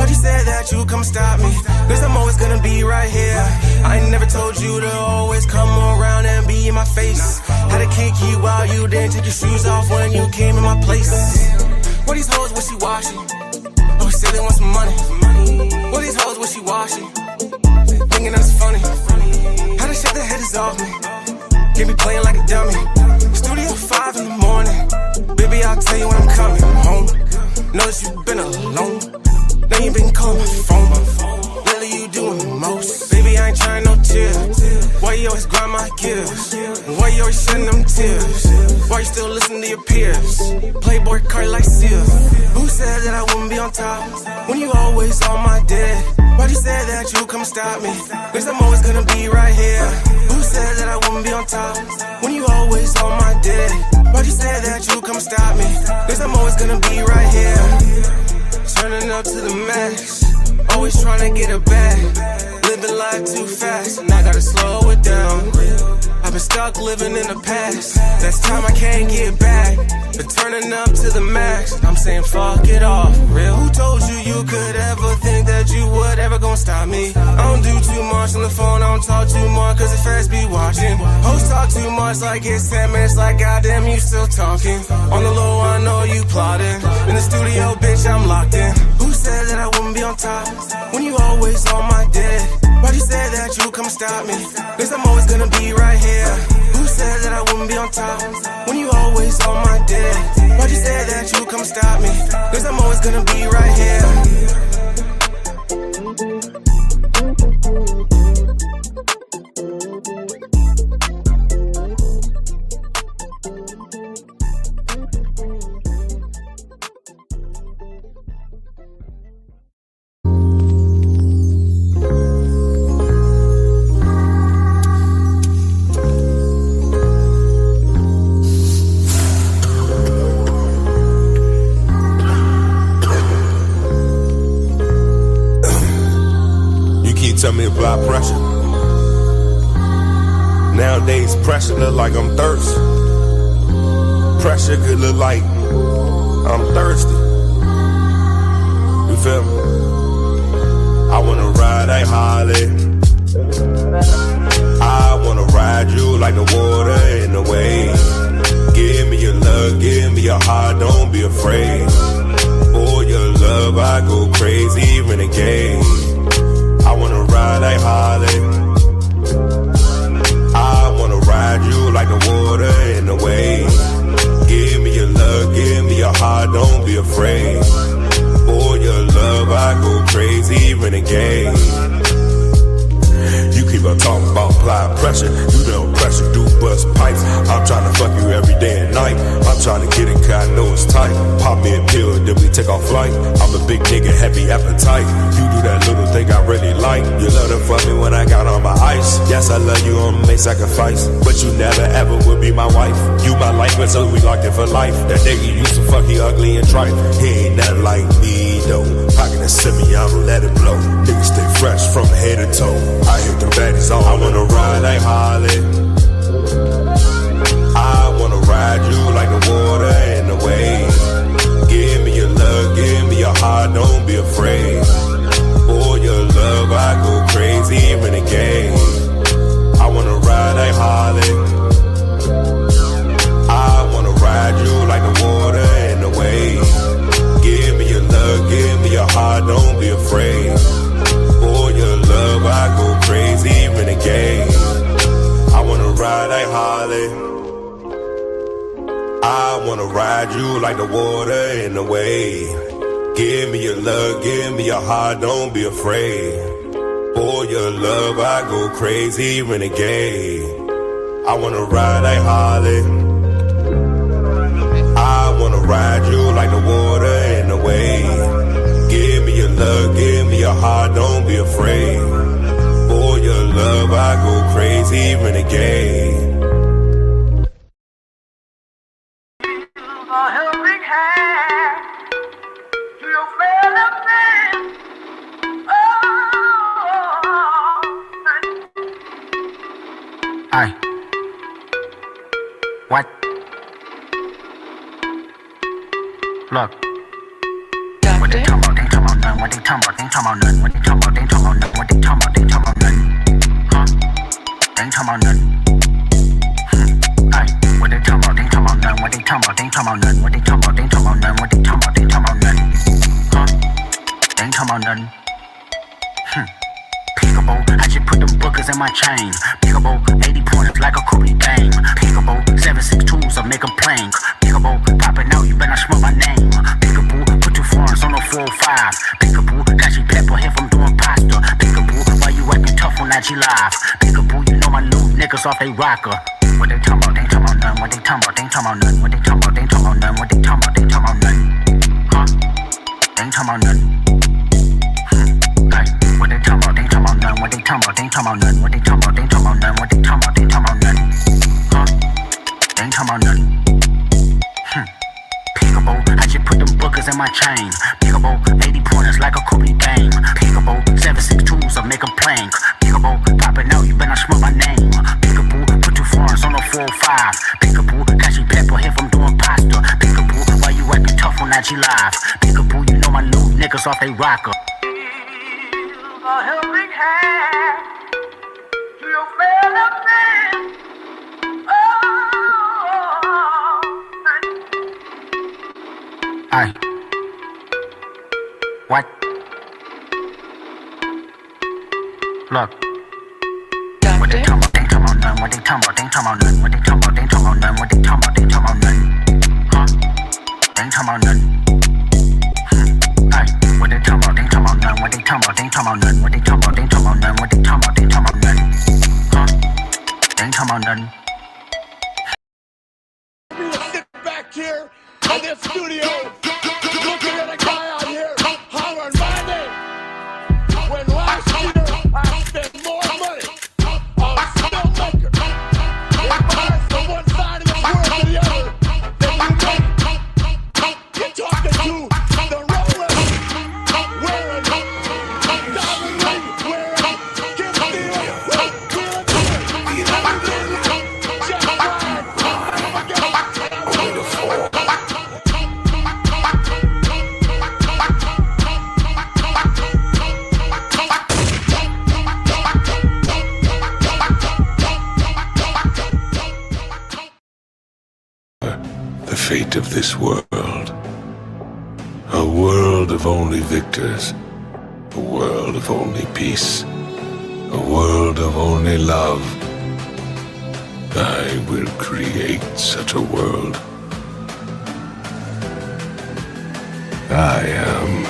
But you said that you come stop me, cause I'm always gonna be right here. I ain't never told you to always come around and be in my face. Had to kick you while you didn't take your shoes off when you came in my place. What these hoes wishy-washy? Oh, say they want some money. What these hoes wishy-washy? Thinking that's funny. How to shake the headers off me? Can't be playing like a dummy. Studio 5 in the morning. Baby, I'll tell you when I'm coming home. Notice you've been alone. Now you been calling my phone. Lately you doing the most. Baby, I ain't trying no tears. Why you always grind my gears? Why you always shedding them tears? Why you still listen to your peers? Playboy card like Sears. Who said that I wouldn't be on top when you always on my dick? Why you said that you come stop me? Cause I'm always gonna be right here. Who said that I wouldn't be on top when you always on my dick? Why you said that you come stop me? Cause I'm always gonna be right here. Turning up to the max, always trying to get it back. Living life too fast, and I gotta slow it down. I've been stuck living in the past. That's time I can't get back. But turning up to the max, I'm saying fuck it off, real. Who told you you could ever think that you would ever gonna stop me? I don't do too much on the phone, I don't talk too much cause the feds be watching. Hoes talk too much like it's 10 minutes, like goddamn you still talking. On the low I know you plotting. In the studio bitch I'm locked in. Who said that I wouldn't be on top when you always on my dick? Why you said that you come stop me? Cause I'm always gonna be right here. Who said that I wouldn't be on top when you always on my dick? Why you said that you come stop me? Cause I'm always gonna be right here. Tell me about pressure. Nowadays pressure look like I'm thirsty. Pressure could look like I'm thirsty. You feel me? I wanna ride a Harley. I wanna ride you like the water in the wave. Give me your love, give me your heart, don't be afraid. For your love I go crazy, renegade. I wanna ride like Harley. I wanna ride you like the water in the wave. Give me your love, give me your heart, don't be afraid. For your love I go crazy, renegade. You keep on talking about applying pressure. You know pressure do bust pipes. I'm trying to fuck you every day and night. I'm trying to get it cause I know it's tight. Pop me a pill, then we take off flight. I'm a big nigga, heavy appetite. You do that little thing I really like. You love to fuck me when I got on my ice. Yes, I love you, I'ma make sacrifice. But you never ever will be my wife. You my life, but so we locked in for life. That nigga used to fuck, he ugly and trite. He ain't nothing like me, though. Pocket and semi, I'ma let it blow. Niggas stay fresh from head to toe. I hit the baddies on. I wanna ride like Harley. I wanna ride you like the water in the wave. Give me your love, give me your heart, don't be afraid. For your love I go crazy, renegade. I wanna ride like Harley. I wanna ride you like the water in the wave. Give me your love, give me your heart, don't be afraid. For your love I go crazy, renegade. I wanna ride like Harley. I wanna ride you like the water in the wave. Give me your love, give me your heart, don't be afraid. For your love I go crazy, renegade. I wanna ride like Harley. I wanna ride you like the water in the wave. Give me your love, give me your heart, don't be afraid. For your love I go crazy, renegade. A helping hand to your fellow man. Aye. What? Look. What they talking about? They talking about nothing. What they talking about? They ain't talking about nothing. What they talking about? They ain't talking about nothing. What they talking about? They ain't talking about nothing. Huh? They ain't talking about nothing. Ay, what they talking about? They ain't talking about nothing. What they talking about? They ain't talking about nothing. What they talking about? They ain't talking about nothing. What they talking about? They ain't talking about nothing. Huh? They ain't talking about nothing. Peekaboo, I just put them bookers in my chain. Peekaboo, 80 pointers like a Kobe game. Peekaboo, 762s I make them plank. Peekaboo, popping out, you better not smell my name. Peekaboo, put 2 foreigns on the 405. Peekaboo, got you pepper here from doing pasta. Peekaboo, why you acting tough on IG Live? Peekaboo, you know my new niggas off they rocker. What they talking about? They ain't talking about nothing. What they talking about? They ain't talking about nothing. What they talking about? They ain't talking about nothing. What they talking about? They ain't talking about nothing. Huh? They ain't talking about nothing. What they talking about? They ain't talking about nothing. What they talking about? They ain't talking about nothing. What they talking about? They ain't talking about nothing. What they talking about? They ain't talking about nothing. Huh? They ain't talking about nothing. Peekaboo, I just put them bookers in my chain. Peekaboo, 80 pointers like a Kobe game. Peekaboo, 762s I make them plank. Peekaboo, popping out, you better not smell my name. Peekaboo, put 2 foreigns on the 405. Peekaboo, got you pepper here from doing pasta. Peekaboo, why you acting tough on IG Live? Peekaboo, you know my new niggas off they rocker. A helping hand to your fellow man. Aye. What? Look. What they talking about? They ain't talking about nothing. What they talking about? They ain't talking about nothing. What they talking about? They ain't talking about nothing. What they talking about? They ain't talking about nothing. Huh? They ain't talking about nothing. Aye. What they talking about? They ain't talking about nothing. What they talking about? They ain't talking about nothing. What they talking about? They ain't talking about nothing. What they talking about? They ain't talking about nothing. Huh? They ain't talking about nothing. We sit back here in this studio looking at a guy out here hollering my name when last year I spent more money on Snowmaker. It buys from one side of the world to the other than you make. You're talking to the Rolex wearing, diamond ring wearing, gift deal, wheeling Jeff Ryan, the fate of this world. A world of only victors. A world of only peace. A world of only love. I will create such a world. I am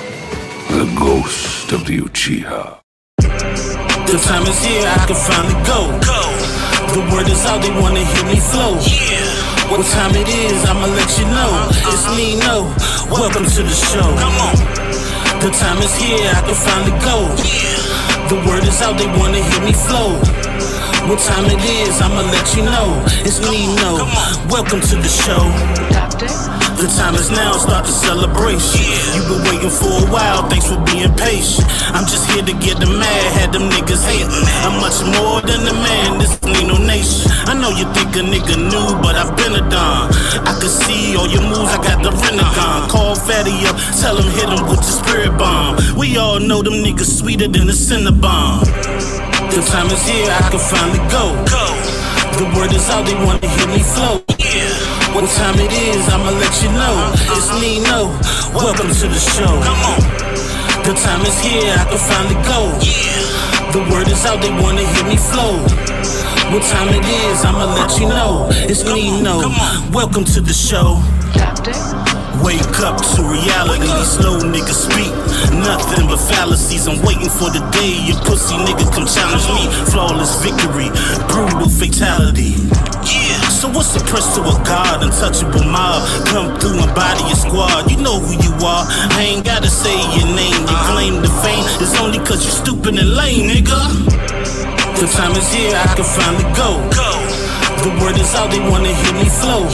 the ghost of the Uchiha. The time is here, I can finally go. The word is out, they wanna hear me flow. What time it is, I'ma let you know. It's Nino, welcome to the show. The time is here, I can finally go. The word is out, they wanna hear me flow. What time it is, I'ma let you know. It's Nino, welcome to the show. The time is now, start the celebration. You've been waiting for a while, thanks for being patient. I'm just here to get them mad, had them niggas hating. I'm much more than a man, this Nino Nation. I know you think a nigga new, but I've been a don. I can see all your moves, I got the Renegon. Call Fatty up, tell him hit him with the spirit bomb. We all know them niggas sweeter than a Cinnabon. The time is here, I can finally go. The word is out, they wanna hear me flow. What time it is, I'ma let you know. It's Nino, welcome to the show. The time is here, I can finally go. The word is out, they wanna hear me flow. What time it is, I'ma let you know. It's Nino, welcome to the show. Wake up to reality, these slow niggas speak nothing but fallacies. I'm waiting for the day your pussy niggas come challenge me. Flawless victory, brutal fatality. So what's the price to a god, untouchable mob? Come through and body your squad, you know who you are. I ain't gotta say your name, you claim the fame. It's only cause you stupid and lame, nigga. The time is here, I can finally go. The word is out, they wanna hear me flow.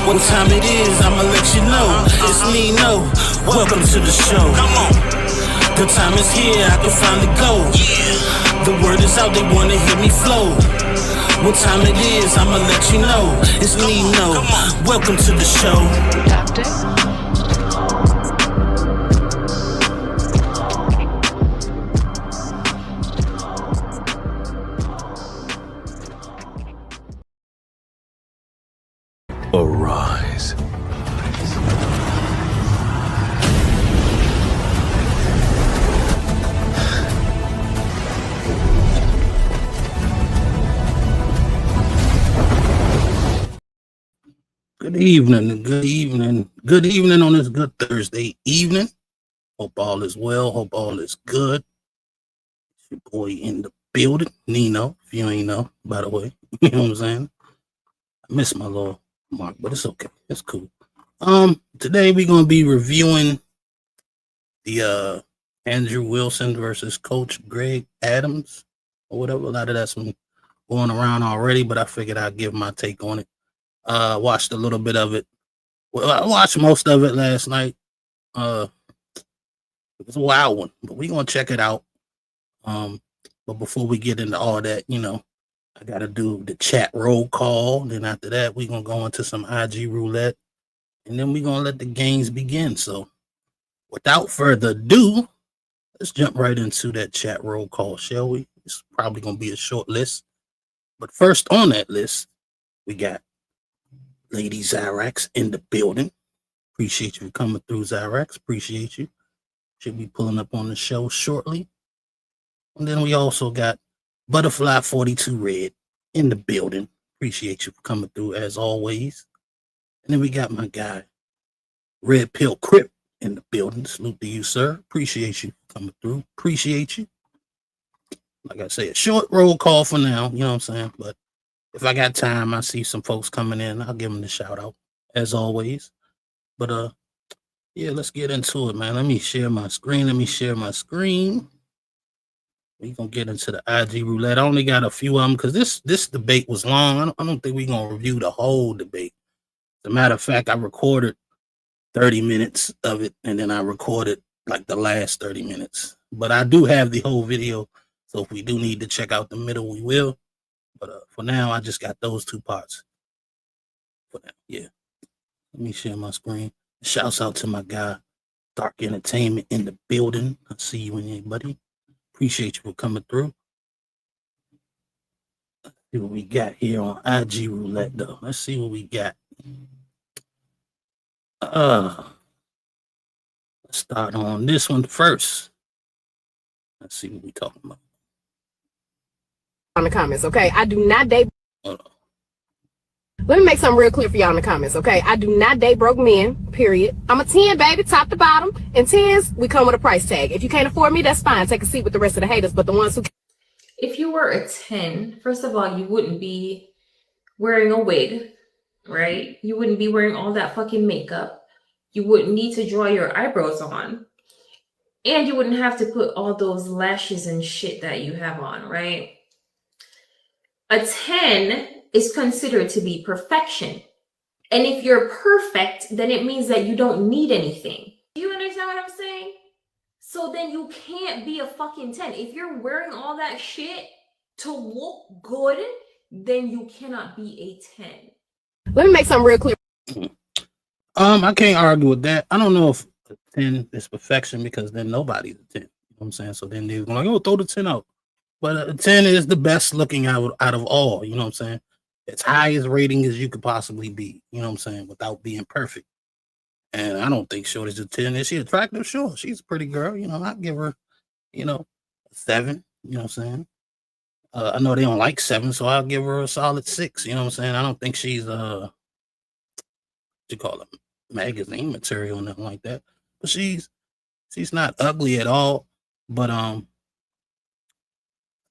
What time it is, I'ma let you know. It's Nino, welcome to the show. The time is here, I can finally go. The word is out, they wanna hear me flow. What time it is, I'ma let you know. It's Nino, welcome to the show. evening, good evening, good evening on this good Thursday evening. Hope all is well, hope all is good. It's your boy in the building, Nino, if you ain't know, by the way. You know what I'm saying? I miss my little mark, but it's okay. It's cool. Today we're gonna be reviewing the Andrew Wilson versus Coach Greg Adams or whatever. A lot of that's been going around already, but I figured I'd give my take on it. Watched a little bit of it. Well, I watched most of it last night. It was a wild one, but we're gonna check it out. But before we get into all that, I gotta do the chat roll call. Then after that, we're gonna go into some IG roulette, and then we're gonna let the games begin. So without further ado, let's jump right into that chat roll call, shall we? It's probably gonna be a short list. But first on that list, we got Lady Zyrax in the building. Appreciate you coming through, Zyrax. Appreciate you. Should be pulling up on the show shortly. And then we also got Butterfly 42 Red in the building. Appreciate you for coming through as always. And then we got my guy, Red Pill Crip in the building. Salute to you, sir. Appreciate you coming through. Appreciate you. Like I said, short roll call for now. You know what I'm saying? But if I got time, I see some folks coming in, I'll give them the shout out as always. But yeah, let's get into it, man. Let me share my screen. We're gonna get into the IG roulette. I only got a few of them because this debate was long. I don't think we're gonna review the whole debate. As a matter of fact, I recorded 30 minutes of it, and then I recorded like the last 30 minutes. But I do have the whole video, so if we do need to check out the middle, we will. But for now, I just got those two parts. For now, yeah. Let me share my screen. Shouts out to my guy, Dark Entertainment in the building. I see you in there, buddy. Appreciate you for coming through. Let's see what we got here on IG Roulette, though. Let's see what we got. Let's start on this one first. Let's see what we talking about. On the comments, okay? I do not date. Hold on. Let me make something real clear for y'all in the comments, okay? I do not date broke men, period. I'm a 10, baby, top to bottom. And 10s, we come with a price tag. If you can't afford me, that's fine. Take a seat with the rest of the haters. But the ones who... If you were a 10, first of all, you wouldn't be wearing a wig, right? You wouldn't be wearing all that fucking makeup. You wouldn't need to draw your eyebrows on. And you wouldn't have to put all those lashes and shit that you have on, right? A 10 is considered to be perfection. And if you're perfect, then it means that you don't need anything. Do you understand what I'm saying? So then you can't be a fucking 10. If you're wearing all that shit to look good, then you cannot be a 10. Let me make something real clear. I can't argue with that. I don't know if a 10 is perfection because then nobody's a 10. You know what I'm saying? So then they're going like, throw the 10 out. But a 10 is the best looking out of all, you know what I'm saying? It's highest rating as you could possibly be, you know what I'm saying, without being perfect. And I don't think Shorty's a 10. Is she attractive? Sure. She's a pretty girl. I'd give her, a 7, you know what I'm saying? I know they don't like 7, so I'll give her a solid 6, you know what I'm saying? I don't think she's, what you call it, magazine material or nothing like that. But she's not ugly at all. But,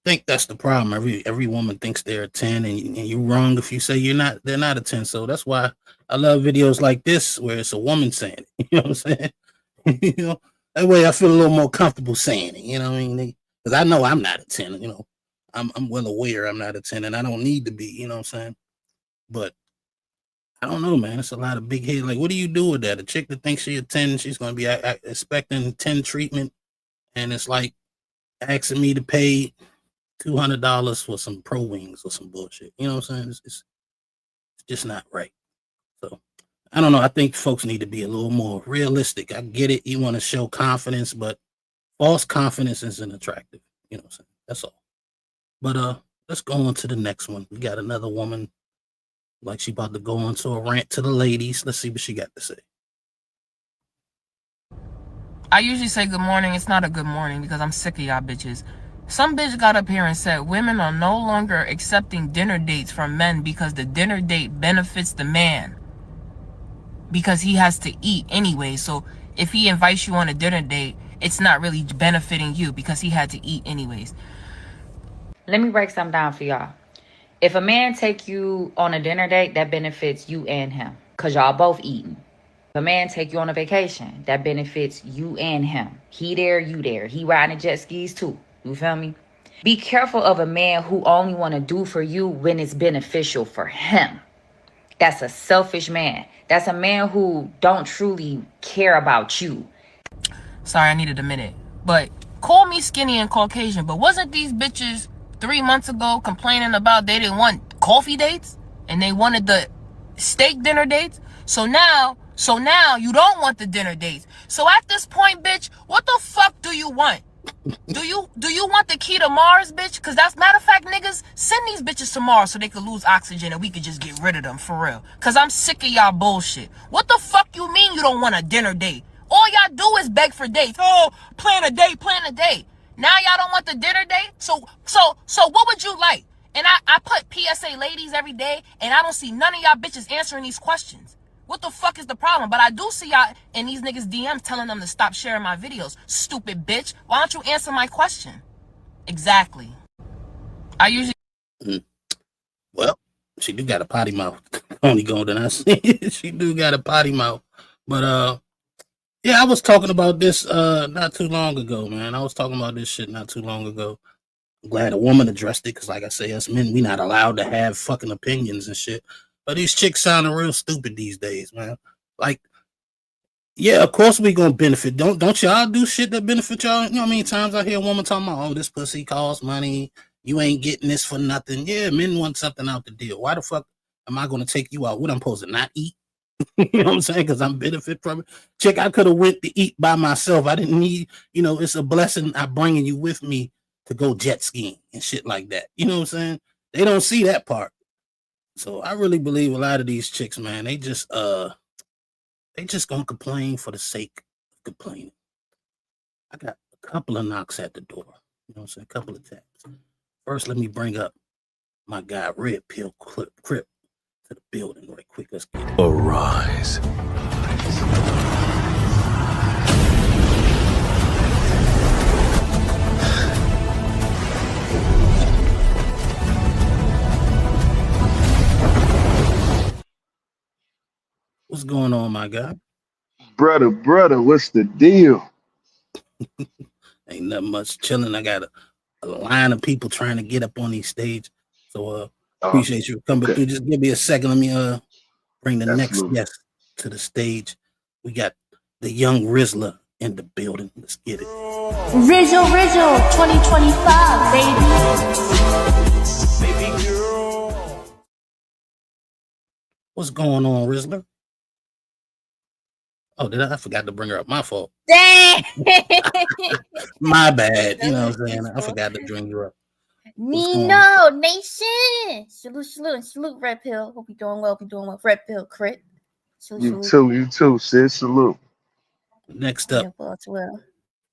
I think that's the problem. Every woman thinks they're a 10, and you're wrong if you say they're not a 10. So that's why I love videos like this where it's a woman saying it. You know what I'm saying? That way I feel a little more comfortable saying it. You know what I mean? Because I know I'm not a 10. I'm well aware I'm not a 10, and I don't need to be. You know what I'm saying? But I don't know, man. It's a lot of big head. Like, what do you do with that? A chick that thinks she's a 10, she's going to be expecting 10 treatment, and it's like asking me to pay $200 for some pro wings or some bullshit. You know what I'm saying? It's just not right. So I don't know. I think folks need to be a little more realistic. I get it. You want to show confidence, but false confidence isn't attractive. You know what I'm saying? That's all. But let's go on to the next one. We got another woman like she about to go on to a rant to the ladies. Let's see what she got to say. I usually say good morning. It's not a good morning because I'm sick of y'all bitches. Some bitch got up here and said women are no longer accepting dinner dates from men because the dinner date benefits the man. because he has to eat anyway. So if he invites you on a dinner date, it's not really benefiting you because he had to eat anyways. Let me break something down for y'all. If a man take you on a dinner date, that benefits you and him because y'all both eating. If a man take you on a vacation, that benefits you and him. He there, you there. He riding jet skis too. You feel me? Be careful of a man who only want to do for you when it's beneficial for him. That's a selfish man. That's a man who don't truly care about you. Sorry, I needed a minute. But call me skinny and Caucasian, but wasn't these bitches 3 months ago complaining about they didn't want coffee dates and they wanted the steak dinner dates? So now you don't want the dinner dates. So at this point, bitch, what the fuck do you want? Do you want the key to Mars, bitch? Because that's, matter of fact, niggas, send these bitches to Mars so they could lose oxygen and we could just get rid of them, for real. Because I'm sick of y'all bullshit. What the fuck you mean you don't want a dinner date? All y'all do is beg for dates. Oh, plan a date. Now y'all don't want the dinner date? So what would you like? And I put PSA ladies every day, and I don't see none of y'all bitches answering these questions. What the fuck is the problem? But I do see y'all in these niggas' DMs telling them to stop sharing my videos. Stupid bitch. Why don't you answer my question? Exactly. I usually... Well, she do got a potty mouth. Only Golden, I see. She do got a potty mouth. But, yeah, I was talking about this not too long ago, man. I was talking about this shit not too long ago. I'm glad a woman addressed it, because like I say, us men, we not allowed to have fucking opinions and shit. But these chicks sounding real stupid these days, man. Like, yeah, of course we gonna benefit. Don't y'all do shit that benefit y'all? You know how many times I hear a woman talking about, oh, this pussy costs money. You ain't getting this for nothing. Yeah, men want something out the deal. Why the fuck am I gonna take you out? What I'm supposed to not eat? You know what I'm saying? Because I'm benefit from it. Chick, I could have went to eat by myself. I didn't need, it's a blessing I'm bringing you with me to go jet skiing and shit like that. You know what I'm saying? They don't see that part. So I really believe a lot of these chicks, man, they just gonna complain for the sake of complaining. I got a couple of knocks at the door. You know what I'm saying? A couple of taps. First, let me bring up my guy Red Pill Crip to the building right quick. Let's get it. Arise. What's going on, my guy? Brother, what's the deal? Ain't nothing much, chilling. I got a line of people trying to get up on these stage. So appreciate you coming through. Just give me a second. Let me bring the next guest to the stage. We got the young Rizzler in the building. Let's get it. Rizzle 2025, baby. Baby girl. What's going on, Rizzler? Oh, I forgot to bring her up. My fault. Dang. My bad. You know what I'm saying? I forgot to bring her up. Nino Nation. Salute, Red Pill. Hope you're doing well. Red Pill Crit. You too, sis. Salute. Next up,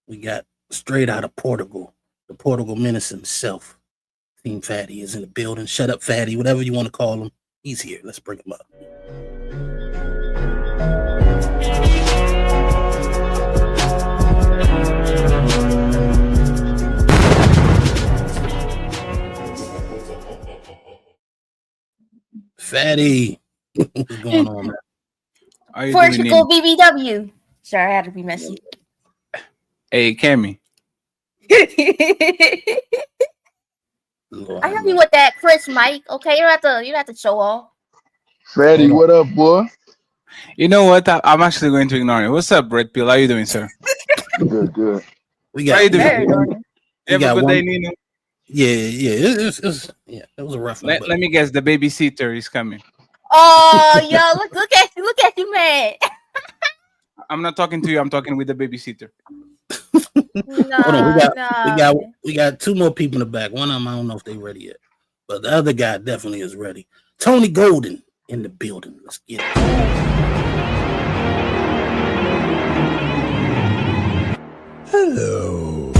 we got straight out of Portugal, the Portugal Menace himself. Team Fatty is in the building. Shut up, Fatty, whatever you want to call him. He's here. Let's bring him up. Fatty, what's going on, man? Portugal BBW. Sorry, I had to be messy. Hey, Cammy. I help you with that, Chris Mike. Okay, you don't have to show off. Fatty, what up, boy? You know what? I'm actually going to ignore it. What's up, Red Pill? How you doing, sir? Good. We got. How you doing? You have a good day, Nino. Yeah. It was a rough one. Let me guess. The babysitter is coming. Oh, yo, look at you, man. I'm not talking to you. I'm talking with the babysitter. Hold on, we got two more people in the back. One of them, I don't know if they're ready yet, but the other guy definitely is ready. Tony Golden in the building. Let's get it. Hello.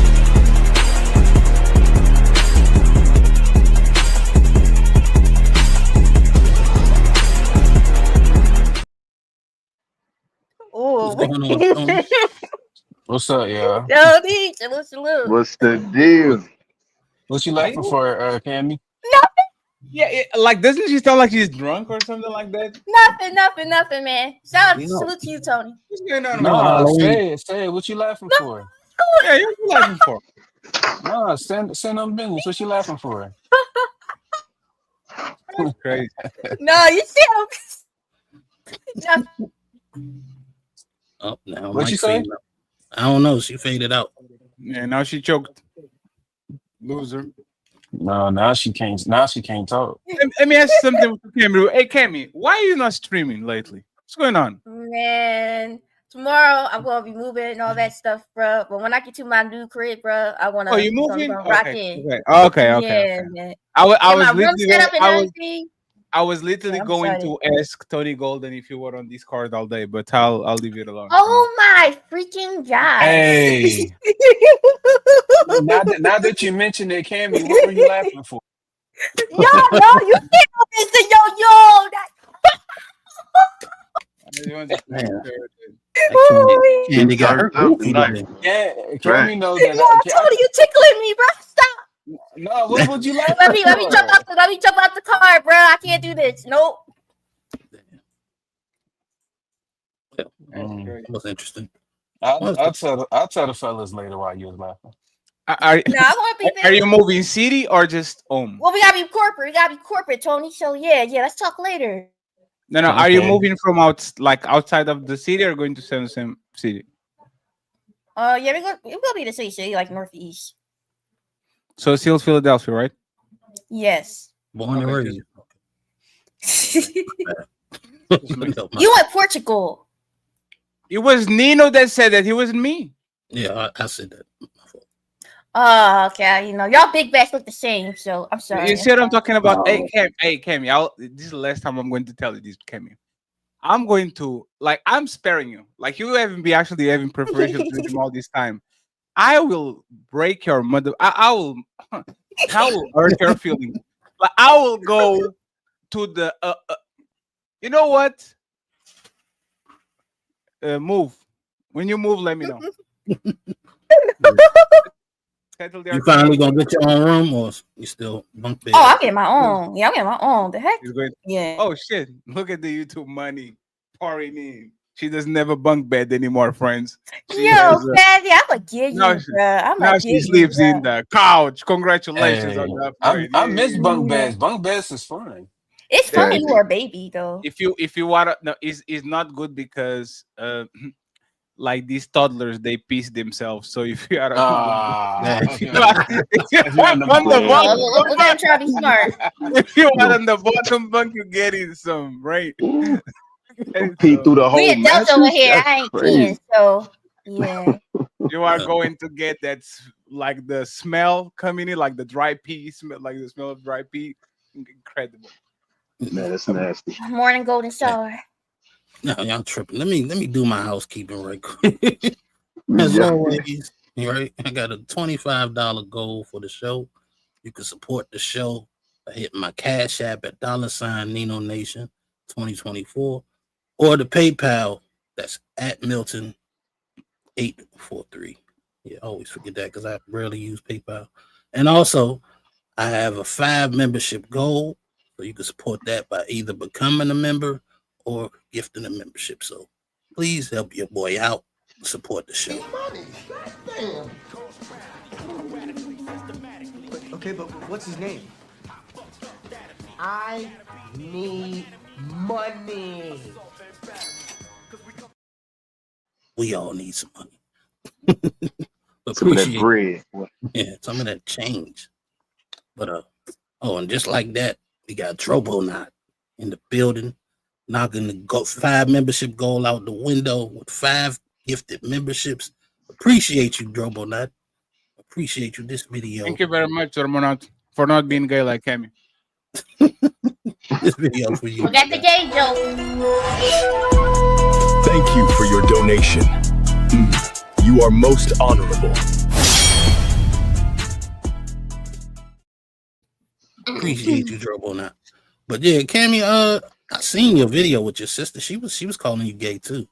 What's up, y'all? Jody, salute. What's the deal? What you Are laughing you? for, Cammy? Yeah, like doesn't she sound like she's drunk or something like that? Nothing, man. Shout out, You know, salute to you, Tony. What's going on, you know, man? Nah, Halloween. say it. What you laughing No, for? Yeah, you're laughing for. Nah, send them business. What you laughing for? That's crazy. no, you see, no, Oh, now What you Mike say? faded out. I don't know. She faded out. Yeah, now she choked. Loser. No, now she can't. Now she can't talk. Let me ask you something with Cammy. Hey, Cammy, why are you not streaming lately? What's going on? man. Tomorrow I'm gonna be moving and all that stuff, bro. But when I get to my new crib, bro, I Oh, you gonna moving? rock Okay, in. okay. Yeah, man. I Get my was room literally set up and I was everything. I was literally Yeah, I'm going excited. to ask Tony Golden if you were on Discord all day, but I'll leave it alone. Oh my freaking gosh! Hey, now that you mentioned it, Cammy, what were you laughing for? Yo, you can't listen, yo. Man, Oh, Candy got her Turned up goofy tonight. today. Yeah, Right. Cammy know that. yo, Tony, you tickling me, bro. Stop. No, what would you laughing Let me jump for? out the car, bro. I can't do this. Nope. Mm. That was interesting. I'll tell the fellas later why you was laughing. No, I want to be Are there. you moving city or just home? Well, we gotta be corporate, Tony. So yeah. Let's talk later. No. Are you Okay. moving from outside of the city or going to same city? Yeah, we're gonna be the city, like northeast. So still Philadelphia, right? Yes. Born and Okay, raised. You went Portugal. It was Nino that said that. It wasn't me. Yeah, I said that. Oh, okay. Y'all big bags look the same, so I'm sorry. You see what I'm talking about? Oh. Hey, Cammy. This is the last time I'm going to tell you this, Cammy. I'm going to I'm sparing you. Like you haven't been actually having preparation to do all this time. I will break your mother. I will hurt your feelings. Like I will go to the. You know what? Move. When you move, let me know. You finally gonna get your own room, or you still bunk bed? Oh, I'll get my own. Yeah, I'll get my own. The heck? Yeah. Oh shit! Look at the YouTube money pouring in. She doesn't have a bunk bed anymore, friends. Yo, Fatty, I'm gonna get you, bro. Now she sleeps in the couch. Congratulations Hey, on that. I miss bunk beds. Bunk beds is fun. It's fun when you were a baby, though. If you wanna, no, it's not good because like these toddlers, they piss themselves. So if you are if you are on the bottom, We're gonna try to be smart. if you are on the bottom bunk, you get in some, right? Pee through the whole We adults over mattress? here. That's I ain't crazy. 10, so yeah. You are going to get like the smell coming in, like the dry pee smell, like the smell of dry pee. Incredible. Man, that's nasty. Morning golden shower. No, y'all tripping. Let me do my housekeeping right quick. As Yeah. always, right? I got a $25 goal for the show. You can support the show by hitting my Cash App at $Nino Nation 2024 or the PayPal that's at Milton 843. Yeah, I always forget that because I rarely use PayPal. And also, I have a 5 membership goal, so you can support that by either becoming a member or gifting a membership. So please help your boy out, support the show. Okay, but what's his name? I need money. We all need some money. Some of that bread. Yeah, some of that change. But and just like that, we got Trobonaut in the building, knocking the 5 membership goal out the window with 5 gifted memberships. Appreciate you, Trobonaut. Appreciate you. This video. Thank you very much, Hormonat, for not being gay like Cammy. This video for you. We got the gay joke. Thank you for your donation. You are most honorable. Appreciate you, Trobonaut. But yeah, Cammy, I seen your video with your sister. She was calling you gay too.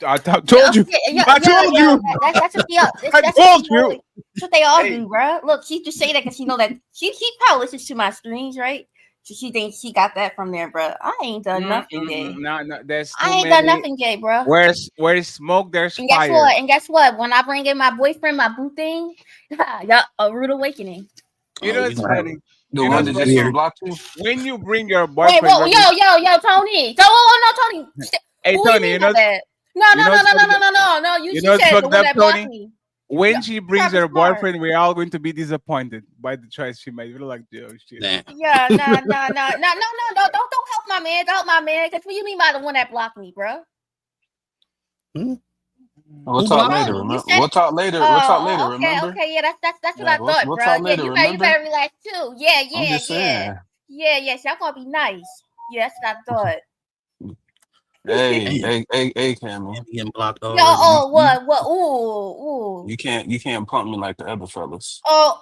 I told you. I told you. That's what they all. I told you. That's what they all do, bro. Look, she just say that because she know that she probably listens to my streams, right? So she thinks she got that from there, bro. I ain't done nothing gay. No, there's too I ain't many. done nothing gay, bro. Where's smoke, there's And fire. guess what? When I bring in my boyfriend, my boo thing, y'all a rude awakening. You know it's funny. The one that just unblocked you? When you bring your Wait, boyfriend. whoa, yo, Tony. No, Tony. Hey, Who Tony, you know. that? No. You know said the fucked one up, that blocked Tony? me. When she brings her smart. boyfriend, we're all going to be disappointed by the choice she made. We're like, oh shit. Yeah, no. Don't help my man. Don't help my man. Because what you mean by the one that blocked me, bro? We'll talk later. Remember? We'll talk later. Remember? Okay. Yeah, that's what I thought, we'll bro. talk later, Yeah, you better relax too. Yeah. I'm just saying. Yeah. So I'm gonna be nice. Yeah, that's what I thought. Hey, Cammy. Getting blocked already. Yo, what? Ooh. You can't pump me like the other fellas. Oh.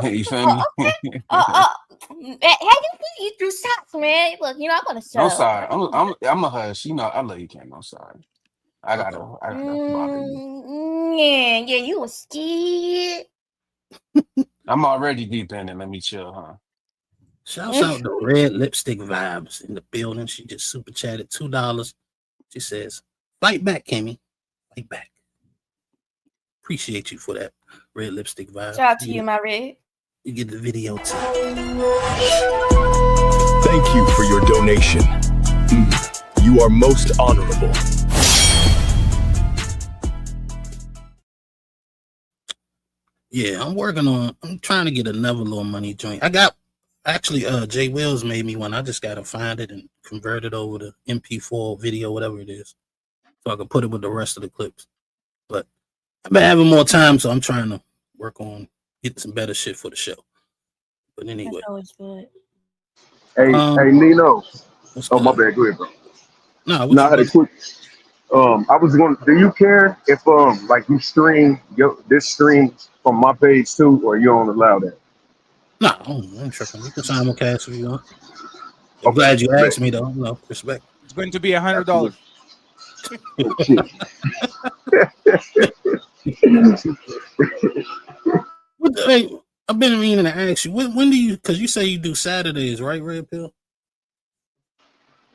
You feel me? Hey, you threw shots, man. Look, I'm gonna shut I'm up. sorry. I'm a hush. I love you, Cam. I'm sorry. I gotta bother you. Yeah, you was scared. I'm already deep in it. Let me chill, huh? Shouts out the Red Lipstick Vibes in the building. She just super chatted $2. She says, "Fight back, Kimmy. Fight back." Appreciate you for that, Red Lipstick Vibes. Shout out to you, my Red. You get the video too. Thank you for your donation. You are most honorable. Yeah, I'm trying to get another little money joint. Jay Wills made me one. I just gotta find it and convert it over to MP4 video, whatever it is, so I can put it with the rest of the clips. But I've been having more time, so I'm trying to work on getting some better shit for the show. But anyway, that's always good. Hey, Nino. Oh, my bad. Go ahead, bro. No, I had a quick. I was going. Do you care if like you stream this stream from my page too, or you don't allow that? No, I'm tripping. You can simulcast if you want. I'm glad you asked me though. No, respect. It's going to be $100. Hey, I've been meaning to ask you. When do you? Because you say you do Saturdays, right, Red Pill?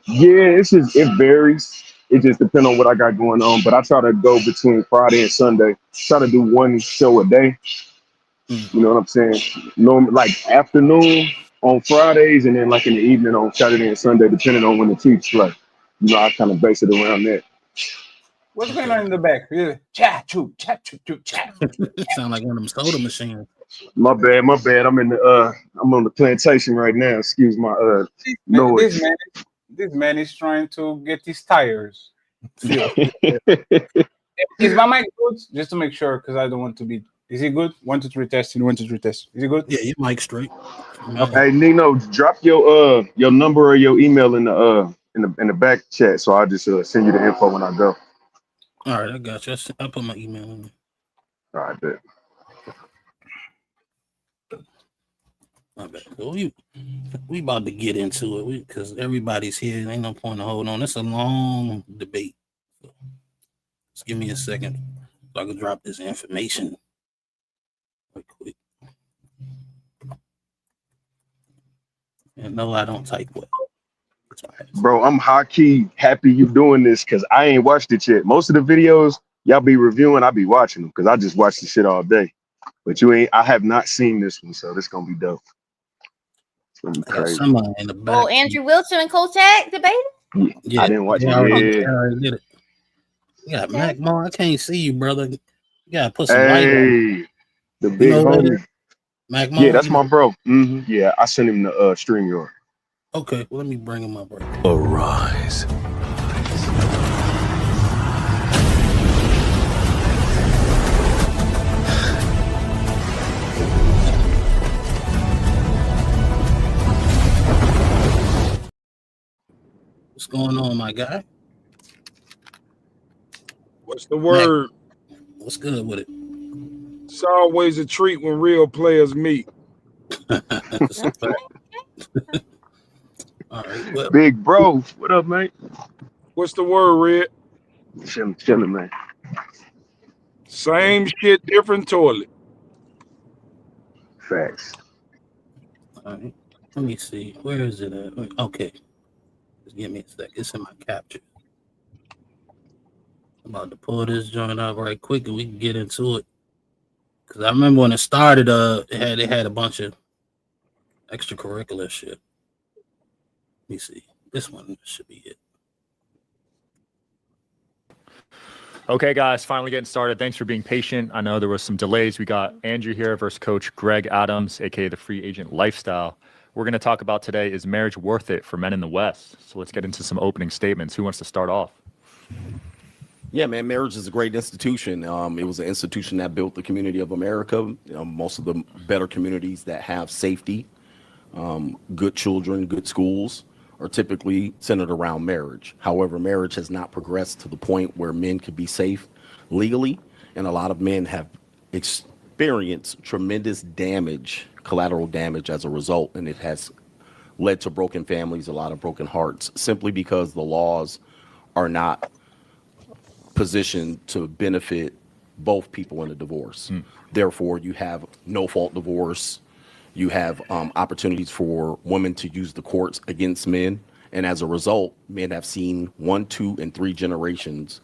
Yeah, it varies. It just depends on what I got going on. But I try to go between Friday and Sunday. Try to do one show a day. You know what I'm saying? Normally, like afternoon on Fridays, and then like in the evening on Saturday and Sunday, depending on when the Chiefs play. I kind of base it around that. What's going on in the back? Yeah. Chat. Sound like one of them soda machines. My bad. I'm I'm on the plantation right now. Excuse my noise. This man is trying to get his tires. Is my mic good? Just to make sure, because I don't want to be. Is it good? 1, 2, 3 testing. 1, 2, 3 test. Is it good? Yeah, your mic straight. Hey Nino, drop your number or your email in the back chat, so I'll just send you the info when I go. All right, I got you. I'll put my email in. All right, bet. My bad. So we about to get into it because everybody's here. Ain't no point to hold on. It's a long debate. So just give me a second so I can drop this information right quick. And no, I don't type well. Bro, I'm high-key happy you doing this because I ain't watched it yet. Most of the videos y'all be reviewing, I be watching them because I just watch the shit all day. But I have not seen this one, so this gonna be dope. It's gonna be crazy. Somebody in the back. Oh, Andrew Wilson and Kolchak debating? Yeah, I didn't watch it. I already did it. You got Mac Mar. I can't see you, brother. You gotta put some light on. The big homie. Mac Mar. Yeah, that's my bro. Yeah, I sent him the StreamYard. Okay, well, let me bring him up. Right. Arise. What's going on, my guy? What's the word? Mac, what's good with it? It's always a treat when real players meet. All right, well, big bro, what up, mate? What's the word, Red? Chilling, man. Same shit, different toilet. Facts. All right. Let me see. Where is it at? Okay. Just give me a sec. It's in my capture. I'm about to pull this joint up right quick and we can get into it. Cause I remember when it started, they had a bunch of extracurricular shit. Let me see. This one should be it. Okay, guys, finally getting started. Thanks for being patient. I know there was some delays. We got Andrew here versus Coach Greg Adams, aka the Free Agent Lifestyle. We're going to talk about today, is marriage worth it for men in the West? So let's get into some opening statements. Who wants to start off? Yeah, man, marriage is a great institution. It was an institution that built the community of America. Most of the better communities that have safety, good children, good schools are typically centered around marriage. However, marriage has not progressed to the point where men could be safe legally, and a lot of men have experienced tremendous damage, collateral damage as a result, and it has led to broken families, a lot of broken hearts, simply because the laws are not positioned to benefit both people in a divorce. Therefore, you have no fault divorce. You have opportunities for women to use the courts against men. And as a result, men have seen 1, 2, and 3 generations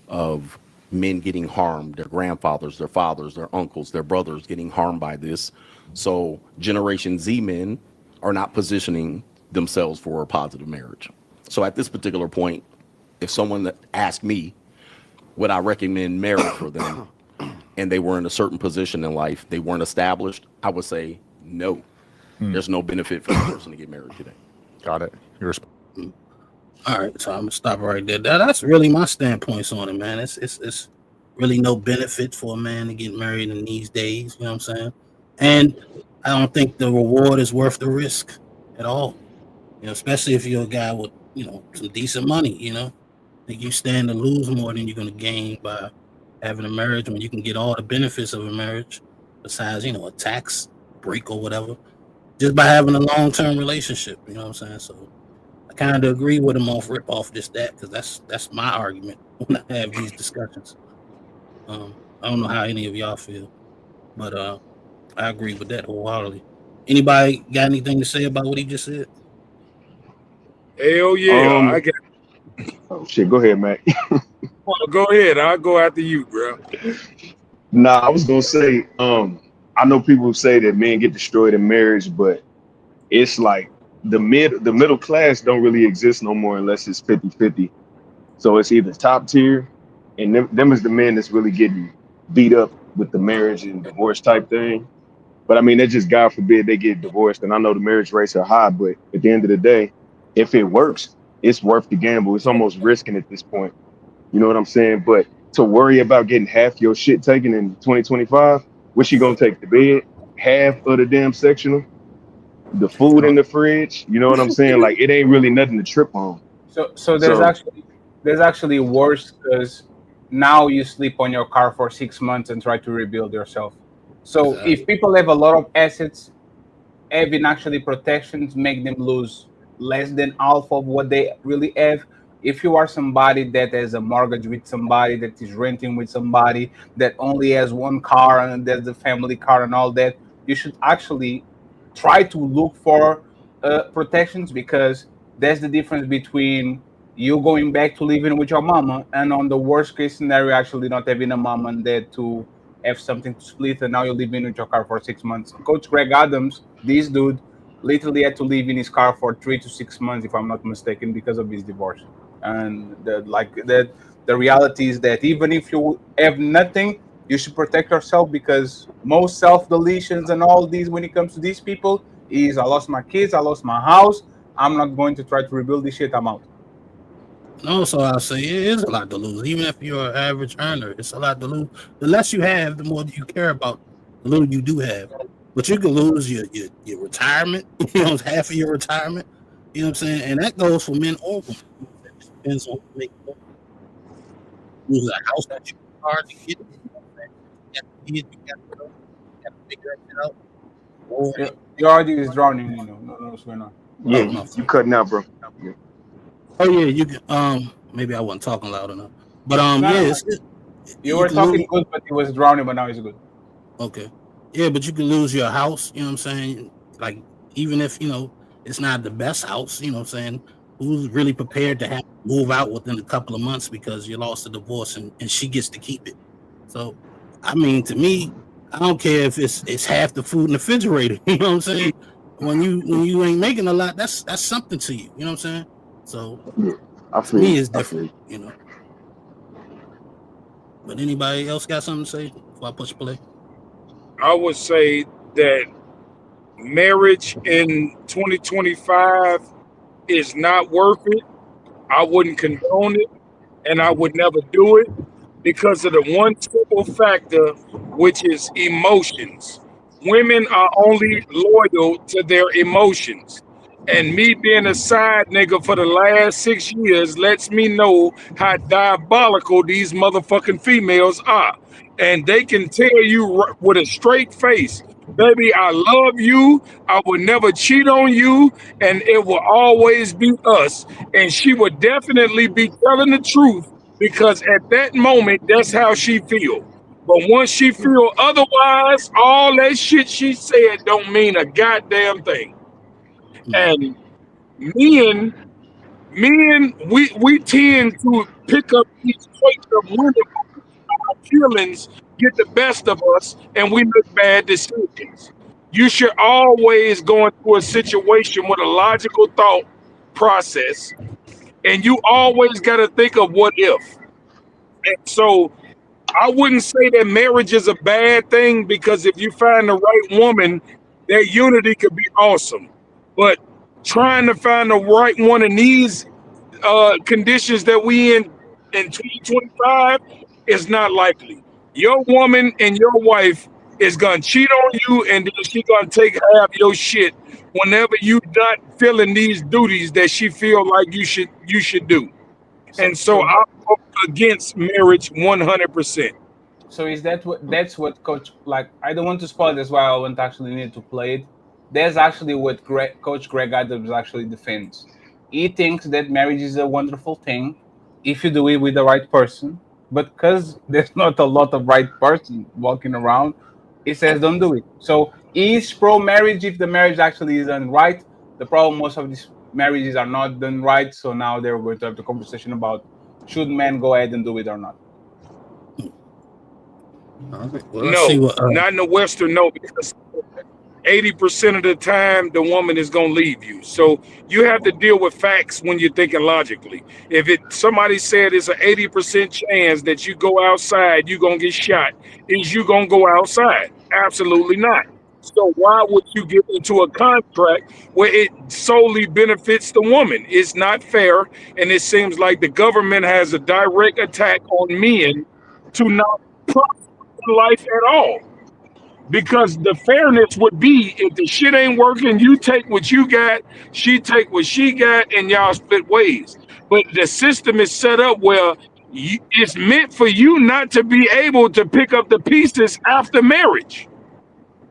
of men getting harmed, their grandfathers, their fathers, their uncles, their brothers getting harmed by this. So Generation Z men are not positioning themselves for a positive marriage. So at this particular point, if someone asked me, would I recommend marriage for them, and they were in a certain position in life, they weren't established, I would say no. There's no benefit for the person to get married today. Got it. All right, so I'm gonna stop right there. That's really my standpoints on it, man. It's really no benefit for a man to get married in these days. You know what I'm saying? And I don't think the reward is worth the risk at all. You know, especially if you're a guy with some decent money. You know, I think you stand to lose more than you're gonna gain by having a marriage when you can get all the benefits of a marriage, besides a tax break or whatever, just by having a long-term relationship. You know what I'm saying? So I kind of agree with him off rip off just that, because that's my argument when I have these discussions. I don't know how any of y'all feel, but I agree with that wholeheartedly. Anybody got anything to say about what he just said? Hell yeah, I got. Oh shit, go ahead, Mac. Well, go ahead. I'll go after you, bro. Nah, I was gonna say, I know people say that men get destroyed in marriage, but it's like the middle class don't really exist no more unless it's 50-50. So it's either top tier, and them is the men that's really getting beat up with the marriage and divorce type thing. But I mean, that's just God forbid they get divorced. And I know the marriage rates are high, but at the end of the day, if it works, it's worth the gamble. It's almost risking at this point. You know what I'm saying? But to worry about getting half your shit taken in 2025, what you gonna take? The bed, half of the damn sectional, the food in the fridge. You know what I'm saying? Like it ain't really nothing to trip on. So there's actually worse, because now you sleep on your car for 6 months and try to rebuild yourself. So if people have a lot of assets, having actually protections make them lose less than half of what they really have. If you are somebody that has a mortgage with somebody, that is renting with somebody, that only has one car and there's the family car and all that, you should actually try to look for protections, because that's the difference between you going back to living with your mama and, on the worst case scenario, actually not having a mom and dad to have something to split, and now you're living with your car for 6 months. Coach Greg Adams, this dude, literally had to live in his car for 3 to 6 months, if I'm not mistaken, because of his divorce. And the reality is that even if you have nothing, you should protect yourself, because most self-deletions and all these, when it comes to these people, is I lost my kids, I lost my house, I'm not going to try to rebuild this shit, I'm out. Also, I'll say it is a lot to lose. Even if you're an average earner, it's a lot to lose. The less you have, the more you care about the little you do have. But you can lose your retirement, half of your retirement. You know what I'm saying? And that goes for men or women. It just depends on who make more. Lose a house that you hard to get. You got to figure that out. Your audio is drowning, Nino. No, what's going on? Yeah, you cutting out, bro. Yeah. Oh yeah, you can. maybe I wasn't talking loud enough. But No, yeah, no, you were can lose. talking good, but it was drowning, but now it's good. Okay, yeah, but you can lose your house. You know what I'm saying? Like even if it's not the best house. You know what I'm saying? Who's really prepared to have to move out within a couple of months because you lost a divorce and she gets to keep it? So, I mean, to me, I don't care if it's half the food in the refrigerator. You know what I'm saying? When you ain't making a lot, that's something to you. You know what I'm saying? So Yeah, I to me, feel. it's I feel. different. But anybody else got something to say before I push play? I would say that marriage in 2025 is not worth it. I wouldn't condone it, and I would never do it because of the one simple factor, which is emotions. Women are only loyal to their emotions. And me being a side nigga for the last 6 years lets me know how diabolical these motherfucking females are. And they can tell you with a straight face, baby, I love you. I would never cheat on you. And it will always be us. And she would definitely be telling the truth because at that moment, that's how she feel. But once she feel otherwise, all that shit she said don't mean a goddamn thing. And men, we tend to pick up these traits of women. Our feelings get the best of us, and we make bad decisions. You should always go into a situation with a logical thought process, and you always got to think of what if. And so I wouldn't say that marriage is a bad thing because if you find the right woman, that unity could be awesome. But trying to find the right one in these conditions that we in 2025 is not likely. Your woman and your wife is gonna cheat on you, and then she gonna take half your shit whenever you not feeling these duties that she feel like you should do. And so So I'm against marriage 100%. So is that that's what coach, like, I don't want to spoil this, why I won't actually need to play it. There's actually what coach Greg Adams actually defends. He thinks that marriage is a wonderful thing if you do it with the right person, but because there's not a lot of right person walking around, he says don't do it. So he's pro marriage if the marriage actually is done right. The problem, most of these marriages are not done right, so now they're going to have the conversation about should men go ahead and do it or not. Well, let's see No, what. not in the Western, no, because 80% of the time the woman is gonna leave you. So you have to deal with facts when you're thinking logically. If somebody said it's an 80% chance that you go outside, you're gonna get shot, is you gonna go outside? Absolutely not. So why would you get into a contract where it solely benefits the woman? It's not fair, and it seems like the government has a direct attack on men to not profit in life at all. Because the fairness would be if the shit ain't working, you take what you got, she take what she got, and y'all split ways. But the system is set up where it's meant for you not to be able to pick up the pieces after marriage.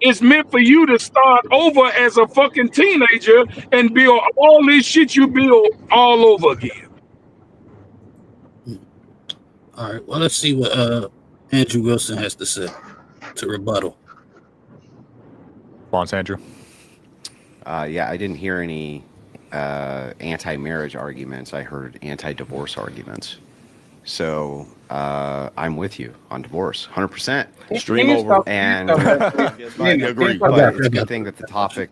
It's meant for you to start over as a fucking teenager and build all this shit you build all over again. All right. Well, let's see what Andrew Wilson has to say to rebuttal. Response, Andrew. Yeah, I didn't hear any anti-marriage arguments. I heard anti-divorce arguments. So I'm with you on divorce, 100%. Stream over. And I agree, but it's a good thing that the topic.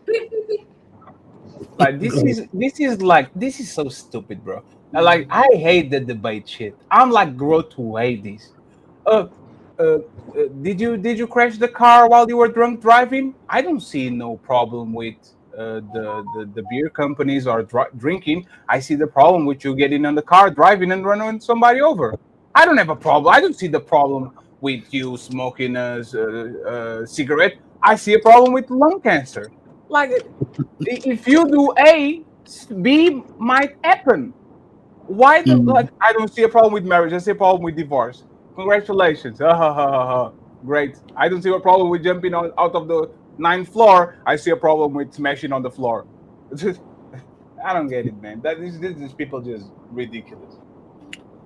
Like this is so stupid, bro. Like I hate the debate shit. I'm like grow to hate this. Uh, did you crash the car while you were drunk driving? I don't see no problem with the beer companies or drinking. I see the problem with you getting in the car, driving, and running somebody over. I don't have a problem. I don't see the problem with you smoking a cigarette. I see a problem with lung cancer. Like, if you do A, B might happen. Why do like I don't see a problem with marriage? I see a problem with divorce. Congratulations. Great. I don't see a problem with jumping out of the 9th floor. I see a problem with smashing on the floor. I don't get it, man. This is people just ridiculous.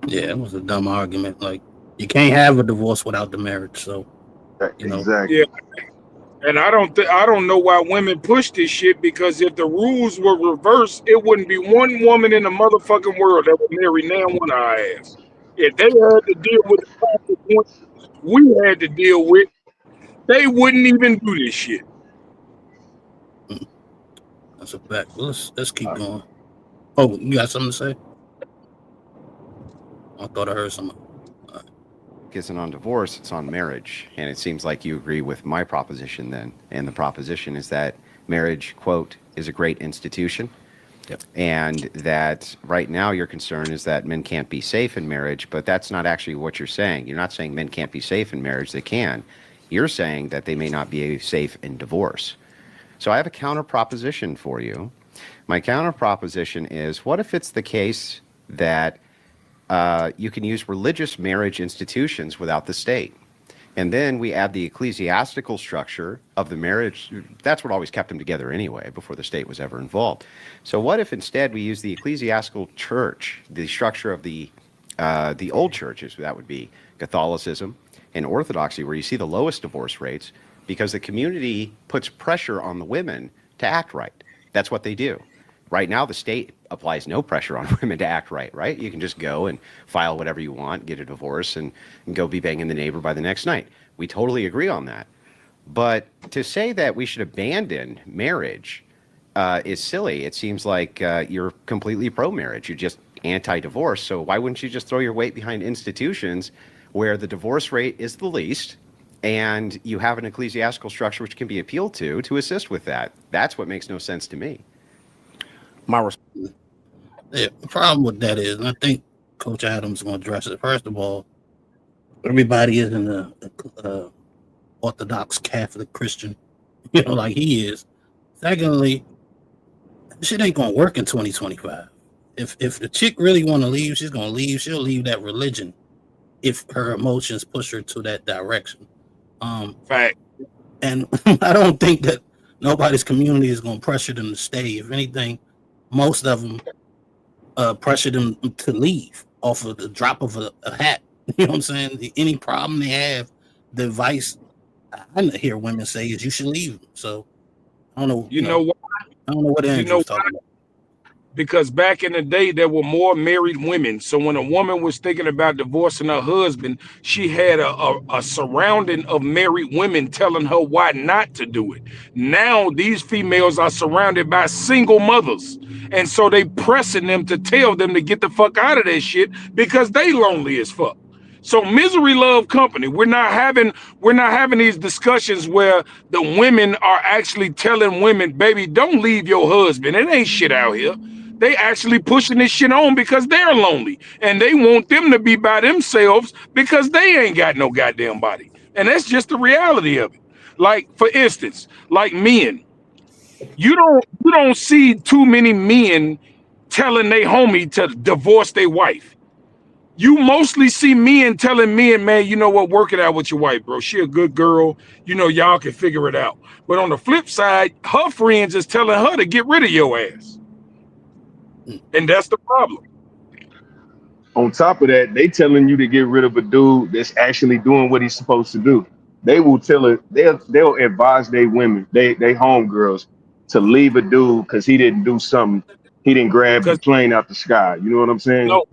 Yeah, it was a dumb argument. Like, you can't have a divorce without the marriage. So, Yeah, and I don't know why women push this shit, because if the rules were reversed, it wouldn't be one woman in the motherfucking world that would marry now one of our ass. If they had to deal with the consequences we had to deal with, they wouldn't even do this shit. that's a fact. Let's keep going. Oh, you got something to say? I thought I heard something. Isn't on divorce, it's on marriage. And it seems like you agree with my proposition then. And the proposition is that marriage, quote, is a great institution. Yep. And that right now your concern is that men can't be safe in marriage, but that's not actually what you're saying. You're not saying men can't be safe in marriage. They can. You're saying that they may not be safe in divorce. So I have a counter proposition for you. My counter proposition is, what if it's the case that you can use religious marriage institutions without the state? And then we add the ecclesiastical structure of the marriage. That's what always kept them together anyway, before the state was ever involved. So what if instead we use the ecclesiastical church, the structure of the old churches, that would be Catholicism and Orthodoxy, where you see the lowest divorce rates, because the community puts pressure on the women to act right. That's what they do. Right now, the state applies no pressure on women to act right? You can just go and file whatever you want, get a divorce, and go be banging the neighbor by the next night. We totally agree on that. But to say that we should abandon marriage is silly. It seems like you're completely pro-marriage. You're just anti-divorce. So why wouldn't you just throw your weight behind institutions where the divorce rate is the least, and you have an ecclesiastical structure which can be appealed to assist with that? That's what makes no sense to me. The problem with that is, and I think Coach Adams is going to address it. First of all, everybody isn't the Orthodox Catholic Christian, like he is. Secondly, shit ain't going to work in 2025. If the chick really want to leave, she's going to leave. She'll leave that religion if her emotions push her to that direction. Fact. And I don't think that nobody's community is going to pressure them to stay. If anything, most of them pressure them to leave off of the drop of a hat. You know what I'm saying? Any problem they have, the advice I hear women say is you should leave. So I don't know. You know why? I don't know what Andrew was talking about. Because back in the day, there were more married women. So when a woman was thinking about divorcing her husband, she had a surrounding of married women telling her why not to do it. Now, these females are surrounded by single mothers. And so they pressing them to tell them to get the fuck out of that shit because they lonely as fuck. So misery love company. We're not having these discussions where the women are actually telling women, baby, don't leave your husband. It ain't shit out here. They actually pushing this shit on because they're lonely and they want them to be by themselves because they ain't got no goddamn body. And that's just the reality of it. Like, for instance, like men, you don't see too many men telling their homie to divorce their wife. You mostly see men telling men, man, you know what, work it out with your wife, bro. She a good girl. Y'all can figure it out. But on the flip side, her friends is telling her to get rid of your ass. And that's the problem. On top of that, they telling you to get rid of a dude that's actually doing what he's supposed to do. They will tell it. They'll advise their women, they homegirls, to leave a dude because he didn't do something. He didn't grab the plane out the sky. You know what I'm saying? No,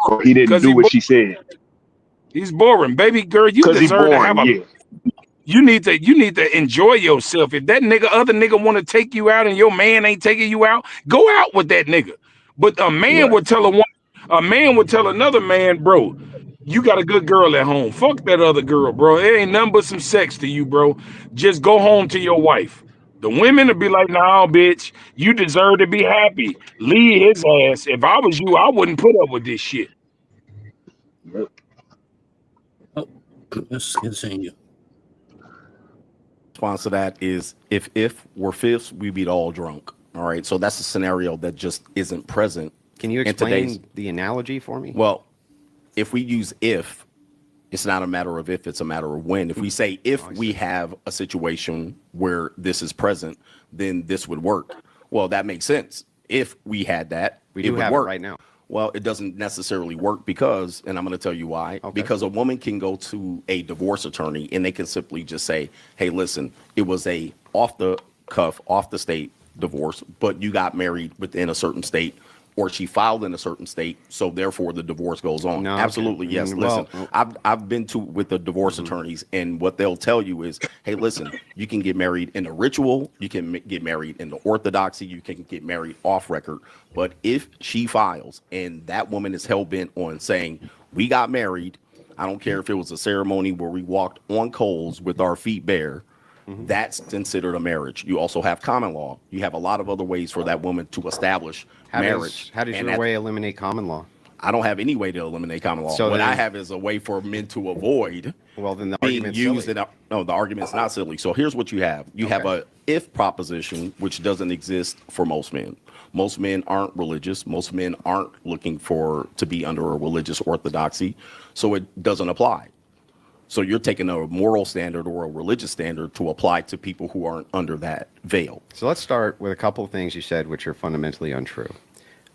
or he didn't do what she said. He's boring, baby girl. You deserve to have a. You need to enjoy yourself. If that other nigga want to take you out and your man ain't taking you out, go out with that nigga. But a man would tell another man, bro, you got a good girl at home. Fuck that other girl, bro. It ain't nothing but some sex to you, bro. Just go home to your wife. The women will be like, nah, bitch, you deserve to be happy. Leave his ass. If I was you, I wouldn't put up with this shit. Let's continue. Response to that is if we're fifths, we beat all drunk. All right. So that's a scenario that just isn't present. Can you explain the analogy for me? Well, if we use if, it's not a matter of if, it's a matter of when. If we say if we have a situation where this is present, then this would work. Well, that makes sense. If we had that, we do have it right now. Well, it doesn't necessarily work because, and I'm going to tell you why, because a woman can go to a divorce attorney and they can simply just say, hey, listen, it was a off the cuff, off the state divorce, but you got married within a certain state, or she filed in a certain state, so therefore the divorce goes on. No, Absolutely, yes. well, Listen, I've been to with the divorce attorneys, and what they'll tell you is, hey, listen, you can get married in the ritual, you can get married in the orthodoxy, you can get married off record, but if she files and that woman is hell bent on saying we got married, I don't care if it was a ceremony where we walked on coals with our feet bare. That's considered a marriage. You also have common law. You have a lot of other ways for that woman to establish marriage. How does And your way eliminate common law? I don't have any way to eliminate common law. So what then- I have is a way for men to avoid then the being argument's used. silly. No, the argument's not silly. So here's what you have. You have a if proposition, which doesn't exist for most men. Most men aren't religious. Most men aren't looking to be under a religious orthodoxy. So it doesn't apply. So you're taking a moral standard or a religious standard to apply to people who aren't under that veil. So let's start with a couple of things you said which are fundamentally untrue.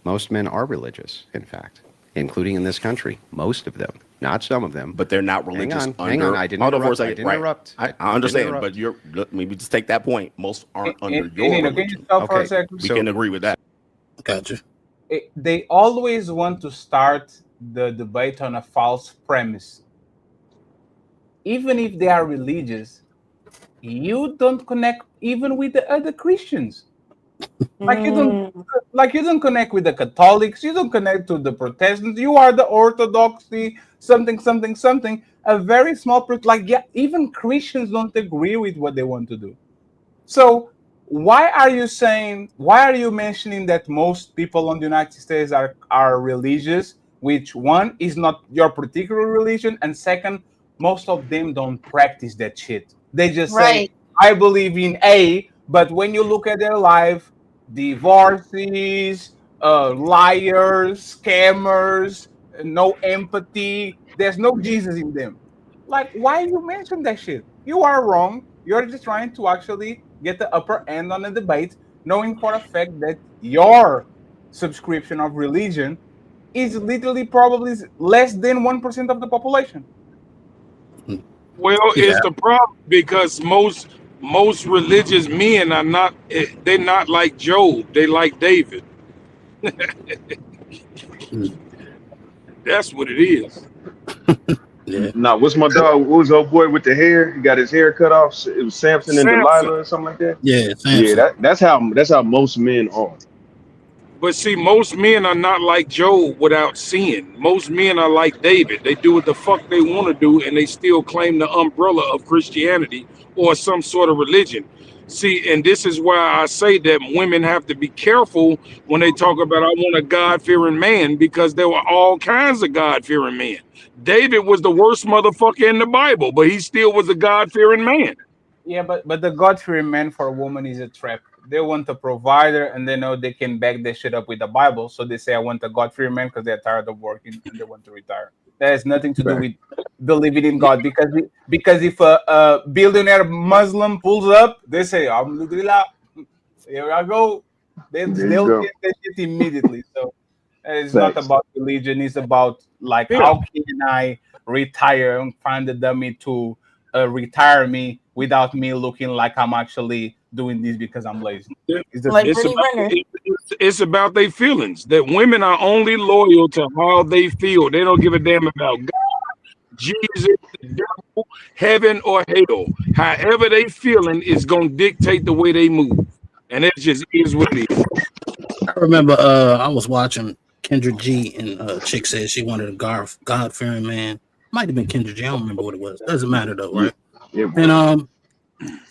Most men are religious, in fact, including in this country. Most of them, not some of them. But they're not religious. Hang on. I didn't interrupt. I understand, but maybe just take that point. Most aren't under your Nino, religion. can you stop for a second? We can agree with that. Gotcha. They always want to start the debate on a false premise. Even if they are religious, you don't connect even with the other Christians. Like you don't connect with the Catholics, you don't connect to the Protestants, you are the Orthodoxy, something. A very small even Christians don't agree with what they want to do. So why are you mentioning that most people in the United States are religious, which one is not your particular religion, and second, most of them don't practice that shit. They just say, I believe in A, but when you look at their life, divorcees, liars, scammers, no empathy, there's no Jesus in them. Like, why you mention that shit? You are wrong. You're just trying to actually get the upper end on the debate, knowing for a fact that your subscription of religion is literally probably less than 1% of the population. Well, it's the problem because most religious men are not. They're not like Job. They like David. That's what it is. Nah, what's my dog? What was old boy with the hair? He got his hair cut off. It was Samson and Delilah or something like that. Yeah, Samson. Yeah, that's how most men are. But see, most men are not like Job without sin. Most men are like David. They do what the fuck they want to do, and they still claim the umbrella of Christianity or some sort of religion. See, and this is why I say that women have to be careful when they talk about, I want a God-fearing man, because there were all kinds of God-fearing men. David was the worst motherfucker in the Bible, but he still was a God-fearing man. Yeah, but the God-fearing man for a woman is a trap. They want a provider, and they know they can back their shit up with the Bible. So they say, I want a God-fearing man because they're tired of working and they want to retire. That has nothing to do with believing in God. Because if a billionaire Muslim pulls up, they say, Alhamdulillah, here I go. They'll get that shit immediately. So it's not about religion. It's about, like, how can I retire and find a dummy to retire me without me looking like I'm actually doing this because I'm lazy. It's about their feelings. That women are only loyal to how they feel. They don't give a damn about God, Jesus, the devil, heaven, or hell. However they feeling is gonna dictate the way they move, and it just is what it is. I remember I was watching Kendra G, and chick said she wanted a God-fearing man. Might have been Kendra G. I don't remember what it was. Doesn't matter though, right? Yeah.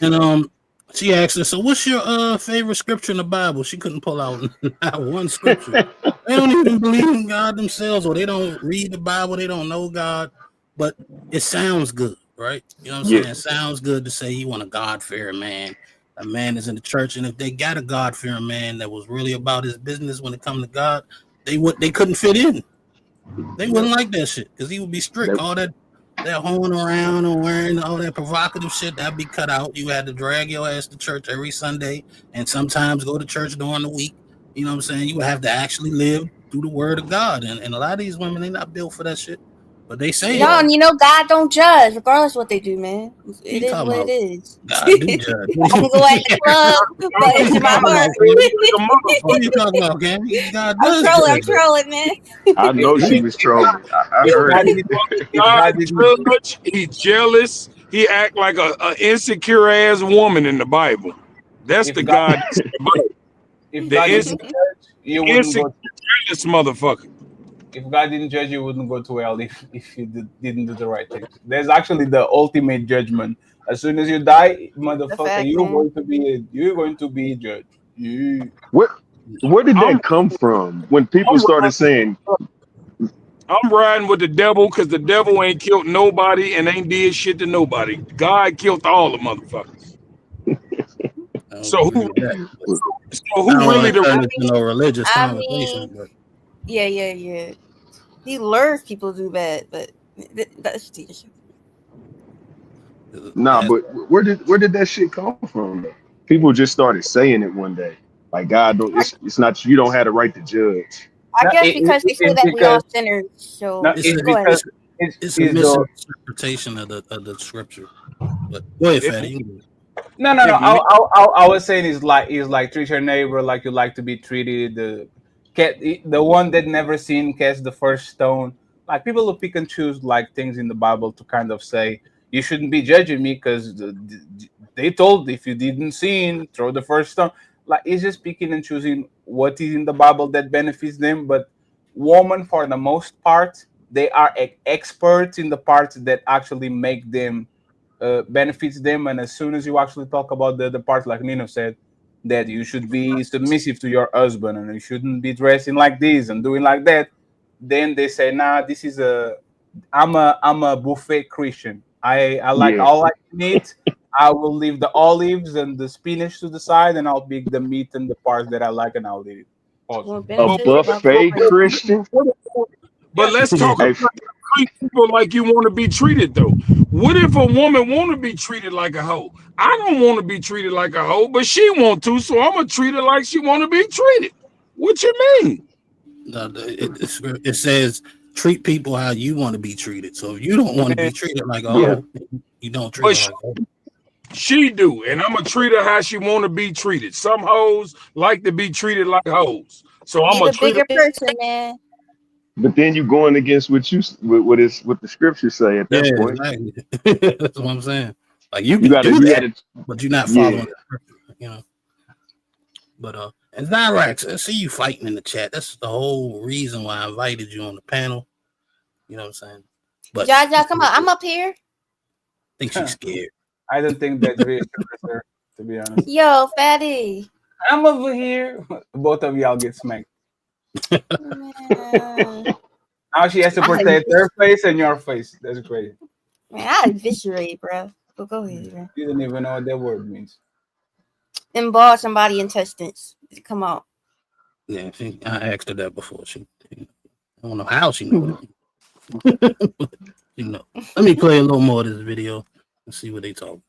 And she asked her, so what's your favorite scripture in the Bible? She couldn't pull out not one scripture. They don't even believe in God themselves, or they don't read the Bible, they don't know God, but it sounds good, right? You know what I'm saying? It sounds good to say you want a God-fearing man. A man is in the church, and if they got a God-fearing man that was really about his business when it comes to God, they couldn't fit in. They wouldn't like that shit because he would be strict. All that hoeing around and wearing all that provocative shit, that'd be cut out. You had to drag your ass to church every Sunday and sometimes go to church during the week. You know what I'm saying? You would have to actually live through the word of God. And a lot of these women, they not built for that shit. But they say No, it. and you know God don't judge, regardless what they do, man. It You is talking what it about is. God do judge. I can go at the club, but What it's you in my talking heart. about, Cam? What you talking about, Cam? God I'm does trolling. I'm judge. trolling, man. I know she was trolling. I If heard God it. did, if God God didn't, judge, he jealous. He act like a insecure ass woman in the Bible. That's if the God, God. That's the Bible. if The God didn't insecure, judge, you wouldn't insecure go. jealous motherfucker. If God didn't judge, you wouldn't go to hell if you didn't do the right things. There's actually the ultimate judgment. As soon as you die, The motherfucker, fact, man. you're going to be judged. You. Where did I'm that come from? When people I'm started saying, I'm riding with the devil because the devil ain't killed nobody and ain't did shit to nobody. God killed all the motherfuckers. I don't So agree who? with that. So I who don't want really to the? turn this into a religious I conversation, mean, but yeah. He lures people to do bad, but that's the issue. nah, that's but where did that shit come from? Though? People just started saying it one day. Like God don't. It's not you don't have the right to judge. I No, guess because they say it's that we all because sinners. no, So it's a it's go ahead. because it's a it's the misinterpretation of the scripture. But go ahead, If Fatty. You can no. if men, I was saying is like treat your neighbor like you like to be treated. The one that never sinned cast the first stone. Like people who pick and choose like things in the Bible to kind of say you shouldn't be judging me because they told if you didn't sin, throw the first stone. Like it's just picking and choosing what is in the Bible that benefits them. But women, for the most part, they are experts in the parts that actually make them benefits them. And as soon as you actually talk about the part, like Nino said, that you should be submissive to your husband and you shouldn't be dressing like this and doing like that, then they say, nah, this is I'm a buffet Christian. I like Yeah, all I can eat. I will leave the olives and the spinach to the side, and I'll pick the meat and the parts that I like, and I'll eat it. Well, Awesome. a benefits about buffet program. Christian. but let's talk Hey, about treat people like you want to be treated though. What if a woman want to be treated like a hoe? I don't want to be treated like a hoe, but she want to, so I'm gonna treat her like she want to be treated. What you mean? it says treat people how you want to be treated. So if you don't want to be treated like a yeah, hoe, you don't treat But her like a hoe. she do, and I'm gonna treat her how she want to be treated. Some hoes like to be treated like hoes, so I'm Be gonna the treat her. bigger person, man. but then you going against what the scriptures say at Yeah, that point. exactly. That's what I'm saying. Like you You can gotta do you that, gotta but you're not yeah. following the scripture, you know. But and Zyrax, I see you fighting in the chat. That's the whole reason why I invited you on the panel. You know what I'm saying? But Jaja, come on. I'm up here. I think she's scared. I don't think that's reassuring her, to be honest. Yo, fatty. I'm over here. Both of y'all get smacked. Man, Now she has to protect her face and your face. That's great. I eviscerate, bro. But go ahead, bro. You don't even know what that word means. Embalm somebody intestines. Come on. Yeah, I asked her that before. I don't know how she know that. You know. Let me play a little more of this video and see what they talk.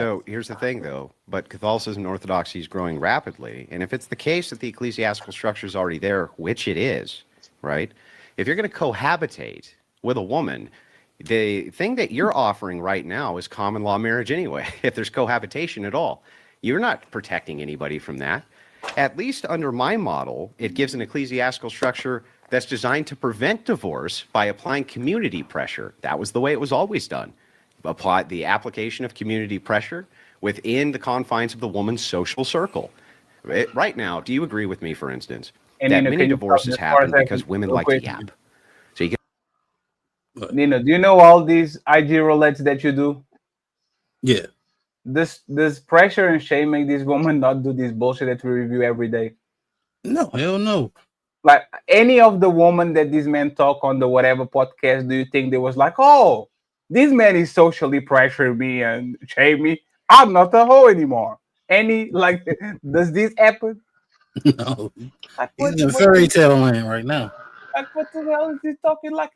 So here's the thing, though. But Catholicism and Orthodoxy is growing rapidly. And if it's the case that the ecclesiastical structure is already there, which it is, right? If you're going to cohabitate with a woman, the thing that you're offering right now is common law marriage anyway, if there's cohabitation at all. You're not protecting anybody from that. At least under my model, it gives an ecclesiastical structure that's designed to prevent divorce by applying community pressure. That was the way it was always done. Apply the application of community pressure within the confines of the woman's social circle. Right now, do you agree with me, for instance, And that Nino, many can you stop divorces just for a happen second? because women Real like to quick. yap? So you get Nino, do you know all these IG roulettes that you do? Yeah. This pressure and shame make these women not do this bullshit that we review every day. No, hell no. Like any of the women that these men talk on the whatever podcast, do you think they was like, oh, this man is socially pressuring me and shame me? I'm not a hoe anymore. Any like does this happen? No. Like He's in fairy what tale land right now. like what the hell is he talking like?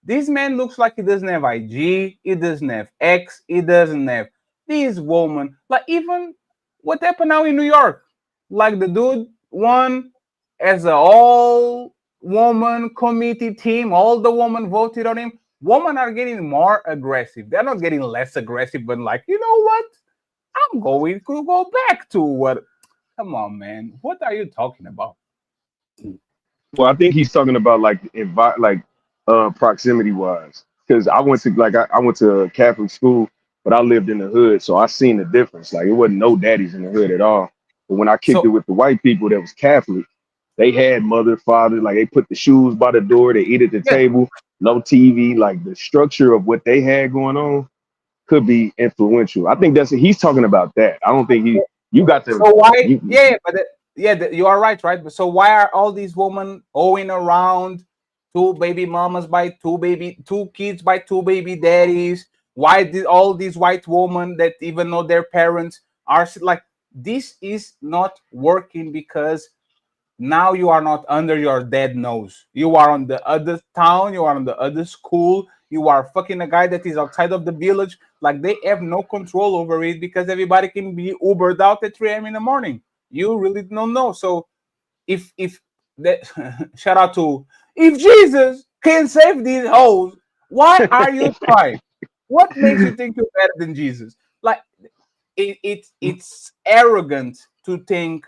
This man looks like he doesn't have IG, he doesn't have X, he doesn't have this woman. Like even what happened now in New York? Like the dude won as a all woman committee team, all the women voted on him. Women are getting more aggressive. They're not getting less aggressive, but like, you know what? I'm going to go back to what. Come on, man. What are you talking about? Well, I think he's talking about like proximity wise, because I went to a Catholic school, but I lived in the hood, so I seen the difference. Like it wasn't no daddies in the hood at all. But when I kicked it So with the white people that was Catholic, they had mother, father, like they put the shoes by the door, they eat at the yeah. table, no TV, like the structure of what they had going on could be influential. I think he's talking about that. I don't think you got to So why? you Yeah, but you are right, right? But so why are all these women owing around two baby mamas by two kids by two baby daddies? Why did all these white women that even know their parents are like this is not working because now you are not under your dead nose. You are on the other town, you are on the other school, you are fucking a guy that is outside of the village. Like they have no control over it because everybody can be Ubered out at 3 a.m. in the morning. You really don't know. So if that shout out to if Jesus can save these hoes, why are you trying? What makes you think you're better than Jesus? Like it's arrogant to think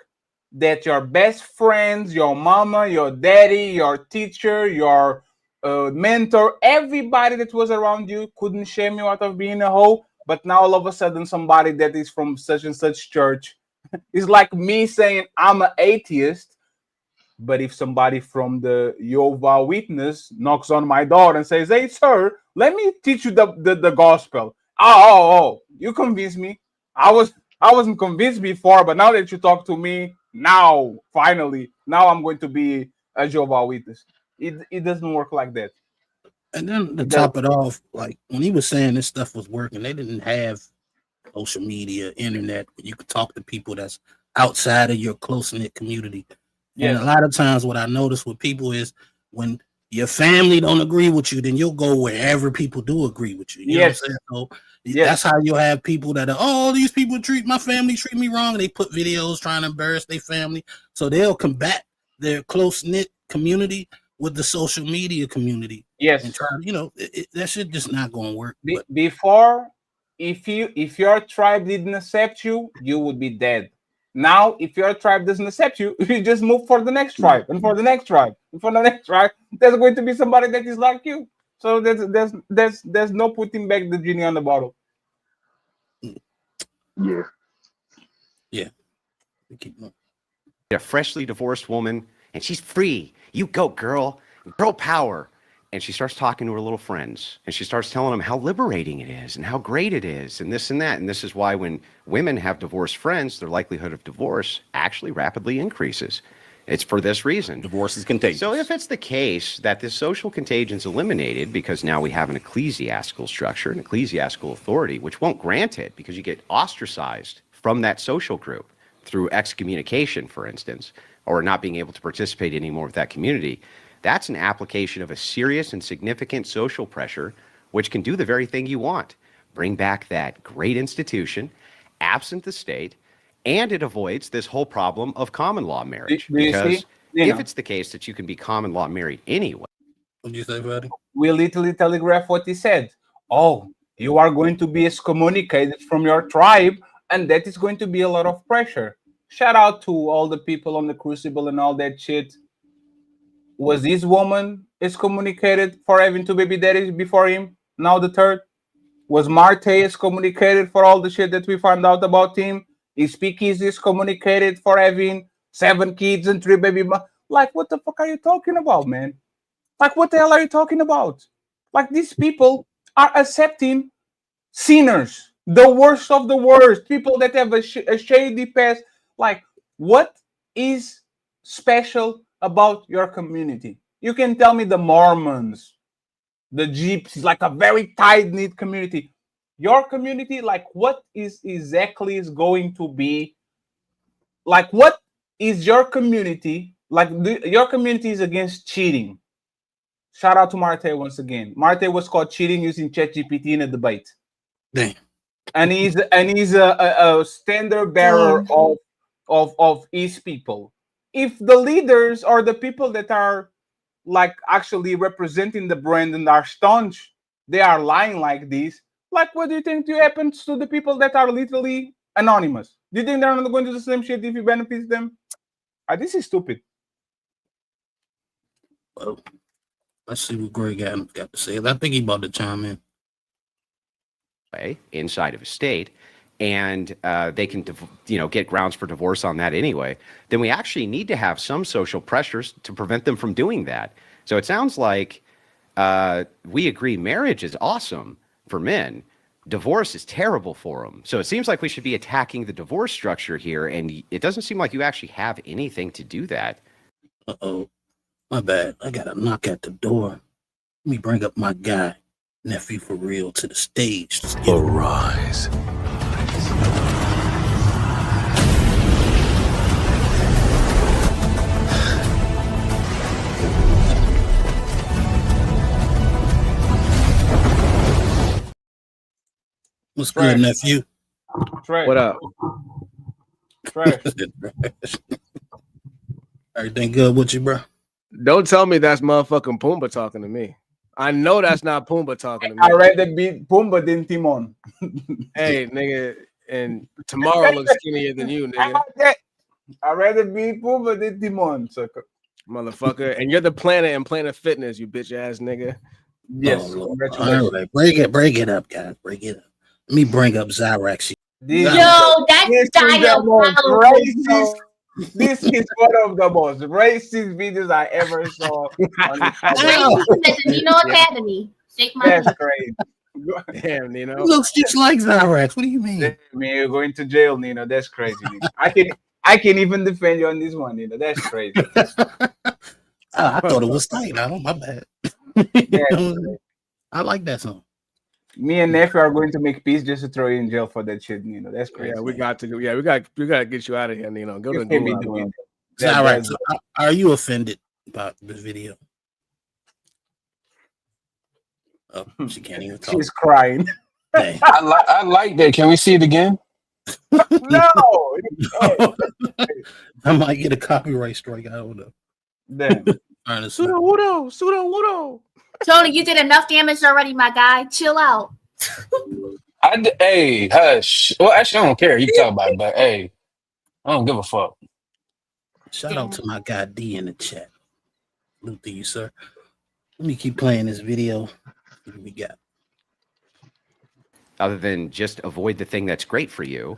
that your best friends, your mama, your daddy, your teacher, your mentor, everybody that was around you couldn't shame you out of being a hoe. But now all of a sudden, somebody that is from such and such church is like me saying I'm an atheist. But if somebody from the Jehovah Witness knocks on my door and says, "Hey, sir, let me teach you the gospel," oh, you convinced me. I wasn't convinced before, but now that you talk to me, now finally, now I'm going to be a Jehovah Witness. It doesn't work like that. And then to It does. top it off, like when he was saying this stuff was working, they didn't have social media, internet, where you could talk to people that's outside of your close knit community. And a Yes. lot of times, what I notice with people is when your family don't agree with you, then you'll go wherever people do agree with you. You know what I'm Yes. saying? So that's Yes. how you'll have people that are, oh, these people treat my family treat me wrong. And they put videos trying to embarrass their family. So they'll combat their close knit community with the social media community and Yes. try to, that shit just not going to work. But Before, if your tribe didn't accept you, you would be dead. Now, if your tribe doesn't accept you, you just move for the next tribe and for the next tribe and for the next tribe. There's going to be somebody that is like you. So there's no putting back the genie on the bottle. yeah. Yeah. A freshly divorced woman, and she's free. You go, girl. Girl power. And she starts talking to her little friends, and she starts telling them how liberating it is and how great it is and this and that. And this is why when women have divorced friends, their likelihood of divorce actually rapidly increases. It's for this reason. Divorce is contagious. So if it's the case that this social contagion is eliminated because now we have an ecclesiastical structure, an ecclesiastical authority, which won't grant it because you get ostracized from that social group through excommunication, for instance, or not being able to participate anymore with that community, that's an application of a serious and significant social pressure, which can do the very thing you want. Bring back that great institution, absent the state, and it avoids this whole problem of common law marriage. Do you see? Because You if know, it's the case that you can be common law married anyway. What did you say, buddy? we literally telegraph what he said. Oh, you are going to be excommunicated from your tribe, and that is going to be a lot of pressure. Shout out to all the people on the crucible and all that shit. Was this woman excommunicated for having two baby daddies before him? Now the third? Was Marte excommunicated for all the shit that we found out about him? Is Pikis excommunicated for having 7 kids and 3 baby Like, what the fuck are you talking about, man? Like, what the hell are you talking about? Like, these people are accepting sinners, the worst of the worst, people that have a shady past. Like, what is special about your community? You can tell me the Mormons, the Gypsies, like a very tight knit community. Your community, like, what is exactly is going to be like? What is your community like? Your community is against cheating. Shout out to Marte once again. Marte was caught cheating using ChatGPT in a debate. Damn. And he's a standard bearer of his people. if the leaders or the people that are like actually representing the brand and are staunch, they are lying like this. Like, what do you think happens to the people that are literally anonymous? Do you think they're not going to do the same shit if it benefits them? This is stupid. Well, let's see what Greg got to say. I think he about to chime in. Inside of a state, and they can, get grounds for divorce on that anyway, then we actually need to have some social pressures to prevent them from doing that. So it sounds like we agree marriage is awesome for men. Divorce is terrible for them. So it seems like we should be attacking the divorce structure here, and it doesn't seem like you actually have anything to do that. Uh-oh. My bad. I got a knock at the door. Let me bring up my guy, Nephew for Real, to the stage. Arise. What's good, nephew? What up? Everything good with you, bro? Don't tell me that's motherfucking Pumbaa talking to me. I know that's not Pumbaa talking to me. I rather be Pumbaa than Timon. Hey, nigga, and tomorrow looks skinnier than you, nigga. I'd rather be Pumbaa than Timon, sucker. Motherfucker. And you're the Planet and Planet Fitness, you bitch ass nigga. Yes. All right, break it up, guys. Break it up. Let me bring up Zyrax. Yo, that's diabolical. This is one of the most racist videos I ever saw. On the Racism at the Nino Academy. Shake my That's feet. crazy. Damn, Nino. He looks just like Zyrax. What do you mean? Man, you're going to jail, Nino. That's crazy. I can even defend you on this one, Nino. That's crazy. I thought it was tight. I don't. My bad. I like that song. Me and Nephew are going to make peace just to throw you in jail for that shit, Nino. That's crazy. Yeah, we got to. Yeah, we got to get you out of here, Nino. Go to You can't be Gulag. doing Zyrax, are you offended about this video? Oh, she can't even talk. She's crying. I like that. Can we see it again? No. I might get a copyright strike. I don't know. Damn. Pseudo. Tony, you did enough damage already, my guy. Chill out. Hey, hush. Well, actually, I don't care. You can talk about it, but hey, I don't give a fuck. Shout out to my guy D in the chat. Salute to you, sir. Let me keep playing this video. What do we got? Other than just avoid the thing that's great for you,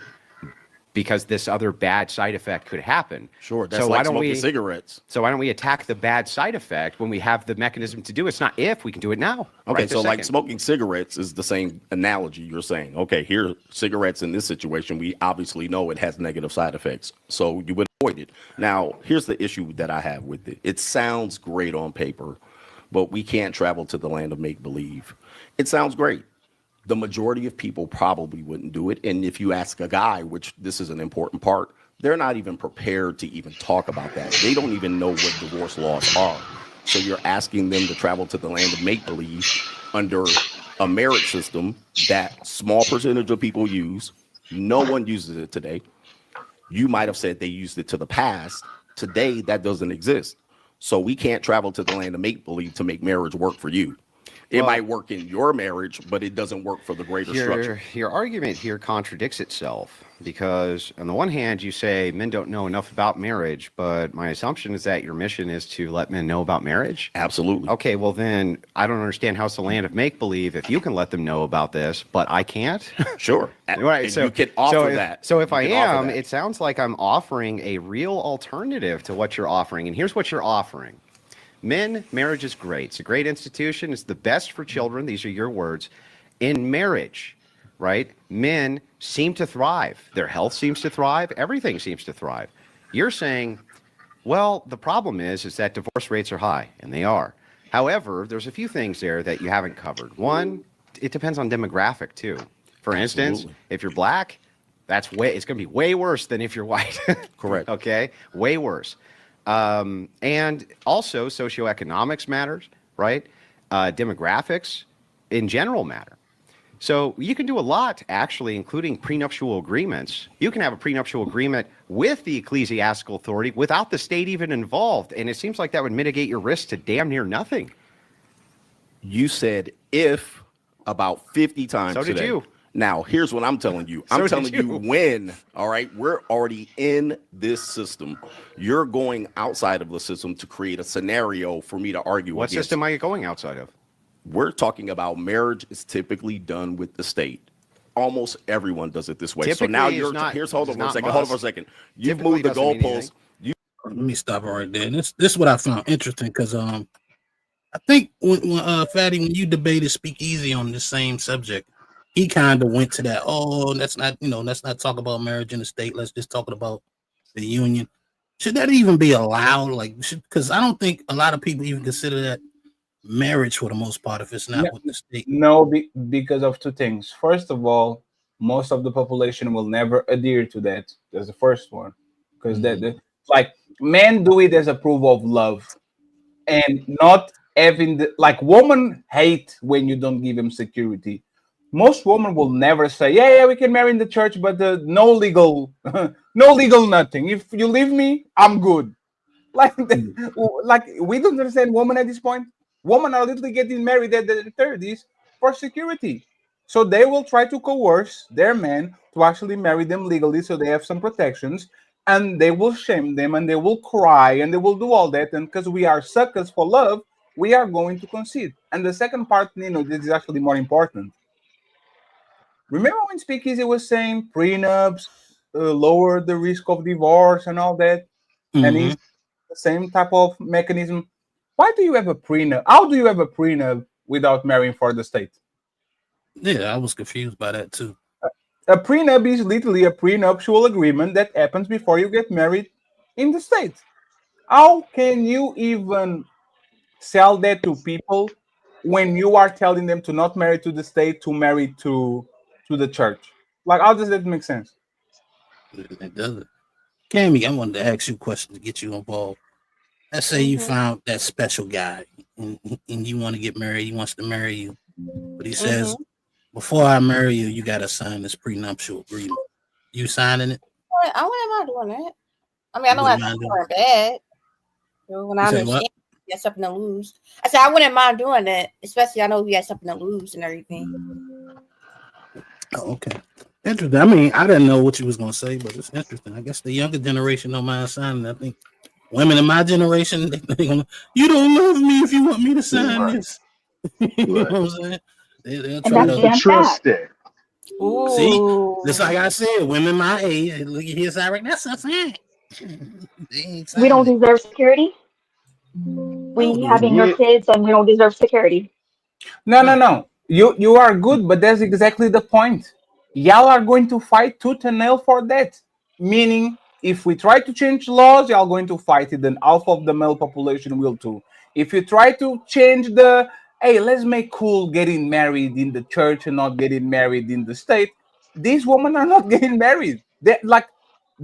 because this other bad side effect could happen. Sure, that's so like why don't smoking we, cigarettes. So why don't we attack the bad side effect when we have the mechanism to do it? It's not if, we can do it now. Okay, right so like second. smoking cigarettes is the same analogy you're saying. Okay, here, cigarettes in this situation, we obviously know it has negative side effects. So you would avoid it. Now, here's the issue that I have with it. It sounds great on paper, but we can't travel to the land of make-believe. It sounds great. The majority of people probably wouldn't do it. And if you ask a guy, which this is an important part, they're not even prepared to even talk about that. They don't even know what divorce laws are. So you're asking them to travel to the land of make-believe under a marriage system that small percentage of people use. No one uses it today. You might have said they used it to the past. Today, that doesn't exist. So we can't travel to the land of make-believe to make marriage work for you. It might work in your marriage, but it doesn't work for the greater structure. Your argument here contradicts itself, because on the one hand, you say men don't know enough about marriage, but my assumption is that your mission is to let men know about marriage? Absolutely. Okay, well then, I don't understand how it's the land of make-believe if you can let them know about this, but I can't? Sure. Right, And you can offer that. So if You I can offer am, that. it sounds like I'm offering a real alternative to what you're offering, and here's what you're offering. Men, marriage is great. It's a great institution. It's the best for children. These are your words. In marriage, right, men seem to thrive. Their health seems to thrive. Everything seems to thrive. You're saying, well, the problem is that divorce rates are high, and they are. However, there's a few things there that you haven't covered. One, it depends on demographic, too. For instance, Absolutely. if you're black, it's going to be way worse than if you're white. Correct. Okay? Way worse. And also socioeconomics matters, right? Demographics in general matter. So you can do a lot, actually, including prenuptial agreements. You can have a prenuptial agreement with the ecclesiastical authority without the state even involved, and it seems like that would mitigate your risk to damn near nothing. You said if about 50 times So did today. you. Now, here's what I'm telling you. So I'm did telling you you. when, all right? We're already in this system. You're going outside of the system to create a scenario for me to argue What against. system are you going outside of? We're talking about marriage is typically done with the state. Almost everyone does it this way. Typically so now is you're not- here's hold is on for a not second. Hold on for a must. second. You've Typically moved the doesn't mean goalposts. anything. Let me stop right there. This is what I found interesting because I think when Fatty, when you debated Speakeasy on the same subject, he kind of went to that. Oh, let's not talk about marriage in the state. Let's just talk about the union. Should that even be allowed? Like, because I don't think a lot of people even consider that marriage for the most part if it's not No, with the state. no, because of two things. First of all, most of the population will never adhere to that. That's the first one, because like men do it as a proof of love, and not having like women hate when you don't give them security. Most women will never say, "Yeah, we can marry in the church, but no legal, no legal nothing. If you leave me, I'm good." Like, like we don't understand women at this point. Women are literally getting married at their 30s for security. So they will try to coerce their men to actually marry them legally so they have some protections. And they will shame them and they will cry and they will do all that. And because we are suckers for love, we are going to concede. And the second part, Nino, this is actually more important. Remember when Speakeasy was saying prenups lower the risk of divorce and all that? And Mm-hmm. he's the same type of mechanism. Why do you have a prenup? How do you have a prenup without marrying for the state? Yeah, I was confused by that too. A prenup is literally a prenuptial agreement that happens before you get married in the state. How can you even sell that to people when you are telling them to not marry to the state, to marry to the church? Like, how does that make sense? It doesn't. Cammy, I wanted to ask you a question to get you involved. Let's say you found that special guy and you want to get married. He wants to marry you, but he says, before I marry you, you got to sign this prenuptial agreement. You signing it? I wouldn't mind doing that. I mean, I You don't wouldn't have mind to doing for a bed. When You I say what? understand he has something to lose. I said I wouldn't mind doing that, especially I know he has something to lose and everything. Oh, okay. Interesting. I mean, I didn't know what you was gonna say, but it's interesting. I guess the younger generation don't mind signing. I think women in my generation, they gonna, you don't love me if you want me to sign this. You know what I'm saying? They'll And try where's the to trust at? see. Ooh. Just like I said, women my age, look at his side right. That's a fact. They ain't We don't signing it. deserve security. No, We but having your women. kids and we don't deserve security. No. You are good, but that's exactly the point. Y'all are going to fight tooth and nail for that. Meaning, if we try to change laws, y'all going to fight it, then half of the male population will too. If you try to change the, hey, let's make cool getting married in the church and not getting married in the state, these women are not getting married. They like,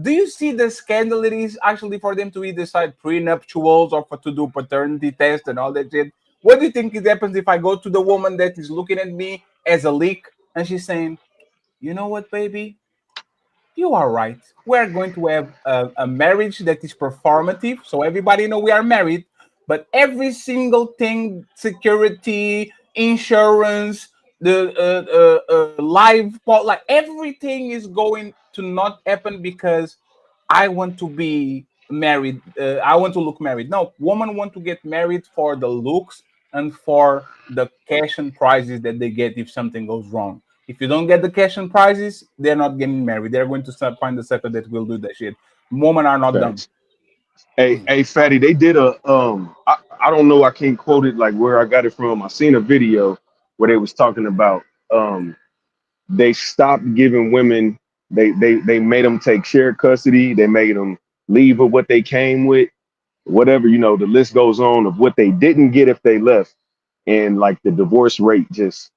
do you see the scandal it is actually for them to either decide prenuptials or for to do paternity test and all that shit? What do you think it happens if I go to the woman that is looking at me as a leak and she's saying, you know what, baby? You are right. We're going to have a marriage that is performative, so everybody know we are married. But every single thing, security, insurance, the live, like everything is going to not happen because I want to be married. I want to look married. No, women want to get married for the looks and for the cash and prizes that they get if something goes wrong. If you don't get the cash and prizes, they're not getting married. They're going to start find the sucker that will do that shit. Women are not dumb. Thanks. Hey, Fatty, they did I don't know, I can't quote it like where I got it from. I seen a video where they was talking about they stopped giving women they made them take shared custody, they made them leave with what they came with, whatever, the list goes on of what they didn't get if they left. And like the divorce rate just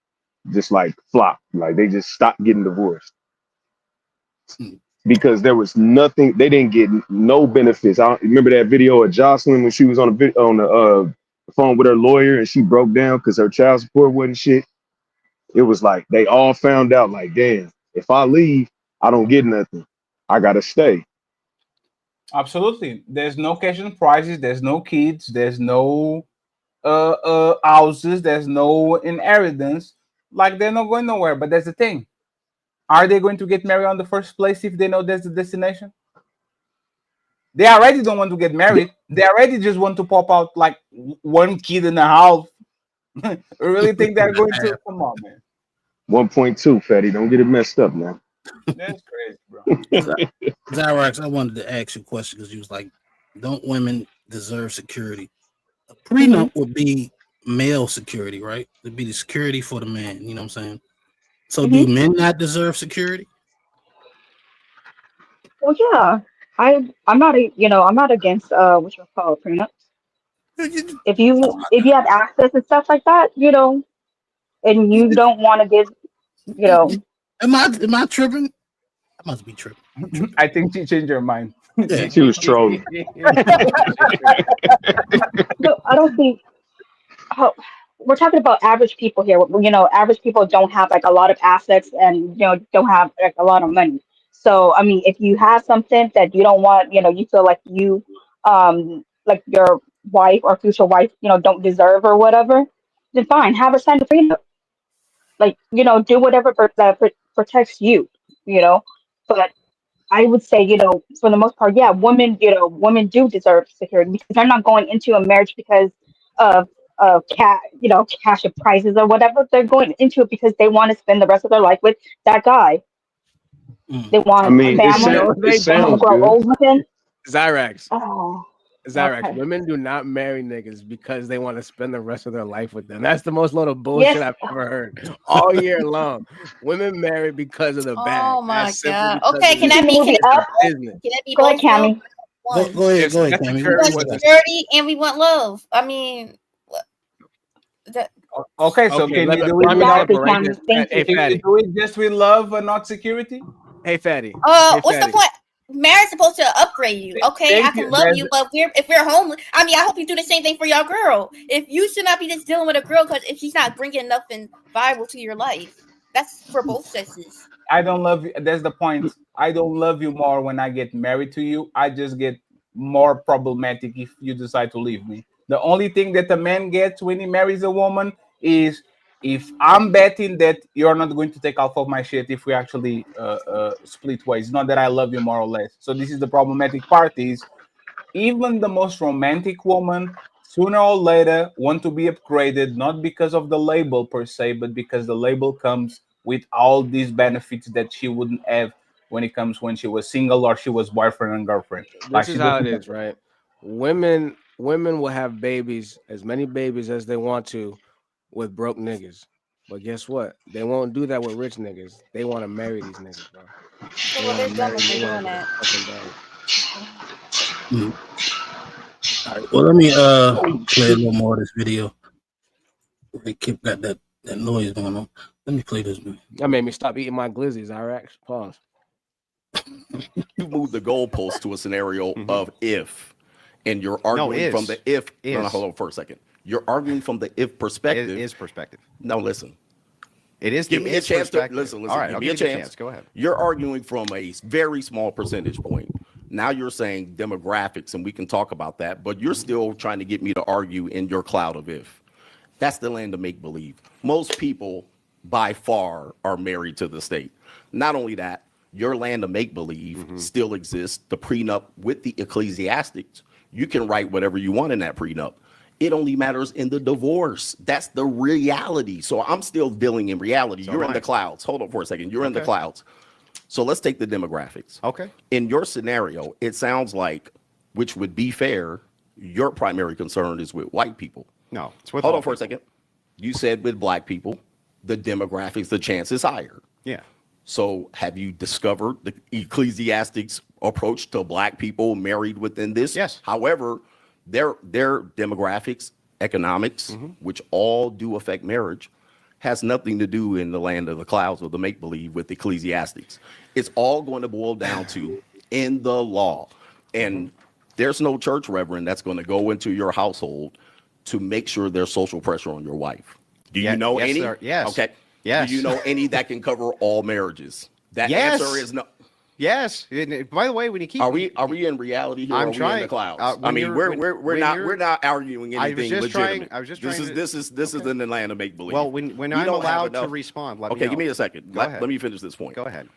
like flopped. Like they just stopped getting divorced because there was nothing. They didn't get no benefits. I remember that video of Jocelyn when she was on the phone with her lawyer and she broke down because her child support wasn't shit. it was like they all found out, like, damn, if I leave, I don't get nothing. I gotta stay. Absolutely. There's no cash and prizes. There's no kids. There's no houses. There's no inheritance. Like they're not going nowhere. But that's the thing. Are they going to get married on the first place if they know that's the destination? They already don't want to get married. They already just want to pop out like one kid in a half. I really think they're going to come on, man. 1.2, Fatty. Don't get it messed up, man. That's crazy, bro. Zyrax, I wanted to ask you a question because you was like, don't women deserve security? A prenup would be male security, right? It'd be the security for the man. You know what I'm saying? So do men not deserve security? Well, yeah, I'm not I'm not against what you call prenups. If you have access and stuff like that, and you don't want to give, you know, Am I tripping? I must be tripping. I think she changed her mind. Yeah. She was trolling. no, I don't think how we're talking about average people here. Average people don't have like a lot of assets and don't have like a lot of money. So I mean, if you have something that you don't want, you feel like like your wife or future wife, don't deserve or whatever, then fine, have her sign the prenup. Like, do whatever that protects you, you know. But I would say, for the most part, yeah, women do deserve security because they're not going into a marriage because of cash of prizes or whatever. They're going into it because they want to spend the rest of their life with that guy. They I want a mean, family. No, They they want to don't. grow old with him. Zyrax. Oh, Zyrax, okay. women do not marry niggas because they want to spend the rest of their life with them. That's the most load of bullshit Yes. I've ever heard all year long. Women marry because of the bag. Oh my That's simple god. because Okay, of can the that be? Can it's it the be both? business. Can it be Go ahead, both? Though? Cammy. One. Go ahead, It's that We security want with the security and we want love. I mean, that. Okay, so Okay, can you do it let me without? Exactly, separate Cammy. this. Thank Hey, you. Can you Fatty. do it just with love and not security? Hey, Fatty. Hey, What's the Fatty. point? Marriage is supposed to upgrade you. Okay, I Thank can you. love you, but if we're homeless, I mean, I hope you do the same thing for your girl. If you should not be just dealing with a girl because if she's not bringing nothing viable to your life, that's for both sexes. I don't love you. That's the point. I don't love you more when I get married to you. I just get more problematic if you decide to leave me. The only thing that a man gets when he marries a woman is if I'm betting that you're not going to take off of my shit if we actually split ways. Not that I love you more or less. So this is the problematic part is even the most romantic woman sooner or later want to be upgraded not because of the label per se but because the label comes with all these benefits that she wouldn't have when she was single or she was boyfriend and girlfriend like This is she how it doesn't. is, right? Women will have babies, as many babies as they want to, with broke niggas. But guess what? They won't do that with rich niggas. They want to marry these niggas, bro. So, They well, want to they're dumb marry. if They they're want doing to get a that. fucking bag. All right. Well, let me play a little more of this video. They keep got that noise going on. Let me play this one. That made me stop eating my glizzies. Iraq. Pause. You move the goalpost to a scenario of if, and you're arguing from the if. No, hold on for a second. You're arguing from the if perspective. It is perspective. No, listen. It is. Give me a chance to perspective. listen. All right, give I'll me a give you chance. Go ahead. You're arguing from a very small percentage point. Now you're saying demographics, and we can talk about that, but you're still trying to get me to argue in your cloud of if. That's the land of make believe. Most people, by far, are married to the state. Not only that, your land of make believe still exists. The prenup with the ecclesiastics, you can write whatever you want in that prenup. It only matters in the divorce. That's the reality. So I'm still dealing in reality. You're in the clouds. Hold on for a second. You're in the clouds. So let's take the demographics. Okay. In your scenario, it sounds like, which would be fair, your primary concern is with white people. No, it's with Hold on for a second. You said with black people, the demographics, the chance is higher. Yeah. So have you discovered the ecclesiastics approach to black people married within this? Yes. However, their demographics, economics, which all do affect marriage, has nothing to do in the land of the clouds or the make-believe with ecclesiastics. It's all going to boil down to in the law. And there's no church reverend that's going to go into your household to make sure there's social pressure on your wife. Do you know yes, any? sir. Yes. Okay. Yes. Do you know any that can cover all marriages? That Yes. answer is no. Yes. And by the way, when you keep Are we in reality here? I'm or are we in trying. the clouds? When I mean, you're- we're when not you're- we're not arguing I was anything just legitimate. trying. I was just this trying is to. this is in the land of make believe. Well, when We I'm don't have allowed to enough- respond, let okay, me know. give me a second. Go ahead. Let me finish this point. Go ahead.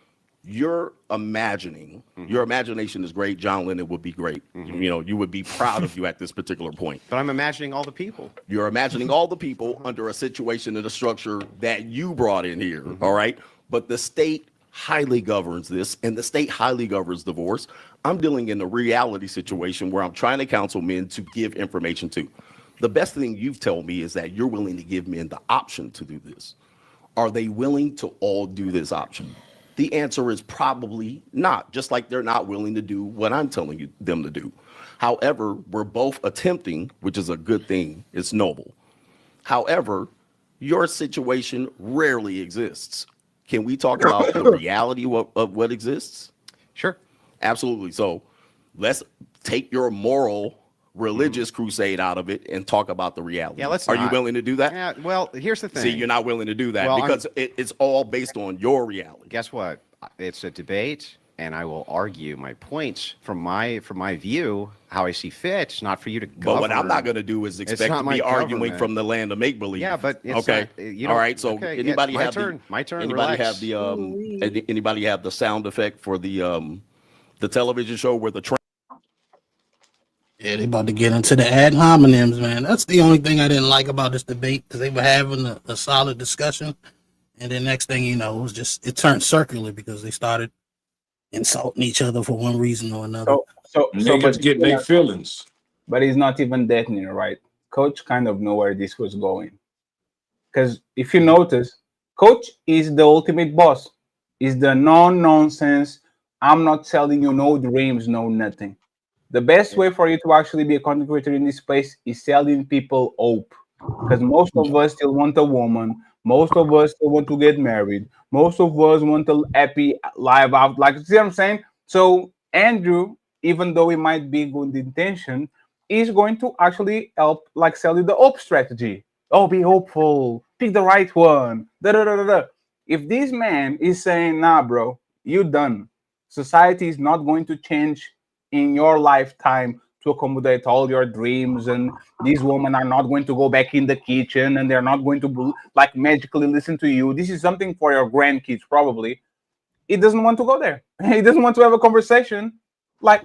You're imagining. Your imagination is great. John Lennon would be great. You know, you would be proud of you at this particular point. But I'm imagining all the people. You're imagining all the people under a situation and a structure that you brought in here. All right, but the state highly governs this, and the state highly governs divorce. I'm dealing in a reality situation where I'm trying to counsel men to give information to. The best thing you've told me is that you're willing to give men the option to do this. Are they willing to all do this option? The answer is probably not, just like they're not willing to do what I'm telling them to do. However, we're both attempting, which is a good thing. It's noble. However, your situation rarely exists. Can we talk about the reality of what exists? Sure. Absolutely. So let's take your moral religious crusade out of it and talk about the reality. Yeah, let's Are you not. willing to do that? Yeah, well, here's the thing. See, you're not willing to do that Well, because it's all based on your reality. Guess what? It's a debate, and I will argue my points from my view, how I see fit, not for you to But what I'm govern. not going to do is It's expect not to my be arguing government. from the land of make believe. Yeah, but it's okay, not- you all don't- right. So okay, yeah, anybody my have turn, my turn, Anybody relax. have the anybody have the sound effect for the television show where the train? Yeah, they about to get into the ad hominems, man. That's the only thing I didn't like about this debate because they were having a solid discussion, and then next thing you know, it turned circular because they started insulting each other for one reason or another. Niggas get their feelings. But it's not even that, Nino, right? Coach kind of know where this was going. Because if you notice, Coach is the ultimate boss. Is the non-nonsense. I'm not telling you no dreams, no nothing. The best way for you to actually be a content creator in this place is selling people hope. Because most of us still want a woman. Most of us still want to get married. Most of us want a happy life out. Like, see what I'm saying? So Andrew, even though it might be good intention, is going to actually help, like, sell you the hope strategy. Oh, be hopeful. Pick the right one. Da da da da da. If this man is saying, "Nah, bro, you done. Society is not going to change in your lifetime to accommodate all your dreams, and these women are not going to go back in the kitchen, and they're not going to like magically listen to you. This is something for your grandkids probably." He doesn't want to go there. He doesn't want to have a conversation like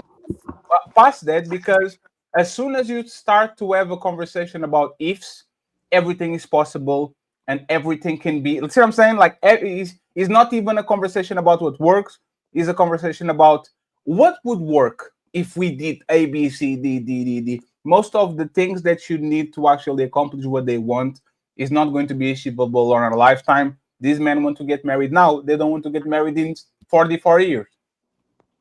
past that, because as soon as you start to have a conversation about ifs, everything is possible and everything can be. See what I'm saying? Like, it's not even a conversation about what works. It's a conversation about what would work if we did A, B, C, D, D, D, D. Most of the things that you need to actually accomplish what they want is not going to be achievable on a lifetime. These men want to get married now. They don't want to get married in 44 years.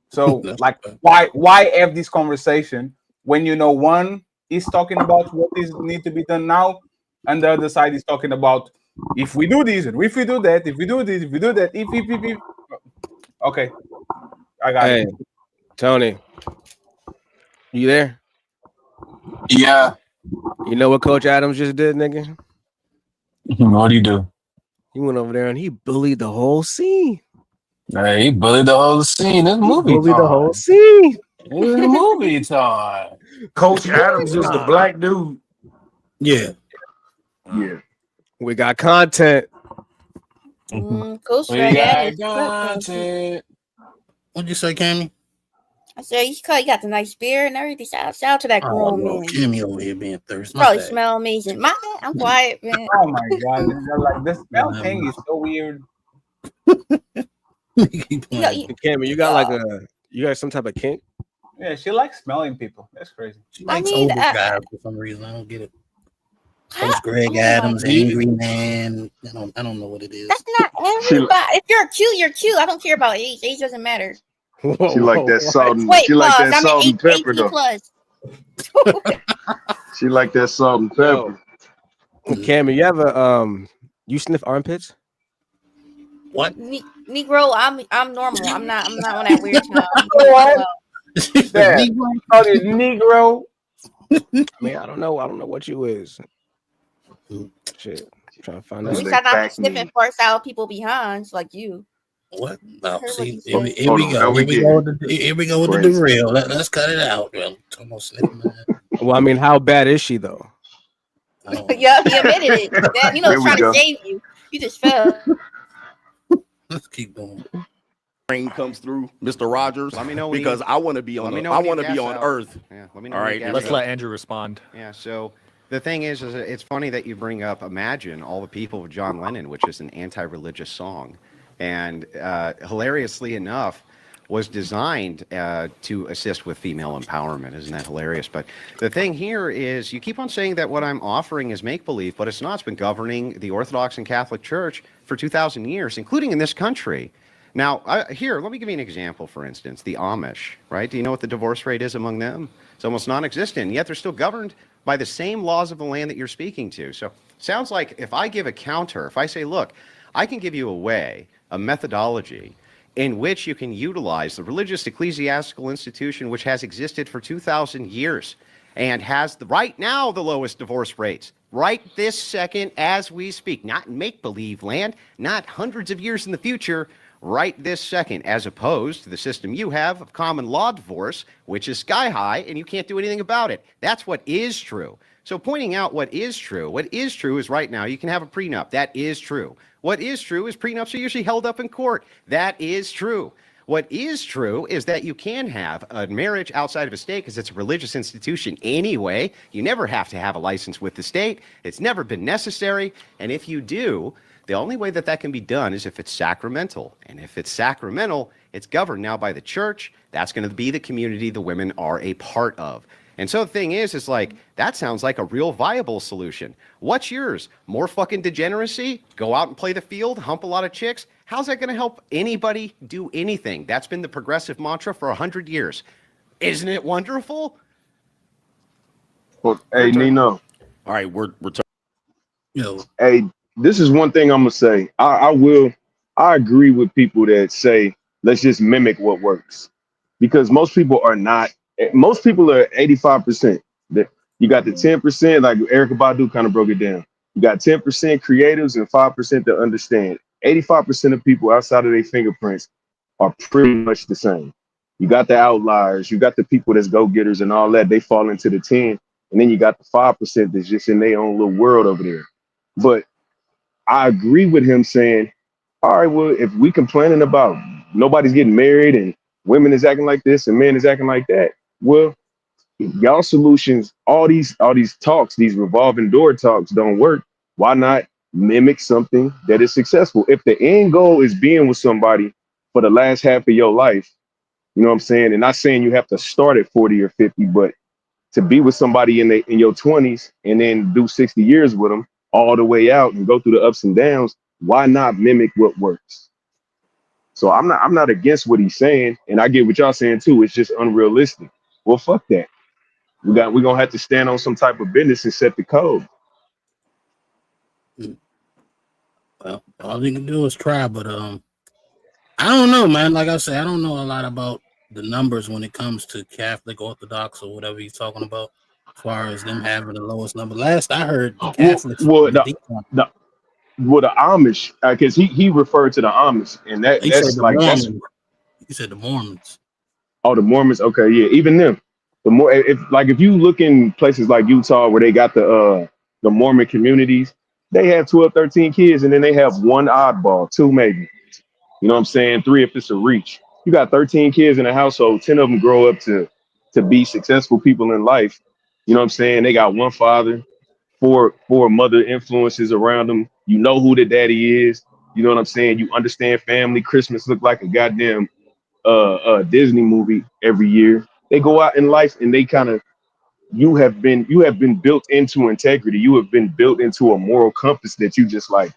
So, like, why have this conversation when you know one is talking about what is need to be done now, and the other side is talking about if we do this and if we do that, if we do this, if we do that, if. Okay, I got Hey, it. Tony, you there? Yeah. You know what Coach Adams just did, nigga? What do you do? He went over there and he bullied the whole scene. Hey, he bullied the whole scene. It's movie Bullied the time. whole scene. It's movie time. Coach Adams is the black dude. Yeah. Yeah. We got content. Coach We Greg got Adams. content. What'd you say, Cammy? I said, you got the nice beard and everything. Shout out to that Oh, grown no, man. Cammy over here being thirsty. Probably smell amazing. My bad. I'm quiet, man. Oh my god! Like, this smell thing is so weird. Cameron, you got you got some type of kink? Yeah, she likes smelling people. That's crazy. She likes mean, older guys for some reason. I don't get it. Coach Greg Adams, God. angry man. I don't know what it is. That's not everybody. If you're cute, you're cute. I don't care about age. Age doesn't matter. She like that salt and Wait, she like that I'm salt and pepper 18 though. plus. She like that salt and pepper. Cameron, you have you sniff armpits? What? Negro, I'm normal. I'm not on that weird stuff. What? Negro. I mean, I don't know what you is. Shit. Trying to find At out. least I'm not be sniffing farts out people behind like you. What? No, Heard what see, he here said. we, here we go. Here we go with the Crazy. derail. Let's cut it out. Well, almost sniffing my Well, I mean, how bad is she though? Yeah, he admitted it. Damn, Nino There was we trying to go. save you. You just fell. Let's keep going. Rain comes through, Mr. Rogers. Let me know when because you- I want to be on. Let me know I when you want to be gas on out. Earth. Yeah, let me know All when right. you gas Let's out. let Andrew respond. Yeah, so the thing is it's funny that you bring up Imagine All the People with John Lennon, which is an anti-religious song. And hilariously enough, was designed to assist with female empowerment. Isn't that hilarious? But the thing here is you keep on saying that what I'm offering is make-believe, but it's not. It's been governing the Orthodox and Catholic Church for 2,000 years, including in this country. Now, here, let me give you an example, for instance. The Amish, right? Do you know what the divorce rate is among them? It's almost non-existent, yet they're still governed by the same laws of the land that you're speaking to. So sounds like if I give a counter, if I say, look, I can give you a way, a methodology, in which you can utilize the religious ecclesiastical institution which has existed for 2,000 years and has right now the lowest divorce rates, right this second as we speak, not in make-believe land, not hundreds of years in the future, right this second, as opposed to the system you have of common law divorce, which is sky high and you can't do anything about it. That's what is true. So pointing out what is true is right now you can have a prenup. That is true. What is true is prenups are usually held up in court. That is true. What is true is that you can have a marriage outside of a state because it's a religious institution anyway. You never have to have a license with the state. It's never been necessary. And if you do, the only way that that can be done is if it's sacramental. And if it's sacramental, it's governed now by the church. That's going to be the community the women are a part of. And so the thing is like, that sounds like a real viable solution. What's yours? More fucking degeneracy? Go out and play the field, hump a lot of chicks? How's that going to help anybody do anything? That's been the progressive mantra for 100 years. Isn't it wonderful? Well, hey, Nino. All right, we're Hey, this is one thing I'm gonna say. I agree with people that say let's just mimic what works, because most people are not. Most people are 85%. You got the 10%, like Erica Badu kind of broke it down. You got 10% creatives and 5% that understand. 85% of people outside of their fingerprints are pretty much the same. You got the outliers, you got the people that's go-getters and all that. They fall into the 10, and then you got the 5% that's just in their own little world over there. But I agree with him saying, all right, well, if we complaining about nobody's getting married and women is acting like this and men is acting like that, well, y'all solutions, all these talks, these revolving door talks don't work. Why not mimic something that is successful? If the end goal is being with somebody for the last half of your life, you know what I'm saying? And not saying you have to start at 40 or 50, but to be with somebody in your 20s and then do 60 years with them all the way out and go through the ups and downs, why not mimic what works? So I'm not against what he's saying, and I get what y'all saying too. It's just unrealistic. Well, fuck that. We're gonna have to stand on some type of business and set the code. Well, all you can do is try, but I don't know, man. Like I said, I don't know a lot about the numbers when it comes to Catholic, Orthodox, or whatever he's talking about, as far as them having the lowest number. Last I heard, the Catholics Well, the decline. the Amish, because he referred to the Amish, and He said that's the like that's Mormons. He said the Mormons. oh, the Mormons. Okay, yeah, even them. The more if you look in places like Utah where they got the Mormon communities, they have 12, 13 kids, and then they have one oddball, two maybe. You know what I'm saying? Three if it's a reach. You got 13 kids in a household, 10 of them grow up to be successful people in life. You know what I'm saying? They got one father, four mother influences around them. You know who the daddy is. You know what I'm saying? You understand family. Christmas look like a goddamn Disney movie every year. They go out in life and they kind of you have been built into integrity. You have been built into a moral compass that you just like.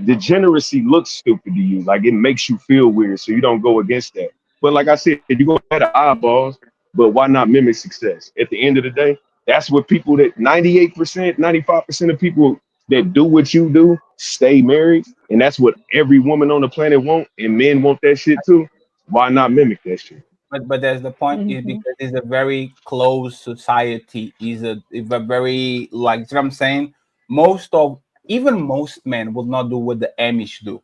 Degeneracy looks stupid to you, like it makes you feel weird, so you don't go against that. But like I said, you go at the eyeballs, but why not mimic success? At the end of the day, that's what people that 98%, 95% of people that do what you do stay married, and that's what every woman on the planet want, and men want that shit too. Why not mimic that shit? But there's the point is because it's a very closed society. Is a very like what I'm saying. Most of even most men will not do what the Amish do.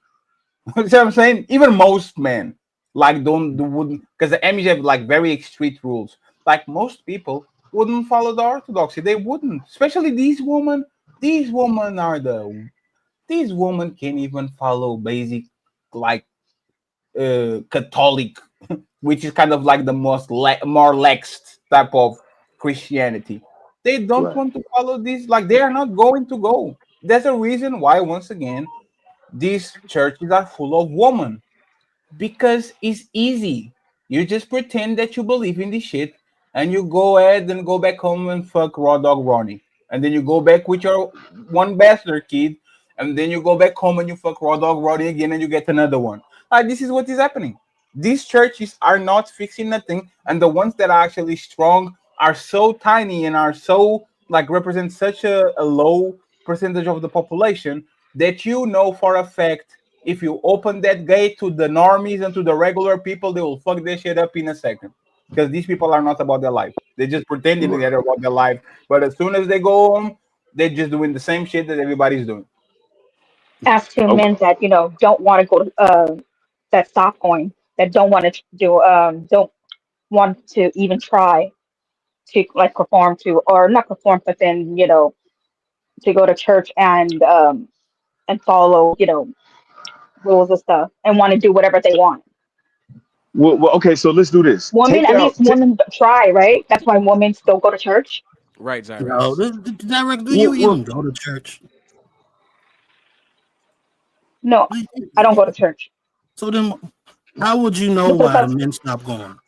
You see what I'm saying? Even most men like don't do wouldn't, because the Amish have like very strict rules. Like most people wouldn't follow the orthodoxy. They wouldn't, especially these women. These women are the these women can't even follow basic like Catholic, which is kind of like the more lax type of Christianity. They don't Right. want to follow this. Like they are not going to go. There's a reason why, once again, these churches are full of women because it's easy. You just pretend that you believe in this shit, and you go ahead and go back home and fuck raw dog Ronnie, and then you go back with your one bastard kid, and then you go back home and you fuck raw dog Ronnie again, and you get another one. Like this is what is happening. These churches are not fixing nothing, and the ones that are actually strong are so tiny and are so like represent such a low percentage of the population that you know for a fact if you open that gate to the normies and to the regular people, they will fuck this shit up in a second. Because these people are not about their life. They're just pretending that they're about their life. But as soon as they go home, they're just doing the same shit that everybody's doing. As to Okay. men that don't want to go to that stop going, that don't want to do don't want to even try to like perform to or not perform, but then to go to church and follow rules and stuff and want to do whatever they want. Well, okay, so let's do this. Women, Take at out. least women try, right? That's why women still go to church. Right, No, Zyrex. direct. Do you Well, even go to church? No, I don't go to church So then, how would you know because why the that's men stop going?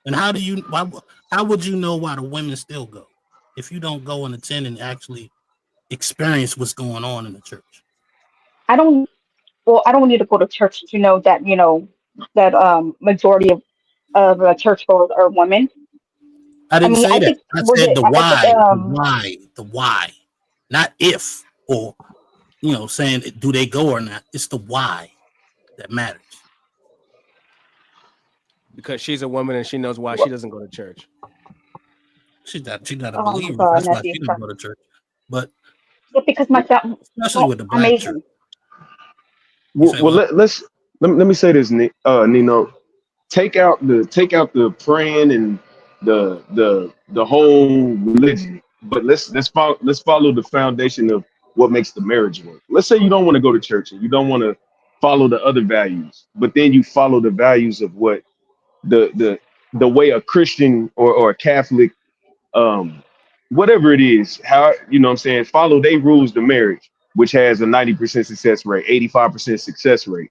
And how do you why? How would you know why the women still go if you don't go and attend and actually experience what's going on in the church? I don't. Well, I don't need to go to church to know that that majority of churchgoers are women. I I didn't mean, say I that. think I was said it the I think why, the why, not if or saying do they go or not. It's the why that matters. Because she's a woman and she knows why she doesn't go to church. She's not a oh my believer. god, That's why Nephew, she doesn't go to church. But yeah, because my family, especially well, with the black church. amazing. You say well, what? let me say this, Nino. Take out the praying and the whole religion, but let's follow the foundation of what makes the marriage work. Let's say you don't want to go to church and you don't want to follow the other values, but then you follow the values of what the way a Christian or a Catholic, um whatever it is, how what I'm saying, follow they rules to marriage, which has a 90% success rate, 85% success rate.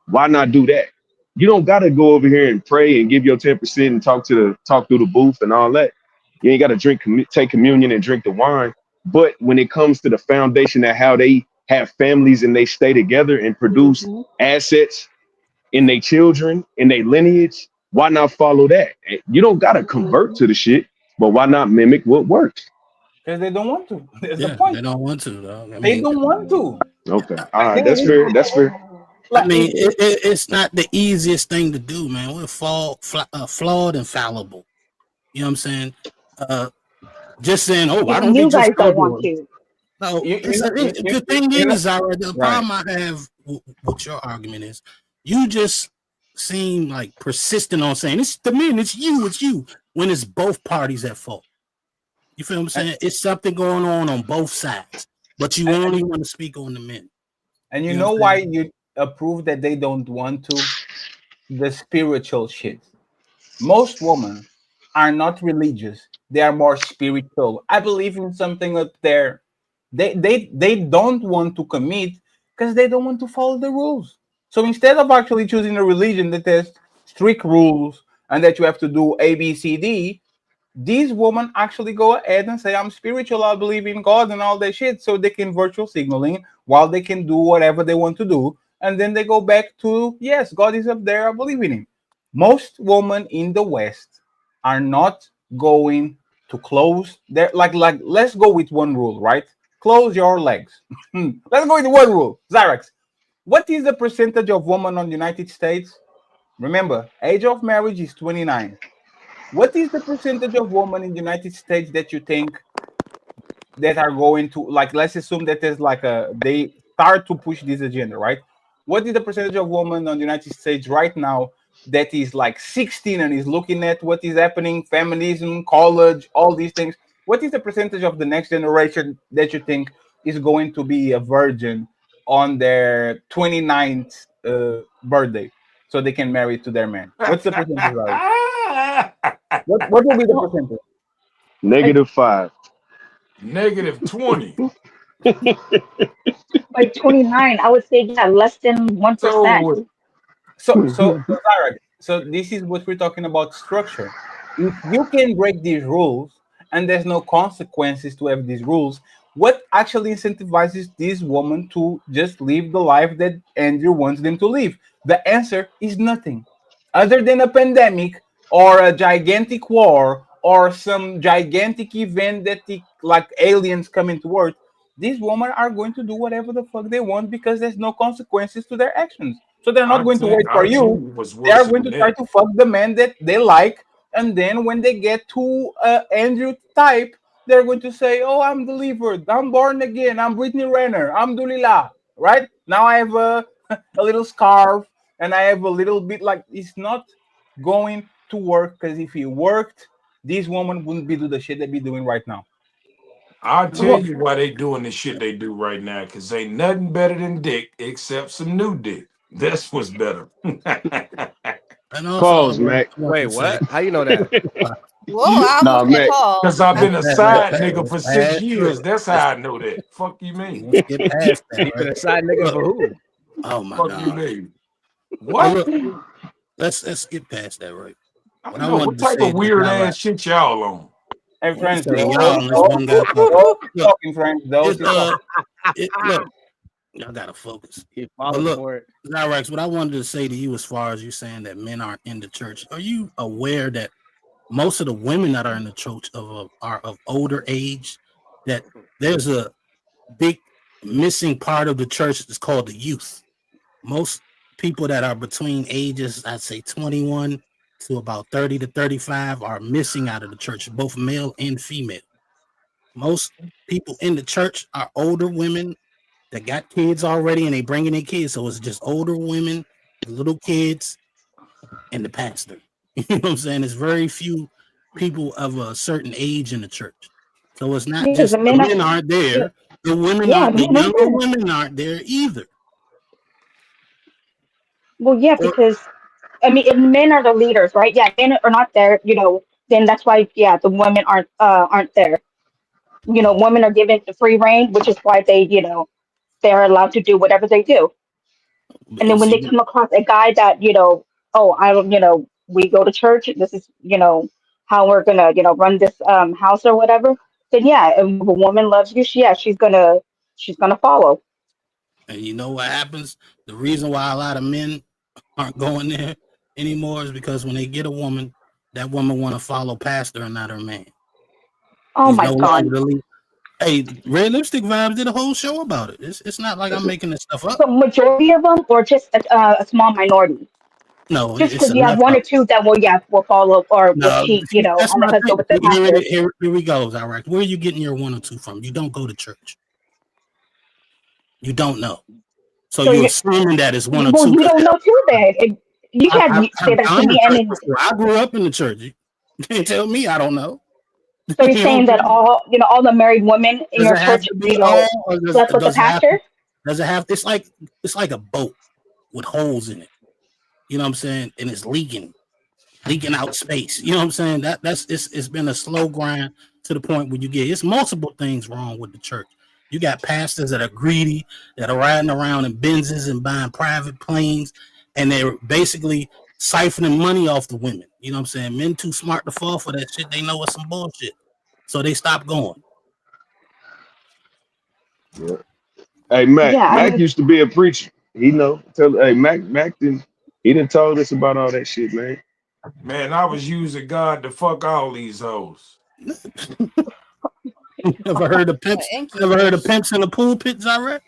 Why not do that? You don't gotta go over here and pray and give your 10% and talk through the booth and all that. You ain't gotta take communion and drink the wine. But when it comes to the foundation of how they have families and they stay together and produce Hmm. assets in their children, in their lineage, why not follow that? You don't gotta convert Hmm. to the shit, but why not mimic what works? Because they don't want to. That's the Yeah, they point. don't want to, though. I They mean, don't want to. Okay, all right, that's They, fair. That's fair. like, it's not the easiest thing to do, man. We're flawed and fallible. You know what I'm saying? Uh, just saying, oh, why don't even they you just guys go don't to want it? to. No, you know, the thing is, Zara, the right. problem I have with your argument is you just seem like persistent on saying it's the men, it's you, when it's both parties at fault. You feel what I'm And, saying? It's something going on both sides, but you and, only want to speak on the men. and you You know know what I'm why saying? you approve that they don't want to? The spiritual shit. Most women are not religious. They are more spiritual. I believe in something up there. They don't want to commit because they don't want to follow the rules. So instead of actually choosing a religion that has strict rules and that you have to do A, B, C, D, these women actually go ahead and say, I'm spiritual, I believe in God and all that shit, so they can virtual signaling while they can do whatever they want to do. And then they go back to, yes, God is up there, I believe in him. Most women in the West are not going to close their like let's go with one rule, right? Close your legs. Let's go with one rule. Zyrex, what is the percentage of women on the United States? Remember, age of marriage is 29. What is the percentage of women in the United States that you think that are going to, like, let's assume that there's like they start to push this agenda, right? What is the percentage of women on the United States right now that is like 16 and is looking at what is happening, feminism, college, all these things? What is the percentage of the next generation that you think is going to be a virgin on their 29th birthday so they can marry to their man? What's the percentage of it? What will be the percentage? -5. -20. By 29, I would say yeah, less than 1%. So Zarek, so this is what we're talking about structure. If you can break these rules and there's no consequences to have these rules, what actually incentivizes this woman to just live the life that Andrew wants them to live? The answer is nothing. Other than a pandemic or a gigantic war or some gigantic event that like aliens coming to Earth, these women are going to do whatever the fuck they want because there's no consequences to their actions. So they're not going to wait for I tell you. you what's They worse are going than to try that. to fuck the man that they like, and then when they get to Andrew type, they're going to say, "Oh, I'm delivered. I'm born again. I'm Brittany Renner. I'm Dulila." Right now, I have a little scarf, and I have a little bit like it's not going to work because if it worked, this woman wouldn't be doing the shit they be doing right now. I'll tell Well, you why they doing the shit they do right now, because ain't nothing better than dick except some new dick. That's what's better. And also, Pause, Mac. I want Wait, to say, what? How you know that? Whoa, I Nah, almost said Mac. Because pause. I've let's been a pass, let's side pass, nigga let's for 6 years. look, That's let's, how I know that. Fuck you mean? let's get past that, You been right? a side nigga Look, for who? oh my Fuck you God. mean? But What? look, let's get past that, right? I What don't I know. wanted What to type say of to weird Iraq, ass shit y'all on? Hey, when you friends, say those, y'all, Whoa. and this those, one guy those talking, is look, talking, friends. Those it's is talking. look, y'all gotta focus. He But falling look, for it. Zyrax, what I wanted to say to you as far as you saying that men aren't in the church, are you aware that most of the women that are in the church are of older age? That there's a big missing part of the church that's called the youth. Most people that are between ages, I'd say 21 to about 30 to 35, are missing out of the church, both male and female. Most people in the church are older women that got kids already and they bringing their kids. So it's just older women, little kids, and the pastor. You know what I'm saying? There's very few people of a certain age in the church. So it's not because just the the men are, men aren't yeah, there, the women yeah, aren't, the the men are younger there. women aren't there either. Well, yeah, Or because I mean, if men are the leaders, right? Yeah, men are not there, then that's why, yeah, the women aren't there. Women are given the free reign, which is why they're allowed to do whatever they do. And then when they see, come across a guy that, oh, we go to church, this is, how we're gonna, run this house or whatever, then yeah, if a woman loves you, she's gonna follow. and you know what happens? The reason why a lot of men aren't going there anymore is because when they get a woman, that woman want to follow pastor and not her man. Oh He's my no God. longer the lead. Hey, Red Lipstick Vibes did a whole show about it. It's not like I'm making this stuff up. So majority of them, or just a small minority? No, Just it's because you have enough one of or two that will follow or will no. cheat, See, that's on the my husband thing. with the pastor. Here we go, Iraq. Where are you getting your 1 or 2 from? You don't go to church. You don't know. So So you're assuming that it's 1 or 2 you because don't know too then. You can't say I've that to gone to me. And church then, before. I grew up in the church. You can't tell me I don't know. so you're You know what saying I'm that saying? all the married women in Does your it have church, to be all, or slept with the does it have to? pastor? Does it have? It's like a boat with holes in it. You know what I'm saying? And it's leaking out space. You know what I'm saying? It's been a slow grind to the point where it's multiple things wrong with the church. You got pastors that are greedy, that are riding around in Benzes and buying private planes, and they're basically siphoning money off the women. You know what I'm saying? Men too smart to fall for that shit. They know it's some bullshit. So they stop going. Yeah. Hey, Mac. Yeah, I Mac mean, used to be a preacher. He know. Hey, Mac didn't. He didn't told us about all that shit, man. Man, I was using God to fuck all these hoes. Never heard of What pimps? Never heard of incubus? pimps in the pool pit, Zyrek?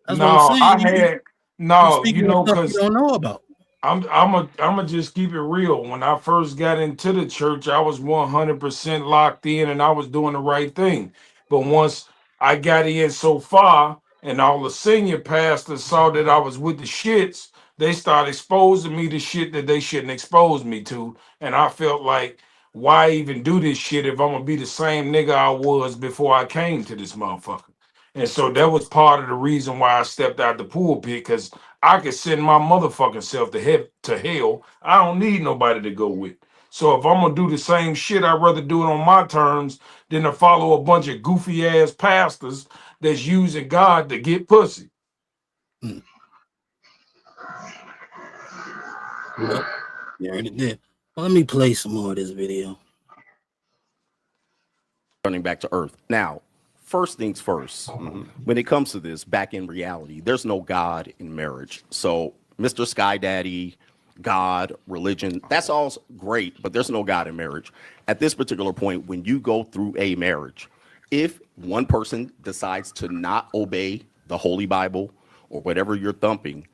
That's what I'm No, saying. I had You no, speaking of stuff you because don't know about. I'm a just keep it real. When I first got into the church, I was 100% locked in and I was doing the right thing. But once I got in so far, and all the senior pastors saw that I was with the shits, they started exposing me to shit that they shouldn't expose me to. And I felt like, why even do this shit if I'm gonna be the same nigga I was before I came to this motherfucker? And so that was part of the reason why I stepped out the pulpit, because I could send my motherfucking self to hell. I don't need nobody to go with. So if I'm gonna do the same shit, I'd rather do it on my terms than to follow a bunch of goofy ass pastors that's using God to get pussy. Well, you already did. Well, let me play some more of this video. Running back to earth. Now, first things first, when it comes to this, back in reality, there's no God in marriage. So, Mr. Sky Daddy, God, religion, that's all great, but there's no God in marriage. At this particular point, when you go through a marriage, if one person decides to not obey the Holy Bible or whatever you're thumping,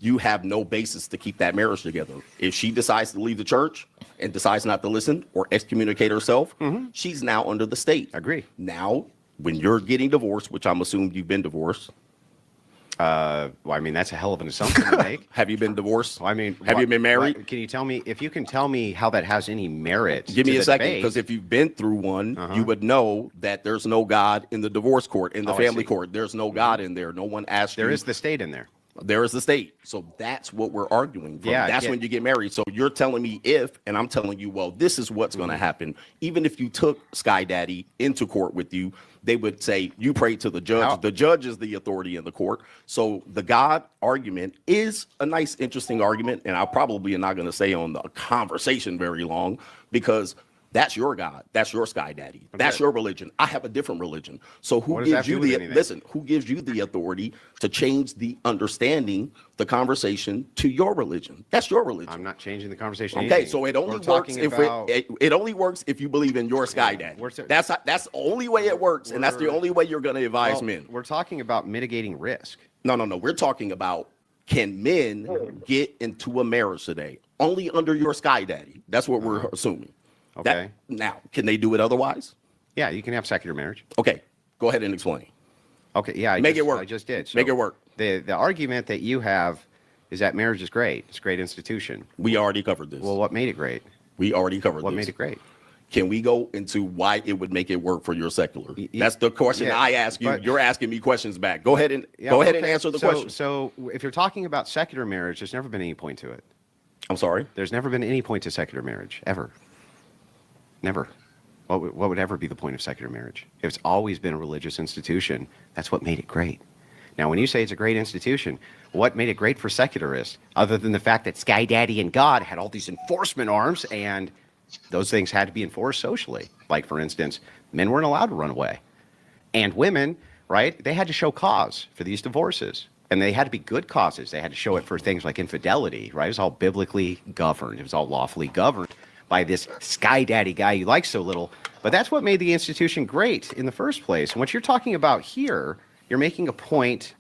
you have no basis to keep that marriage together. If she decides to leave the church and decides not to listen or excommunicate herself, she's now under the state. Agree. Now, when you're getting divorced, which I'm assuming you've been divorced. Well, I mean, that's a hell of an assumption to make. Have you been divorced? Well, I mean, have you been married? Can you tell me, if you can tell me how that has any merit? Give me to a the second, debate. because if you've been through one, you would know that there's no God in the divorce court, in the family court. There's no God in there. No one asked you. There is the state in there. There is the state. So that's what we're arguing from. Yeah, that's when you get married. So you're telling me if, and I'm telling you, well, this is what's going to happen. Even if you took Sky Daddy into court with you, they would say, you pray to the judge. The judge is the authority in the court. So the God argument is a nice, interesting argument. And I probably am not going to stay on the conversation very long, because that's your God. That's your Sky Daddy. That's your religion. I have a different religion. So who gives you the who gives you the authority to change the understanding, the conversation to your religion? That's your religion. I'm not changing the conversation. Okay, so it only works if it only works if you believe in your Sky Daddy. That's the only way it works, and that's the only way you're going to advise men. We're talking about mitigating risk. No. We're talking about, can men get into a marriage today only under your Sky Daddy? That's what we're assuming. Okay. Now, can they do it otherwise? Yeah, you can have secular marriage. Okay, go ahead and explain. Okay, yeah, Make it work. I just did. So Make it work. The argument that you have is that marriage is great. It's a great institution. We already covered this. Well, what made it great? We already covered What this. made it great? Can we go into why it would make it work for your secular? That's the question I ask you. You're asking me questions back. Go ahead and answer the question. So if you're talking about secular marriage, there's never been any point to it. I'm sorry? There's never been any point to secular marriage, ever. Never. What would ever be the point of secular marriage? It's always been a religious institution. That's what made it great. Now, when you say it's a great institution, what made it great for secularists, other than the fact that Sky Daddy and God had all these enforcement arms, and those things had to be enforced socially? Like, for instance, men weren't allowed to run away. And women, right, they had to show cause for these divorces. And they had to be good causes. They had to show it for things like infidelity, right? It was all biblically governed. It was all lawfully governed by this Sky Daddy guy you like so little. But that's what made the institution great in the first place. And what you're talking about here, you're making a point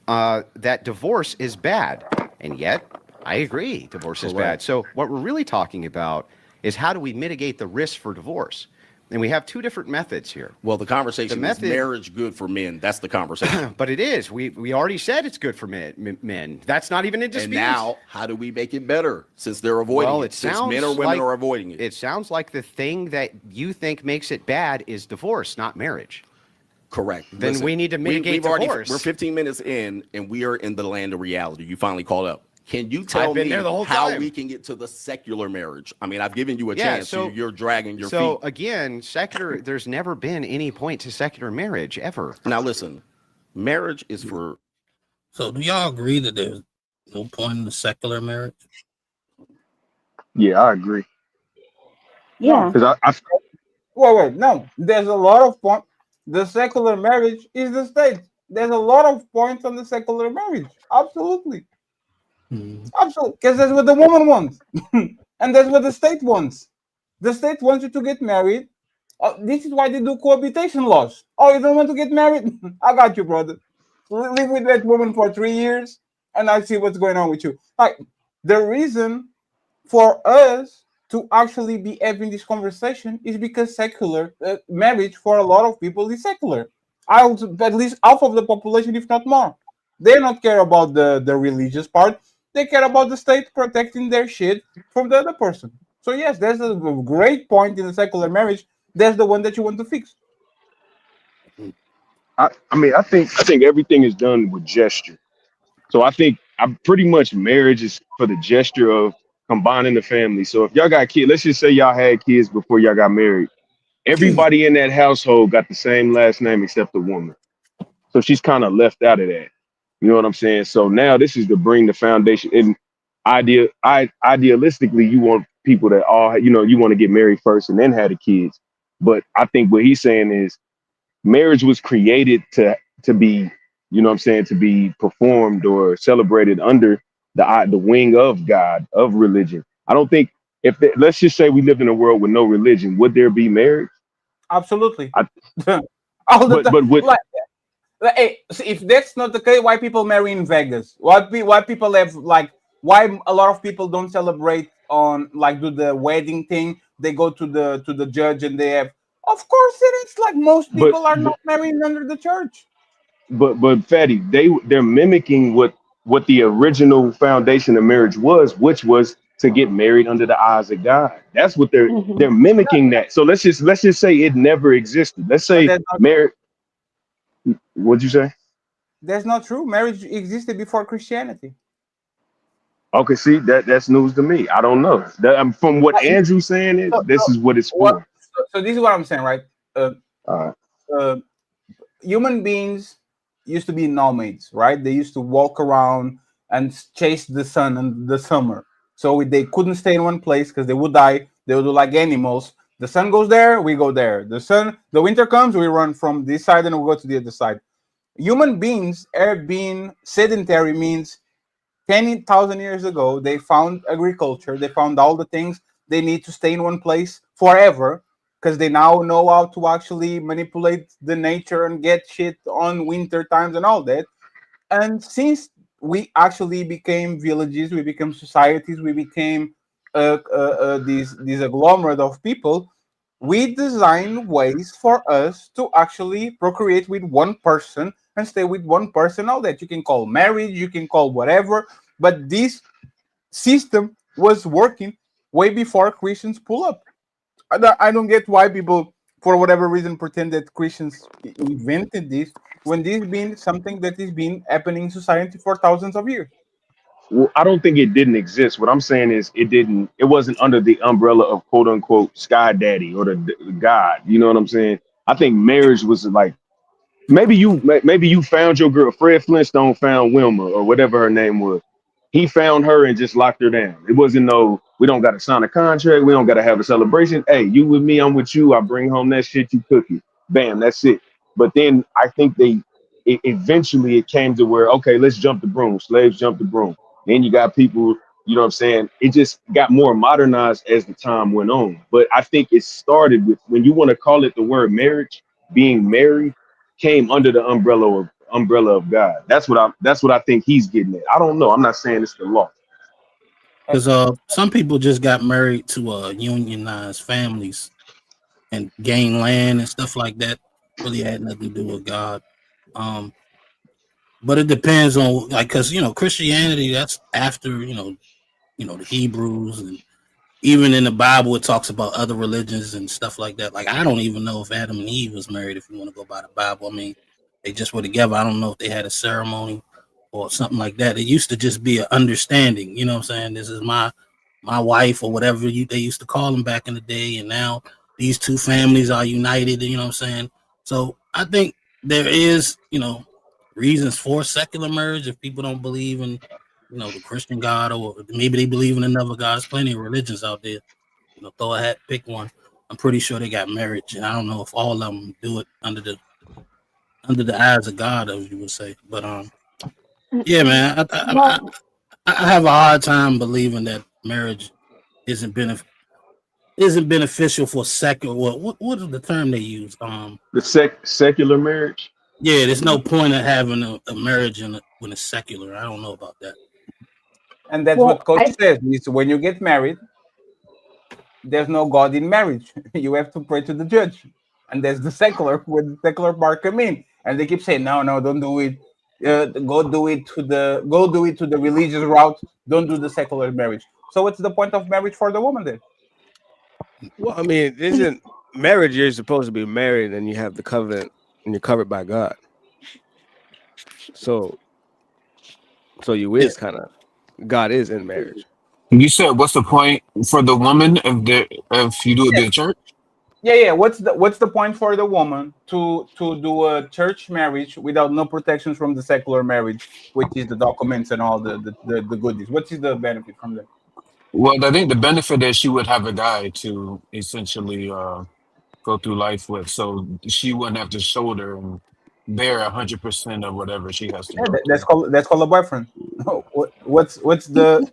that divorce is bad. And yet, I agree, divorce is bad. So what we're really talking about is, how do we mitigate the risk for divorce? And we have two different methods here. Well, the conversation is marriage good for men. That's the conversation. But it is. We already said it's good for men. That's not even in dispute. And now, how do we make it better, since they're avoiding it? Since men or women are avoiding it. It sounds like the thing that you think makes it bad is divorce, not marriage. Correct. Then we need to mitigate divorce. We're 15 minutes in, and we are in the land of reality. You finally called up. Can you tell me how we can get to the secular marriage? I mean, I've given you a chance. So you're dragging your feet. So again, secular. There's never been any point to secular marriage ever. Now listen, marriage is for. So do y'all agree that there's no point in the secular marriage? Yeah, I agree. Yeah. Because Wait, no. There's a lot of points. The secular marriage is the state. There's a lot of points on the secular marriage. Absolutely. Absolutely. Because that's what the woman wants. And that's what the state wants. The state wants you to get married. This is why they do cohabitation laws. Oh, you don't want to get married? I got you, brother. Live with that woman for 3 years, and I see what's going on with you. Like, the reason for us to actually be having this conversation is because secular marriage for a lot of people is secular. At least half of the population, if not more, they don't care about the religious part. They care about the state protecting their shit from the other person. So yes, there's a great point in the secular marriage. That's the one that you want to fix. I mean, I think everything is done with gesture. So I think I'm pretty much marriage is for the gesture of combining the family. So if y'all got kids, let's just say y'all had kids before y'all got married. Everybody in that household got the same last name except the woman. So she's kind of left out of that. You know what I'm saying? So now this is to bring the foundation. And idealistically, you want people that all, you want to get married first and then have the kids. But I think what he's saying is marriage was created to be, you know what I'm saying, to be performed or celebrated under the wing of God, of religion. I don't think let's just say we lived in a world with no religion, would there be marriage? Absolutely. I, All the but time. but with Hey, see, if that's not the case, why people marry in Vegas? Why people have like why a lot of people don't celebrate on like do the wedding thing? They go to the judge and they have. Of course, it is like most but people are but not marrying under the church. but Fatty, they're mimicking what the original foundation of marriage was, which was to get married under the eyes of God. That's what they're mimicking that. So let's just say it never existed. Let's But say marriage. What'd you say? that's not true. Marriage existed before Christianity. Okay, see that's news to me. I don't know. From what Like, Andrew's saying, so, this so is what it's what? for. So this is what I'm saying, right? Uh, Uh, uh, Human beings used to be nomads, right? They used to walk around and chase the sun and the summer. So they couldn't stay in one place because they would die. They would do like animals. The sun goes there, we go there. The winter comes, we run from this side and we go to the other side. Human beings have been sedentary means 10,000 years ago, they found agriculture. They found all the things they need to stay in one place forever because they now know how to actually manipulate the nature and get shit on winter times and all that. And since we actually became villages, we became societies, we became these agglomerate of people, we design ways for us to actually procreate with one person and stay with one person. All that you can call marriage, you can call whatever, but this system was working way before Christians pull up. I don't get why people, for whatever reason, pretend that Christians invented this when this been something that has been happening in society for thousands of years. well, I don't think it didn't exist. What I'm saying is it didn't. It wasn't under the umbrella of quote unquote Sky Daddy or the God. You know what I'm saying? I think marriage was like maybe you found your girl. Fred Flintstone found Wilma or whatever her name was. He found her and just locked her down. It wasn't no. We don't got to sign a contract. We don't got to have a celebration. Hey, you with me? I'm with you. I bring home that shit. You cook it. Bam. That's it. But then I think eventually it came to where okay, let's jump the broom. Slaves jump the broom. Then you got people. You know what I'm saying? It just got more modernized as the time went on. But I think it started with when you want to call it the word marriage, being married came under the umbrella of God. That's what I think he's getting at. I don't know. I'm not saying it's the law. Because some people just got married to unionized families and gain land and stuff like that. Really had nothing to do with God. Um, but it depends on like because Christianity that's after the Hebrews and even in the Bible, it talks about other religions and stuff like that. Like, I don't even know if Adam and Eve was married. If you want to go by the Bible, I mean, they just were together. I don't know if they had a ceremony or something like that. It used to just be an understanding. You know what I'm saying? This is my wife or whatever they used to call them back in the day. And now these two families are united. You know what I'm saying? So I think there is reasons for secular marriage if people don't believe in the Christian God, or maybe they believe in another God. There's plenty of religions out there. Throw a hat, pick one. I'm pretty sure they got marriage, and I don't know if all of them do it under the eyes of God, as you would say. But yeah, man, Well, I have a hard time believing that marriage isn't beneficial for secular. What is the term they use? The secular marriage. Yeah, there's no point of having a marriage when it's secular. I don't know about that. And that's well, what coach I says is when you get married, there's no God in marriage. You have to pray to the judge, and there's the secular where the secular part come in, and they keep saying, no, don't do it. Go do it to the religious route. Don't do the secular marriage. So what's the point of marriage for the woman then? Well, I mean, isn't marriage? You're supposed to be married, and you have the covenant, and you're covered by God. So, so you is kind of God is in marriage. You said what's the point for the woman if you do it Yeah, to the church? yeah. What's the point for the woman to do a church marriage without no protections from the secular marriage, which is the documents and all the goodies? What is the benefit from that? Well, I think the benefit is she would have a guy to essentially go through life with, so she wouldn't have to shoulder and bear 100% of whatever she has to Yeah, go through. that's called a boyfriend. What's the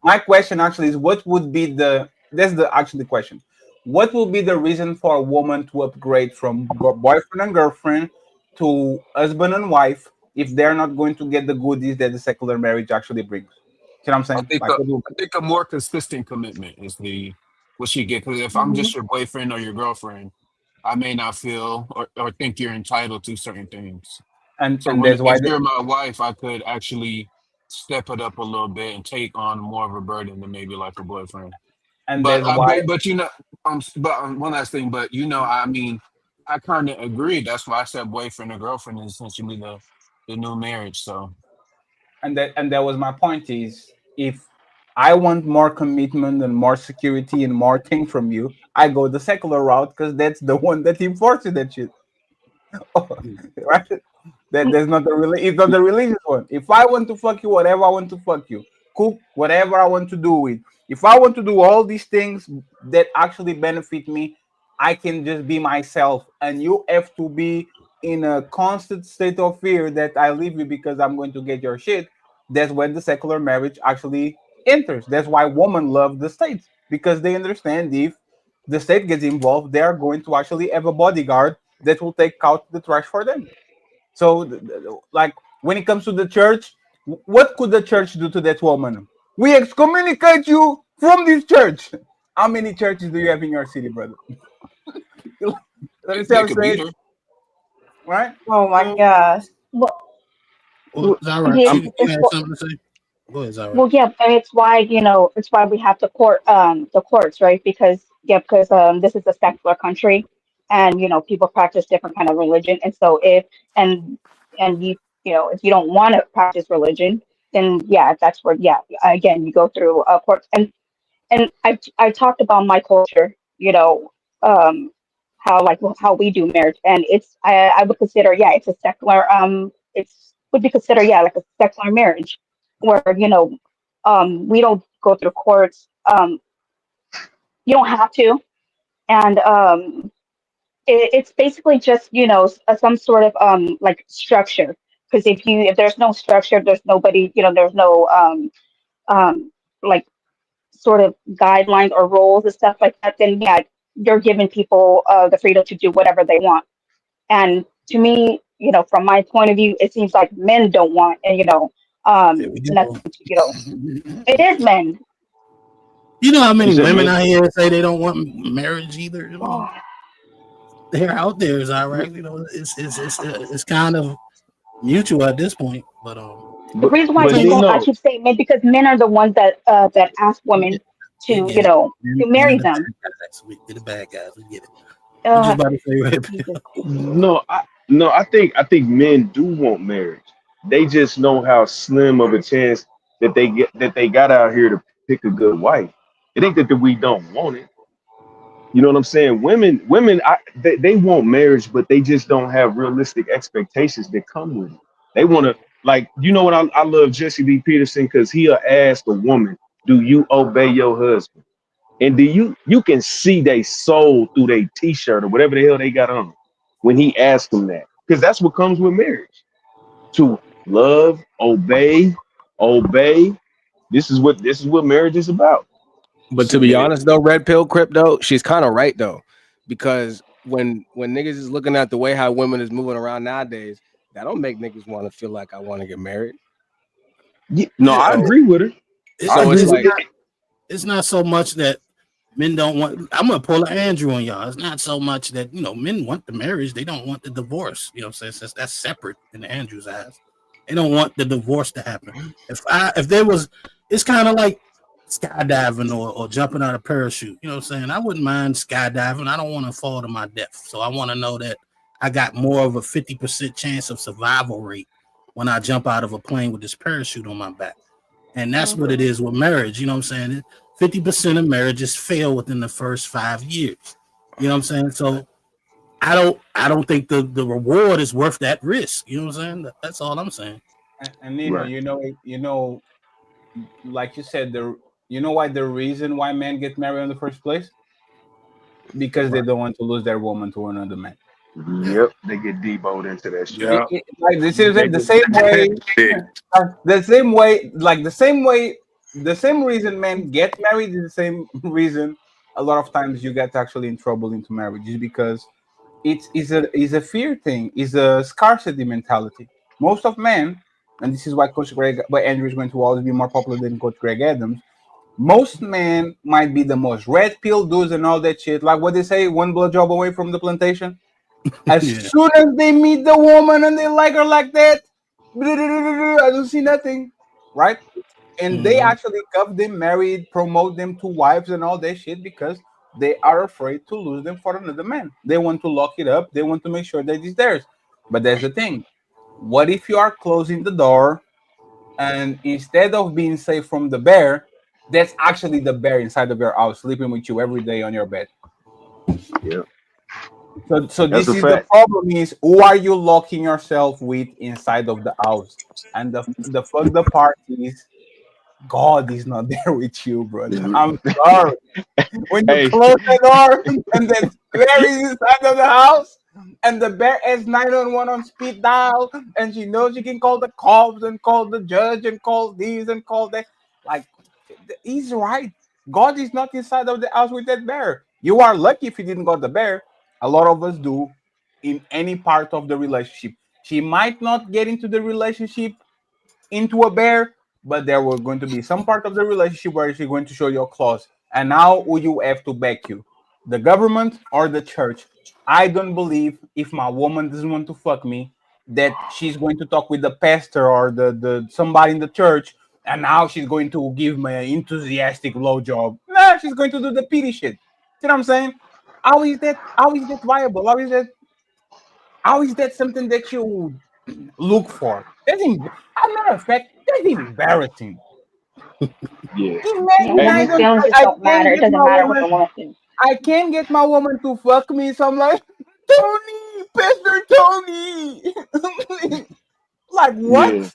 my question actually is what would be the that's the actually question. What will be the reason for a woman to upgrade from boyfriend and girlfriend to husband and wife if they're not going to get the goodies that the secular marriage actually brings? You know what I'm I saying? think Like, I think a more consistent commitment is the what she get. Because if I'm Mhm. just your boyfriend or your girlfriend, I may not feel or think you're entitled to certain things. So and when that's why if you're my wife, I could actually step it up a little bit and take on more of a burden than maybe like a boyfriend. and that's why But one last thing. But I mean, I kind of agree. That's why I said boyfriend or girlfriend is essentially the new marriage. So and that was my point is if I want more commitment and more security and more things from you, I go the secular route because that's the one that enforces that shit. Right? That there's not the it's not the religious one. If I want to fuck you, whatever I want to fuck you, cook whatever I want to do it. If I want to do all these things that actually benefit me, I can just be myself, and you have to be in a constant state of fear that I leave you because I'm going to get your shit. That's when the secular marriage actually enters. That's why women love the state because they understand if the state gets involved, they are going to actually have a bodyguard that will take out the trash for them. So, like when it comes to the church, what could the church do to that woman? We excommunicate you from this church. How many churches do you have in your city, brother? Let me see. they I'm could beat saying, her. right? Oh my So, gosh. Well, Well, Zara, yeah, you had something to say? Go ahead, Zara. well, yeah, and it's why it's why we have the courts, right? Because this is a secular country, and people practice different kind of religion, and so and and if you don't want to practice religion, then yeah, that's where again you go through courts, and I talked about my culture, um, how we do marriage, and I would consider it's a secular it's would be considered like a secular marriage where we don't go through courts. You don't have to, and it's basically just some sort of like structure. Because if there's no structure, there's nobody, there's no um like sort of guidelines or rules and stuff like that, then yeah, you're giving people the freedom to do whatever they want. And to me, from my point of view, it seems like men don't want, and Yeah, we do. nothing to, it is men. You know how You many said women men. out here say they don't want marriage either? I mean, Oh, they're out there, Zara. You know, it's kind of mutual at this point. But the But reason why but I Nino, keep saying men because men are the ones that ask yeah, women we to get it. to Men are marry the them. bad guys. We're the bad guys. We get it. You just Uh, about to say right? Jesus. no, I think men do want marriage. They just know how slim of a chance that they got out here to pick a good wife. It ain't that we don't want it. You know what I'm saying? They want marriage, but they just don't have realistic expectations that come with it. They want to what I love Jesse B. Peterson because he'll ask a woman, "Do you obey your husband?" And you can see they soul through their t-shirt or whatever the hell they got on when he asks them that. Because that's what comes with marriage. To love, obey. This is what marriage is about. But to be Submit. honest though, red pill crypto, she's kind of right though, because when niggas is looking at the way how women is moving around nowadays, that don't make niggas want to feel like I want to get married. Yeah, no, I So agree with her. I so agree it's It's with like not. it. It's not so much that. Men don't want. I'm gonna pull an Andrew on y'all. It's not so much that men want the marriage; they don't want the divorce. You know what I'm saying? Since that's separate in Andrew's eyes, they don't want the divorce to happen. If there was, it's kind of like skydiving or jumping out of parachute. You know what I'm saying? I wouldn't mind skydiving. I don't want to fall to my death, so I want to know that I got more of a 50% chance of survival rate when I jump out of a plane with this parachute on my back. And that's what it is with marriage. You know what I'm saying? 50% of marriages fail within the first 5 years. You know what I'm saying? So I don't think the reward is worth that risk. You know what I'm saying? That's all I'm saying. And Nino, like you said, why the reason why men get married in the first place? Because they don't want to lose their woman to another man. Yep, they get deboed into that shit. Yeah. Like this is the same way, the same reason men get married is the same reason a lot of times you get actually in trouble into marriage is because it's a fear thing, it's a scarcity mentality. Most of men, and this is why why Andrew is going to always be more popular than Coach Greg Adams. Most men might be the most red pill dudes and all that shit. Like what they say, one blowjob away from the plantation. As soon as they meet the woman and they like her like that, I don't see nothing, right? And they actually cuff them, married, promote them to wives and all that shit because they are afraid to lose them for another man. They want to lock it up. They want to make sure that it's theirs. But there's the thing. What if you are closing the door and instead of being safe from the bear, that's actually the bear inside of your house sleeping with you every day on your bed? Yeah. So That's this a is the fact. problem: is who are you locking yourself with inside of the house? And the fucked up part is God is not there with you, brother. I'm sorry. When you Hey, close the door and the bear is inside of the house, and the bear has 911 on speed dial, and she knows she can call the cops and call the judge and call these and call that. Like, he's right. God is not inside of the house with that bear. You are lucky if you didn't got the bear. A lot of us do in any part of the relationship. She might not get into the relationship into a bear, but there were going to be some part of the relationship where she's going to show your claws. And now who you have to back you? The government or the church? I don't believe if my woman doesn't want to fuck me, that she's going to talk with the pastor or the somebody in the church, and now she's going to give me an enthusiastic blowjob. Nah, she's going to do the pity shit. See what I'm saying? How is that viable? How is that something that you look for? As a matter of fact, that's embarrassing. yeah. Yeah, Imagine Hey, women's feelings just I don't can't matter. It get doesn't my matter what woman. the woman thinks. I can't get my woman to fuck me. So I'm like, Tony, Pastor Tony. Like what? yeah,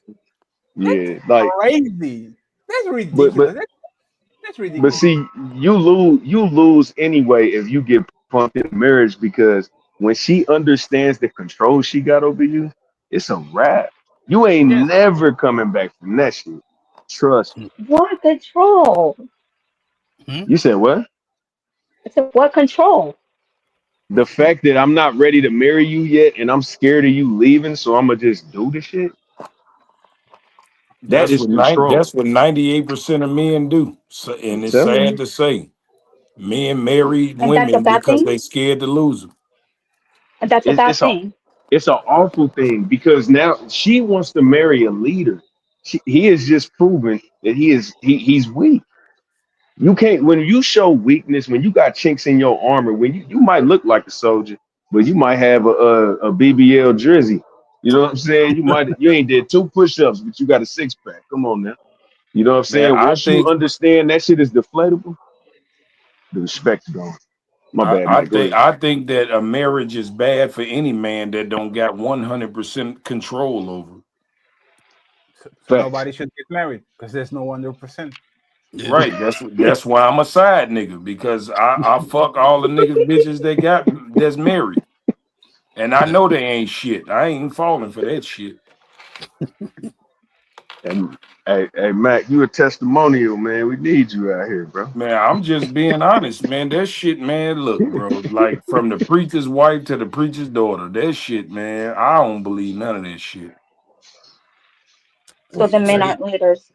That's yeah. Like, crazy. That's but ridiculous. but That's but ridiculous. see, you lose anyway if you get punked in marriage because when she understands the control she got over you, it's a wrap. You ain't Yes. never coming back from that shit. Trust me. What control? You said what? It's a what control? The fact that I'm not ready to marry you yet and I'm scared of you leaving, so I'm gonna just do the shit. That That's is what control. 98% of men do. So, I'm and it's telling sad you. to say, men marry And that's a women bad because thing? they scared to lose them. And that's a It's bad it's a thing. it's an awful thing because now she wants to marry a leader. He has just proven that he's weak. You can't when you show weakness, when you got chinks in your armor, when you might look like a soldier, but you might have a BBL jersey. You know what I'm saying? You ain't did 2 push-ups, but you got a six-pack. Come on now. You know what I'm Man, saying? Once you understand that shit is deflatable, the respect's gone. My bad, Mike. Go ahead. I think that a marriage is bad for any man that don't got 100% control over. So Facts. nobody should get married because there's no 100%. Right. That's why I'm a side nigga because I fuck all the niggas bitches they got that's married. And I know they ain't shit. I ain't falling for that shit. And hey, Mac, you a testimonial, man. We need you out here, bro. Man, I'm just being honest, man. That shit, man, look, bro. Like from the preacher's wife to the preacher's daughter, that shit, man. I don't believe none of that shit. So the men aren't leaders.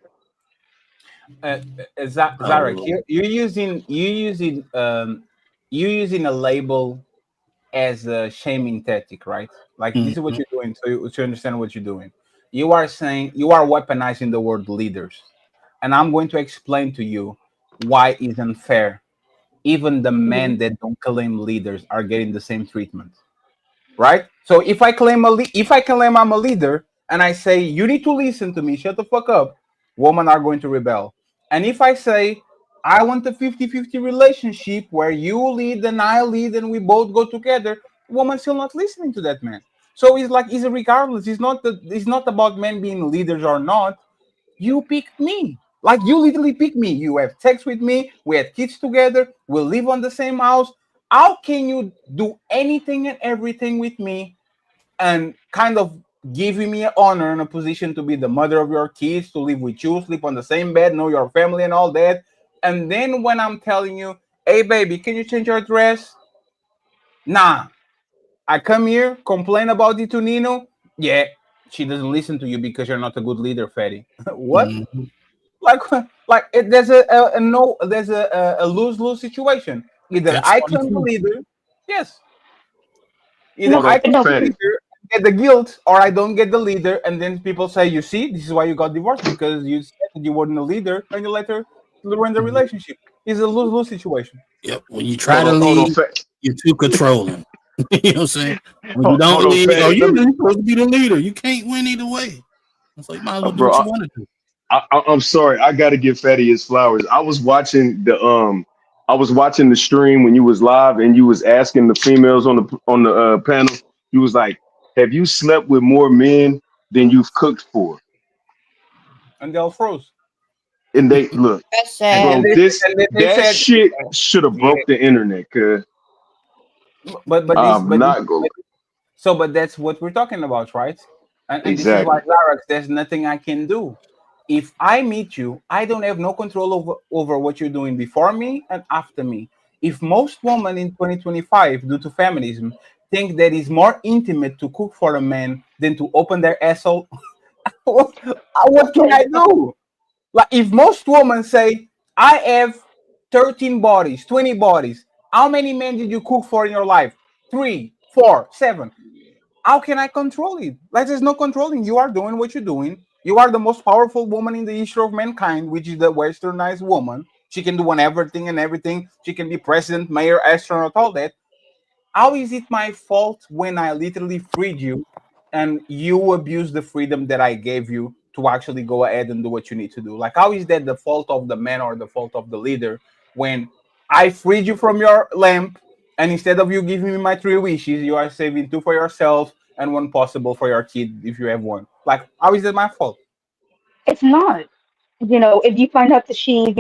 uh, Oh Zarek, Lord. you're using a label as a shaming tactic, right? Like this is what Mhm. you're doing. So to understand what you're doing, you are saying you are weaponizing the word leaders, and I'm going to explain to you why it's unfair. Even the men that don't claim leaders are getting the same treatment, right? So if I claim I'm a leader and I say you need to listen to me, shut the fuck up, women are going to rebel. And if I say I want a 50-50 relationship where you lead and I lead and we both go together, woman still not listening to that man. So it's like it's regardless. It's not about men being leaders or not. You picked me. Like you literally picked me. You have sex with me. We had kids together. We live on the same house. How can you do anything and everything with me and kind of giving me an honor and a position to be the mother of your kids, to live with you, sleep on the same bed, know your family and all that? And then when I'm telling you, hey baby, can you change your dress? Nah. I come here, complain about it to Nino. Yeah, she doesn't listen to you because you're not a good leader, Fatty. What? Mhm. like there's a no there's a lose-lose situation. Either Catch I claim the 22. leader, yes, either No, Hold I on, claim no. the Fatty. leader and get the guilt, or I don't get the leader, and then people say, you see, this is why you got divorced, because you said that you weren't a leader and you let her ruin the Mhm. relationship. It's a lose-lose situation. Yep. When you try to Hold on, lead, you're too controlling. You know what I'm saying? When you don't hold on, lead, oh, Fatty. Let you're me, supposed to be the leader. You can't win either way. So you might as well do bro. what you want to do. I'm sorry. I got to give Fatty his flowers. I was watching the stream when you was live and you was asking the females on the panel. You was like, "Have you slept with more men than you've cooked for?" And they all froze. And they look, That's And sad. then bro. they That said, shit should have yeah, broke the internet. Cause I'm but this not going so, but that's what we're talking about, right? And this is why, exactly. Xarax, there's nothing I can do. If I meet you, I don't have no control over what you're doing before me and after me. If most women in 2025, due to feminism, think that it's more intimate to cook for a man than to open their asshole, what can I do? Like, if most women say, I have 13 bodies, 20 bodies, how many men did you cook for in your life? Three, four, seven. How can I control it? Like there's no controlling. You are doing what you're doing. You are the most powerful woman in the history of mankind, which is the westernized woman. She can do everything and everything. She can be president, mayor, astronaut, all that. How is it my fault when I literally freed you and you abuse the freedom that I gave you to actually go ahead and do what you need to do? Like, how is that the fault of the man or the fault of the leader when I freed you from your lamp and instead of you giving me my three wishes, you are saving two for yourself and one possible for your kid if you have one? Like, how is that my fault? It's not. If you find out that she's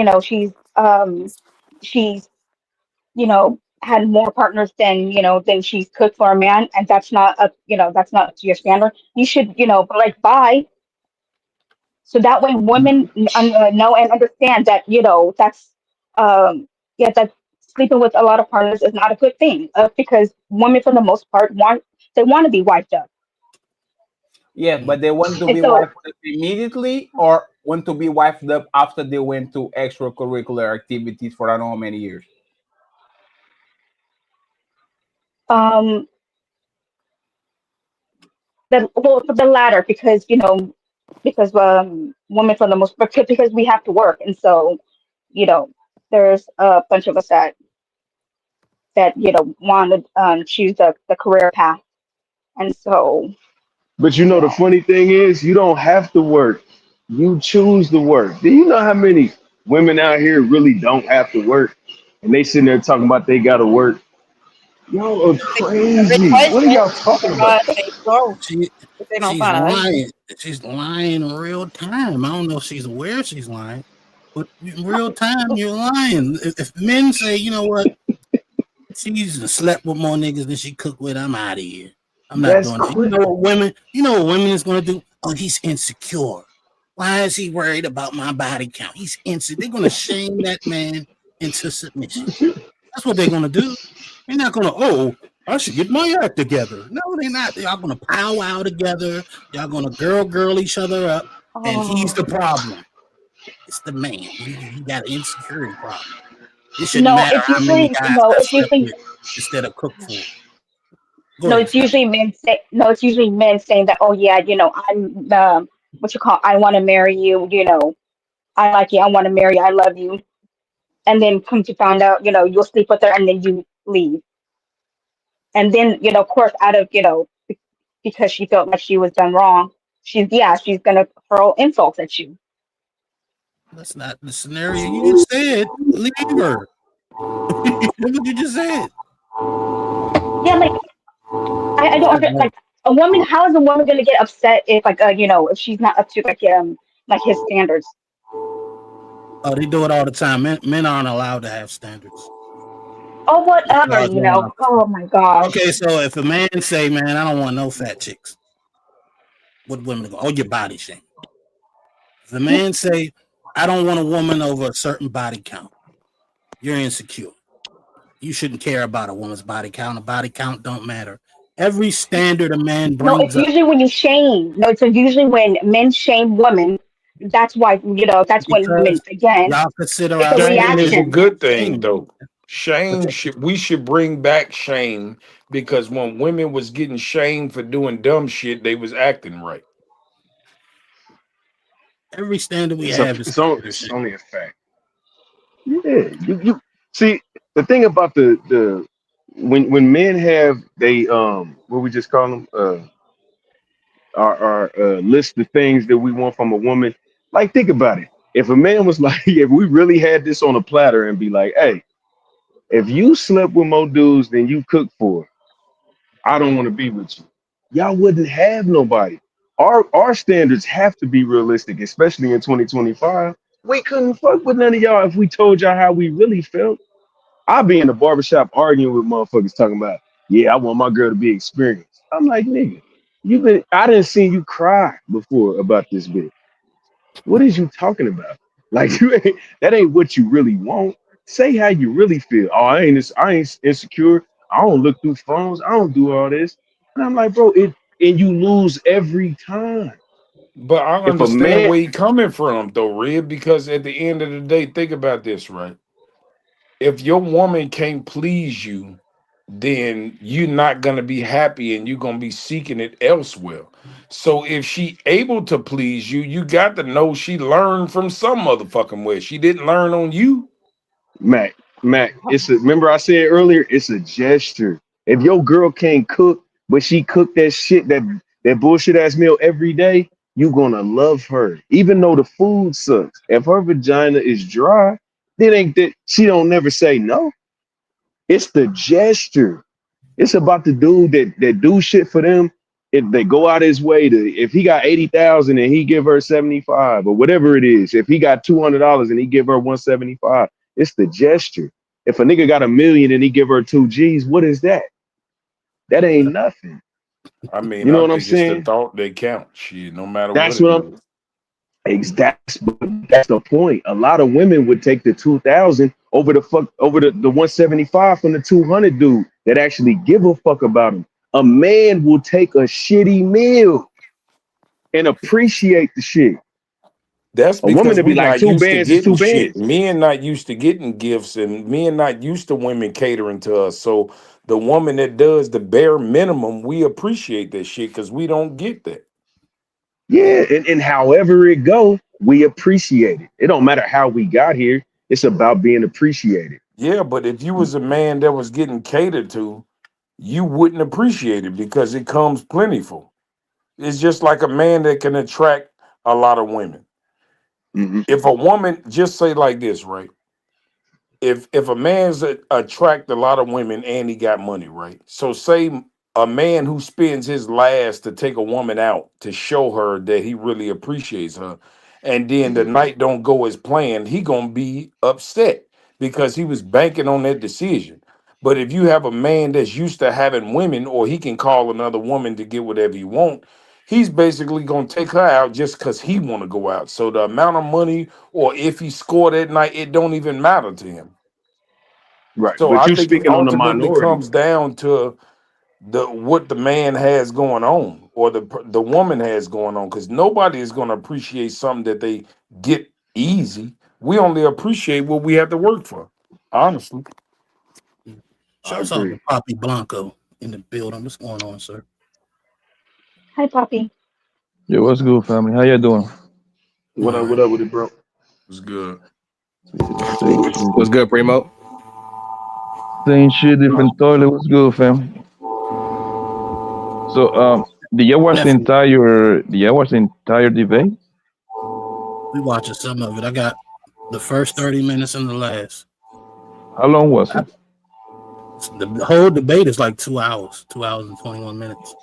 had more partners than she's cooked for a man, and that's not to your standard, you should, but like, bye. So that way women know and understand that, that's yeah, that sleeping with a lot of partners is not a good thing, because women for the most part want to be wiped up. Yeah, but they want to And be so wiped up immediately or want to be wiped up after they went to extracurricular activities for I don't know how many years. um the latter, because women for the most because we have to work, and so you know there's a bunch of us that want to choose the career path, and so But the funny thing is, you don't have to work. You choose to work. Do you know how many women out here really don't have to work, and they sitting there talking about they gotta work? Y'all are A rich crazy. What are husband, y'all talking about? but they broke She if they don't she's find a husband. lying. She's lying in real time. I don't know if she's aware she's lying, but in real time you're lying. If men say, you know what, she's slept with more niggas than she cooked with, I'm out of here. I'm not That's doing it. crazy. You know what women is gonna do? Oh, he's insecure. Why is he worried about my body count? He's insecure. They're gonna shame that man into submission. That's what they're gonna do. They're not gonna, oh, I should get my act together. No, they're not. Y'all gonna powwow together. Y'all gonna girl each other up, and he's oh the problem. It's the man. He got an insecurity problem. It shouldn't No, matter it's how many usually guys no, I it's slept usually with instead of cooked for. Go no, ahead, it's Scott. usually men say no, it's usually men saying that, oh yeah, I'm what you call, I want to marry you, I like you, I want to marry you, I love you, and then come to find out, you'll sleep with her and then you leave, and then of course, out of because she felt like she was done wrong, she's gonna hurl insults at you. That's not the scenario you just said. Leave her. Look what you just said. Yeah, like I don't like a woman. How is a woman gonna get upset if like if she's not up to like his standards? Oh, they do it all the time. Men aren't allowed to have standards. Oh, As whatever, far as women are Oh concerned. my gosh. Okay, so if a man say, "Man, I don't want no fat chicks," what women go? Oh, your body shame. If a man say, "I don't want a woman over a certain body count," you're insecure. You shouldn't care about a woman's body count. A body count don't matter. Every standard a man No, it's brings up, usually when you shame. No, it's usually when men shame women. That's why that's when women because again. y'all consider It's a Shame is a reaction. good thing, shame. though. But Shame should we should bring back shame because when women was getting shamed for doing dumb shit, they was acting right. every standard we It's a have is it's only considered it's shame. only a fact. Yeah, you see the thing about the when men have they what we just call them our list of things that we want from a woman. Like think about it. If a man was like, if we really had this on a platter and be like, hey, if you slept with more dudes than you cooked for, I don't want to be with you. Y'all wouldn't have nobody. Our standards have to be realistic, especially in 2025. We couldn't fuck with none of y'all if we told y'all how we really felt. I'll be in the barbershop arguing with motherfuckers talking about, yeah, I want my girl to be experienced. I'm like, nigga, I didn't see you cry before about this bitch. What is you talking about? Like that ain't what you really want. Say how you really feel. Oh, I ain't insecure. I don't look through phones. I don't do all this. And I'm like, bro, and you lose every time. But I If a understand man, where he coming from, though, Red, because at the end of the day, think about this, right? If your woman can't please you, then you're not gonna be happy and you're gonna be seeking it elsewhere. So if she able to please you, you got to know she learned from some motherfucking way. She didn't learn on you. Mac, remember I said earlier, it's a gesture. If your girl can't cook, but she cook that shit, that bullshit ass meal every day, you gonna love her. Even though the food sucks. If her vagina is dry, then ain't that she don't never say no. It's the gesture. It's about the dude that do shit for them. If they go out his way to, if he got 80,000 and he give her 75 or whatever it is, if he got $200 and he give her 175, it's the gesture. If a nigga got 1 million and he give her 2 G's, what is that? That ain't nothing. I mean, You know I what I'm think it's the saying? thought that counts. Shit, no matter what That's it what I'm. is. That's the point. A lot of women would take the 2,000 over the 175 from the 200 dude that actually give a fuck about him. A man will take a shitty meal and appreciate the shit. That's A woman because to be we like not two used to bands is getting two shit. bands. Men not used to getting gifts, and men not used to women catering to us. So the woman that does the bare minimum, we appreciate that shit because we don't get that. Yeah, and however it go, we appreciate it. It don't matter how we got here. It's about being appreciated. Yeah, but if you was a man that was getting catered to, you wouldn't appreciate it because it comes plentiful. It's just like a man that can attract a lot of women. Mhm. If a woman, just say like this, right? If a man's attract a lot of women and he got money, right? So say a man who spends his last to take a woman out to show her that he really appreciates her, and then the night don't go as planned, he gonna be upset because he was banking on that decision. But if you have a man that's used to having women, or he can call another woman to get whatever he want, he's basically gonna take her out just because he want to go out. So the amount of money, or if he scored that night, it don't even matter to him. Right. So But I you think it speaking on the ultimately minority. comes down to the what the man has going on, or the woman has going on, because nobody is going to appreciate something that they get easy. We only appreciate what we have to work for. Honestly. Shouts out to Poppy Blanco in the building. What's going on, sir? Hi, Poppy. Yo, what's good, family? How you doing? What up with it, bro? It's good. What's good, Primo? Same shit, different toilet. What's good, fam? So, did you watch the entire debate? We watching some of it. I got the first 30 minutes and the last. How long was it? The whole debate is like 2 hours, 2 hours and 21 minutes.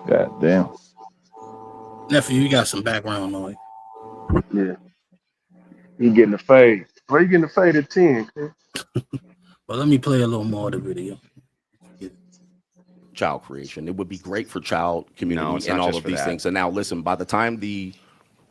God damn. Nephew, you got some background noise. Yeah. He getting the fade. Where you getting the fade at 10? Well, let me play a little more of the video. Child creation. It would be great for child community it's and not all just of for these that. things. And now listen, by the time the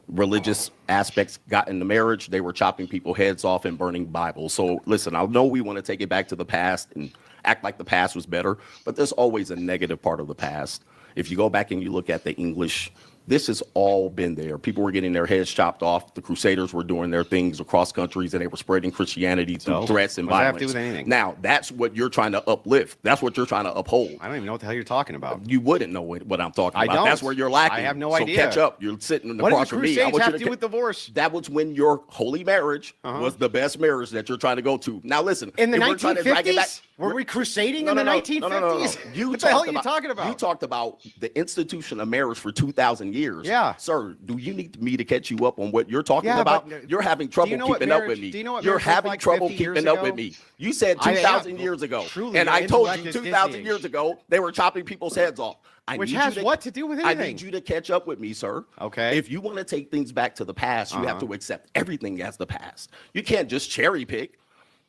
religious aspects got into marriage, they were chopping people's heads off and burning Bibles. So listen, I know we want to take it back to the past and act like the past was better, but there's always a negative part of the past. If you go back and you look at the English, this has all been there. People were getting their heads chopped off. The Crusaders were doing their things across countries, and they were spreading Christianity through threats and what does that have violence. to do with anything? Now, that's what you're trying to uplift. That's what you're trying to uphold. I don't even know what the hell you're talking about. You wouldn't know what I'm talking I about. don't. That's where you're lacking. I have no so idea. Catch up. You're sitting What across does the from me. I Crusades want have you to do with divorce? That was when your holy marriage was the best marriage that you're trying to go to. Now, listen. In the if we're trying to drag it back- 1950s? Were we crusading in No, the no, no, 1950s? no, no, no, no. You What the hell are talked you talking about? You talked about the institution of marriage for 2,000 years. Yeah. Sir, do you need me to catch you up on what you're talking Yeah, about? but, You're having do trouble you know what keeping up marriage- with me. do you know what You're marriage was having like trouble 50 years keeping up ago? with me. You said I am. 2,000 years ago. Truly, and your I told intellect you is 2,000 dizzying. years ago, they were chopping people's heads off. Which need has you what to do with I anything? need you to catch up with me, sir. Okay. If you want to take things back to the past, you have to accept everything as the past. You can't just cherry pick.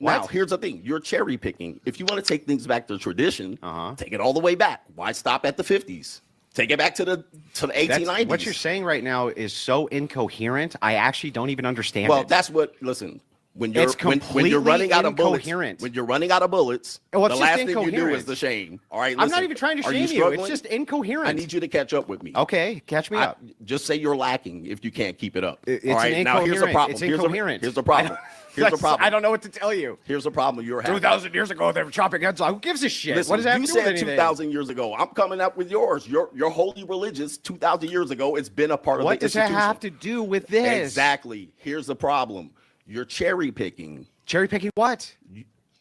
Now, What? here's the thing. You're cherry picking. If you want to take things back to tradition, take it all the way back. Why stop at the 50s? Take it back to the 1890s. What you're saying right now is so incoherent. I actually don't even understand Well, it. that's what. Listen, when you're It's when you're running out of bullets, incoherent. when you're running out of bullets, Well, it's the just last thing you do incoherent. is the shame. All right, I'm listen, not even trying to are shame you. It's struggling? just incoherent. I need you to catch up with me. Okay, catch me up. Just say you're lacking if you can't keep it up. It's all right, an now here's the incoherent- problem. it's Here's incoherent. the problem. Here's the problem. I don't know what to tell you. Here's the problem you're having. 2,000 years ago, they were chopping heads off. Who gives a shit? Listen, What does that have you to do with said anything? 2,000 years ago. I'm coming up with yours. Your holy religious 2,000 years ago. It's been a part of What the does that institution. have to do with this? Exactly. Here's the problem. You're cherry picking. Cherry picking what?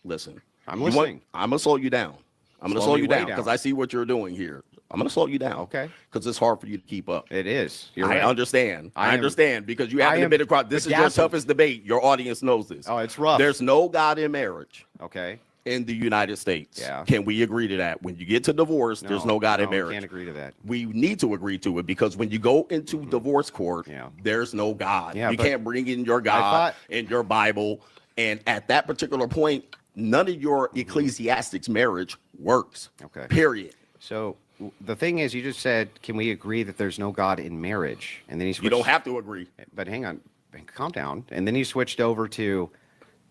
Listen. I'm you listening. I'm gonna slow you down. I'm gonna Slow slow me you way down down. because I see what you're doing here. I'm gonna slow you down. Okay. Because it's hard for you to keep up. It is. You're I right. understand. I I am- understand because you I haven't am been across. This is your bedazzled. toughest debate. Your audience knows this. Oh, it's rough. There's no God in marriage. Okay. In the United States. Yeah. Can we agree to that? When you get to divorce, there's no God in we marriage. can't agree to that. We need to agree to it because when you go into divorce court, there's no God. Yeah, you but can't bring in your God thought- and your Bible. And at that particular point, none of your ecclesiastics marriage works. Okay. Period. So the thing is, you just said, can we agree that there's no God in marriage? And then You don't have to agree. But hang on, calm down. And then you switched over to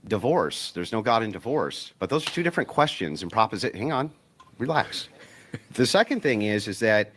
divorce. There's no God in divorce. But those are two different questions and proposition. Hang on, relax. The second thing is that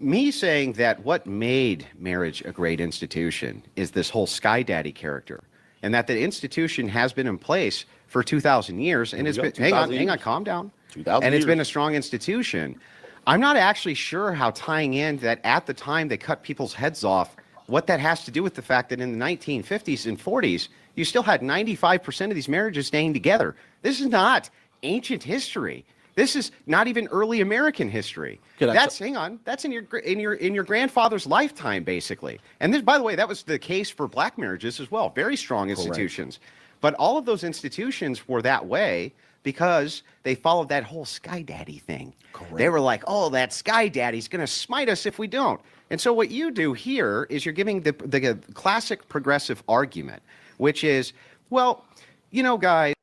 me saying that what made marriage a great institution is this whole Sky Daddy character, and that the institution has been in place for 2,000 years, and it's been, hang on, calm down. 2,000 And it's been a years. strong institution. I'm not actually sure how tying in that at the time they cut people's heads off, what that has to do with the fact that in the 1950s and 40s, you still had 95% of these marriages staying together. This is not ancient history. This is not even early American history. That's hang on. That's in your grandfather's lifetime, basically. And this, by the way, that was the case for black marriages as well. Very strong institutions. But all of those institutions were that way because they followed that whole Sky Daddy thing. They were like, oh, that Sky Daddy's going to smite us if we don't. And so what you do here is you're giving the classic progressive argument, which is, well, you know, guys.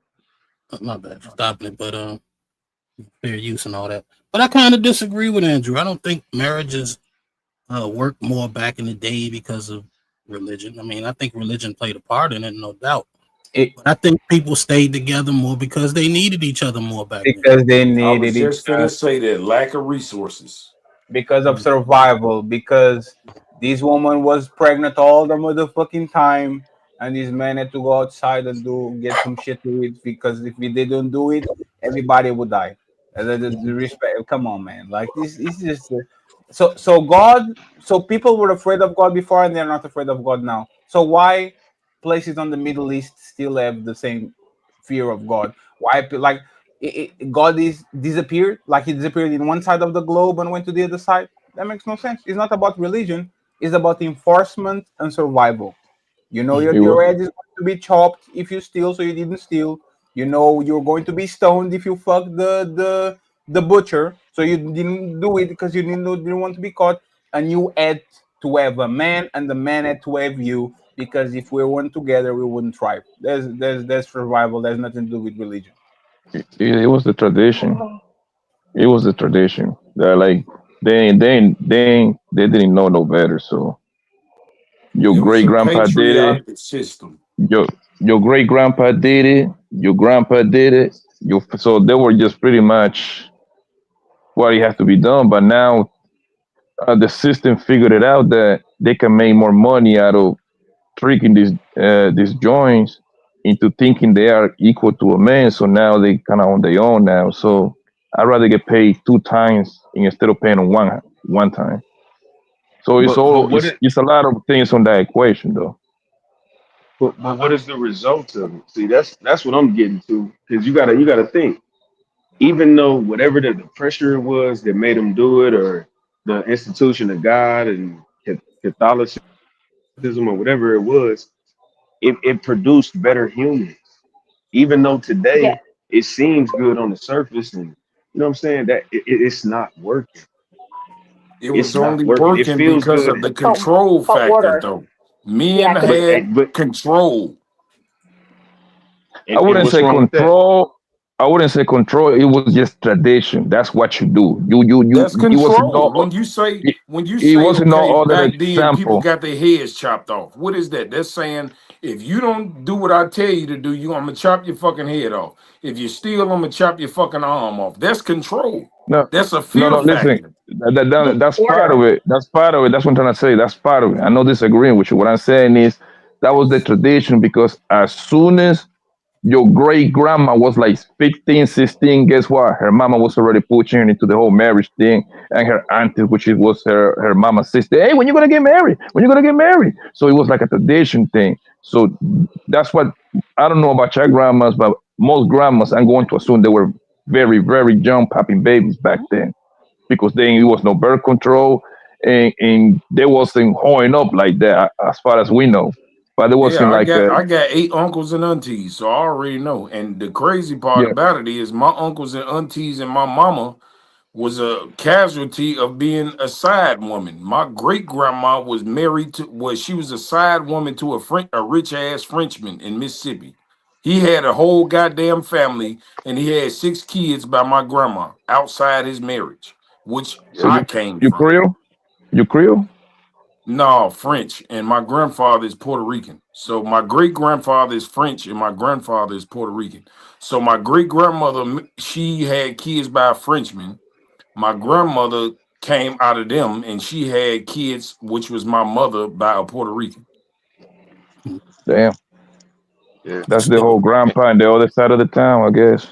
My bad for stopping it, but fair use and all that. But I kind of disagree with Andrew. I don't think marriages worked more back in the day because of religion. I mean, I think religion played a part in it, no doubt. But I think people stayed together more because they needed each other more back then. Because they I needed was each just other. finna say that lack of resources. Because of survival, because this woman was pregnant all the motherfucking time, and these men had to go outside and get some shit to eat because if they don't do it, everybody would die. And the respect. Come on, man. Like this is just so God. So people were afraid of God before, and they're not afraid of God now. So why places on the Middle East still have the same fear of God? Why like God is disappeared? Like he disappeared in one side of the globe and went to the other side? That makes no sense. It's not about religion. It's about enforcement and survival. You know It your was head is going to be chopped if you steal, so you didn't steal. You know you're going to be stoned if you fuck the butcher, so you didn't do it because you didn't want to be caught. And you had to have a man, and the man had to have you because if we weren't together, we wouldn't thrive. There's survival. There's nothing to do with religion. it was the tradition. It was the tradition. They're like they didn't know no better. So your It was great a grandpa did it. patriotic system. Your your great grandpa did it. Your grandpa did it. So they were just pretty much what it has to be done. But now the system figured it out that they can make more money out of tricking these joints into thinking they are equal to a man. So now they kind of on their own now. So I'd rather get paid 2 times instead of paying one time. So But what it's a lot of things on that equation though. but what is the result of it? See, that's what I'm getting to. Because you gotta think. Even though whatever the pressure it was that made them do it, or the institution of God and Catholicism or whatever it was, it produced better humans. Even though Yeah. today it seems good on the surface, and you know what I'm saying, that it's not working. It It's was not only working. It working feels because good, of the control For factor, order. though. Men Yeah, because but had but control. I and wouldn't what's say wrong with that? control. I wouldn't say control. It was just tradition. That's what you do. That's It wasn't control. no. When you It say wasn't okay, no other back then people example. got their heads chopped off. What is that? That's saying if you don't do what I tell you to do, I'm gonna chop your fucking head off. If you steal, I'm gonna chop your fucking arm off. That's control. No, That's a no. fear Listen, factor. that's part of order. it. That's part of it. That's what I'm trying to say. That's part of it. I'm not disagreeing with you. What I'm saying is that was the tradition because as soon as your great grandma was like 15, 16. Guess what? Her mama was already pushing her into the whole marriage thing, and her auntie, which it was her mama's sister. Hey, when you gonna get married? When you gonna get married? So it was like a tradition thing. So that's what I don't know about your grandmas, but most grandmas, I'm going to assume they were very, very young, popping babies back then because then it was no birth control, and they wasn't hoeing up like that as far as we know. But it Yeah, wasn't like a I got 8 uncles and aunties, so I already know. And the crazy part yeah. about it is my uncles and aunties and my mama was a casualty of being a side woman. My great grandma was married to she was a side woman to a rich ass Frenchman in Mississippi. He had a whole goddamn family and he had 6 kids by my grandma outside his marriage, which So I came you from. Creole? You Creole? No, French, and my grandfather is Puerto Rican. So my great grandfather is French, and my grandfather is Puerto Rican. So my great grandmother, she had kids by a Frenchman. My grandmother came out of them, and she had kids, which was my mother, by a Puerto Rican. Damn. Yeah. That's the whole grandpa and the other side of the town, I guess.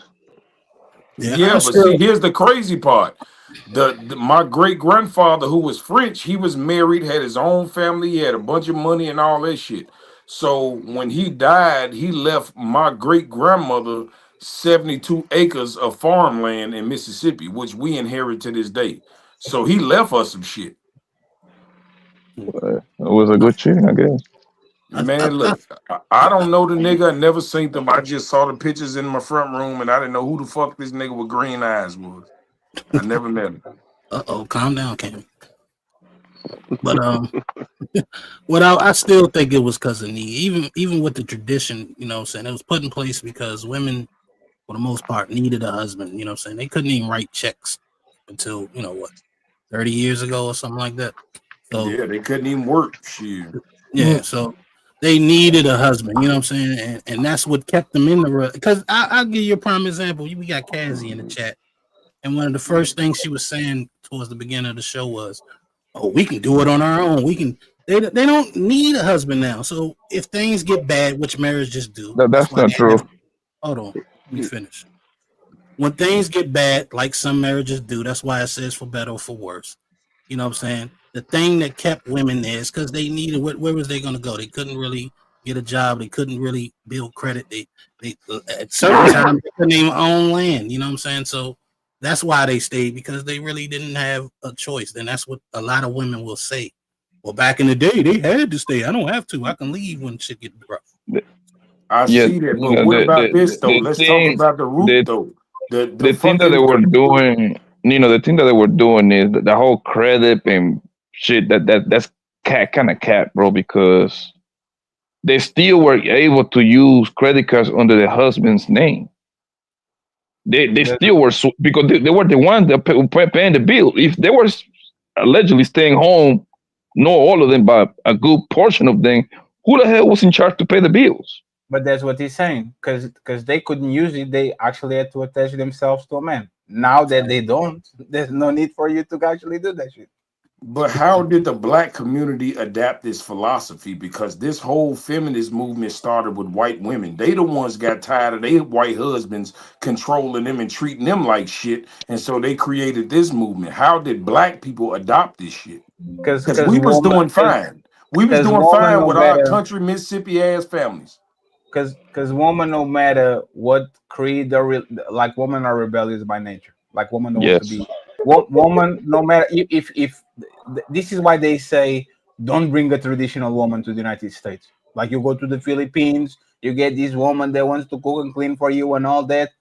Yeah, Yeah, I but see, still. here's the crazy part. My great grandfather, who was French, he was married, had his own family, he had a bunch of money and all that shit. So when he died, he left my great grandmother 72 acres of farmland in Mississippi, which we inherit to this day. So he left us some shit. It was a good cheating, I guess. Man, look, I don't know the nigga. I never seen them. I just saw the pictures in my front room, and I didn't know who the fuck this nigga with green eyes was. I never met him. Calm down, Cam. But what I still think it was because of need. Even with the tradition, you know what I'm saying, it was put in place because women, for the most part, needed a husband. You know what I'm saying? They couldn't even write checks until, 30 years ago or something like that. So Yeah, they couldn't even work. Shit. yeah, so they needed a husband, you know what I'm saying? And that's what kept them in the because I'll give you a prime example. We got Cassie in the chat, and one of the first things she was saying towards the beginning of the show was, "Oh, we can do it on our own. We can They don't need a husband now. So if things get bad, which marriages do, that's That's why not they true. have. Hold on, let me finish. When things get bad, like some marriages do, that's why it says for better or for worse. You know what I'm saying? The thing that kept women there is because they needed. Where was they going to go? They couldn't really get a job. They couldn't really build credit. They at certain times they couldn't even own land. You know what I'm saying? So that's why they stayed, because they really didn't have a choice. Then that's what a lot of women will say. Well, back in the day, they had to stay. I don't have to. I can leave when shit get rough. I Yeah, see that, but you know, what about this though? the Let's talk thing, about the root the though. The the thing that they fucking were doing, the thing that they were doing is the whole credit and shit. That's kind of cat, bro, because they still were able to use credit cards under their husband's name. They still were because they were the ones that paying the bill. If they were allegedly staying home, not all of them, but a good portion of them, who the hell was in charge to pay the bills? But that's what he's saying, because they couldn't use it. They actually had to attach themselves to a man. Now that they don't, there's no need for you to actually do that shit. But how did the black community adapt this philosophy? Because this whole feminist movement started with white women. They the ones got tired of their white husbands controlling them and treating them like shit, and so they created this movement. How did black people adopt this shit? Because we was doing fine. We was Because doing woman, fine no with our matter, country Mississippi ass families. because woman, no matter what creed or like, women are rebellious by nature. Like, woman don't want to Yes. be woman, no matter if this is why they say don't bring a traditional woman to the United States. Like, you go to the Philippines, you get this woman that wants to cook and clean for you and all that.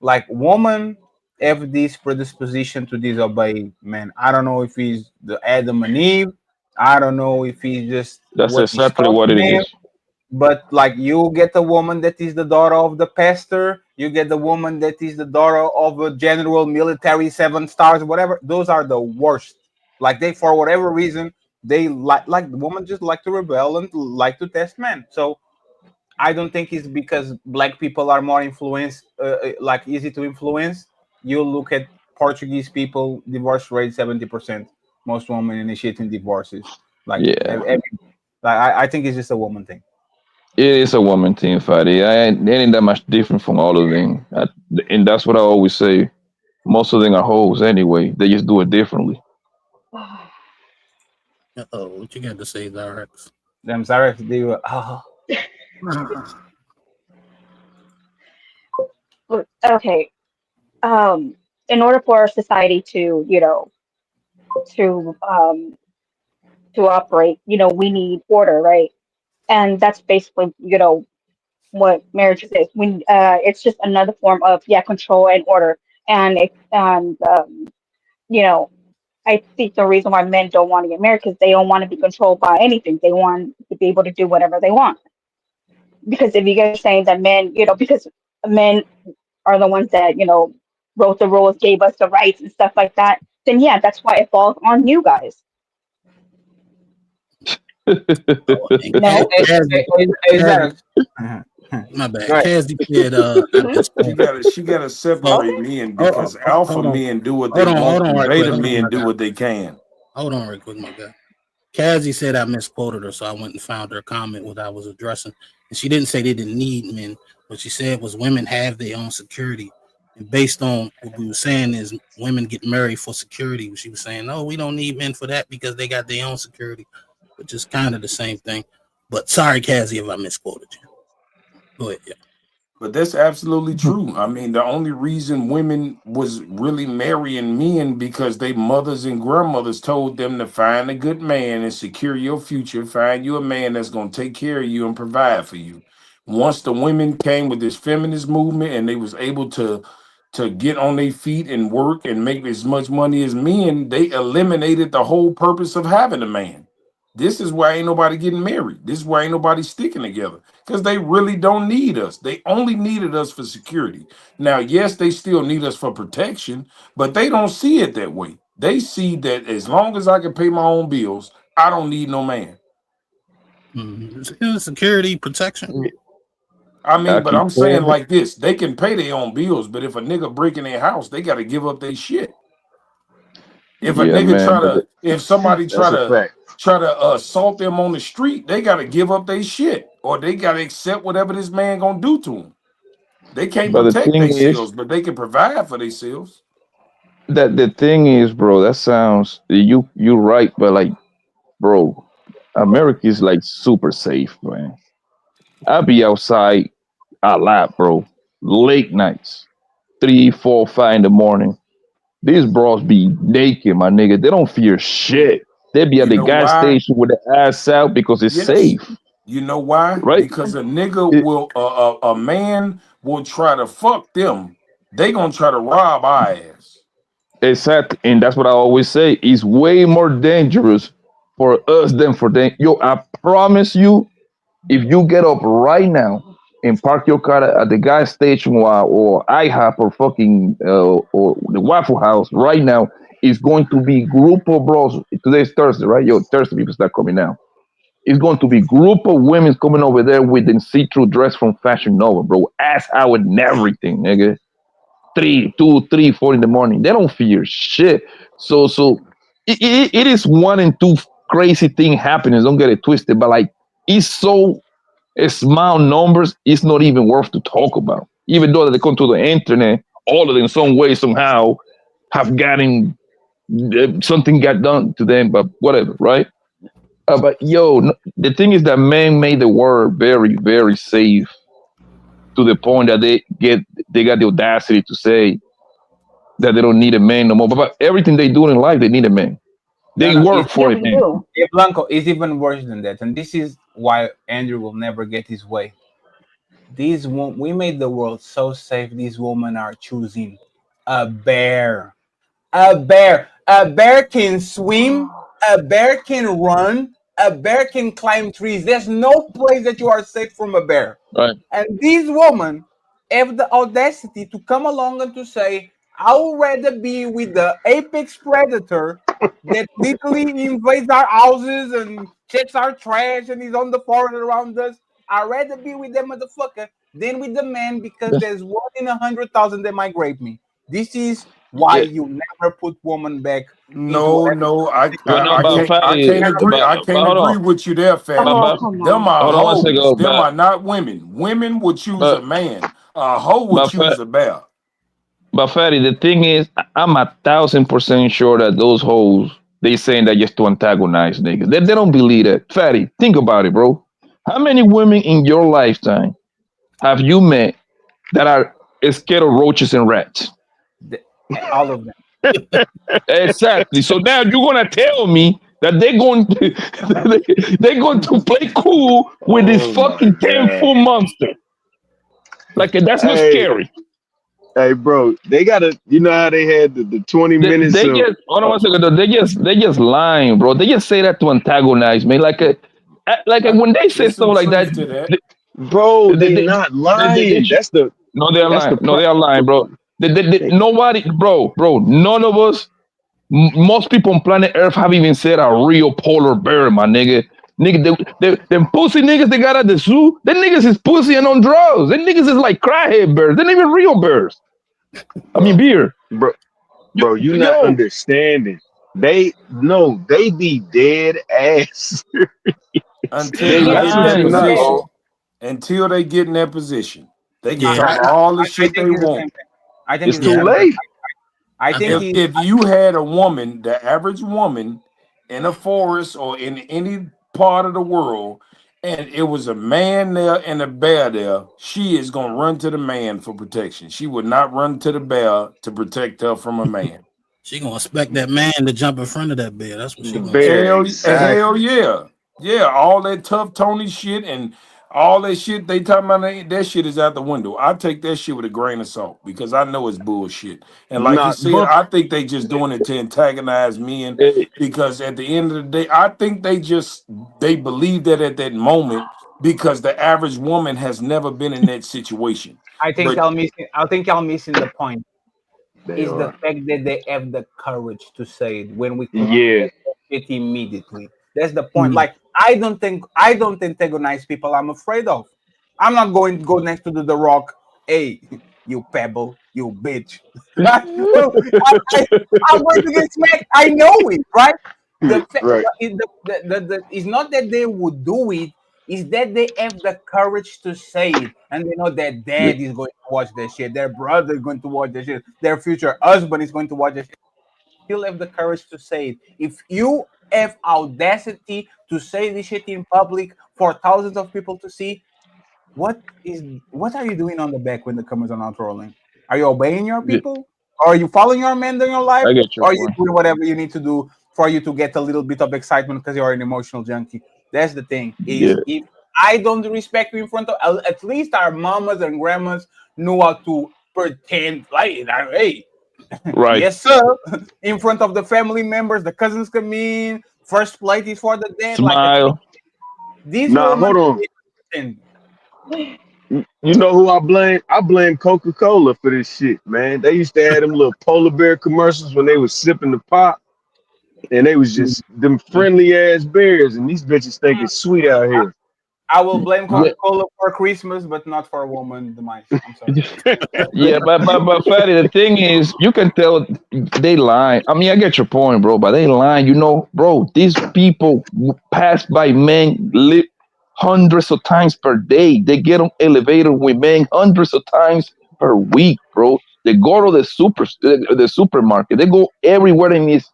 Like, woman have this predisposition to disobey men. I don't know if he's the Adam and Eve. I don't know if he's just That's what is exactly taught what to it them. is. But like, you get a woman that is the daughter of the pastor, you get the woman that is the daughter of a general military, 7 stars, whatever. Those are the worst. Like, they, for whatever reason, they like the woman just like to rebel and like to test men. So I don't think it's because black people are more influenced, like easy to influence. You look at Portuguese people, divorce rate 70%. Most women initiating divorces. Like, Yeah. I think it's just a woman thing. It is a woman thing, Fatty. It ain't that much different from all of them. And that's what I always say. Most of them are hoes anyway. They just do it differently. Oh, what you got to say, Zarex? Them Zarex, they were, oh. Okay. In order for society to, to um to operate, we need order, right? And that's basically, what marriage is. It's just another form of, yeah, control and order. And you know, I think the reason why men don't want to get married because they don't want to be controlled by anything. They want to be able to do whatever they want. Because if you guys are saying that men, because men are the ones that, wrote the rules, gave us the rights and stuff like that, then yeah, that's why it falls on you guys. No? My bad. Cassie said, She gotta separate men because alpha hold on. men do what they Hold want on, and right quick. beta Hold on, men my do guy. what they can. Hold on, right quick, my guy. Cassie said I misquoted her, so I went and found her comment what I was addressing. And she didn't say they didn't need men. What she said was women have their own security. And based on what we were saying is women get married for security. She was saying, no, we don't need men for that because they got their own security, which is kind of the same thing. But sorry, Cassie, if I misquoted you. Go ahead, yeah. But that's absolutely true. I mean, the only reason women was really marrying men because they mothers and grandmothers told them to find a good man and secure your future, find you a man that's going to take care of you and provide for you. Once the women came with this feminist movement and they was able to get on their feet and work and make as much money as men, they eliminated the whole purpose of having a man. This is why ain't nobody getting married. This is why ain't nobody sticking together because they really don't need us. They only needed us for security. Now, yes, they still need us for protection, but they don't see it that way. They see that as long as I can pay my own bills, I don't need no man. Security, protection. I mean, but keep I'm saying saying like this: they can pay their own bills, but if a nigga break in their house, they got to give up their shit. If a yeah, nigga man. try But to, if somebody try That's a to fact. try to assault them on the street, they got to give up their shit, or they got to accept whatever this man gonna do to them. They can't But the protect thing is themselves, but they can provide for themselves. that the thing is, bro. That sounds you right, but like, bro, America is like super safe, man. I be outside a lot, bro. Late nights, 3, 4, 5 in the morning. These bros be naked, my nigga. They don't fear shit. They be at You the know gas why? station with the ass out because it's Yes. safe, You know why? right? Because a nigga It, will, a man will try to fuck them. They gonna try to rob our ass. exactly, and that's what I always say. It's way more dangerous for us than for them. Yo, I promise you, if you get up right now and park your car at the gas station or IHOP or fucking or the Waffle House right now, it's going to be group of bros. Today's Thursday, right? Yo, Thursday people start coming now. It's going to be group of women coming over there with a see-through dress from Fashion Nova, bro. Ass out and everything, nigga. 3, 2, 3, 4 in the morning. They don't fear shit. So it is one and two crazy thing happening. Don't get it twisted, but like it's so small numbers. It's not even worth to talk about. Even though they come to the internet, all of them some way somehow have gotten something got done to them, but whatever, right? But yo, the thing is that man made the world very, very safe to the point that they got the audacity to say that they don't need a man no more. But everything they do in life, they need a man. No, They no, work Yeah, for a we man. do. Blanco is even worse than that, and this is why Andrew will never get his way. We made the world so safe. These women are choosing a bear. A bear. A bear can swim. A bear can run. A bear can climb trees. There's no place that you are safe from a bear. Right. And these women have the audacity to come along and to say, I would rather be with the apex predator that literally invades our houses and checks our trash and is on the forest around us. I'd rather be with that motherfucker than with the man because there's 1 in 100,000 that might rape me. This is why Yeah. you never put woman back into No, no, Well, no, but I fatty, can't agree. I can't hold agree on. with you there, fatty. Oh, But come Them on. are hold on one second. hoes. Them are not women. Women would choose a But man. A hoe would but choose fa- a bear. but fatty, the thing is, I'm 1,000% sure that those hoes they saying that just to antagonize niggas. They don't believe that. Fatty, think about it, bro. How many women in your lifetime have you met that are scared of roaches and rats? all of them. Exactly. So now you're gonna tell me that they're going to play cool with this Oh my fucking 10 foot god. monster. Like that's not Hey, scary. hey, bro. They gotta. You know how they had the 20 minutes They of. just hold on one second. Though. They just lying, bro. They just say that to antagonize me. When they say There's some stuff like that, truth to that. they, Bro, they, they they, not they lying. should, no, they're That's lying. the No, pro. they are lying, bro. They, Nobody, bro. None of us. Most people on planet Earth have even said a real polar bear, my nigga. Nigga, them pussy niggas they got at the zoo, them niggas is pussy and on drugs. Them niggas is like cryhead bears. They're not even real bears. I mean, beer. bro, Yo, bro, you not yo, understanding. They no, they be dead ass. Until they they Yes, get in we that lying, do. position. bro. Until they get in that position. They can Yeah, talk all the I shit think they it's the want. same thing. I think It's it's the too yeah. same thing. late. I I, think I, If he's if you had a woman, the average woman in a forest or in any part of the world, and it was a man there and a bear there, she is gonna run to the man for protection. She would not run to the bear to protect her from a man. she gonna expect that man to jump in front of that bed. That's what The she gonna do. bear, Hell exactly. yeah. Yeah, all that tough Tony shit and all that shit they talking about, that shit is out the window. I take that shit with a grain of salt because I know it's bullshit. And like you Not, said, but I think they just doing it to antagonize men Eh, because at the end of the day, I think they believe that at that moment because the average woman has never been in that situation. But I think y'all missing the point. they Is the are. fact that they have the courage to say it when we could Yeah. get it immediately. That's the point. Mm. Like I don't antagonize people I'm afraid of. I'm not going to go next to the rock. Hey, you pebble, you bitch. Right? I, am going to get smacked. I know it, right? Right. It's not that they would do it, it's that they have the courage to say it, and they know that Yeah. dad is going to watch that shit, their brother is going to watch that shit, their future husband is going to watch that shit. Still have the courage to say it. If you have audacity to say this shit in public for thousands of people to see, what are you doing on the back when the cameras are not rolling? Are you obeying your Yeah, people? Or are you following your man in your life? I get your Or are you point. doing whatever you need to do for you to get a little bit of excitement because you're an emotional junkie? That's the thing. Yeah, Is if I don't respect you in front of at least our mamas and grandmas knew how to pretend like hey, right. yes sir, in front of the family members, the cousins come in, first plate is for the dad. Like at least Smile. these Nah, women hold on. pretend. You know who I blame? I blame Coca-Cola for this shit, man. They used to have them little polar bear commercials when they was sipping the pop, and they was just them friendly ass bears, and these bitches think it's sweet out here. I will blame Yeah, Coca-Cola for Christmas, but not for a woman demise. I'm sorry. yeah, but Fatty, the thing is, you can tell they lie. I mean, I get your point, bro, but they lying. You know, bro, these people pass by men live hundreds of times per day. They get on elevator with men hundreds of times per week, bro. They go to the supermarket. They go everywhere in these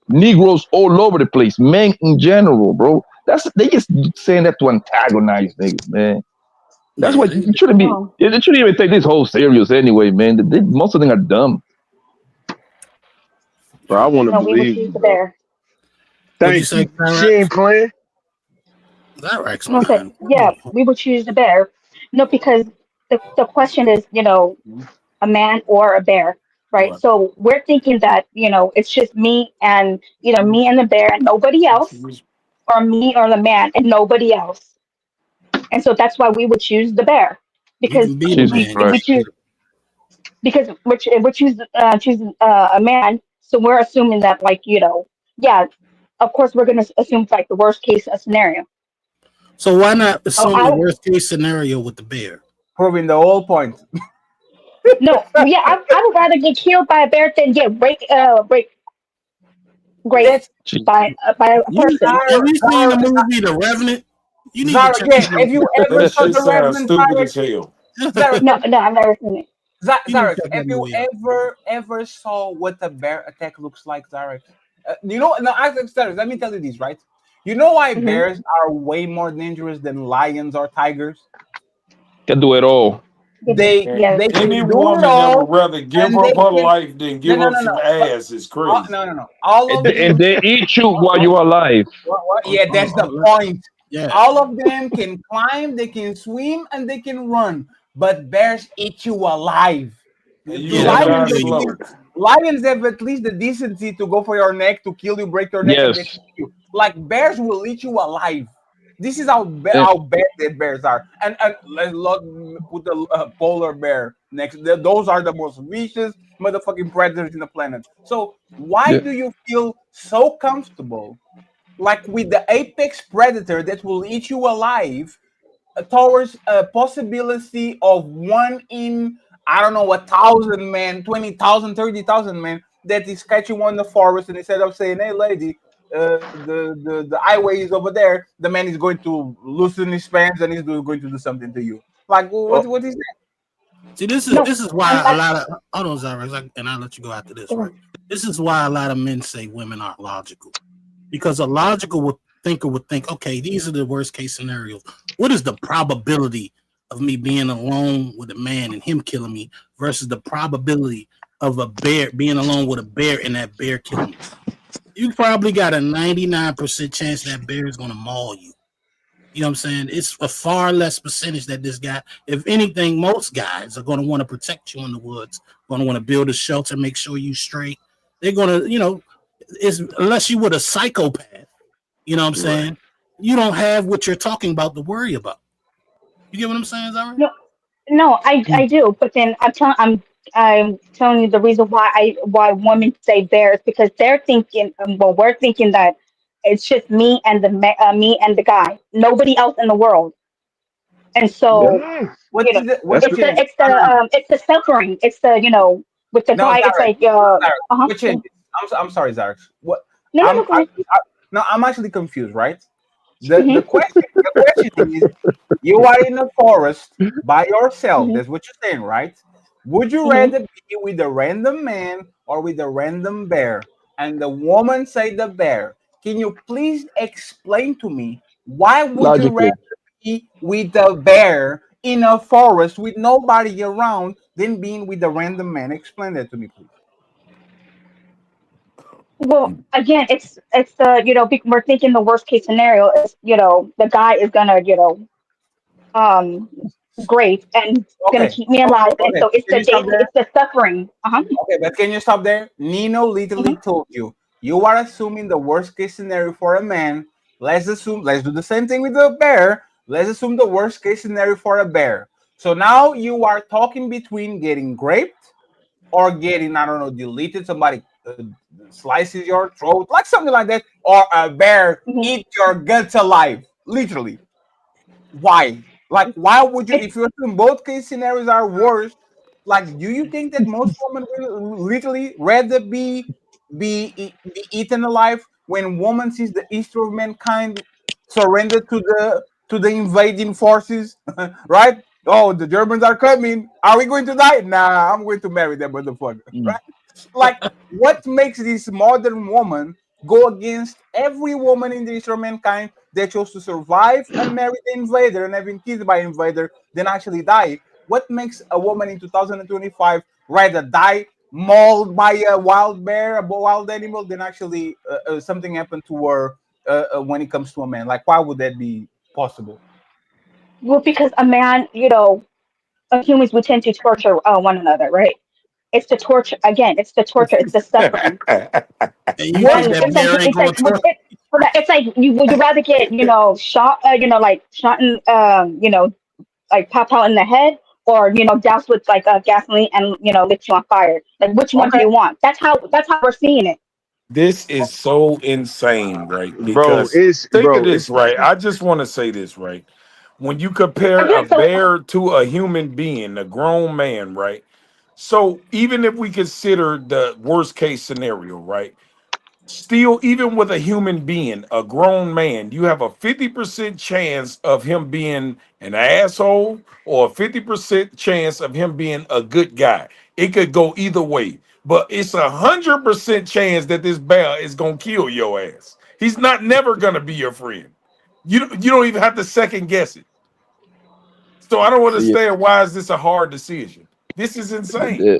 Negroes all over the place. Men in general, bro. They just saying that to antagonize niggas, man. That's Yeah, why you shouldn't be. No. They shouldn't even take this whole serious anyway, man. Most of them are dumb. Bro, I want to No, we would believe you, choose the bro. bear. what'd you Thank say, you. She Cyrax? ain't playing. Cyrax, No, so man. yeah, we would choose the bear. No, because the question is, a man or a bear, right? Right. So we're thinking that, it's just me and, me and the bear and nobody else, or me or the man and nobody else. And so that's why we would choose the bear You because can be the Jesus we man. if we Christ. choose because we choose a man, so we're assuming that like yeah, of course we're gonna assume like the worst case scenario. So why not Oh, assume the worst case scenario with the bear? Proving the whole point. no, yeah, I would rather get killed by a bear than get raped That's by a You person. have you seen the Zara, movie The Revenant? You need to Zara, check yeah. that Have movie. you ever That saw shit the sounds Revenant, stupid Zara? as hell. Zara, No, no, I've never seen it. You need Zarek, to check have that you movie out. ever saw what a bear attack looks like, Zarek? No, Zarek, let me tell you this, right? You know why Hmm. bears are way more dangerous than lions or tigers? Can do it all. They And Yes. they any can do it woman that would all, rather give and they up her can. life than No, give no, up no, some no. ass is crazy. No. All And of they, them and can. they eat you while Hold you're on. alive. Yeah, that's the point. Yeah. All of them can climb, they can swim, and they can run, but bears eat you alive. And you Yeah, they're gonna gonna die Lions, kill at you. least, slow. lions have at least the decency to go for your neck, to kill you, break your neck, and then Yes. eat you. Like bears will eat you alive. This is how And, how bad the bears are. And let's put the polar bear next. Those are the most vicious motherfucking predators in the planet. So why yeah. do you feel so comfortable, like with the apex predator that will eat you alive, towards a possibility of one in, I don't know, 1,000 men, 20,000, 30,000 men that is catching one in the forest, and instead of saying, "Hey, lady, the highway is over there," the man is going to loosen his pants and he's going to do something to you. Like, what is that? See, this is No, this is why and a that's lot of hold on, Zyrex, and I'll let you go after this, right? This is why a lot of men say women aren't logical. Because a logical thinker would think, okay, these are the worst case scenarios. What is the probability of me being alone with a man and him killing me versus the probability of a bear being alone with a bear and that bear killing me? You probably got a 99% chance that bear is going to maul you. You know what I'm saying? It's a far less percentage that this guy, if anything, most guys are going to want to protect you in the woods, going to want to build a shelter, make sure you straight. They're going to, it's unless you were a psychopath, you know what I'm Right. saying? You don't have what you're talking about to worry about. You get what I'm saying, Zara? no, no, I do, but then I'm telling you the reason why women say bears because they're thinking well we're thinking that it's just me and the guy, nobody else in the world, and Yeah. so What is the That's what the changes? it's the suffering, it's the with the No, guy, it's Zarek, like Zarek, uh-huh. what changes? I'm sorry, Zarek. What No, no, I'm no, go ahead. No, I'm actually confused, right? The Mhm. question is, you are in a forest by yourself. Mhm. That's what you're saying, right? Would you Mhm. rather be with a random man or with a random bear? And the woman say the bear. Can you please explain to me why would you Logically. rather be with a bear in a forest with nobody around than being with a random man? Explain that to me, please. Well, again, it's the we're thinking the worst case scenario is the guy is gonna um great and gonna Okay. keep me alive, and Okay. so it's Can the you stop there? it's the suffering. Okay, but can you stop there? Nino literally told you. You are assuming the worst case scenario for a man. Let's do the same thing with the bear. Let's assume the worst case scenario for a bear. So now you are talking between getting raped or getting, I don't know, deleted, somebody slices your throat, like something like that, or a bear eat your guts alive, literally. Why? Like, why would you, if you assume both case scenarios are worse, like, do you think that most women will literally rather be eaten alive when woman sees the east of mankind surrender to the invading forces, right? Oh, the Germans are coming. Are we going to die? Nah, I'm going to marry them, motherfucker. Right? Like, what makes this modern woman go against every woman in the history of mankind that chose to survive and marry the invader and having kids by invader than actually die? What makes a woman in 2025 rather die mauled by a wild bear, a wild animal, than actually something happen to her when it comes to a man? Like, why would that be possible? Well, because a man, humans we tend to torture one another, right? It's the torture again. It's the torture. It's the suffering, And you think and that bear ain't it's going like to torture? it's like you would you rather get shot like shot in like pop out in the head, or doused with like gasoline and lit you on fire. Like, which one do Okay. you want? That's how we're seeing it. This is so insane, right? bro. Because It's think of bro. this, right? I just want to say this, right? When you compare a Again, so bear to a human being, a grown man, right? So even if we consider the worst case scenario, right? Still, even with a human being, a grown man, you have a 50% chance of him being an asshole or a 50% chance of him being a good guy. It could go either way, but it's 100% chance that this bear is gonna kill your ass. He's not never gonna be your friend. You don't even have to second guess it. So I don't Yeah, understand, why is this a hard decision? This is insane. the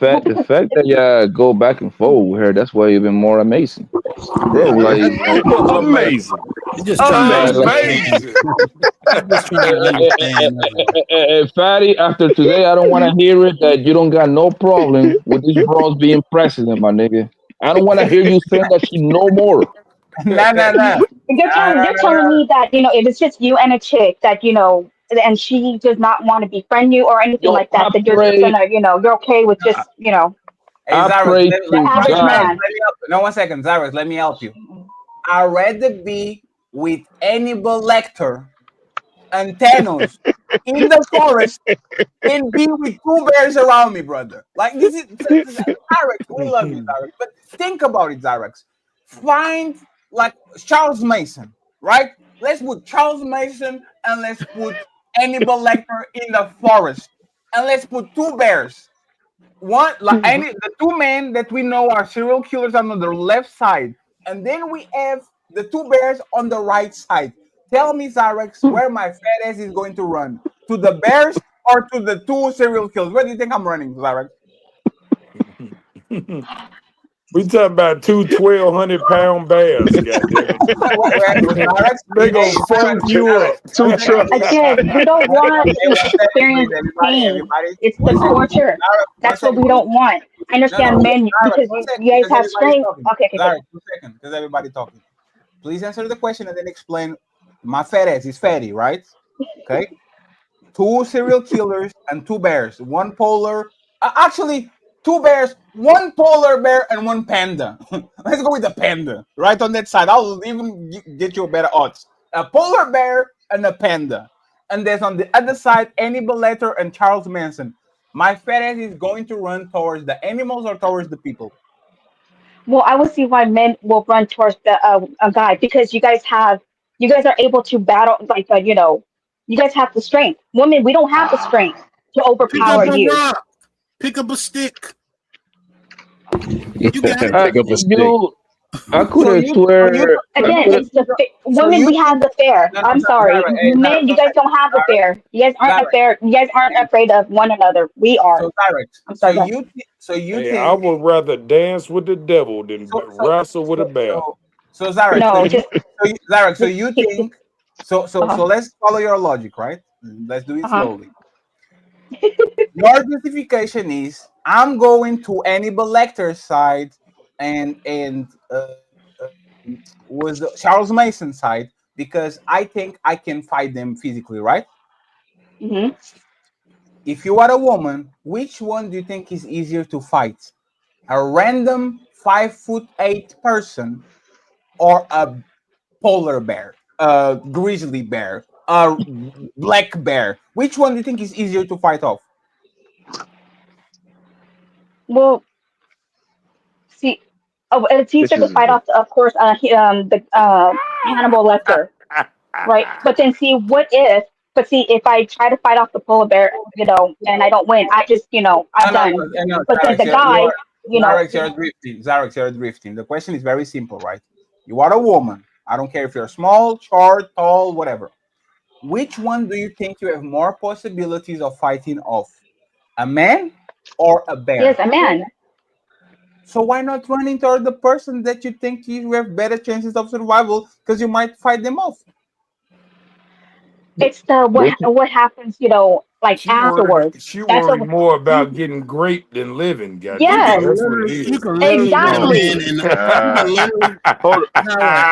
well, the because fact that y'all go back and forth with her, that's why even more amazing, bro. Amazing. You're just trying to man, understand. Amazing. You're just trying to understand. That's all. Fatty, after today, I don't want to hear it that you don't got no problem with these bros being president, my nigga. I don't want to hear you saying that shit no more. Nah, nah, nah. you're telling me that if it's just you and a chick that and she does not want to befriend you or anything Yo, like that, then you're just gonna you're okay with just Hey, I Zarex, pray the to average Zarex, God. man. let me help you. No, 1 second, Zarex, let me help you. I'd rather be with Hannibal Lecter and Thanos in the forest than be with two bears around me, brother. Like, this is Zarex. We love you, Zarex, but think about it, Zarex. Find like Charles Mason, right? Let's put Charles Mason and let's put Hannibal Lecter in the forest, and let's put two bears. One like any the two men that we know are serial killers on the left side, and then we have the two bears on the right side. Tell me, Zarex, where my fat ass is going to run? To the bears or to the two serial killers? Where do you think I'm running, Zarex? We talking about two 1,200-pound bears, goddamn it. Again, Zarex, They gonna hey, funk you Zarex, up. one Two second. trucks. we don't One second. want Hey, to one second, please, experience everybody. pain. It's the 1 second. torture. Zarex, one That's what second, we please. don't want. I No, no, understand men Zarex, because 1 second, you guys because have everybody's strength. talking. Okay, okay, Zarex, okay. 1 second, because everybody's talking. Please answer the question and then explain. My fat ass is fatty, right? Okay. Two serial killers and two bears. One polar, actually, two bears, one polar bear, and one panda. Let's go with the panda, right on that side. I'll even get you a better odds. A polar bear and a panda. And there's on the other side, Hannibal Lecter and Charles Manson. My fat ass is going to run towards the animals or towards the people. Well, I would see why men will run towards a guy because you guys are able to battle like you guys have the strength. Women, we don't have the strength to Pick up overpower a you. rock. Pick up a stick. You got it. I, Pick up a stick. you, I could So have you, so you, swear. so I Again, you, could have. it's the so women. you We have think? the fair. No, no, I'm sorry, Zarek, hey, men. You guys don't have the fair. You guys aren't a Zarek, fair. You guys aren't afraid of one another. We are. so Zarek, I'm sorry. Go ahead. so you Hey, I think, would rather dance with the devil than so, so, wrestle with a so, bear. Zarek, No, Zarek, so just you keep. think, so Uh let's follow your logic, right? Let's do it huh. slowly. Your justification is I'm going to Hannibal Lecter's side and uh, was Charles Mason's side because I think I can fight them physically, right? Hmm. If you are a woman, which one do you think is easier to fight? A random 5'8" person or a polar bear, a grizzly bear, a black bear? Which one do you think is easier to fight off? Well, see, oh, it's This easier to is fight off, of course, the Hannibal Lecter, right? But then see, what if? But see, if I try to fight off the polar bear, and I don't win, I just, I'm No, no, done. no, no, But then Zarex, the guy, You're drifting. Zarex, you're drifting. The question is very simple, right? You are a woman. I don't care if you're small, short, tall, whatever. Which one do you think you have more possibilities of fighting off? A man or a yes, bear? a man. So why not running toward the person that you think you have better chances of survival because you might fight them off? It's the what happens, like She worried. afterwards. She That's worried what. more about getting graped than living. You Goddamn it, can Yes, that's what it literally, you is. can literally hit a Oh, man, exactly. and you can literally, hold on. Zarek,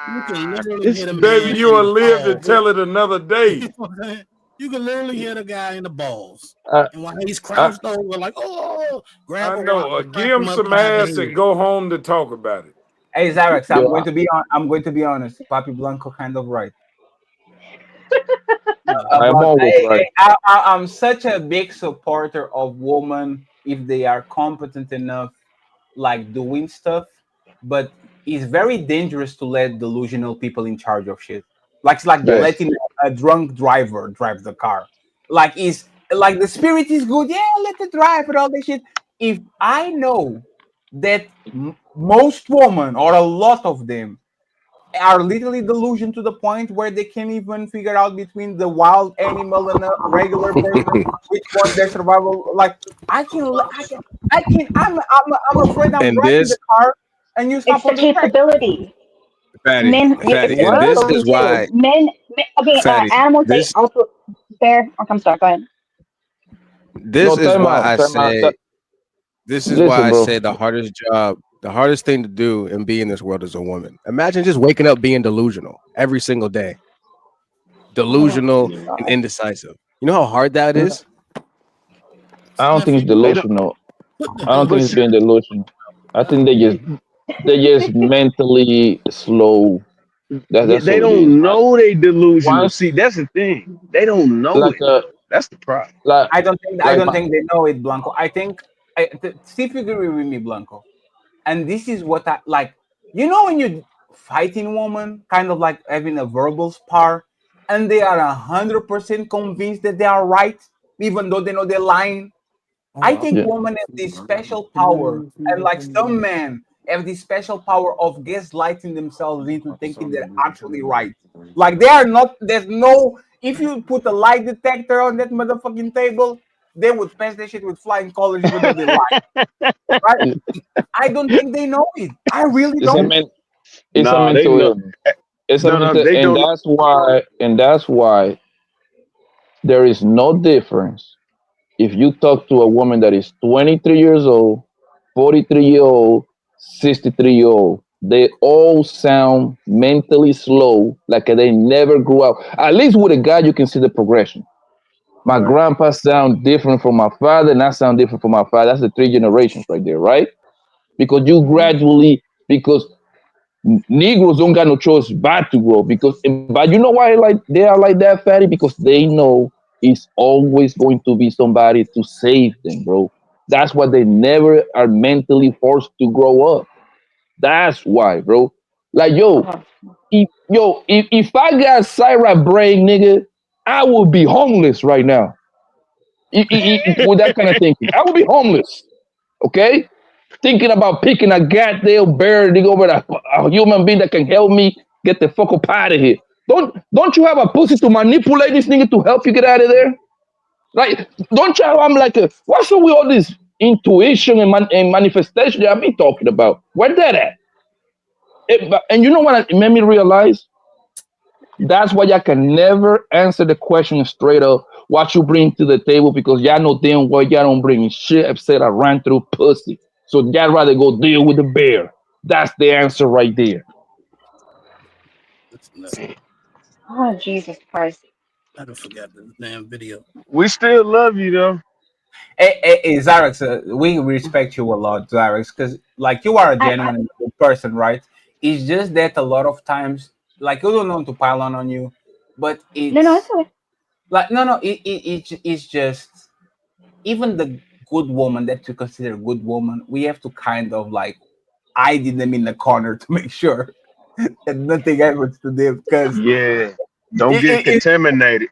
you can literally It's hit a Baby, man you in will the live to balls. tell it another You day. know what I'm saying? You can literally hit a guy in the balls, I, and while he's I, crouched over, like, oh, grab I a rock know. and Give crack him him some upside the ass head. and go home to talk about it. Hey Zarex, yo, I'm going to be honest. Papi Blanco kind of right. I'm About always right. I'm such a big supporter of women if they are competent enough, like doing stuff, but it's very dangerous to let delusional people in charge of shit. Like it's like Yes. letting a drunk driver drive the car. Like is like the spirit is good, yeah, let it drive and all this shit. If I know that most women or a lot of them are literally delusioned to the point where they can't even figure out between the wild animal and a regular person which one their survival. Like I'm afraid I'm And driving the this, car and you It's stop the on the track. capability. fatty, Men, it's fatty, the and What? this is capability too. why, Men okay, fatty. animals they This, also bear. Oh, I'm sorry. Go ahead. this No, is time why out. I Time out. say. This is why Listen, I bro. say the hardest job, the hardest thing to do and be in this world is a woman. Imagine just waking up being delusional every single day, Oh delusional and God. indecisive. You know how hard that is. I don't think Nephew, it's They don't. delusional. what the I hell don't is think But it's see, being delusional. I think they just mentally slow. That's they all it is. don't know they delusional. Once See, that's the thing. They don't know like it. That's the problem. like I like don't my think they know it, Blanco. I think see if you agree with me, Blanco. And this is what I like. You know when you fighting woman, kind of like having a verbal spar, and they are 100% convinced that they are right, even though they know they're lying. I think yeah. women have this special power, and like some men have this special power of gaslighting themselves into thinking they're actually right. Like they are not. There's no. If you put a lie detector on that motherfucking table, they would pass that shit with flying colors, even though they lie. Right? I don't think they know it. I really It's a don't. men it's a Nah, they mental know. illness. It's a No, no, mental they and don't. that's why there is no difference if you talk to a woman that is 23 years old, 43-year old, 63-year old. They all sound mentally slow, like they never grew up. At least with a guy, you can see the progression. My Right. grandpa sound different from my father, and I sound different from my father. That's the three generations right there, right? Because you gradually, because Negroes don't got no choice but to grow. Because, but you know why they are like that, fatty? Because they know it's always going to be somebody to save them, bro. That's why they never are mentally forced to grow up. That's why, bro. Like, Uh-huh. if I got Syra brain, nigga, I would be homeless right now. With that kind of thinking, I would be homeless. Okay, thinking about picking a goddamn bear to go over a human being that can help me get the fuck up out of here. Don't you have a pussy to manipulate this nigga to help you get out of there? Like, don't you have, I'm like, what's up with all this intuition and manifestation that I've been talking about? Where that at? And you know what it made me realize? That's why y'all can never answer the question straight up what you bring to the table because y'all know damn well y'all don't bring shit except a ran through pussy. So y'all rather go deal with the bear. That's the answer right there. Oh, Jesus Christ. I don't forget the damn video. We still love you though. Hey, Zarex, we respect you a lot, Zarex, because like you are a I genuine good person, right? It's just that a lot of times, like you don't want to pile on you, but no, it's it's okay. like no, it's just even the good woman that you consider a good woman, we have to kind of like hide them in the corner to make sure that nothing happens to them because Yeah. Don't get it, contaminated.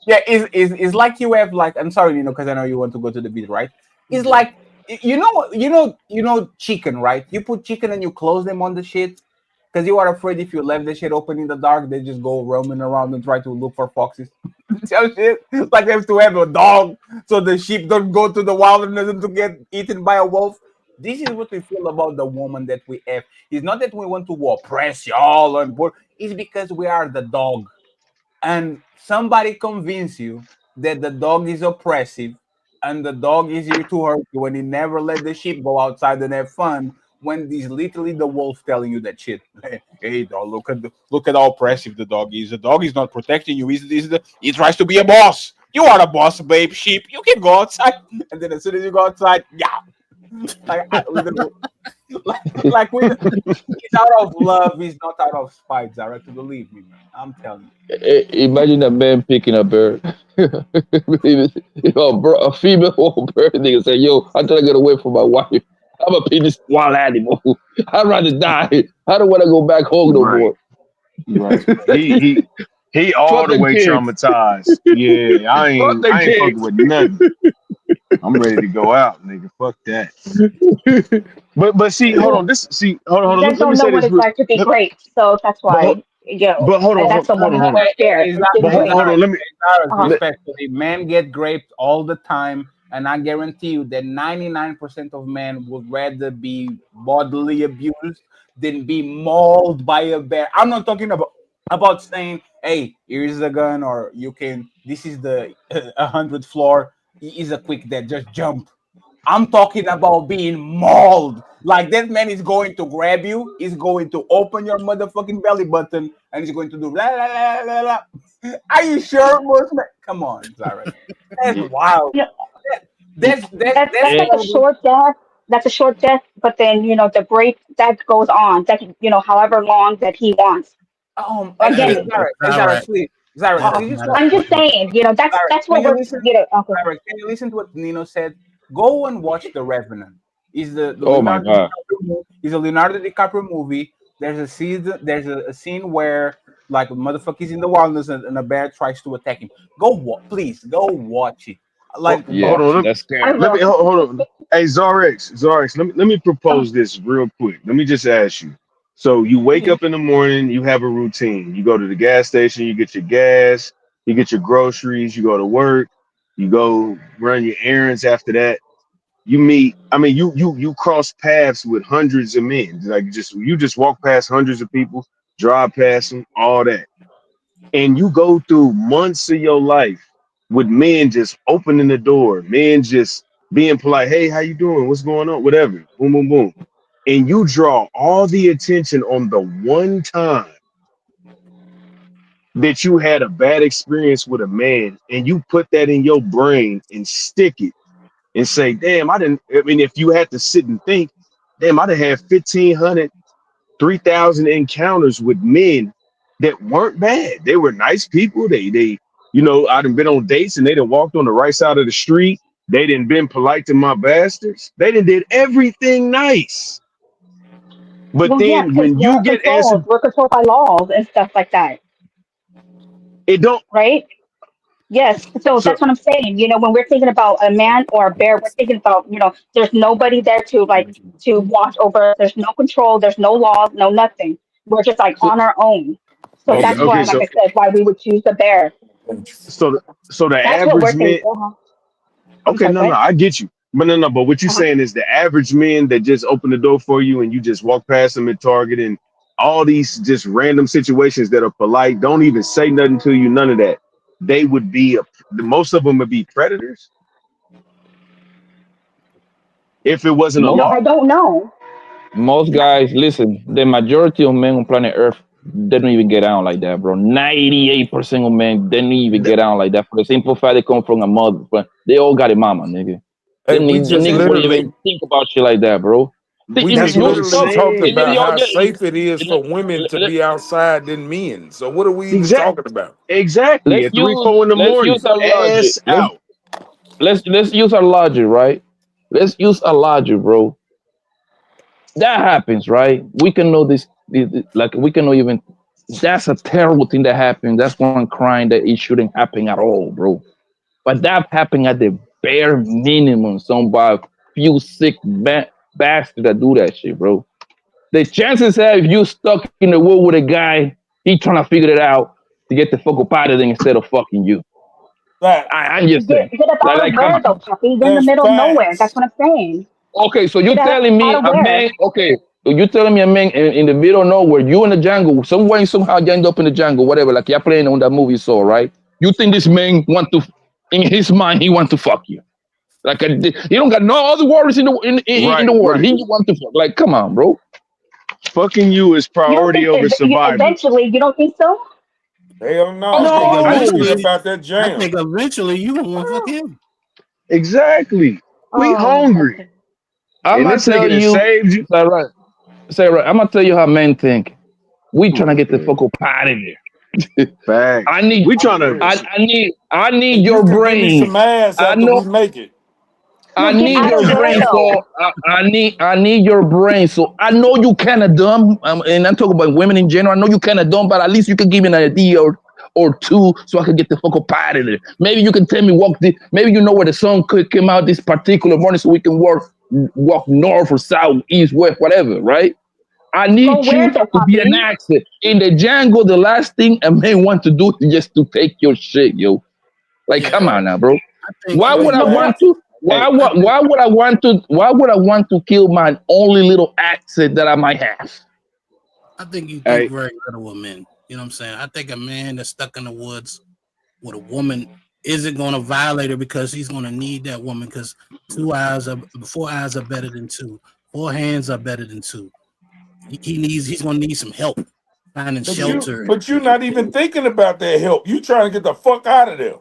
yeah, it's like you have like I'm sorry, because I know you want to go to the beach, right? It's like chicken, right? You put chicken and you close them on the shit because you are afraid if you left the shit open in the dark, they just go roaming around and try to look for foxes. Tell shit like they have to have a dog so the sheep don't go to the wilderness and to get eaten by a wolf. This is what we feel about the woman that we have. It's not that we want to oppress y'all and it's because we are the dog and somebody convince you that the dog is oppressive and the dog is here to hurt you when he never let the sheep go outside and have fun when he's literally the wolf telling you that shit. Hey dog, look at how oppressive the dog is. The dog is not protecting you. He tries to be a boss. You are a boss, babe. Sheep, you can go outside. And then as soon as you go outside, yeah. Like like with it's out of love, it's not out of spite, Zara. To believe me, man. I'm telling you. Imagine a man picking a bird. A female or bird nigga say, yo, I'm trying to get away from my wife. I'm a pick this wild animal. I'd rather die. I don't want to go back home no Right. more. Right. He all Fuck the the way kids. traumatized. Yeah, I Fuck ain't the I ain't fucking kids. with nothing. I'm ready to go out, nigga. Fuck that. But see, hold on. Hold You on. guys Let me don't know say what this it's real. like to be Let, great, so that's but why but hold on, that's the hold one on, you hold on. never scared to be But great. hold on. Let me. Uh-huh. Let, Respectfully, men get raped all the time, and I guarantee you that 99% of men would rather be bodily abused than be mauled by a bear. I'm not talking about saying, "Hey, here's a gun," or "You can." This is the 100th floor. Is a quick death. Just jump. I'm talking about being mauled. Like that man is going to grab you, he's going to open your motherfucking belly button, and he's going to do blah blah blah blah blah. Are you sure, Muslim? Come on, Zara. That's wild. You know, That's that's like a probably short death. That's a short death, but then the break that goes on, that however long that he wants. Again, Zara, please, Zara, uh, please I'm just saying, Zara, that's can what you we're listen? okay. Zara, can you listen to what Nino said? Go and watch The Revenant. Is the Oh my Leonardo God. DiCaprio? Is a Leonardo DiCaprio movie. There's a season. There's a scene where like a motherfucker is in the wilderness and a bear tries to attack him. Please go watch it. Like Yeah, hold on. that's I scary. Let me will. hold on. Hey, Zarex. Let me propose this real quick. Let me just ask you. So you wake Mhm. up in the morning, you have a routine. You go to the gas station, you get your gas, you get your groceries, you go to work, you go run your errands. After that, you meet. I mean, you cross paths with hundreds of men. Like you just walk past hundreds of people, drive past them, all that, and you go through months of your life with men just opening the door, men just being polite. Hey, how you doing? What's going on? Whatever. Boom, boom, boom. And you draw all the attention on the one time that you had a bad experience with a man, and you put that in your brain and stick it and say, damn, I didn't. I mean, if you had to sit and think, damn, I'd have had 1,500 3,000 encounters with men that weren't bad. They were nice people. I'd have been on dates and they done walked on the right side of the street. They didn't been polite to my bastards. They done did everything nice. But Well, yeah, then because when you we're get controlled. answered, We're controlled by laws and stuff like that, it don't. right? Yes. So So that's what I'm saying. When we're thinking about a man or a bear, we're thinking about, there's nobody there to watch over. There's no control. There's no laws, no nothing. We're just like So, on our own. So okay, that's Hey, why, okay, like so I said, why we would choose the bear. so so the That's what we're average thinking. man. I'm Okay, sorry, no, no, what? I get you. But no, no, but what you're Uh-huh. saying is the average men that just open the door for you and you just walk past them at Target and all these just random situations that are polite, don't even say nothing to you, none of that. They would be most of them would be predators if it wasn't a most I law. don't know. most guys, listen, the majority of men on planet Earth, they don't even get down like that, bro. 98% of men, they don't even Th- get down like that for the simple fact they come from a mother. But they all got a mama, nigga. hey, we The just niggas wouldn't literally even think about shit like that, bro. we That's just what I'm literally talked saying. about how Yeah, safe it is for women to be outside than men. So what are we even Exact, talking about? exactly. At 3, 4 in the let's morning, use our logic. ass out. Let's use our logic, right? Let's use our logic, bro. That happens, right? We can know like we can know even that's a terrible thing that happened. That's one crime that it shouldn't happen at all, bro. But that happened at the bare minimum. Some by a few sick bastards that do that shit, bro. The chances are if you stuck in the wood with a guy, he trying to figure it out to get the fuck up out of there instead of fucking you. Facts. I'm just saying. Get up out of Come where on. though, Puppy? You're in the That's middle of nowhere. That's facts. what I'm saying. Okay, so Get you up telling out me of a where? man? Okay, so you telling me a man in the middle of nowhere, you in the jungle, some way somehow you end up in the jungle, whatever. Like you're playing on that movie, you saw, right? You think this man want to, in his mind, he want to fuck you? Like he don't got no other worries in Right, the world. right. He want to fuck. Like, come on, bro. Fucking you is You don't priority think over survival. eventually? You don't think so? Hell I no, think because you No, still eventually, about that I jam. think eventually you gonna want to fuck him. exactly. We Oh, hungry. okay. I'm And gonna this nigga tell that you, saved you. say right. I'm gonna tell you how men think. We Come trying to on, get the man. fuck up out of there. I Facts. need, We trying to I need If you your could give me brain. some ass I after know we make it. I Well, get need out your of where brain, though? so I need your brain. So I know you kind of dumb, and I'm talking about women in general. I know you kind of dumb, but at least you can give me an idea or two, so I can get the fuck up out of there. Maybe you can tell me maybe you know where the sun could come out this particular morning, so we can walk north or south, east, west, whatever. Right? I Go need where you though, to be an Poppy? accent in the jungle. The last thing a man want to do is just to take your shit, yo. Like, come Yeah, on now, bro. I think Why I That's would think I that want facts. to? hey, I think Why would I want to kill my only little accent that I might have? I think you think hey, very little of men. You know what I'm saying? I think a man that's stuck in the woods with a woman isn't going to violate her because he's going to need that woman because 4 eyes are better than two. 4 hands are better than two. He's going to need some help finding But you shelter. but you're not even thinking about that help. You trying to get the fuck out of there.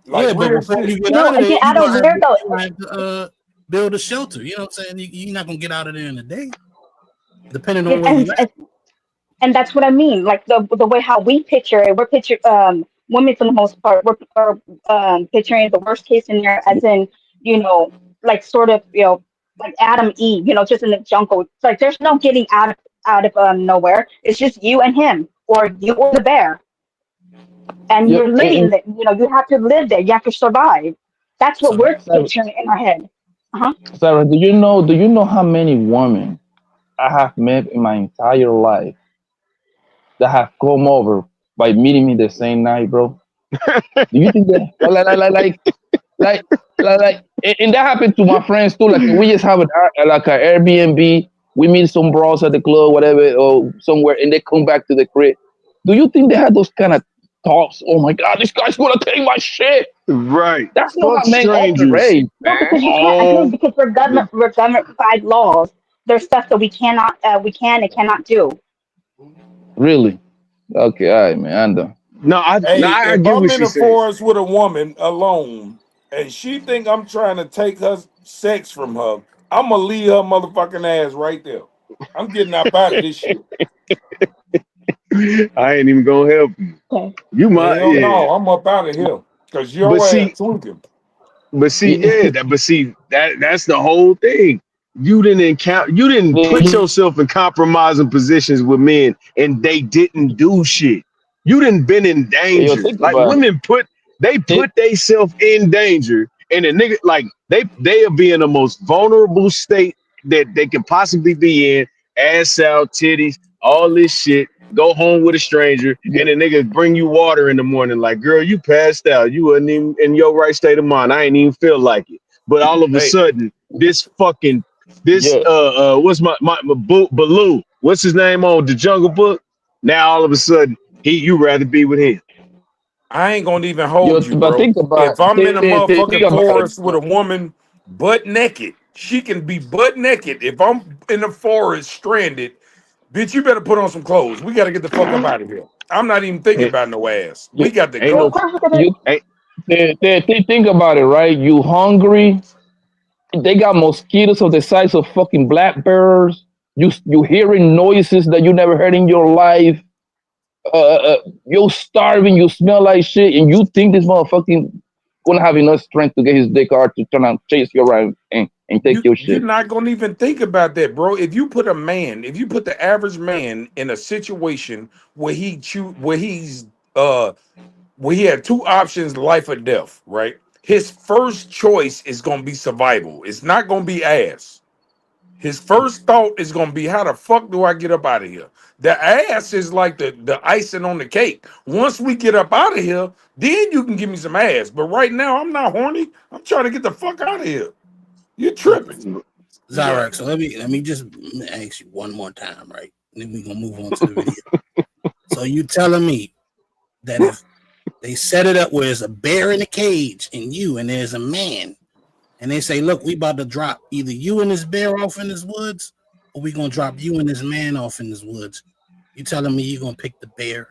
Like Yeah, but real before shit. you get out of there, Get out of where though? you gonna have to build a shelter. You know what I'm saying? You're not going to get out of there in a day, depending on And, where you and at. and that's what I mean. Like the way how we picture it, we're picture women for the most part. We're picturing the worst case scenario, as in like sort of like Adam Eve, just in the jungle. It's like there's no getting out of nowhere. It's just you and him, or you or the bear, and Yeah, you're living that. You have to live there. You have to survive. That's what So we're Sarah, picturing in our head. Uh-huh. Sarah, do you know how many women I have met in my entire life that have come over by meeting me the same night, bro? Do you think that like and that happened to my friends too. Like we just have like an Airbnb. We meet some bros at the club, whatever, or somewhere, and they come back to the crib. Do you think they had those kind of thoughts? Oh my God, this guy's gonna take my shit. right. That's not Fuck how men strangers. operate, No, man. because you can't. Again, All because the we're governed by laws. There's stuff that we can and cannot do. Really? Okay, all right, man. I'm done. no, Hey, I if get I'm what in she the says. forest with a woman alone and she think I'm trying to take her sex from her, I'm gonna leave her motherfucking ass right there. I'm getting up out of this shit. I ain't even gonna help you. Okay. You might, Hell yeah. no, I'm up out of here. Cause But your ass see, tweaking. but see, Yeah. yeah, that but see that's the whole thing. You didn't encounter. You didn't put yourself in compromising positions with men, and they didn't do shit. You didn't been in Yo, danger. think Like about women it. put themselves in danger, and a nigga like they'll be in the most vulnerable state that they can possibly be in. Ass out, titties, all this shit. Go home with a stranger, Yeah, and a nigga bring you water in the morning. Like, girl, you passed out. You wasn't even in your right state of mind. I ain't even feel like it. But all of a Hey, sudden, this yeah. what's my Baloo? What's his name on the Jungle Book? Now all of a sudden you rather be with him. I ain't gonna even Yo, hold you, but bro. think about If I'm in a think motherfucking about it. forest with a woman butt naked, she can be butt naked. If I'm in the forest stranded, bitch, you better put on some clothes. We gotta get the fuck up out of here. I'm not even thinking Hey, about no ass. You, We got to ain't Well, no go. part of it, you ain't think about it, right? You hungry? They got mosquitoes of the size of fucking blackbirds. You hearing noises that you never heard in your life. You're starving. You smell like shit, and you think this motherfucking gonna have enough strength to get his dick hard to turn and chase you around and take your You're shit. not gonna even think about that, bro. If you put the average man in a situation where uh where he had two options, life or death, right? His first choice is gonna be survival. It's not gonna be ass. His first thought is gonna be, how the fuck do I get up out of here? The ass is like the icing on the cake. Once we get up out of here, then you can give me some ass. But right now, I'm not horny. I'm trying to get the fuck out of here. You're tripping. Zarek, so let me just ask you one more time, right? Then we're gonna move on to the video. So you telling me that if they set it up where it's a bear in a cage and there's a man, and they say, look, we about to drop either you and this bear off in this woods, or we gonna drop you and this man off in this woods. You telling me you gonna pick the bear?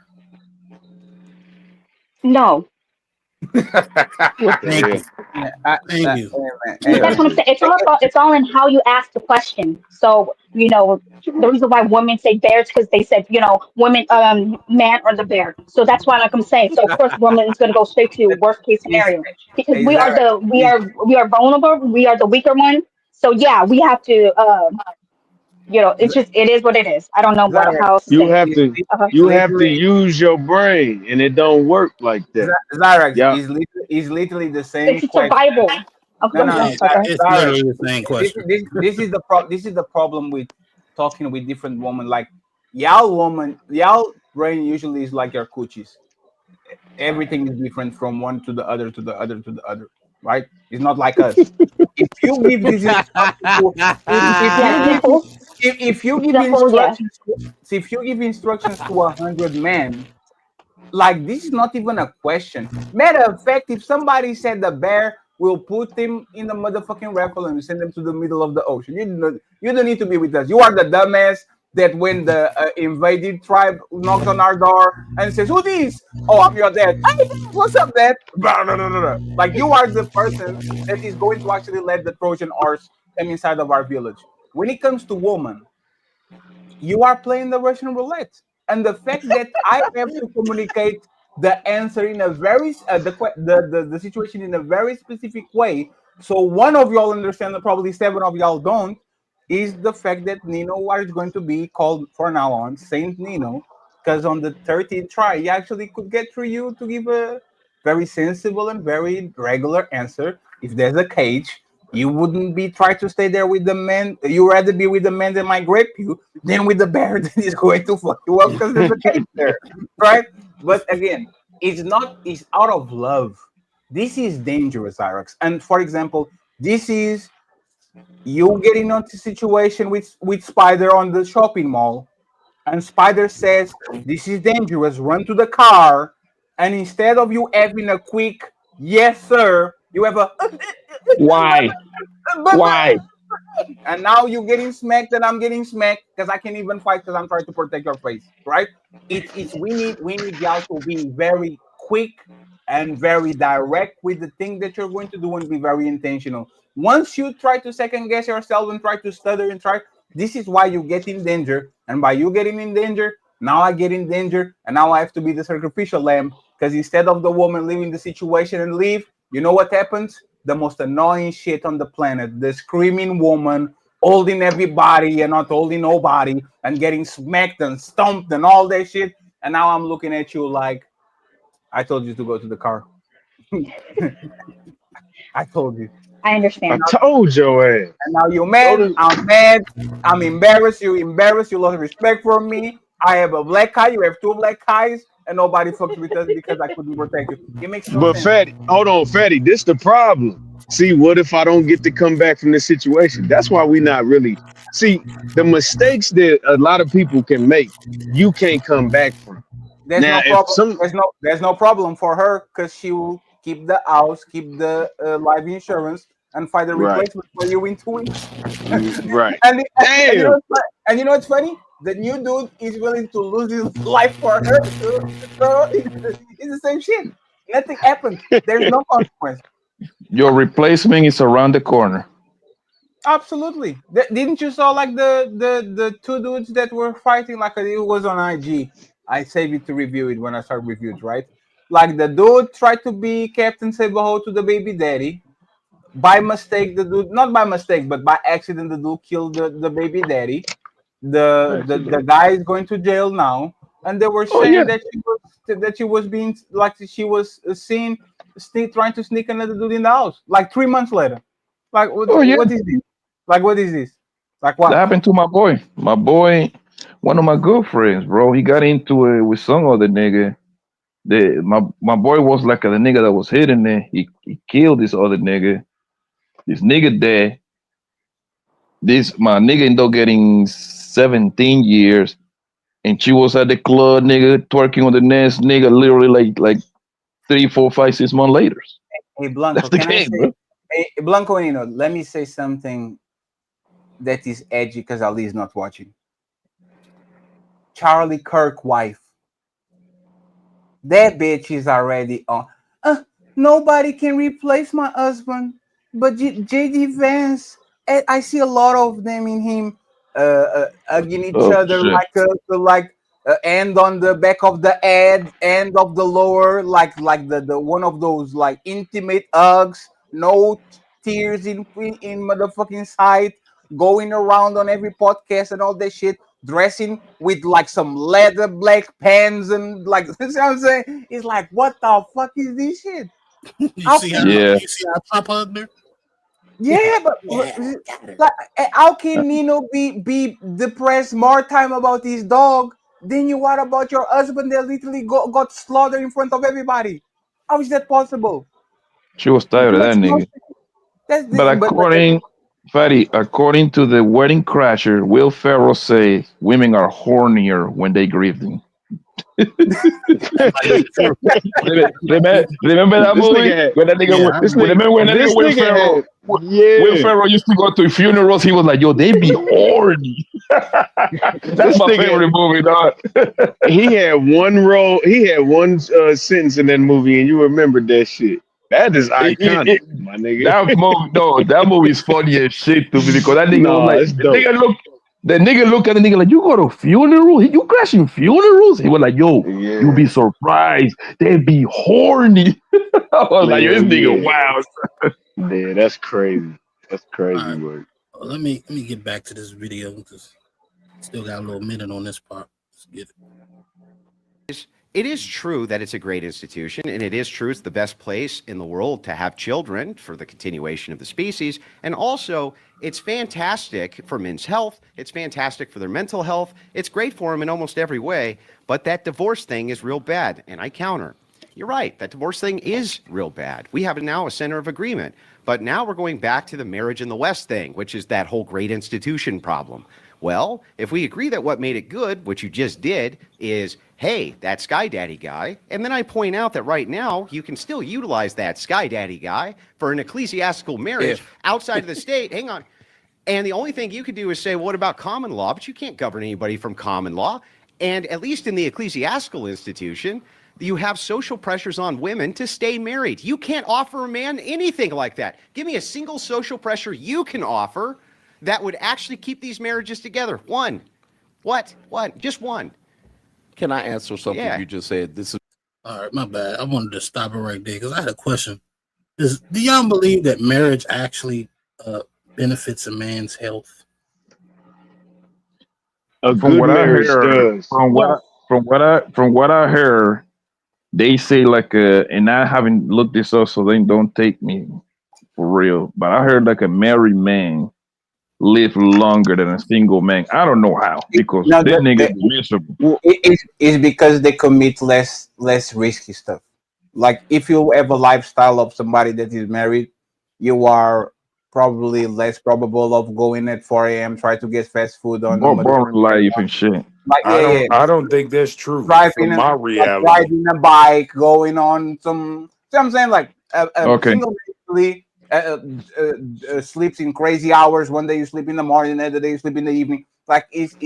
no. What the Thank hell? you. Yeah, Thank you. But that's what I'm saying. It's all in how you ask the question. So, the reason why women say bears because they said, women, man or the bear. So that's why, like I'm saying. So of course, woman is going to go straight to worst case is scenario because is that we are vulnerable. We are the weaker one. So yeah, we have to. It is what it is. I don't know what Zarek? how else to you say it. have Is to Uh-huh. you have to literally use your brain, and it don't work like that. Zarek Yeah, is literally the same It's question. survival. Okay, No, no, I'm no, Yeah, sorry. Go ahead. it's Zarek. literally the same This question. this is the problem with talking with different women. Like y'all brain usually is like your coochies. Everything is different from one to the other to the other to the other, right? It's not like us. If you give this instruction to if Yeah, you give simple, if you give simple. Yeah. instructions if you give instructions to 100 men, like this is not even a question. Matter of fact, if somebody said the bear will put them in the motherfucking raffle and send them to the middle of the ocean, you don't need to be with us. You are the dumbass that when the invaded tribe knocks on our door and says, "Who this?" Oh, I'm your dad. Hey, what's up, dad? Blah, blah, blah, blah, blah. Like you are the person that is going to actually let the Trojan horse come inside of our village. When it comes to woman, you are playing the Russian roulette. And the fact that I have to communicate the answer in a very the situation in a very specific way, so one of y'all understand and probably seven of y'all don't, is the fact that Nino is going to be called for now on Saint Nino, because on the 13th try he actually could get through you to give a very sensible and very regular answer. If there's a cage, you wouldn't be trying to stay there with the man. You rather be with the man that might grape you than with the bear that is going to fuck you up because there's a cage there, right? But again, it's out of love. This is dangerous, Irex. And for example, this is you getting into a situation with Spider on the shopping mall, and Spider says, "This is dangerous, run to the car." And instead of you having a quick yes sir, you have a Why? Why? and now you're getting smacked and I'm getting smacked because I can't even fight because I'm trying to protect your face, right? It's we need y'all to be very quick and very direct with the thing that you're going to do and be very intentional. Once you try to second guess yourself and try to stutter and try, this is why you get in danger. And by you getting in danger, now I get in danger, and now I have to be the sacrificial lamb. Because instead of the woman leaving the situation and leave, you know what happens? The most annoying shit on the planet. The screaming woman holding everybody and not holding nobody and getting smacked and stomped and all that shit. And now I'm looking at you like, I told you to go to the car. I told you. I I understand. told your ass. And now you're Go mad. to I'm mad. I'm embarrassed. You embarrassed. You lost respect for me. I have a black eye. You have two black eyes, and nobody fucked with us because I couldn't protect you. It makes no But sense. Fatty, hold on, Fatty. This the problem. See, what if I don't get to come back from this situation? That's why we not really see the mistakes that a lot of people can make. You can't come back from. There's Now, no if problem. some There's no problem for her because she will keep the house, keep the life insurance, and find a right, replacement for you in 2 weeks. right, And you know damn, and you know what's funny? The new dude is willing to lose his life for her. So it's the same shit. Nothing happens. There's no consequence. Your replacement is around the corner. Absolutely. Didn't you saw like the two dudes that were fighting? Like it was on IG. I saved it to review it when I start reviews, right? Like the dude tried to be Captain Saberho to the baby daddy. By mistake, the dude, not by mistake, but by accident, the dude killed the baby daddy. The Accident. guy is going to jail now, and they were Oh yeah. saying that she was being like she was seen trying to sneak another dude in the house. Like 3 months later, like Oh yeah. what is this? Like what is this? Like That what? happened to my boy. My boy, one of my good friends, bro. He got into it with some other nigga. My boy was like the nigga that was hitting there. He killed this other nigga. This nigga dead. This my nigga ended up getting 17 years, and she was at the club, nigga, twerking on the next nigga, literally like 3, 4, 5, 6 months later. Hey Blanco, That's the can I game, say? bro. Hey Blanco, Nino, let me say something that is edgy because Ali is not watching. Charlie Kirk wife. That bitch is already on. Nobody can replace my husband, but JD Vance. And I see a lot of them in him, hugging each Oh other shit. end on the back of the head, end of the lower, like the one of those like intimate hugs, no tears in motherfucking sight, going around on every podcast and all that shit, dressing with like some leather black pants and like you know what I'm saying? It's like what the fuck is this shit? You How see how can Yeah. you see how Pop hugged her? yeah, but like how can Nino be depressed more time about his dog than you are about your husband that literally got slaughtered in front of everybody? How is that possible? She was It tired of that makes no nigga. sense. That's But the but according to the wedding crasher, Will Ferrell say women are hornier when they grieving. Remember that this movie nigga had when that nigga? Yeah, I remember. Remember when that this nigga Will nigga Ferrell? had Will yeah. Ferrell used to go to funerals. He was like, "Yo, they be horny." That's This my nigga favorite movie, dog. he had one role, he had one sentence in that movie, and you remembered that shit. That is It- it- iconic, it- my nigga. that movie, no, that movie is funny as shit to me because that nigga was Nah, like, it's dope. the nigga look at the nigga like, you go to funeral? You crashing funerals? He was like, yo, you Yeah, be surprised. They be horny. I was like, yo, hell this nigga, yeah, wow. yeah. That's crazy. That's All crazy right, work. let me get back to this video because still got a little minute on this part. Let's get it. It is true that it's a great institution, and it is true it's the best place in the world to have children for the continuation of the species. And also, it's fantastic for men's health. It's fantastic for their mental health. It's great for them in almost every way. But that divorce thing is real bad, and I counter. You're right. That divorce thing is real bad. We have now a center of agreement. But now we're going back to the marriage in the West thing, which is that whole great institution problem. Well, if we agree that what made it good, which you just did, is, hey, that Sky Daddy guy, and then I point out that right now you can still utilize that Sky Daddy guy for an ecclesiastical marriage outside of the state. Hang on. And the only thing you could do is say, what about common law? But you can't govern anybody from common law. And at least in the ecclesiastical institution, you have social pressures on women to stay married. You can't offer a man anything like that. Give me a single social pressure you can offer that would actually keep these marriages together. One. What? Just one. Can I answer something Yeah. you just said? This is All right, my bad. I wanted to stop it right there because I had a question. Do y'all believe that marriage actually benefits a man's health? A From good what I marriage heard, does. Yes. from what I heard, they say like and I haven't looked this up, so they don't take me for real. But I heard like a married man live longer than a single man. I don't know how because No, them niggas be miserable. it's because they commit less risky stuff. Like if you have a lifestyle of somebody that is married, you are probably less probable of going at 4 a.m. try to get fast food on the More middle of boring the night. life and shit. Like I yeah, don't I don't think that's true from driving my like reality. riding a bike, going on some. See what I'm saying? Like a Okay. single actually sleeps in crazy hours. One day you sleep in the morning, another day you sleep in the evening. Like is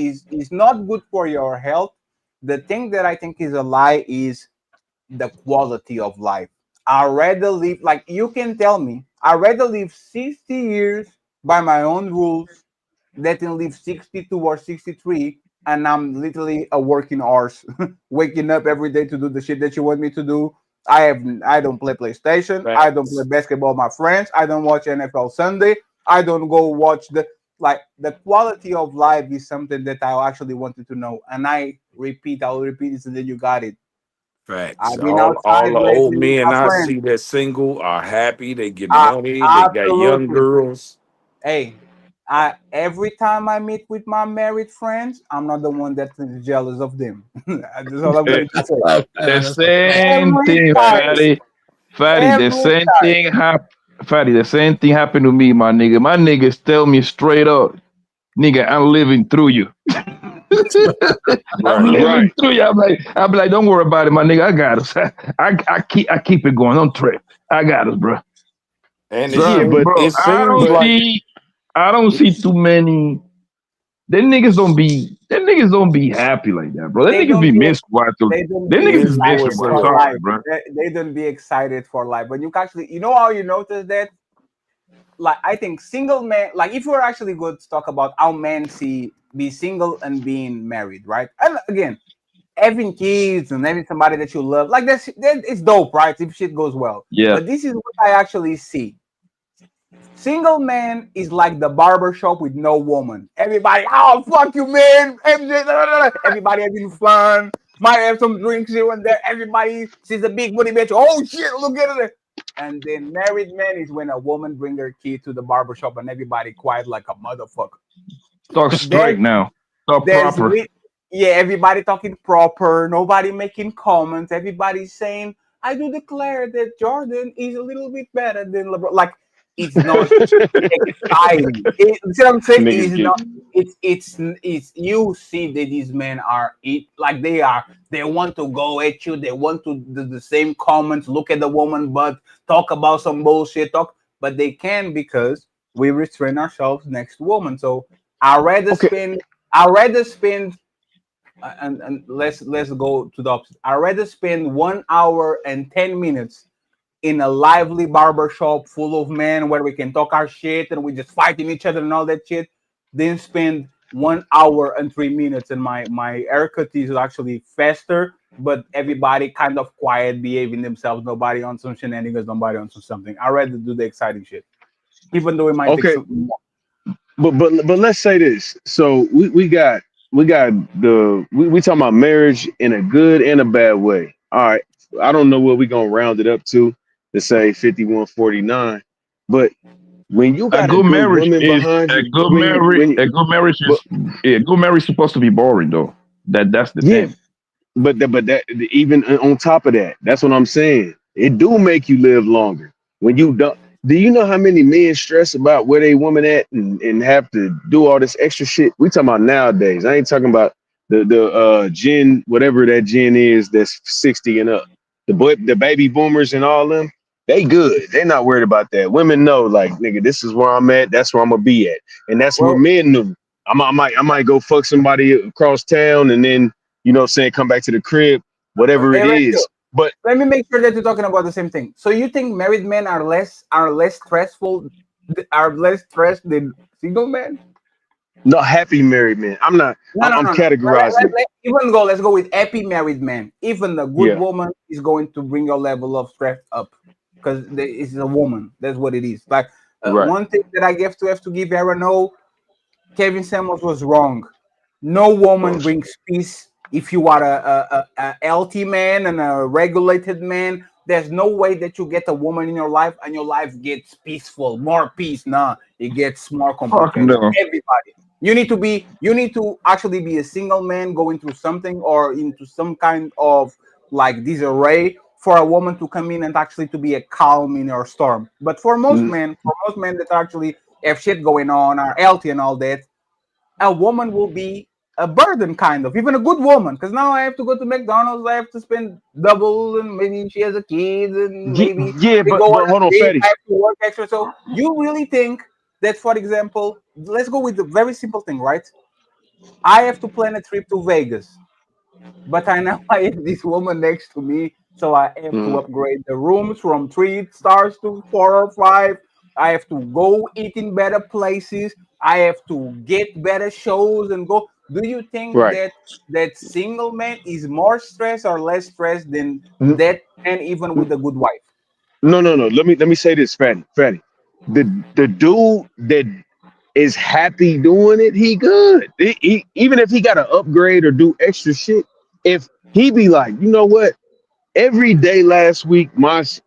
not good for your health. The thing that I think is a lie is the quality of life. I rather live like you can tell me. I rather live 60 years by my own rules than live 62 or 63 and I'm literally a working horse, waking up every day to do the shit that you want me to do. I don't play PlayStation. I don't play Facts. basketball with my friends. I don't watch NFL Sunday. I don't go watch the quality of life is something that I actually wanted to know. And I'll repeat it until you got it. Facts. I've been All outside the old lately with men my I friends. see that single are happy. They get Uh, money. They got young Absolutely. girls. Hey, I every time I meet with my married friends, I'm not the one that is jealous of them. That's all I'm Eh, going to say. the That's a fact. same Every thing, time, Fatty. Fatty, the every same time. thing happened. Fatty, the same thing happened to me, my nigga. My niggas tell me straight up, nigga, I'm living through you. I'm Right. living Right. through you. I'm like, don't worry about it, my nigga. I got us. I keep it going. Don't trip. I got us, bro. And it Yeah, Trust me, seems but bro. it seems but I don't see too many. Them niggas don't be happy like that, bro. Them They niggas don't be be miserable. Actually. they don't Them be niggas is it excited was a miserable. I'm for lot. sorry, life. bro. They don't be excited for life. When you actually, you know how you notice that? Like I think single men, like if we're actually good to talk about how men see be single and being married, right? And again, having kids and having somebody that you love, like that it's dope, right? If shit goes well. Yeah. But this is what I actually see. Single man is like the barber shop with no woman. Everybody, oh fuck you, man. Everybody having fun. Might have some drinks here and there. Everybody sees a big booty bitch. Oh shit, look at it. And then married man is when a woman bring her kid to the barber shop and everybody quiet like a motherfucker. Talk There's straight now. Talk there's proper. yeah, everybody talking proper, nobody making comments, everybody saying, I do declare that Jordan is a little bit better than LeBron. Like it's not exciting. See what I'm saying? niggas It's get not it's you see that these men are like they want to go at you, they want to do the same comments, look at the woman but talk about some bullshit, talk but they can because we restrain ourselves next to woman. So I rather okay. spend I rather spend and let's go to the opposite. I rather spend 1 hour and 10 minutes in a lively barber shop full of men where we can talk our shit and we just fighting each other and all that shit, then spend 1 hour and 3 minutes and my haircut is actually faster, but everybody kind of quiet, behaving themselves, nobody on some shenanigans, nobody on some something. I rather do the exciting shit, even though it might take Okay. some. But let's say this. So we got we talking about marriage in a good and a bad way. All right. I don't know what we gonna round it up to say 51-49. But when you A got a good good marriage woman is behind a you, good marriage. A good marriage but is a good marriage is supposed to be boring though. That's the yeah, thing. but that even on top of that, that's what I'm saying. It do make you live longer when you don't. Do you know how many men stress about where they woman at and have to do all this extra shit? We talking about nowadays. I ain't talking about the gen whatever that gen is that's 60 and up. The baby boomers and all them. They good. They not worried about that. Women know like nigga, this is where I'm at. That's where I'm gonna be at, and that's where Well, men know. I might go fuck somebody across town and then saying come back to the crib, whatever it Ernesto, is. But let me make sure that you're talking about the same thing. So you think married men are less stressful are less stressed than single men? not happy married men. I'm not. No, no, I'm no, no. categorizing it. Even go. Let's go with happy married men. Even the good Yeah. woman is going to bring your level of stress up because it's a woman. That's what it is. Like Right. one thing that I have to give Aaron, no, Kevin Samuels was wrong. No woman Bullshit. brings peace if you are a healthy man and a regulated man. There's no way that you get a woman in your life and your life gets peaceful, more peace. Nah, it gets more Fuck complicated. no. Everybody. You need to actually be a single man going through something or into some kind of like disarray for a woman to come in and actually to be a calm in your storm. But for most men that actually have shit going on, are healthy and all that, a woman will be a burden, kind of, even a good woman. Because now I have to go to McDonald's, I have to spend double, and maybe she has a kid, and maybe Yeah, we but go on hold a on, date, fatty. I have to work extra. So you really think that, for example, let's go with the very simple thing, right? I have to plan a trip to Vegas, but I know I have this woman next to me, so I have to Mm, upgrade the rooms from 3 stars to 4 or 5. I have to go eat in better places. I have to get better shows and go. Do you think right. that that single man is more stressed or less stressed than N- that man, even with a good wife? No. Let me say this, fatty, fatty. The dude that is happy doing it, he good. Even if he got to upgrade or do extra shit, if he be like, you know what? Every day last week,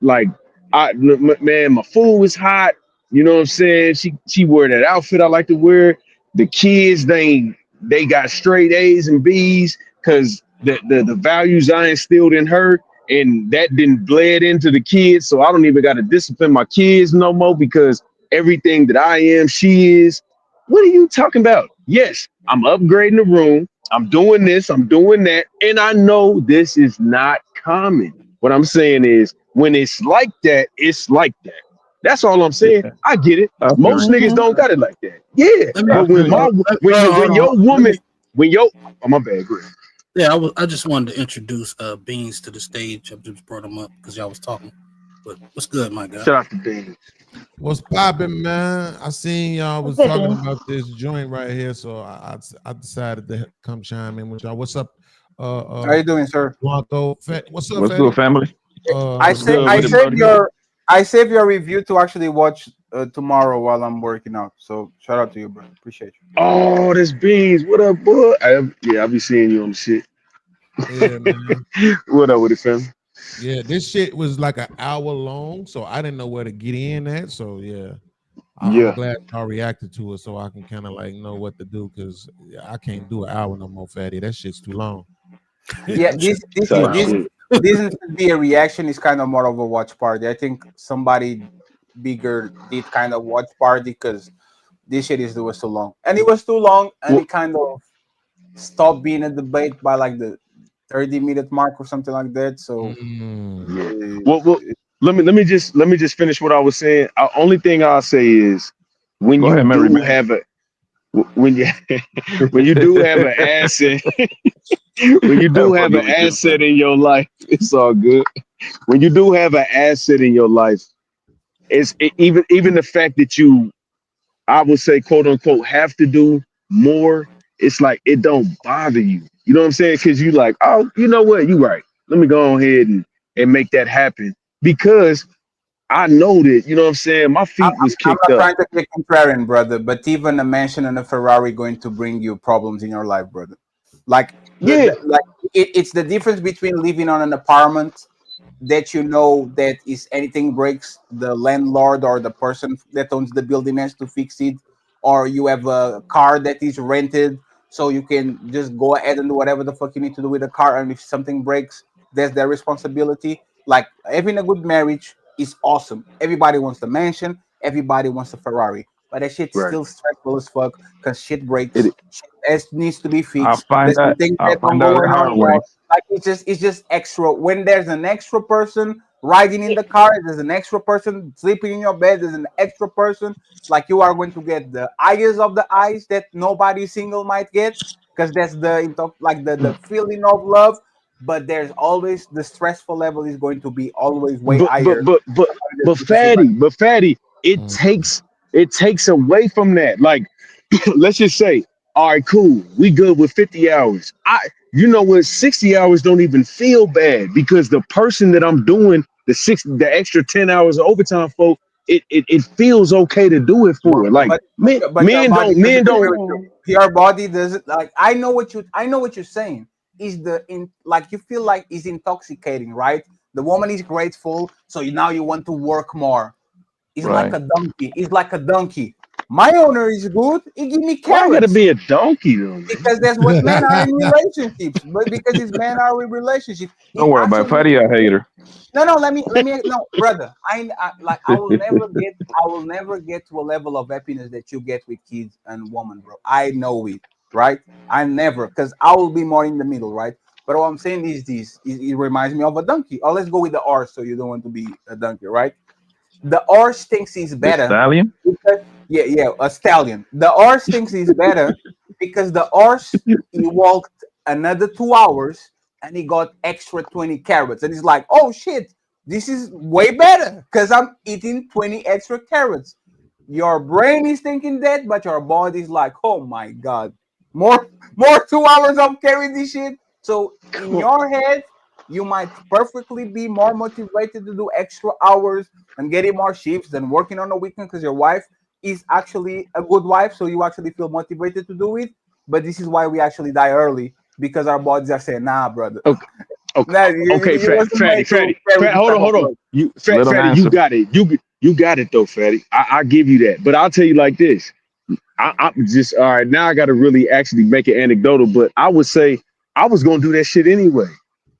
like, man, my food was hot. You know what I'm saying? She wore that outfit I like to wear. The kids, they got straight A's and B's because the values I instilled in her, and that didn't bled into the kids. So I don't even got to discipline my kids no more because everything that I am, she is. What are you talking about? Yes, I'm upgrading the room. I'm doing this, I'm doing that, and I know this is not common. What I'm saying is, when it's like that, it's like that. That's all I'm saying. Yeah, I get it. I feel Most you. niggas don't got it like that. Yeah, Let me I but when feel you. my when hold on. your woman when your oh my bad, Greg. Yeah, I just wanted to introduce Beans to the stage. I just brought him up because y'all was talking. But what's good, my guy? Shout out to Beans. What's poppin', man? I seen y'all What's was good, talking Bean? about this joint right here, so I decided to come chime in with y'all. What's up, How you doing, sir? Blanco? What's up, What's good, Fetty? family? What's good I with it, save brody? your review to actually watch tomorrow while I'm working out. So shout out to you, bro. Appreciate you. Oh, this Beans. What up, boy? Yeah, I'll be seeing you on the shit. Yeah, man. What up with it, fam? Yeah, this shit was like an hour long, so I didn't know where to get in at. So yeah, I'm Yeah. glad y'all reacted to it, so I can kind of like know what to do because I can't do an hour no more, Fatty. That shit's too long. Yeah, Type this shit. this isn't to be a reaction. It's kind of more of a watch party. I think somebody bigger did kind of watch party because this shit is was too long, and it was too long, and Well, it kind of stopped being a debate by like the 30-minute mark or something like that. So Mm. yeah. uh, Well, let me just finish what I was saying. Only thing I'll say is when Go you ahead, Mary, do man. have a when you when you do have an asset when you I'm do have fucking an with you, asset man. in your life, it's all good. When you do have an asset in your life, even the fact that you, I would say, quote unquote, have to do more. It's like it don't bother you. You know what I'm saying? Because you like, oh, you know what? You right. Let me go on ahead and make that happen because I know that. You know what I'm saying? My feet was I'm kicked not up. trying to be contrarian, brother, but even a mansion and a Ferrari going to bring you problems in your life, brother. Like Yeah. it's the difference between living on an apartment that you know that is anything breaks, the landlord or the person that owns the building has to fix it, or you have a car that is rented, so you can just go ahead and do whatever the fuck you need to do with the car, and if something breaks, that's their responsibility. Like having a good marriage is awesome. Everybody wants the mansion, everybody wants a Ferrari, but that shit's Right. still stressful as fuck because shit breaks, It. shit needs to be I'll fixed. find There's some that. things I'll that don't find go out the on hard well. way. Like it's just extra. When there's an extra person riding in the car, there's an extra person sleeping in your bed, there's an extra person. Like you are going to get the eyes of the eyes that nobody single might get, because that's like the feeling of love. But there's always the stressful level is going to be always way But but higher. but but but With the shit like fatty, Mm. it takes away from that. Like, let's just say, all right, cool, we good with 50 hours. You know what, 60 hours don't even feel bad because the person that I'm doing the extra 10 hours of overtime for, it feels okay to do it for her. Like but your body doesn't agree with you. Your body doesn't like. I know what you're saying. Is like you feel like it's intoxicating, right? The woman is grateful, so now you want to work more. It's like Right. a donkey. It's like a donkey. My owner is good. He give me Why I gotta carrots be a donkey though, man? because that's what men are in relationships. But because it's men are in relationships, Don't it worry about it. actually Fatty a hater. no, no, brother. Like I will never get to a level of happiness that you get with kids and woman, bro. I know it, right? I never, because I will be more in the middle, right? But what I'm saying is this: it reminds me of a donkey. Oh, let's go with the horse, so you don't want to be a donkey, right? The horse thinks he's The better stallion. because yeah, a stallion. The horse thinks he's better because the horse he walked another 2 hours and he got extra 20 carrots. And he's like, oh shit, this is way better because I'm eating 20 extra carrots. Your brain is thinking that, but your body's like, oh my god, more more 2 hours of carrying this shit. So in your head, you might perfectly be more motivated to do extra hours and getting more shifts than working on the weekend because your wife is actually a good wife, so you actually feel motivated to do it. But this is why we actually die early because our bodies are saying, "Nah, brother, Okay, okay, nah, you wasn't made to carry this Hold type on, of hold on. load." Let him Fatty, you answer. got it. You got it though, Fatty. I give you that. But I'll tell you like this. I'm just all right. Now I got to really actually make it anecdotal, but I would say I was gonna do that shit anyway.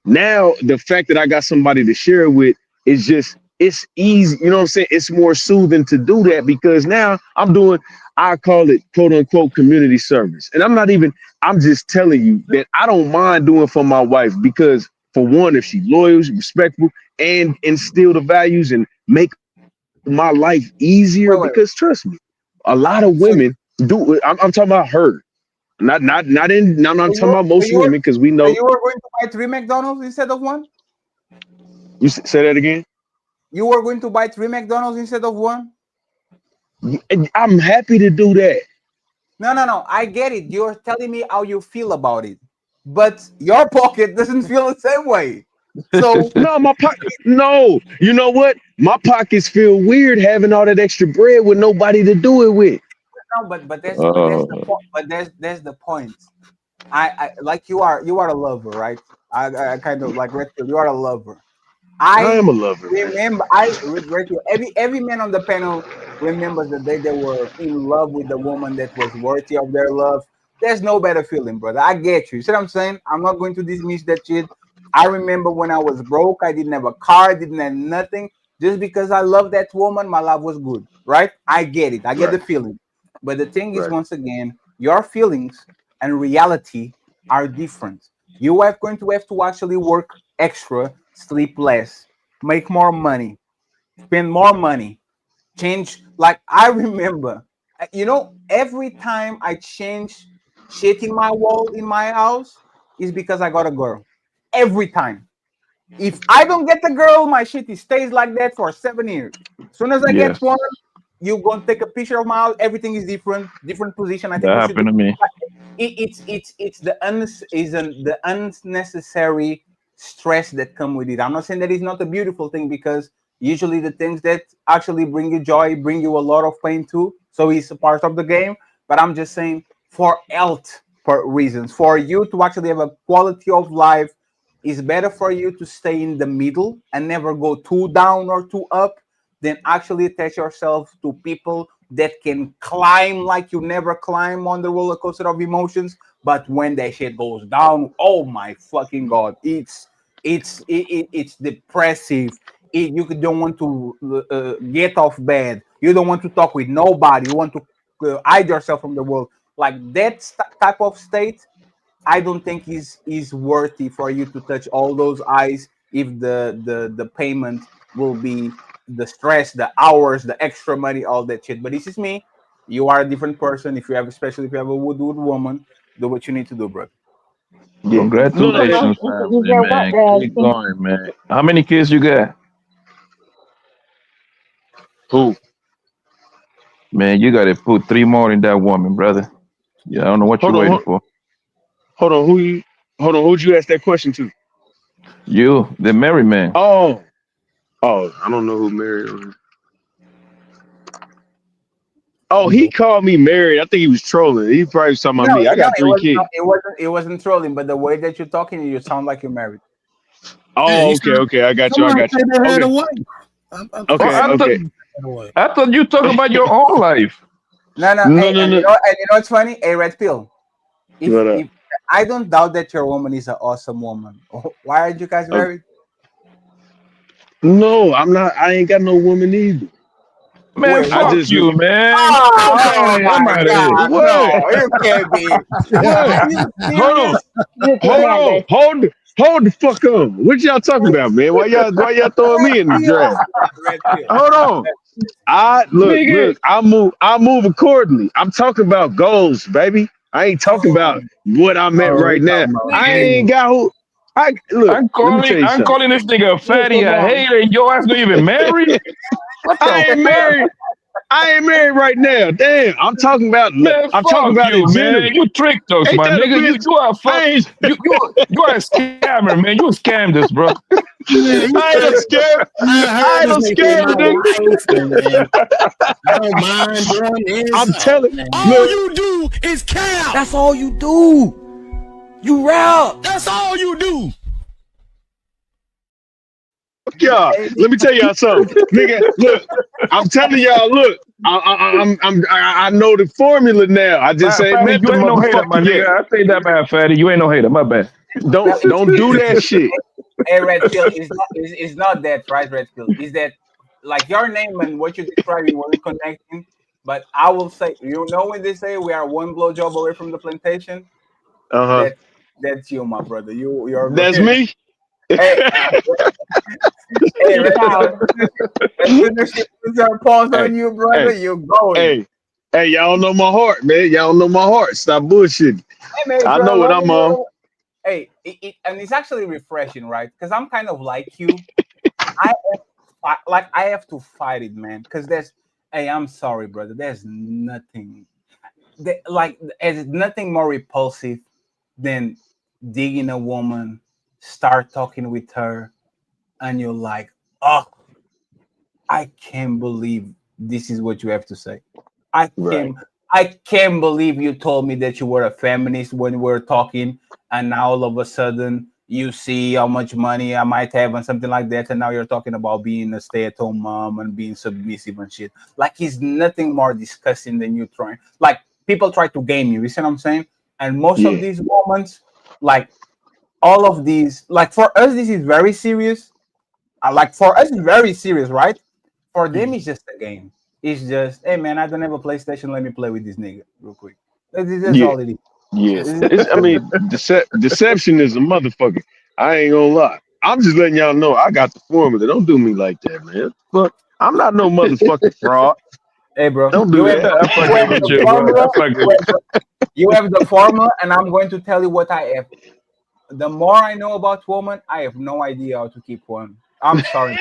Now the fact that I got somebody to share it with is just it's easy. You know what I'm saying? It's more soothing to do that because now I'm doing. I call it quote unquote community service, and I'm not even. I'm just telling you that I don't mind doing for my wife because for one, if she loyal, respectful, and instill the values and make my life easier, Wait, wait. because trust me, a lot of So, women do it. I'm talking about her, not so talking about so most you were women because we so know. you were going to buy 3 McDonald's instead of one. Say that again. You were going to buy 3 McDonald's instead of one. I'm happy to do that. No, no, no. I get it. You're telling me how you feel about it, but your pocket doesn't feel the same way. So No, my pocket. No, you know what? My pockets feel weird having all that extra bread with nobody to do it with. no, but that's the point. But there's the point. I like you are a lover, right? I kind of like Red Pill, you are a lover. I I am a lover, man. remember Red Pill, every man on the panel remembers the day they were in love with the woman that was worthy of their love. There's no better feeling, brother. I get you. See what I'm saying? I'm not going to dismiss that shit. I remember when I was broke, I didn't have a car, I didn't have nothing. Just because I love that woman, my love was good, right? I get it. I get Right, the feeling. But the thing is, right. once again, your feelings and reality are different. You are going to have to actually work extra, sleep less, make more money, spend more money, change. Like I remember, every time I change shit in my wall in my house is because I got a girl. Every time. If I don't get the girl, my shit stays like that for 7 years. As soon as I get Yes, one, you gonna take a picture of my house. Everything is different, different position. I think that we should do. happened to me. It's the unnecessary stress that come with it. I'm not saying that it's not a beautiful thing because usually the things that actually bring you joy bring you a lot of pain too. So it's a part of the game. But I'm just saying for health for reasons, for you to actually have a quality of life, it's better for you to stay in the middle and never go too down or too up than actually attach yourself to people that can climb like you never climb on the roller coaster of emotions. But when that shit goes down, oh my fucking god, it's depressive. You don't want to get off bed. You don't want to talk with nobody. You want to hide yourself from the world. Like that type of state I don't think is worthy for you to touch all those eyes if the payment will be the stress, the hours, the extra money, all that shit. But this is me. You are a different person. If you have, especially if you have a wood woman, do what you need to do, bro. Yeah. No, no. Congratulations, family, man. Keep going, man. How many kids you got? Who? Man, you got to put three more in that woman, brother. Yeah, I don't know what Hold you're on. waiting for. Hold on. Who you? Hold on. Who'd you ask that question to? You, the married man. Oh, oh. I don't know who married her. Oh, he called me married. I think he was trolling. He probably was talking about No, me. I no, got 3 kids. it wasn't trolling, but the way that you're talking, you sound like you're married. Yeah, Oh, okay, okay. I got you. I somebody got you. said they had a Okay, wife. Oh, okay, okay. I thought you talk about your own life. No, no, No, hey, no, and no. you know what's funny? A red pill. What up? If I don't doubt that your woman is an awesome woman. Why aren't you guys Okay. married? No, I'm not. I ain't got no woman either. Man, Wait, I what? fuck just you, man. Fuck out of Oh here. I'm my out of here. God! what? No, you can't be. What? Are you Hold on. serious? You Hold can't, on. bitch. Hold the fuck on. What y'all talking about, man? Why y'all throwing Red me in the pill. draft? Red pill. Hold on. I Nigga, look. I move accordingly. I'm talking about goals, baby. I ain't talking about what I'm at Oh, we right now. talking about I nigga. ain't Nino. got who. I look. I'm Let me tell calling you I'm something. calling this nigga a Look fatty, at a that. hater, and your ass not even married? What I the ain't fuck? married. I ain't married right now. Damn. Man, I'm talking fuck about in you, general. man. You tricked us, Ain't my that a nigga. bitch? You are I fuck. ain't. You are a scammer, man. You scammed us, bro. Man, he I ain't no said, scare. I I heard ain't this no nigga say my scare, nigga. wife, and I don't mind doing this. I'm Oh, telling. man. All Look. you do is cap. That's all you do. You rap. That's all you do. Fuck y'all. Let me tell y'all something, nigga. Look, I'm telling y'all. Look, I know the formula now. I just ain't Fatty, met the you ain't no hater, my motherfucker nigga. yet. I say that bad, Fatty. You ain't no hater. My bad. Now, Don't do that shit. a red pill is not that, right? Red pill is that like your name and what you're describing weren't connecting. But I will say, you know, when they say we are one blowjob away from the plantation, Uh huh. that that's you, my brother. You're That's going. me. Hey, hey, He's proud. as soon as she puts her paws Hey, on you, brother, hey, you're going. hey, hey. Y'all know my heart, man. Y'all know my heart. Stop bullshitting. Hey, man, if I you're know a what lover I'm on. boy, hey, and it's actually refreshing, right? Because I'm kind of like you. I like I have to fight it, man. Because there's, hey, I'm sorry, brother. There's nothing like there's nothing more repulsive than digging a woman, start talking with her, and you're like, oh, I can't believe this is what you have to say. I Right. can't I can't believe you told me that you were a feminist when we were talking, and now all of a sudden you see how much money I might have and something like that, and now you're talking about being a stay-at-home mom and being submissive and shit. Like it's nothing more disgusting than you trying. Like people try to game you. You see what I'm saying? And most of Yeah. these moments, like all of these, like for us, this is very serious. Like for us, it's very serious, right? For them, it's just a game. It's just, hey man, I don't have a PlayStation. Let me play with this nigga real quick. That's Yeah. all it is. Yeah. This It's. I is- mean, deception is a motherfucker. I ain't gonna lie. I'm just letting y'all know I got the formula. Don't do me like that, man. But I'm not no motherfucking fraud. Hey bro, Don't do that. I you fucking have with the you, bro. formula. I fucking You with have the, you have the formula, and I'm going to tell you what I have. The more I know about women, I have no idea how to keep one. I'm sorry.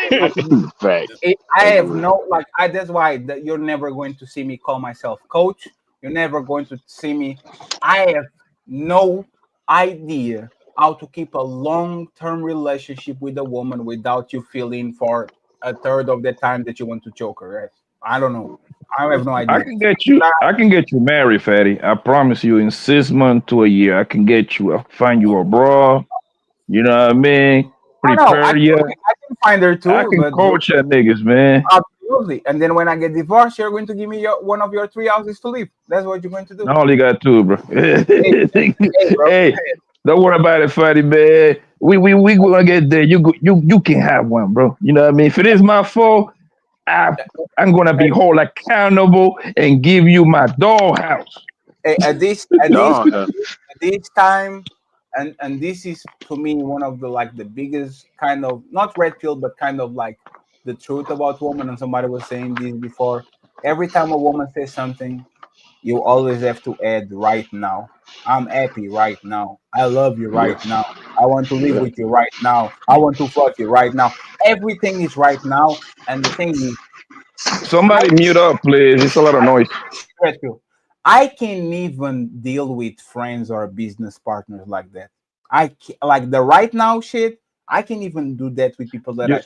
Facts. I have Agreed. no like. That's why you're never going to see me call myself coach. You're never going to see me. I have no idea how to keep a long-term relationship with a woman without you feeling for a third of the time that you want to choke her. Right? I don't know. I have no I idea. can get you. I can get you married, Fatty. I promise you. In 6 months to a year, I can get you. I'll find you a bra. You know what I mean? Oh no, Prepare you. I can find her I too, can but coach that niggas, man. absolutely. And then when I get divorced, you're going to give me one of your 3 houses to live. That's what you're going to do. I only got two, bro. Hey, hey, bro. Hey, don't worry about it, Fatty, man. We gonna get there. You can have one, bro. You know what I mean? If it is my fault, I I'm gonna be Hey, hold accountable and give you my dollhouse. hey, Dog, huh? at this time, and this is to me one of the like the biggest kind of not red pill, but kind of like the truth about women. And somebody was saying this before. Every time a woman says something, you always have to add right now. I'm happy right now. I love you Yeah. right now. I want to live Yeah. with you right now. I want to fuck you right now. Everything is right now. And the thing is, Somebody mute up, please. It's a lot of noise. Red pill. I can't even deal with friends or business partners like that. Like the right now shit. I can't even do that with people that You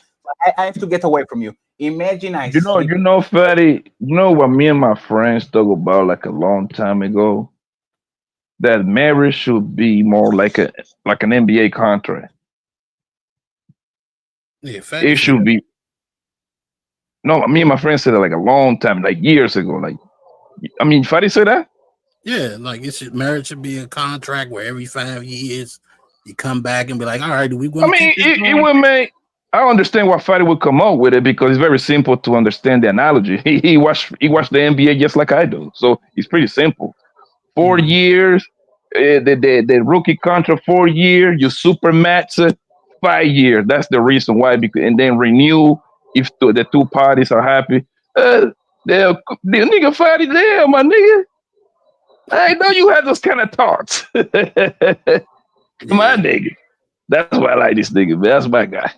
I have to get away from you. Imagine I You know, sleep. you know, Fatty. You know what me and my friends talk about like a long time ago. That marriage should be more like an NBA contract. Yeah, Fatty It said should that. be. No, me and my friends said it like a long time, like years ago. Like, I mean, Fatty said that. Yeah, like marriage should be a contract where every 5 years you come back and be like, all right, do we want I to keep mean, this it going? would make. I understand why Fatty would come up with it because it's very simple to understand the analogy. He watched the NBA just like I do, so it's pretty simple. 4 years, the rookie contract 4 years, you super max it 5 years. That's the reason why. Because, and then renew if the two parties are happy. The nigga Fatty there, my nigga. I know you had those kind of thoughts. My nigga. That's why I like this nigga, man. That's my guy.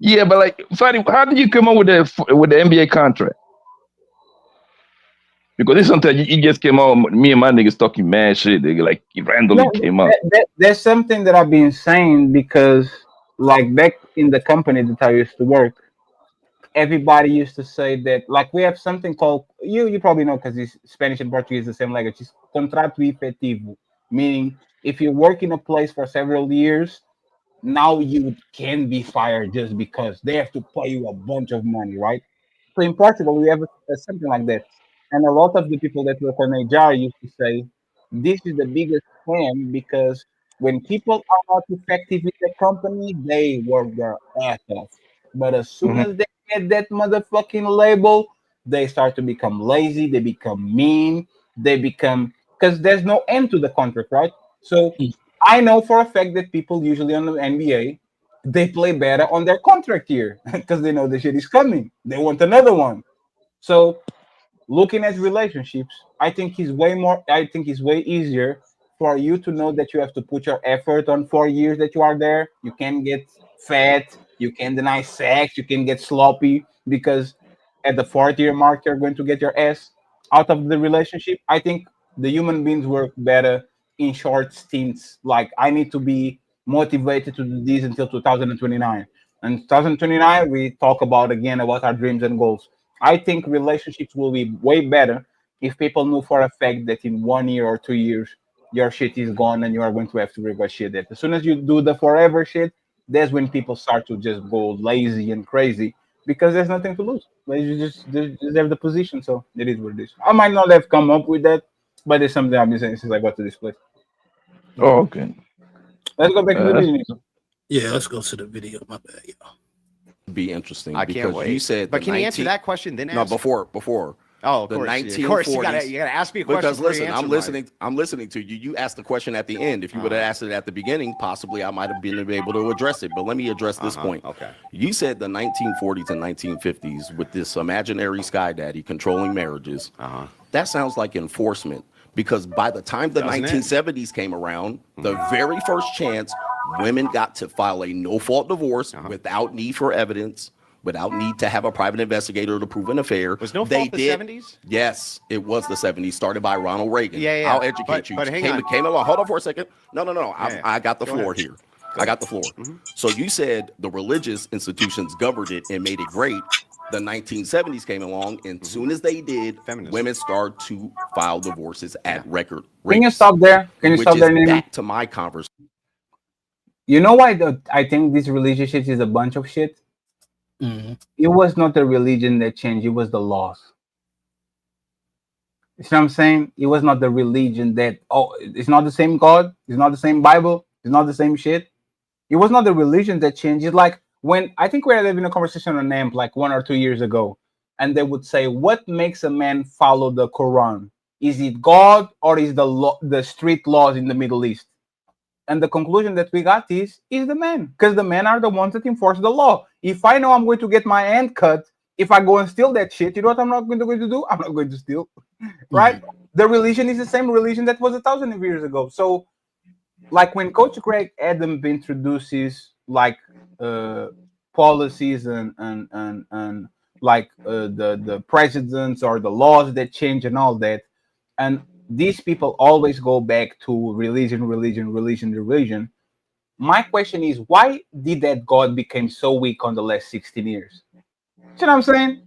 Yeah, but like, Fadi, how did you come up with the NBA contract? Because this sometimes you just came out. Me and my niggas talking mad shit. Nigga, like it No, randomly came up. there's something that I've been saying because, like, back in the company that I used to work, everybody used to say that, like, we have something called, you probably know because it's Spanish and Portuguese the same language. It's contrato efetivo, meaning if you work in a place for several years, now you can be fired just because they have to pay you a bunch of money, right? So in Portugal, we have something like that. And a lot of the people that work on HR used to say, this is the biggest scam because when people are not effective in the company, they work their ass off. But as soon Mhm. as they get that motherfucking label, they start to become lazy, they become mean, they become, because there's no end to the contract, right? So I know for a fact that people usually on the NBA, they play better on their contract year because they know the shit is coming. They want another one. So looking at relationships, I think it's way easier for you to know that you have to put your effort on 4 years that you are there. You can get fat, you can deny sex, you can get sloppy because at the 4th year mark you're going to get your ass out of the relationship. I think the human beings work better in short stints. Like I need to be motivated to do this until 2029. And 2029 we talk about again about our dreams and goals. I think relationships will be way better if people know for a fact that in 1 year or 2 years your shit is gone and you are going to have to renegotiate it. As soon as you do the forever shit, that's when people start to just go lazy and crazy because there's nothing to lose. Like you just have the position, so it is what it is. I might not have come up with that, but it's something I've been saying since I got to this place. Oh, okay. Let's go back to the That's video. Yeah, let's go to the video. My bad, y'all. Be interesting I can't because you wait. said But the can you answer 19 that question then no ask? before Oh, of the course. 1940s. Of course, you gotta ask me a question. Because before you listen, answer I'm mine. listening. I'm listening to you. You asked the question at the end. If you would have asked it at the beginning, possibly I might have been able to address it. But let me address this point. Okay. You said the 1940s and 1950s with this imaginary sky daddy controlling marriages. That sounds like enforcement because by the time the Doesn't it? 1970s came around, the very first chance women got to file a no-fault divorce without need for evidence, without need to have a private investigator to prove an affair. Was no they fault the did. 70s? Yes, it was the 70s, started by Ronald Reagan. Yeah, yeah. I'll educate you. But hang came, on. came along. Hold on for a second. No. Yeah. I got the Go floor ahead. here. I got the floor. So you said the religious institutions governed it and made it great. The 1970s came along, and soon as they did, women started to file divorces at record Can you rates. stop there? Can you Which stop is there, Nino? back to my conversation. You know why I think this relationship is a bunch of shit? It was not the religion that changed, it was the laws. You see what I'm saying? It was not the religion that, oh, it's not the same God, it's not the same Bible, it's not the same shit. It was not the religion that changed. It's like when I think we were having a conversation on AMP like 1 or 2 years ago, and they would say, what makes a man follow the Quran? Is it God or is the street laws in the Middle East? And the conclusion that we got is the men, because the men are the ones that enforce the law. If I know I'm going to get my hand cut, if I go and steal that shit, you know what I'm not going to do? I'm not going to steal, right? The religion is the same religion that was 1,000 of years ago. So, like when Coach Greg Adam introduces like policies and like the presidents or the laws that change and all that, and these people always go back to religion. My question is, why did that God become so weak on the last 16 years? See what I'm saying?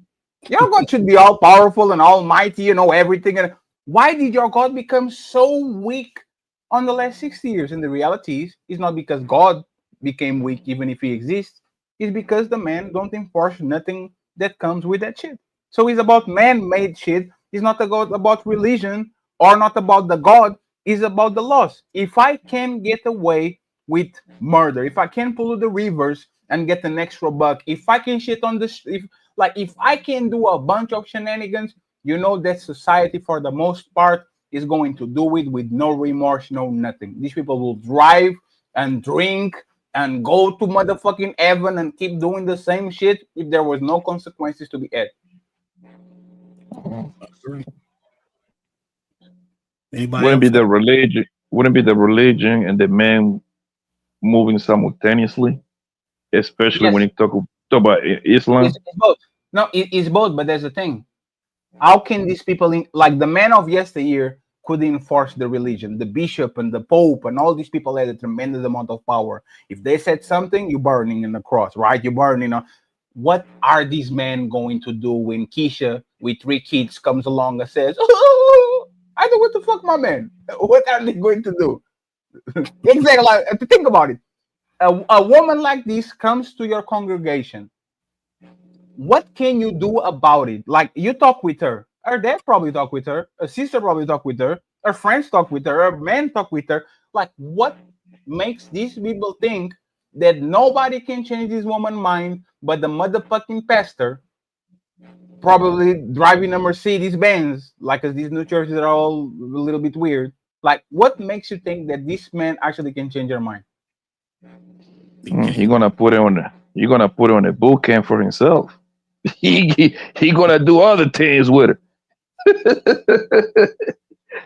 Your God should be all powerful and almighty, you know everything. And why did your God become so weak on the last 60 years? And the reality is, it's not because God became weak, even if he exists. It's because the man don't enforce nothing that comes with that shit. So it's about man-made shit. It's not about religion or not about the God. It's about the laws. If I can get away with murder, if I can pull the rivers and get an extra buck, if I can shit on the if I can do a bunch of shenanigans, you know that society for the most part is going to do it with no remorse, no nothing. These people will drive and drink and go to motherfucking heaven and keep doing the same shit if there was no consequences to be had. Anybody Wouldn't else? be the religion. Wouldn't be the religion and the man moving simultaneously, especially when Yes, you talk about Islam. it's both. No, it's both, but there's a thing. How can these people, like the men of yesteryear, could enforce the religion? The bishop and the pope and all these people had a tremendous amount of power. If they said something, you're burning in the cross, right? You're burning on. What are these men going to do when Keisha with 3 kids comes along and says, "Oh, I know what the fuck, my man"? What are they going to do? Exactly. Like, think about it. A woman like this comes to your congregation. What can you do about it? Like, you talk with her dad probably talk with her, a sister probably talk with her friends talk with her man talk with her. Like, what makes these people think that nobody can change this woman's mind but the motherfucking pastor, probably driving a Mercedes Benz, like, 'cause these new churches are all a little bit weird. Like, what makes you think that this man actually can change your mind? He gonna put it on the. He gonna put it on a boot camp for himself. He gonna do other things with it.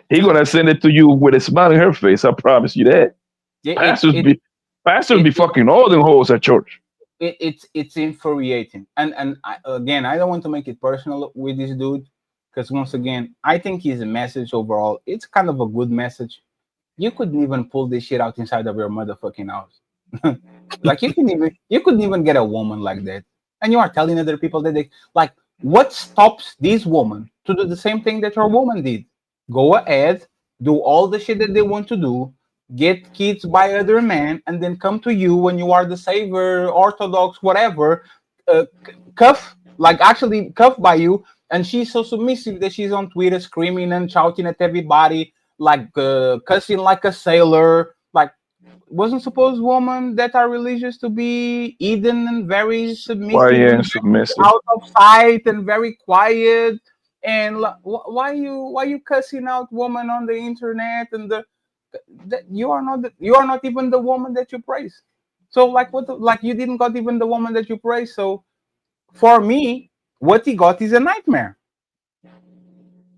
He gonna send it to you with a smile on her face. I promise you that. Yeah, Pastors be pastors be it, fucking all them hoes at church. it's infuriating. And again, I don't want to make it personal with this dude, because once again, I think his message overall, it's kind of a good message. You couldn't even pull this shit out inside of your motherfucking house. Like, you couldn't even get a woman like that, and you are telling other people that they, like, what stops this woman to do the same thing that your woman did? Go ahead, do all the shit that they want to do, get kids by other men, and then come to you when you are the savior, orthodox, whatever, actually cuffed by you, and she's so submissive that she's on Twitter screaming and shouting at everybody, like, cussing like a sailor. Like, wasn't supposed women that are religious to be hidden and very submissive Quiet and and very submissive. out of sight and very quiet? And why you cussing out women on the internet? And you are not even the woman that you praise. So, like, like, you didn't got even the woman that you praise. So for me, what he got is a nightmare.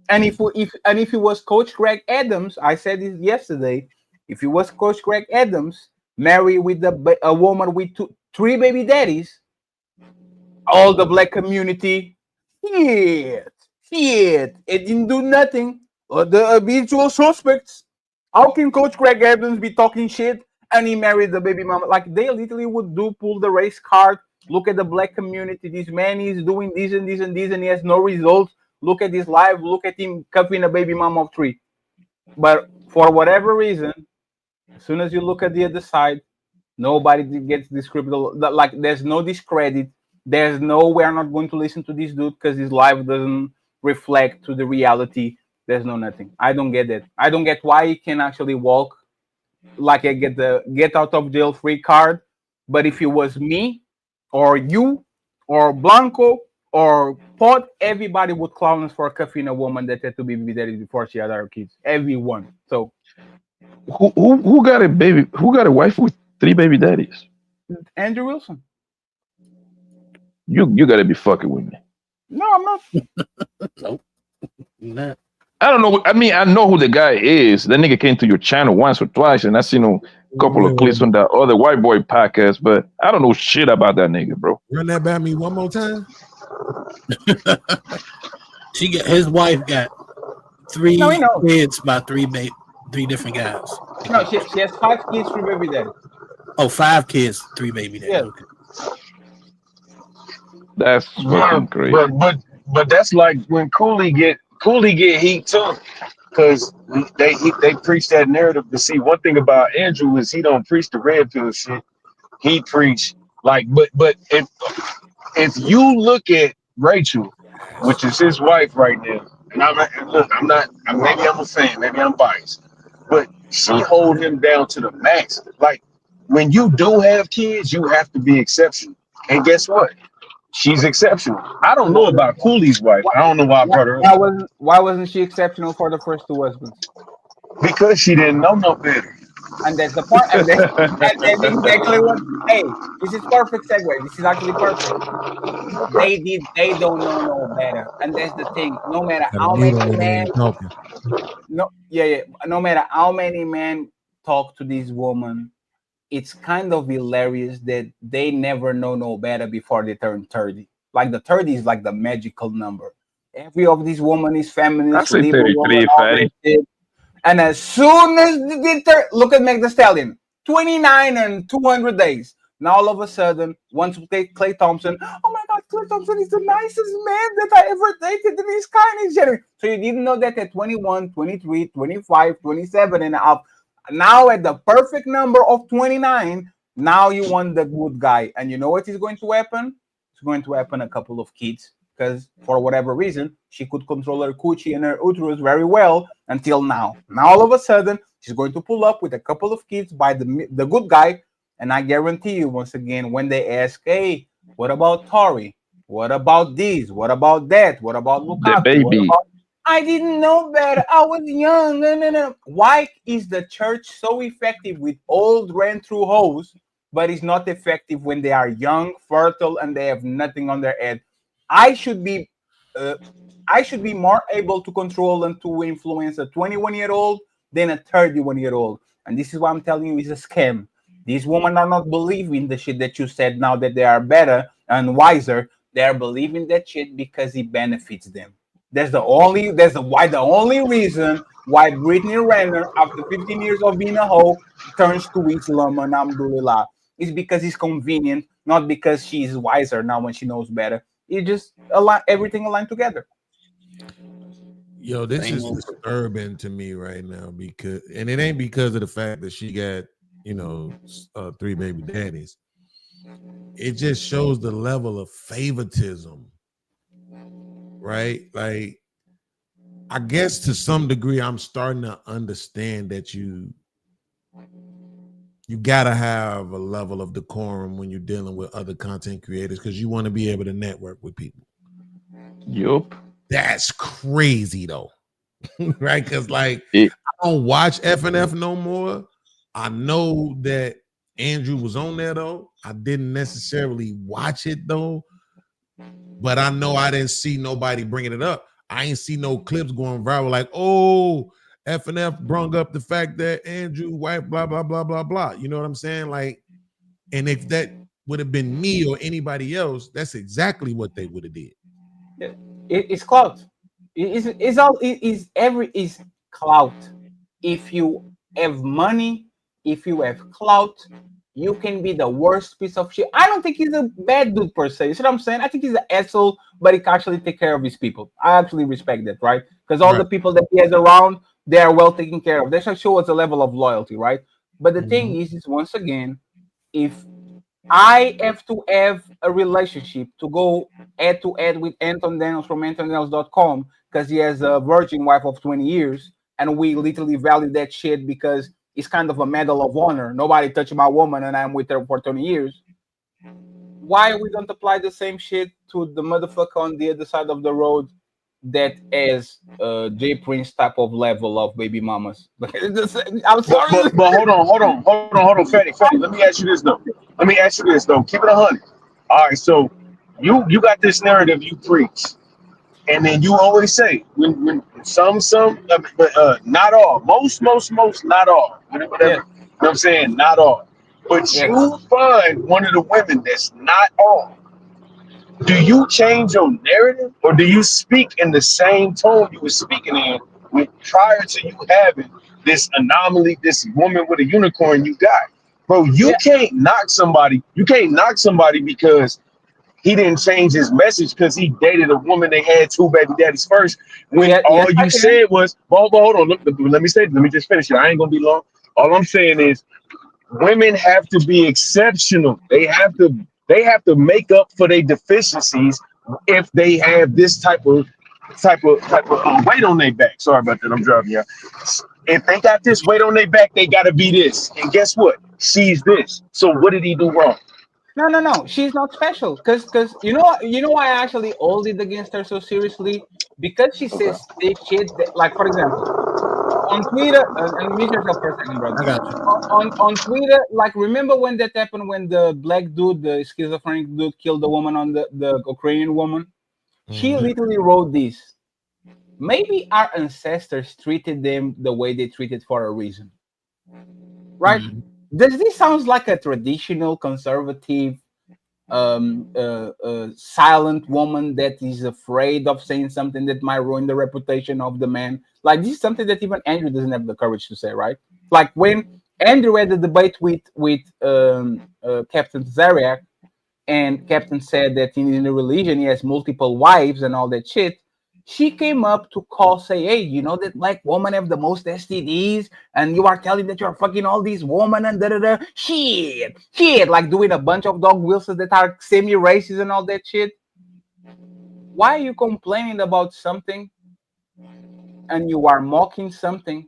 And if he was Coach Greg Adams, I said this yesterday. If he was Coach Greg Adams, married with a woman with 3 baby daddies, all the black community, shit, it didn't do nothing. The habitual suspects. How can Coach Greg Adams be talking shit and he married the baby mama? Like, they literally would pull the race card. Look at the black community. This man is doing this and this and this, and he has no results. Look at this live. Look at him cuffing a baby mama of 3. But for whatever reason, as soon as you look at the other side, nobody gets discreditable. Like, there's no discredit. There's no, we're not going to listen to this dude because his life doesn't reflect to the reality. There's no nothing. I don't get that. I don't get why he can actually walk like I get the get out of jail free card. But if it was me or you or Blanco or Pot, everybody would clown us for cuffing a woman that had to be married before she had her kids. Everyone. So Who got a baby? Who got a wife with 3 baby daddies? Andrew Wilson. You gotta be fucking with me. No, I'm not. Nope. Not. I don't know. I mean, I know who the guy is. That nigga came to your channel once or twice, and I seen a couple of clips on that other white boy podcast, but I don't know shit about that nigga, bro. Run that by me one more time. His wife got 3 No, we know. kids by 3 different guys. No, she has 5 kids, 3 baby daddies. Oh, 5 kids, 3 baby daddies. Yeah. Okay. That's Yeah, fucking crazy. but that's like when Cooley get heat too, because they preach that narrative. To see one thing about Andrew is he don't preach the red pill shit. He preach like, but if you look at Rachel, which is his wife right now, and I'm not, maybe I'm a fan, maybe I'm biased, but she hold him down to the max. Like when you do have kids, you have to be exceptional. And guess what? She's exceptional. I don't know about Cooley's wife. I don't know why I brought her up Why wasn't she exceptional for the first two husbands? because she didn't know no better. And that's the part, and that's exactly what. Hey, this is perfect segue. This is actually perfect. They don't know no better, and that's the thing. No matter Gotta how mute many him when he men, ain't talking. no matter how many men talk to this woman, it's kind of hilarious that they never know no better before they turn 30. Like the 30 is like the magical number. Every of these women is I feminist, say liberal, and 33, all that fatty. shit. And as soon as they turn, look at Meg the Stallion, 29 and 200 days. Now all of a sudden, once we take Clay Thompson, oh my God, Clay Thompson is the nicest man that I ever dated in his kindness generation. So you didn't know that at 21, 23, 25, 27 and a half. Now at the perfect number of 29, now you want the good guy. And you know what is going to happen? It's going to happen a couple of kids because for whatever reason, she could control her coochie and her uterus very well until now. Now all of a sudden, she's going to pull up with a couple of kids by the good guy. And I guarantee you, once again, when they ask, hey, what about Tori? What about this? What about that? What about The Lukaku? What baby. about I didn't know better. I was young. No, no, no. Why is the church so effective with old ran through hoes, but it's not effective when they are young, fertile, and they have nothing on their head? I should be uh, I should be more able to control and to influence a 21-year-old than a 31-year-old. And this is what I'm telling you is a scam. These women are not believing the shit that you said now that they are better and wiser. They are believing that shit because it benefits them. The only reason why Brittany Renner, after 15 years of being a hoe, turns to Islam and Alhamdulillah is because it's convenient, not because she's wiser now when she knows better. It just everything aligned together. Yo, this Same is old. disturbing to me right now because, and it ain't because of the fact that she got, three baby daddies. It just shows the level of favoritism, right? Like, I guess to some degree, I'm starting to understand that you gotta have a level of decorum when you're dealing with other content creators because you want to be able to network with people. Yup. That's crazy though. Right? Because like It, I don't watch FNF no more. I know that Andrew was on there though. I didn't necessarily watch it though, but I know I didn't see nobody bringing it up. I ain't see no clips going viral like, oh, FNF brung up the fact that Andrew White, blah, blah, blah, blah, blah. You know what I'm saying? Like, and if that would have been me or anybody else, that's exactly what they would have did. It's clout. It's clout. If you have money, if you have clout, you can be the worst piece of shit. I don't think he's a bad dude per se. You see what I'm saying? I think he's an asshole, but he can actually take care of his people. I actually respect that, right? Because all Right. the people that he has around, they are well taken care of. That should show us a level of loyalty, right? But the thing is once again, if I have to have a relationship to go head to head with Anton Daniels from AntonDaniels.com because he has a virgin wife of 20 years, and we literally value that shit because it's kind of a medal of honor. Nobody touched my woman, and I'm with her for 20 years. Why we don't apply the same shit to the motherfucker on the other side of the road that has J Prince type of level of baby mamas? I'm sorry. But hold on, Fatty. Let me ask you this though. Keep it 100. All right, so you got this narrative you preach, and then you always say when some, but not all, most, not all, whatever. You know what I'm saying? Not all, but Yes. you find one of the women that's not all. Do you change your narrative, or do you speak in the same tone you were speaking in prior to you having this anomaly, this woman with a unicorn you got? Bro, you can't knock somebody. You can't knock somebody because he didn't change his message because he dated a woman that had two baby daddies first. When Yeah, yes, all I you can. said was, hold on, let me just finish it. I ain't gonna be long. All I'm saying is women have to be exceptional. They have to make up for their deficiencies if they have this type of weight on their back. Sorry about that. I'm driving you. If they got this weight on their back, they gotta be this. And guess what? She's this. So what did he do wrong? No. She's not special. Cause you know why I actually hold it against her so seriously? Because she Okay. says this shit that, like, for example, on Twitter, and mute yourself for a second, brother. I got you. On Twitter, like, remember when that happened when the black dude, the schizophrenic dude, killed the woman on the Ukrainian woman? She Mhm. literally wrote this. Maybe our ancestors treated them the way they treated for a reason, right? Mhm. Does this sounds like a traditional conservative silent woman that is afraid of saying something that might ruin the reputation of the man? Like, this is something that even Andrew doesn't have the courage to say, right? Like when Andrew had the debate with Captain Zaryak, and Captain said that in the religion he has multiple wives and all that shit. She came up to call, say, hey, you know that black women have the most STDs, and you are telling that you're fucking all these women and da da da. Shit, like doing a bunch of dog whistles that are semi-racist and all that shit. Why are you complaining about something and you are mocking something,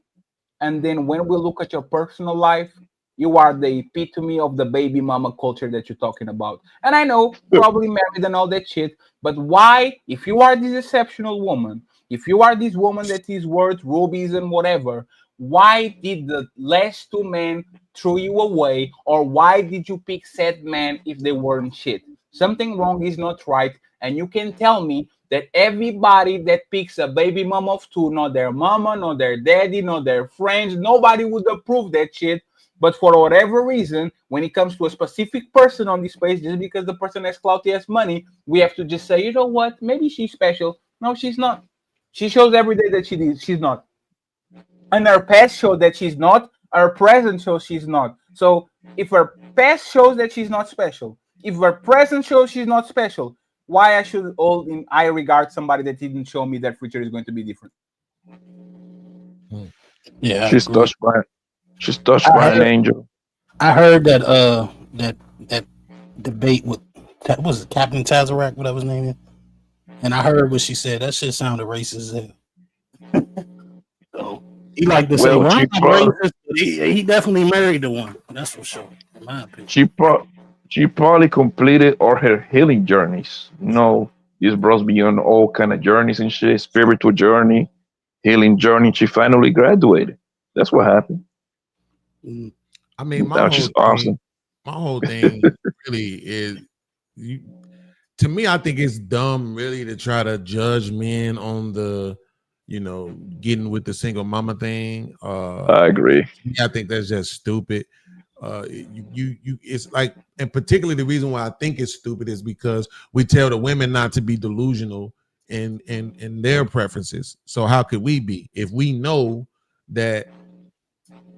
and then when we look at your personal life, you are the epitome of the baby mama culture that you're talking about? And I know, probably married and all that shit, but why, if you are this exceptional woman, if you are this woman that is worth rubies and whatever, why did the last two men throw you away? Or why did you pick said men if they weren't shit? Something wrong is not right. And you can tell me that everybody that picks a baby mom of two, not their mama, not their daddy, not their friends, nobody would approve that shit. But for whatever reason, when it comes to a specific person on this page, just because the person has clout, he has money, we have to just say, you know what? Maybe she's special. No, she's not. She shows every day that she's not. And her past show that she's not. Her present shows she's not. So if her past shows that she's not special, if her present shows she's not special, why I should hold in high regard somebody that didn't show me that future is going to be different? Yeah, I She's agree. touched by she's touched I by an heard, angel. I heard that that debate with what was it, Captain Tazarac, whatever his name is, and I heard what she said. That shit sounded racist as hell. So he like to say, Well, "Well, I'm not racist," but he definitely married the one. That's for sure, in my opinion. she pro- she probably completed all her healing journeys. You know, this bros beyond all kind of journeys and shit, spiritual journey, healing journey. She finally graduated. That's what happened. Mm. I mean, Now she's awesome. my whole thing really is, you, to me, I think it's dumb really to try to judge men on the, getting with the single mama thing. I agree. I think that's just stupid. It's like, and particularly the reason why I think it's stupid is because we tell the women not to be delusional in their preferences. So how could we be if we know that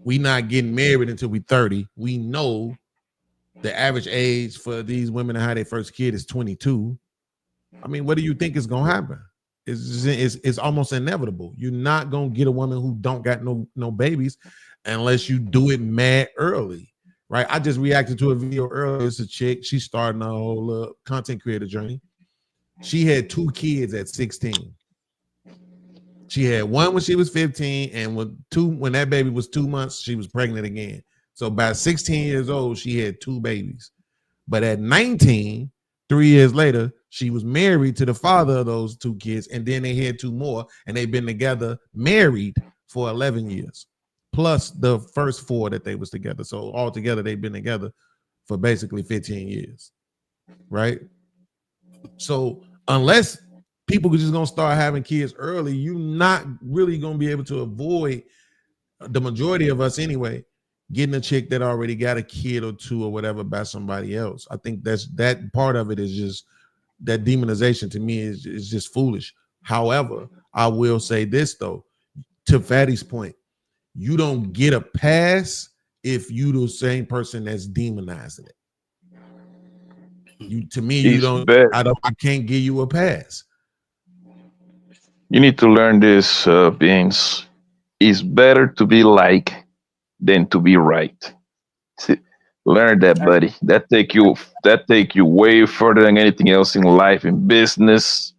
we not getting married until we 30? We know the average age for these women to have their first kid is 22. I mean, what do you think is gonna happen? It's almost inevitable. You're not gonna get a woman who don't got no babies unless you do it mad early, right? I just reacted to a video earlier. It's a chick. She's starting a whole content creator journey. She had 2 kids at 16. She had one when she was 15, and when that baby was 2 months, she was pregnant again. So by 16 years old, she had 2 babies. But at 19, 3 years later, she was married to the father of those 2 kids, and then they had 2 more, and they've been together, married for 11 years, plus the first 4 that they was together. So altogether, they've been together for basically 15 years, right? So unless people are just gonna start having kids early, you're not really gonna be able to avoid, the majority of us anyway, getting a chick that already got a kid or 2 or whatever by somebody else. I think that part of it is just that demonization to me is just foolish. However, I will say this though, to Fatty's point, you don't get a pass if you the same person that's demonizing it. To me, you don't. I can't give you a pass. You need to learn this, Beans. It's better to be like than to be right. See, learn that, buddy. That take you way further than anything else in life, in business,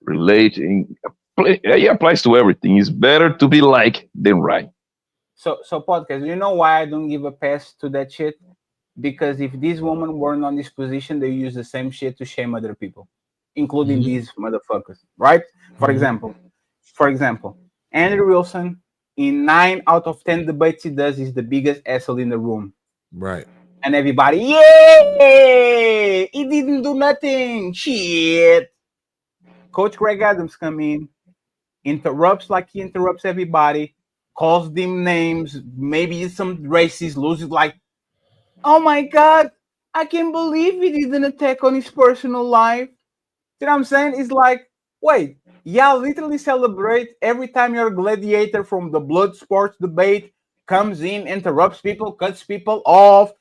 relation. It applies to everything. It's better to be like than right. So podcast. You know why I don't give a pass to that shit? Because if these women weren't on this position, they use the same shit to shame other people, including these motherfuckers, right? For example, Andrew Wilson, in 9 out of 10 debates he does, is the biggest asshole in the room. Right. And everybody, yay! He didn't do nothing. Shit. Coach Greg Adams come in, interrupts like he interrupts everybody, calls them names, maybe some racist, loses like, oh my God, I can't believe he didn't attack on his personal life. You know what I'm saying? It's like, wait, y'all literally celebrate every time your gladiator from the blood sports debate comes in, interrupts people, cuts people off,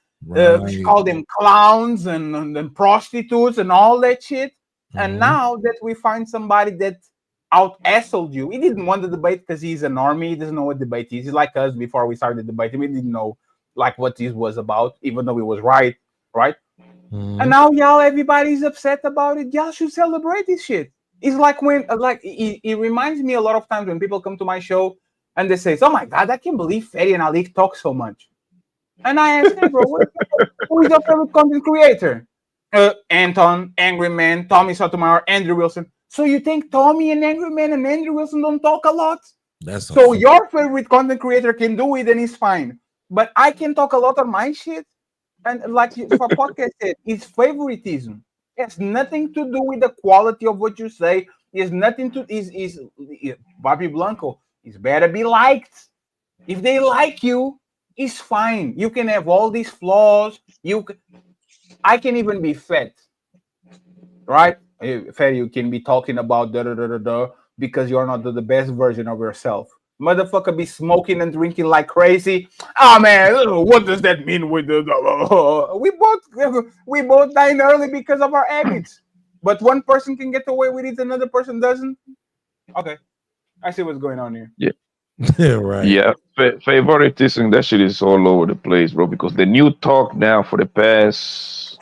call them clowns and prostitutes and all that shit. And now that we find somebody that out assled you, he didn't want the debate because he's an army, he doesn't know what debate is. He's like us before we started the debate. We didn't know like what this was about, even though it was right? And now y'all, everybody's upset about it. Y'all should celebrate this shit. It's like when, like, it reminds me a lot of times when people come to my show and they say, "Oh my God, I can't believe Fetty and Ali talk so much." And I ask, "Hey, bro, who is your favorite content creator?" Anton, Angry Man, Tommy Sotomayor, Andrew Wilson. So you think Tommy and Angry Man and Andrew Wilson don't talk a lot? So your favorite content creator can do it and it's fine. But I can talk a lot on my shit. And like for podcast said, it's favoritism. It has nothing to do with the quality of what you say. It's nothing to is Bobby Blanco. It's better be liked. If they like you, it's fine. You can have all these flaws. I can even be fat, right? Fat, you can be talking about da da da da da because you're not the best version of yourself. Motherfucker be smoking and drinking like crazy. Oh man, what does that mean with the we both dying early because of our habits. But one person can get away with it, another person doesn't. Okay. I see what's going on here. Yeah. Right. Yeah, favoritism, that shit is all over the place, bro. Because the new talk now for the past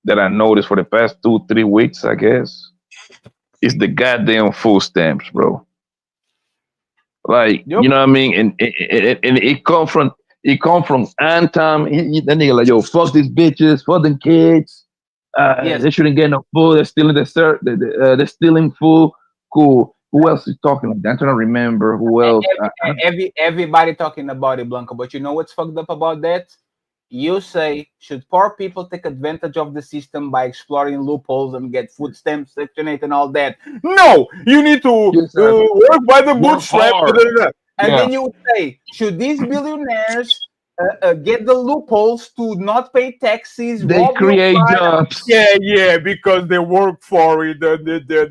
that I noticed for the past 2-3 weeks, I guess, is the goddamn food stamps, bro. Like, you know what I mean? And it come from Anton. That nigga like, yo, fuck these bitches, fuck them kids. They shouldn't get no food. They're stealing they're stealing food. Cool. Who else is talking like that? I'm trying to remember who else. Everybody talking about it, Blanco. But you know what's fucked up about that? You say, should poor people take advantage of the system by exploring loopholes and get food stamps, Section 8 and all that? No! You need to work by the bootstrap. And then you say, should these billionaires get the loopholes to not pay taxes? They create jobs. Yeah, because they work for it.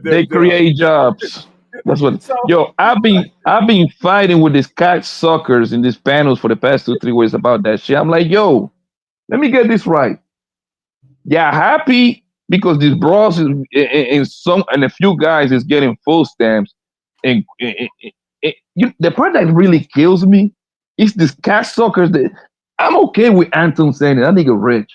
They create jobs. That's what. Yo, I've been fighting with these cat suckers in these panels for the past 2-3 weeks about that shit. I'm like, yo, let me get this right. Yeah, happy because this bros and a few guys is getting full stamps. And the part that really kills me is this cat suckers. That I'm okay with Anton saying that nigga rich.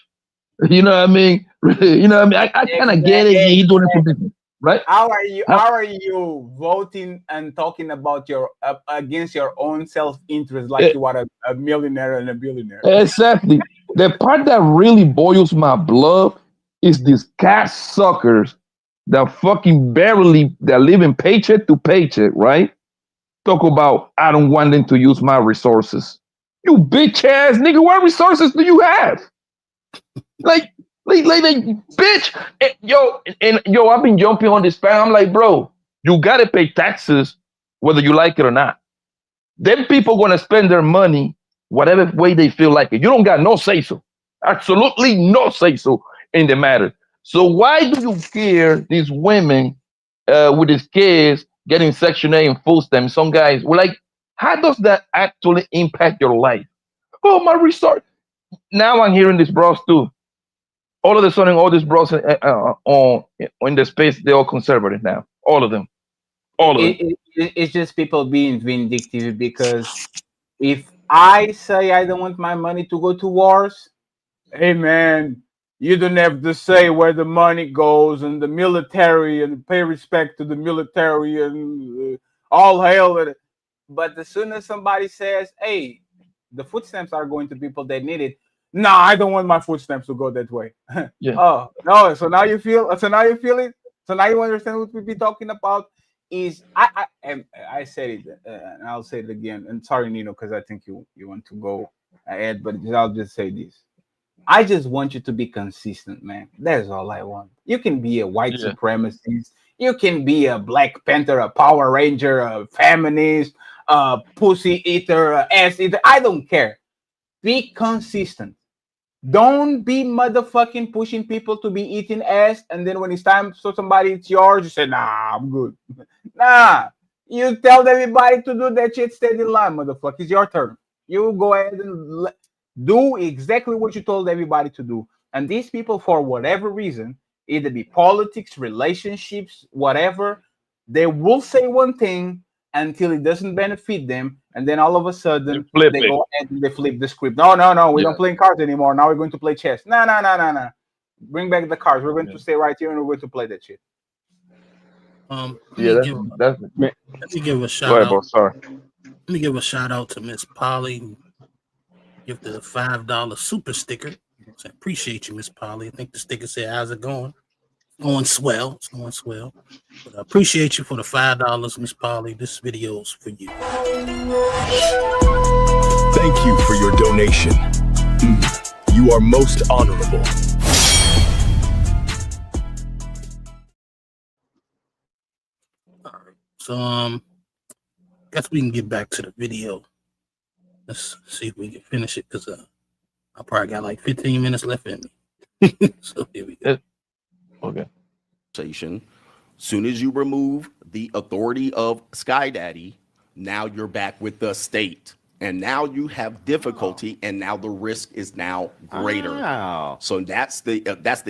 You know what I mean? You know what I mean? I kind of get it. He's doing it for business. Right? How are you voting and talking about your against your own self-interest like you are a millionaire and a billionaire? Exactly. The part that really boils my blood is these cat suckers that fucking barely that living paycheck to paycheck, right? Talk about I don't want them to use my resources. You bitch ass nigga, what resources do you have? Like, bitch, yo, I've been jumping on this panel. I'm like, bro, you gotta pay taxes whether you like it or not. Them people gonna spend their money whatever way they feel like it. You don't got no say so, absolutely no say so in the matter. So why do you care these women with these kids getting Section 8 and food stamps? Some guys were like, how does that actually impact your life? Oh, my resource. Now I'm hearing this bros too. all of the sudden, all these bros on in the space, they're all conservative now. All of them. All of them. It's just people being vindictive because if I say I don't want my money to go to wars, hey man, you don't have to say where the money goes and the military and pay respect to the military and all hail it. But as soon as somebody says, hey, the food stamps are going to people that need it, no, I don't want my food stamps to go that way. Yeah. Oh no, so now you feel it. So now you understand what we be talking about. Is I said it and I'll say it again. And sorry, Nino, because I think you want to go ahead, but I'll just say this. I just want you to be consistent, man. That's all I want. You can be a white Yeah. supremacist. You can be a Black Panther, a Power Ranger, a feminist, a pussy eater, a ass eater. I don't care. Be consistent. Don't be motherfucking pushing people to be eating ass, and then when it's time so somebody eats yours, you say, nah, I'm good. Nah. You tell everybody to do that shit, steady line, motherfucker. It's your turn. You go ahead and do exactly what you told everybody to do. And these people, for whatever reason, either be politics, relationships, whatever, they will say one thing until it doesn't benefit them, and then all of a sudden Flip they it. go ahead and they flip the script. No, we Yeah. don't play cards anymore. Now we're going to play chess. No. Bring back the cards. We're going to stay right here and we're going to play that shit. Let Yeah, that's me give a Go shout ahead, bro. out. Sorry. Let me give a shout out to Miss Polly, who give the $5 super sticker. So I appreciate you, Miss Polly. I think the sticker said, "How's it going?" Going swell. It's going swell. But I appreciate you for the $5, Miss Polly. This video's for you. Thank you for your donation. You are most honorable. All right. So guess we can get back to the video. Let's see if we can finish it because I probably got like 15 minutes left in me. So here we go. Okay. Soon as you remove the authority of Sky Daddy, now you're back with the state. And now you have difficulty, and now the risk is now greater. Oh. So that's the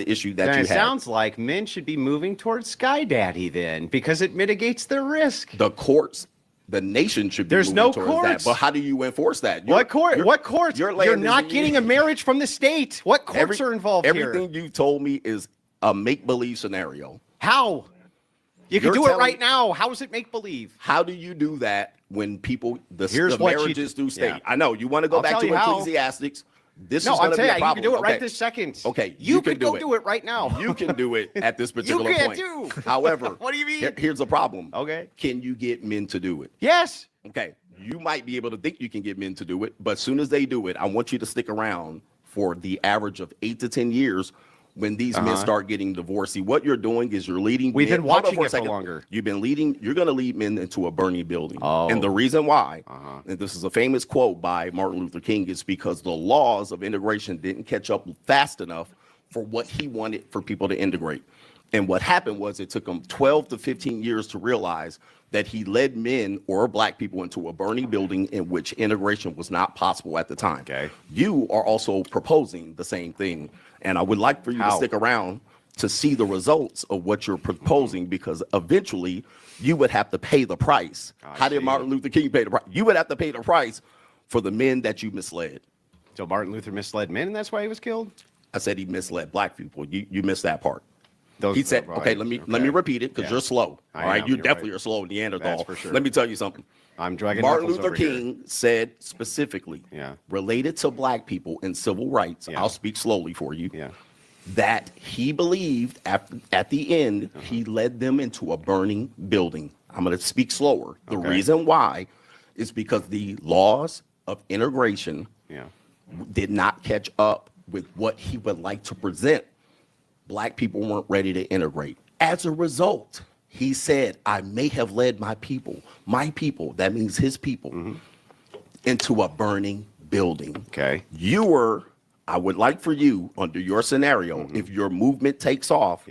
issue that Then you it have. sounds like men should be moving towards Sky Daddy then, because it mitigates the risk. The courts, the nation should be There's moving no towards courts. that. But how do you enforce that? What court? What courts? Your You're land not is- getting a marriage from the state. What courts are involved here? Everything you told me is a make-believe scenario. How? You can You're do it telling- right now. How is it make believe? How do you do that when people the Here's what you marriages do. through state? Yeah. I know you want to go I'll back tell to you how. Ecclesiastics. This No, is I'm going to be telling a you, problem. you can do it right Okay. this second. Okay, You can could go it. do it right now. You can do it at this particular can't point. do. However, What do you mean? Here's the problem. Okay. Can you get men to do it? Yes. Okay. You might be able to think you can get men to do it, but as soon as they do it, I want you to stick around for the average of 8 to 10 years when these men start getting divorced. See, what you're doing is you're leading. We've men, been hold on watching for a it for second. longer. You've been leading. You're going to lead men into a burning building. Oh. And the reason why, and this is a famous quote by Martin Luther King, is because the laws of integration didn't catch up fast enough for what he wanted for people to integrate. And what happened was it took him 12 to 15 years to realize that he led men or black people into a burning building in which integration was not possible at the time. Okay. You are also proposing the same thing. And I would like for you to stick around to see the results of what you're proposing, because eventually you would have to pay the price. How did Martin Luther King pay the price? You would have to pay the price for the men that you misled. So Martin Luther misled men, and that's why he was killed? I said he misled black people. You missed that part. Those He said, right. okay, let me repeat it, because you're slow. I All right, am, you you're definitely right. are slow, Neanderthal. That's for sure. Let me tell you something. I'm dragging Martin Knuckles Luther over here. King said specifically, related to black people and civil rights, I'll speak slowly for you, that he believed at the end, he led them into a burning building. I'm going to speak slower. The reason why is because the laws of integration did not catch up with what he would like to present. Black people weren't ready to integrate. As a result, he said, I may have led my people, that means his people, into a burning building. Okay. I would like for you, under your scenario, if your movement takes off,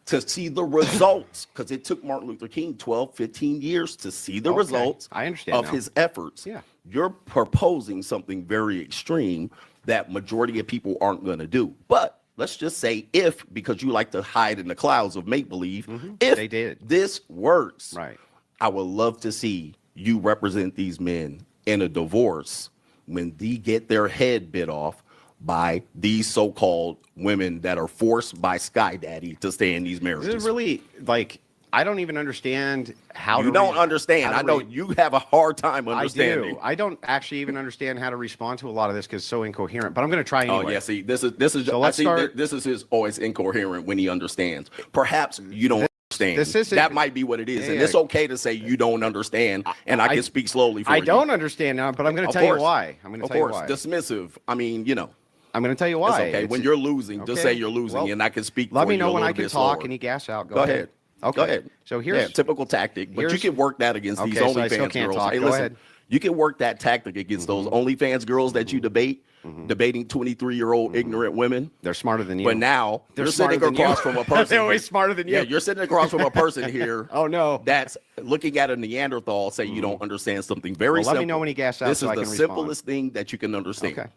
to see the results, because it took Martin Luther King 12, 15 years to see the results I understand of now. his efforts. You're proposing something very extreme that majority of people aren't going to do. But let's just say if, because you like to hide in the clouds of make-believe, if They did. this works, Right. I would love to see you represent these men in a divorce when they get their head bit off by these so-called women that are forced by Sky Daddy to stay in these marriages. This is really, like, I don't even understand how You to don't understand. I know you have a hard time understanding. I do. I don't actually even understand how to respond to a lot of this because it's so incoherent. But I'm going to try anyway. Oh yeah, see, this is. So let's start. This is his always incoherent when he understands. Perhaps you don't understand. That might be what it is, and it's okay to say you don't understand. And I can speak slowly for you. I don't understand now, but I'm going to tell you why. I'm going to tell you why. Dismissive. I mean, you know. I'm going to tell you why. It's okay. When you're losing, just say you're losing, and I can speak. Let for me you know a when I little can bit talk slower. and he gas out. Go ahead. Okay. Go ahead. So here's typical tactic, but you can work that against these OnlyFans girls. Talk. Hey, Go listen, ahead. you can work that tactic against those OnlyFans girls that you debate, debating 23-year-old ignorant women. They're smarter than you. But now you're sitting across from a person. They're always smarter than you. Yeah, you're sitting across from a person here. Oh no, that's looking at a Neanderthal. Say you don't understand something very simple. Let me know when he gas out. This so is I the can simplest thing that you can understand. Okay.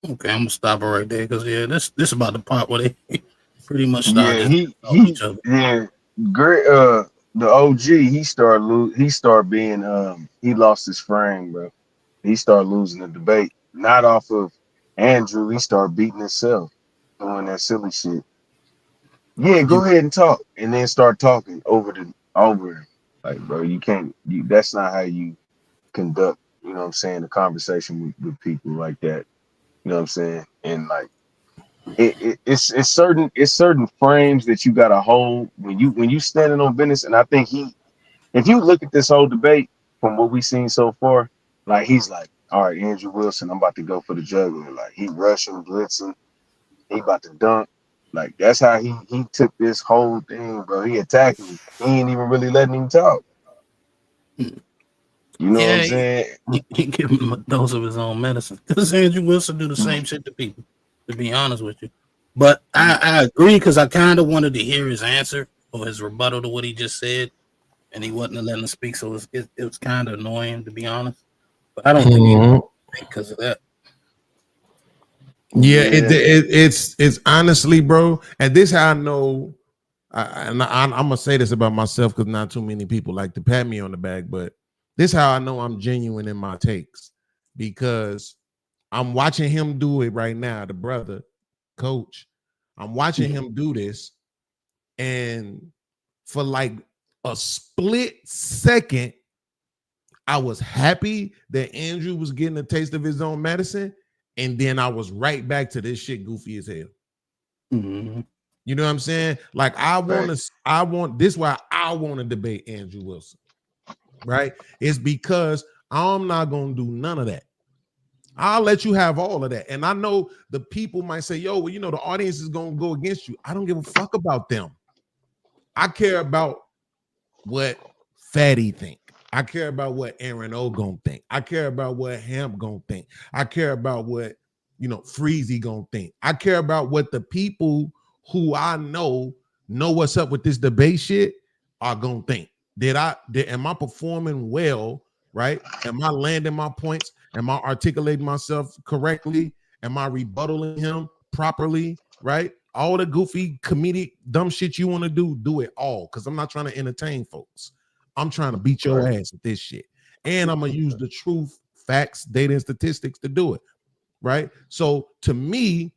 Okay, I'm gonna stop it right there because this about the part where they pretty much Yeah, started. great. The OG, he started being he lost his frame, bro. He started losing the debate, not off of Andrew. He started beating himself, doing that silly shit. Yeah, go ahead and talk, and then start talking over him. Like, bro, you can't. That's not how you conduct. You know what I'm saying? A conversation with people like that. You know what I'm saying? And like, it's certain frames that you gotta hold when you standing on business. And I think if you look at this whole debate from what we've seen so far, like he's like, all right, Andrew Wilson, I'm about to go for the jugular. Like he rushing, blitzing, he about to dunk. Like that's how he took this whole thing, bro. He attacked me. He ain't even really letting him talk. You know what I'm saying? He give him a dose of his own medicine. Because Andrew Wilson do the same shit to people, to be honest with you. But I agree because I kind of wanted to hear his answer or his rebuttal to what he just said, and he wasn't letting him speak, so it was kind of annoying, to be honest. But I don't think he because of that. Yeah, it's honestly, bro, and this how I know. I'm gonna say this about myself because not too many people like to pat me on the back, but this how I know I'm genuine in my takes because I'm watching him do it right now. The brother, coach, I'm watching him do this, and for like a split second, I was happy that Andrew was getting a taste of his own medicine, and then I was right back to this shit goofy as hell. You know what I'm saying? Like I want this why I want to debate Andrew Wilson, right? It's because I'm not gonna do none of that. I'll let you have all of that. And I know the people might say, yo, well, you know, the audience is gonna go against you. I don't give a fuck about them. I care about what Fatty think. I care about what Aaron O gonna think. I care about what Hemp gonna think. I care about what, you know, Freezy gonna think. I care about what the people who I know what's up with this debate shit are gonna think. Am I performing well, right? Am I landing my points? Am I articulating myself correctly? Am I rebuttaling him properly, right? All the goofy comedic dumb shit you want to do it all, because I'm not trying to entertain folks. I'm trying to beat your ass with this shit. And I'm gonna use the truth, facts, data, and statistics to do it, right? So to me,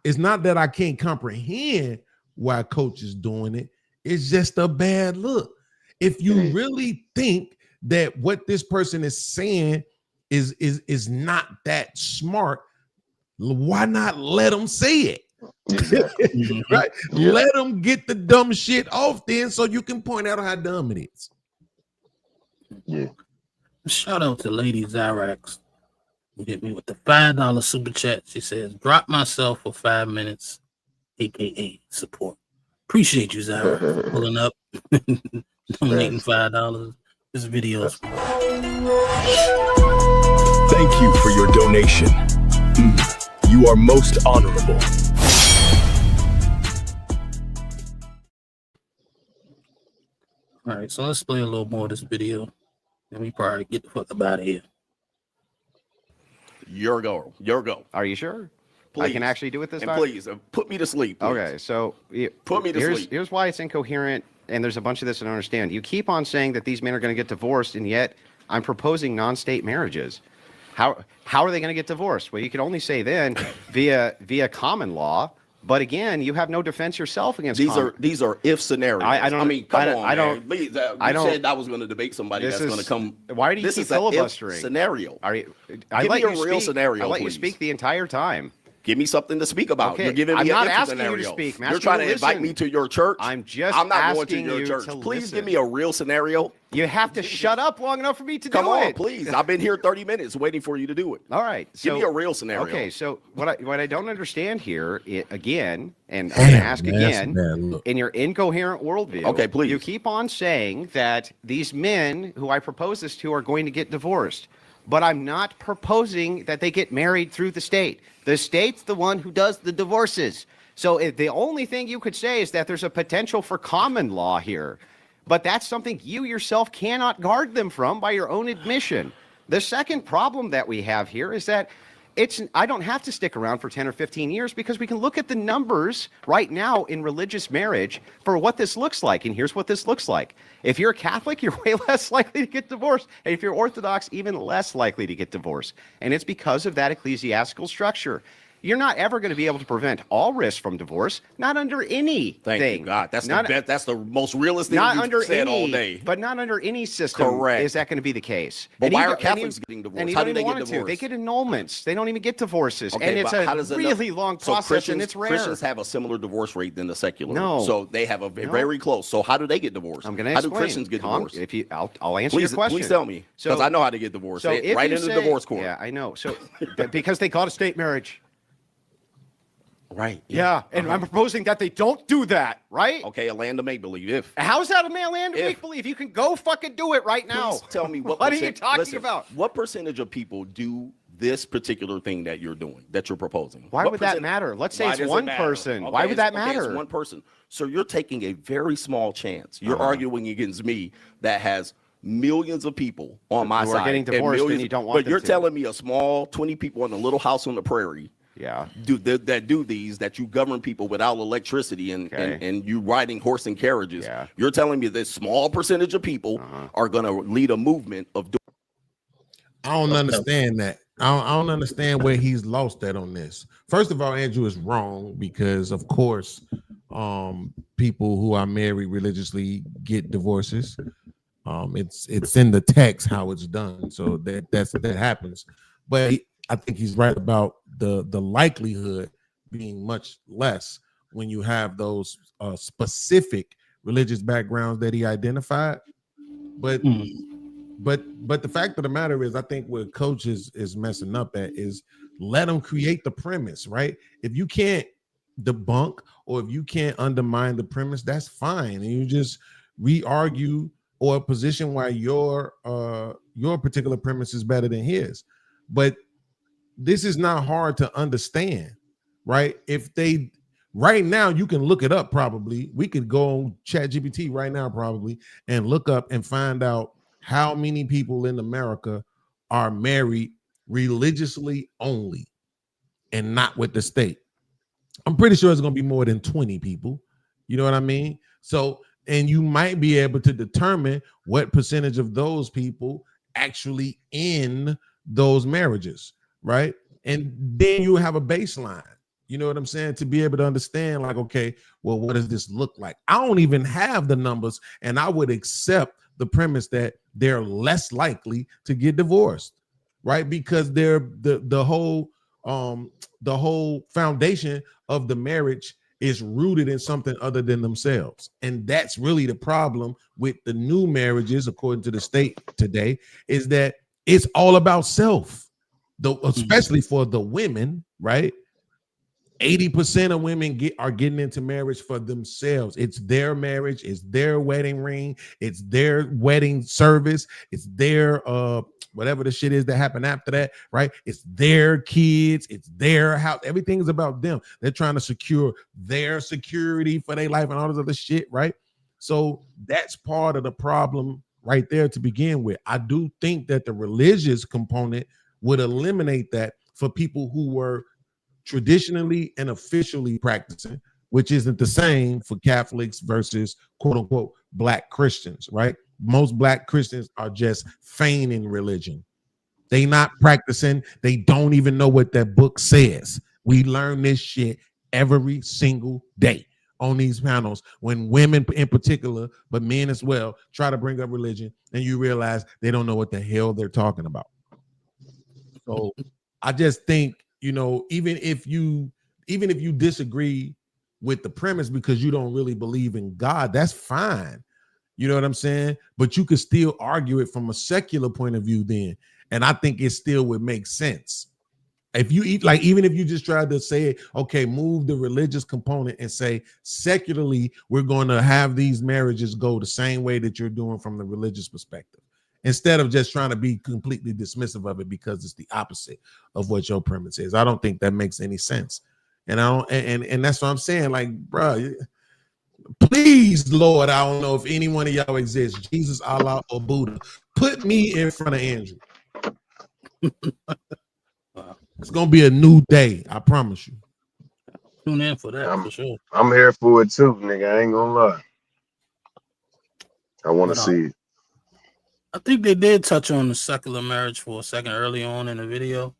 it's not that I can't comprehend why coach is doing it. It's just a bad look. If you really think that what this person is saying is not that smart, why not let them say it? Right? Yeah. Let them get the dumb shit off then so you can point out how dumb it is. Yeah. Shout out to Lady Zyrax. You hit me with the $5 super chat. She says, drop myself for 5 minutes, aka support. Appreciate you, Zyrax, pulling up, donating $5. This video is Thank you for your donation. You are most honorable. all right. So let's play a little more of this video, and we probably get the fuck up out of here. Your go. Are you sure? I can actually do it this and time. Please put me to sleep. Please. Okay, so Put me to sleep. Here's why it's incoherent, and there's a bunch of this I don't understand. You keep on saying that these men are going to get divorced, and yet I'm proposing non-state marriages. How are they going to get divorced? Well, you can only say then via common law. But again, you have no defense yourself against these are if scenarios. I don't. I mean, come on, I don't. man. Please, I don't. said I was going to debate somebody that's going to come. Why do you keep filibustering? Scenario. I Give let me a you real speak. scenario. I let please. you speak the entire time. Give me something to speak about. Okay. You're giving me I'm an not if asking scenario. you to speak. You're trying to invite me to your church. I'm not going to asking your you church. to Please listen. give me a real scenario. You have to shut up long enough for me to Come do on, it. please. I've been here 30 minutes waiting for you to do it. All right. Give me a real scenario. Okay, so what I don't understand here, again, and I'm going to ask again, in your incoherent worldview, Okay, please. you keep on saying that these men who I propose this to are going to get divorced. But I'm not proposing that they get married through the state. The state's the one who does the divorces. So the only thing you could say is that there's a potential for common law here. But that's something you yourself cannot guard them from by your own admission. The second problem that we have here is that I don't have to stick around for 10 or 15 years because we can look at the numbers right now in religious marriage for what this looks like. And here's what this looks like. If you're a Catholic, you're way less likely to get divorced. And if you're Orthodox, even less likely to get divorced. And it's because of that ecclesiastical structure. You're not ever going to be able to prevent all risks from divorce, not under anything. Thank you, God. That's the most realist thing you've said all day. But not under any system Correct. is that going to be the case. But And why even- are Catholics and getting and divorced? you How don't do even they get want to. divorced? They get annulments. They don't even get divorces. Okay, and it's but how a does it really long process, and it's rare. Christians have a similar divorce rate than the secular. No. So they have a very close. So how do they get divorced? I'm going to How explain. do Christians get Tom, divorced? I'll answer your question. Please tell me, because I know how to get divorced. So if right you into the say- divorce court. Yeah, I know. So because they call it a state marriage. Right. Yeah, and I'm proposing that they don't do that, right? Okay, a land of make believe. If How's that a land of make believe? You can go fucking do it right now. Please tell me what What are you percent- talking listen, about? What percentage of people do this particular thing that you're doing, that you're proposing? Why What would that percent- matter? Let's say Why it's does it one matter? person. Okay, Why would that okay, matter? it's one person. So you're taking a very small chance. You're arguing against me that has millions of people on my Who are side. getting and divorced and millions- you don't want But them you're to. telling me a small 20 people in a little house on the prairie that do these, that you govern people without electricity and you riding horse and carriages. You're telling me this small percentage of people are going to lead a movement of I don't understand that. I don't understand where he's lost that on this. First of all, Andrew is wrong because, of course, people who are married religiously get divorces. It's in the text how it's done, so that happens. But I think he's right about the likelihood being much less when you have those specific religious backgrounds that he identified. But the fact of the matter is, I think what Coach is messing up at is let him create the premise, right? If you can't debunk or if you can't undermine the premise, that's fine, and you just re-argue or position why your particular premise is better than his. But this is not hard to understand, right? Right now, you can look it up probably. We could go on ChatGPT right now probably and look up and find out how many people in America are married religiously only and not with the state. I'm pretty sure it's going to be more than 20 people. You know what I mean? So, and you might be able to determine what percentage of those people actually in those marriages, right? And then you have a baseline, you know what I'm saying, to be able to understand, like, okay, well, what does this look like? I don't even have the numbers, and I would accept the premise that they're less likely to get divorced, right? Because they're the whole foundation of the marriage is rooted in something other than themselves. And that's really the problem with the new marriages, according to the state today, is that it's all about self. Especially for the women, right? 80% of women are getting into marriage for themselves. It's their marriage, it's their wedding ring, it's their wedding service, it's their whatever the shit is that happened after that, right? It's their kids, it's their house. Everything's about them. They're trying to secure their security for their life and all this other shit, right? So that's part of the problem right there to begin with. I do think that the religious component would eliminate that for people who were traditionally and officially practicing, which isn't the same for Catholics versus quote unquote Black Christians, right? Most Black Christians are just feigning religion. They not practicing. They don't even know what that book says. We learn this shit every single day on these panels when women in particular, but men as well, try to bring up religion, and you realize they don't know what the hell they're talking about. So I just think, you know, even if you disagree with the premise because you don't really believe in God, that's fine. You know what I'm saying? But you could still argue it from a secular point of view then. And I think it still would make sense. If you eat, like, even if you just tried to say, okay, move the religious component and say, secularly, we're going to have these marriages go the same way that you're doing from the religious perspective, instead of just trying to be completely dismissive of it because it's the opposite of what your premise is. I don't think that makes any sense. And I don't, and that's what I'm saying. Like, bro, please, Lord, I don't know if any one of y'all exists, Jesus, Allah, or Buddha. Put me in front of Andrew. It's gonna be a new day, I promise you. Tune in for that for sure. I'm here for it too, nigga. I ain't gonna lie. I want to see it. I think they did touch on the secular marriage for a second early on in the video,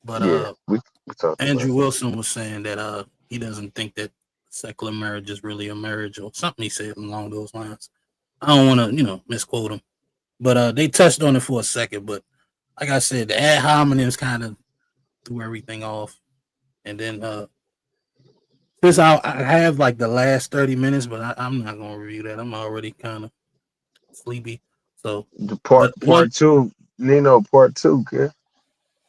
but Yeah, we talked Andrew about Wilson was saying that he doesn't think that secular marriage is really a marriage or something. He said along those lines. I don't want to, misquote him, but they touched on it for a second. But like I said, the ad hominems kind of threw everything off, and then this I have like the last 30 minutes, but I'm not gonna review that. I'm already kind of sleepy. So the part two, Nino, part two, kid.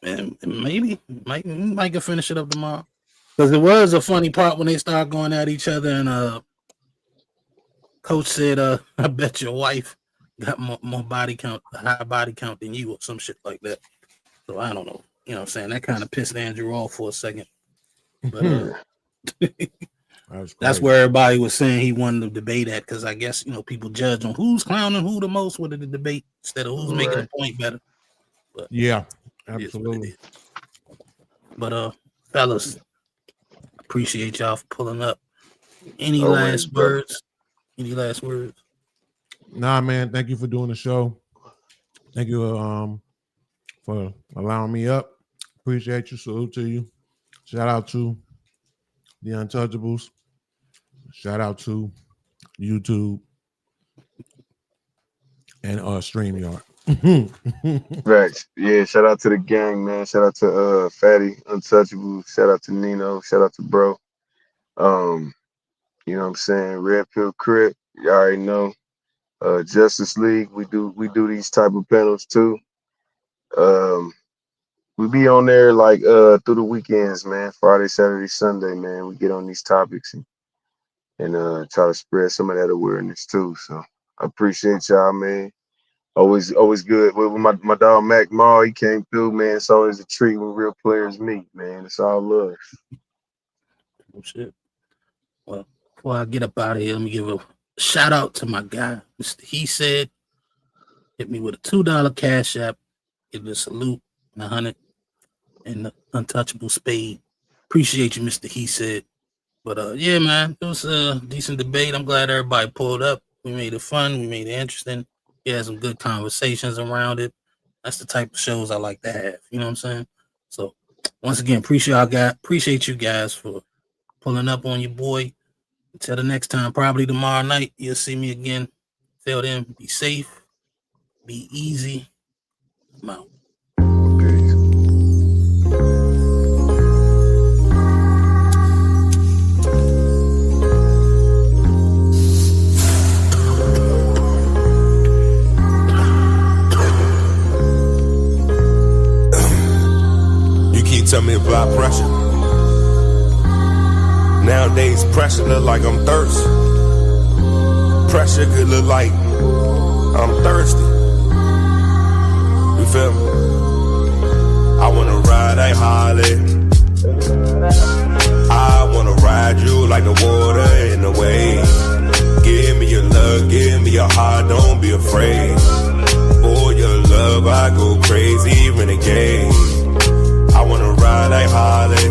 Man, maybe might can finish it up tomorrow, because it was a funny part when they start going at each other, and Coach said, "I bet your wife got more body count, a higher body count than you," or some shit like that. So I don't know. You know what I'm saying? That kind of pissed Andrew off for a second. But that's where everybody was saying he wanted to debate at, because I guess, people judge on who's clowning who the most with the debate instead of who's making a point better. But yeah, absolutely. But fellas, appreciate y'all for pulling up. Any last words? Any last words? Nah, man. Thank you for doing the show. Thank you for allowing me up. Appreciate you. Salute to you. Shout out to the Untouchables. Shout out to YouTube and StreamYard. Right. Yeah, shout out to the gang, man. Shout out to Fatty, Untouchable. Shout out to Nino. Shout out to Bro. You know what I'm saying? Red Pill Crip. You already know. Justice League. We do these type of panels too. We be on there like through the weekends, man. Friday, Saturday, Sunday, man. We get on these topics and try to spread some of that awareness too. So I appreciate y'all, man. Always good. With my dog Mac Maul, he came through, man. It's always a treat when real players meet, man. It's all love. Oh shit. Well, before I get up out of here, let me give a shout out to my guy, Mr. He Said. Hit me with a $2 cash app. Give it a salute, 100, and the Untouchable Spade. Appreciate you, Mr. He Said. But yeah, man, it was a decent debate. I'm glad everybody pulled up. We made it fun. We made it interesting. We had some good conversations around it. That's the type of shows I like to have. You know what I'm saying? So once again, appreciate you guys for pulling up on your boy. Until the next time, probably tomorrow night, you'll see me again. Till then, be safe, be easy. I'm out. Tell me about pressure. Nowadays, pressure look like I'm thirsty. Pressure could look like I'm thirsty. You feel me? I wanna ride a Harley. I wanna ride you like the water in the wave. Give me your love, give me your heart, don't be afraid. For your love, I go crazy, renegade. I wanna ride like Harley.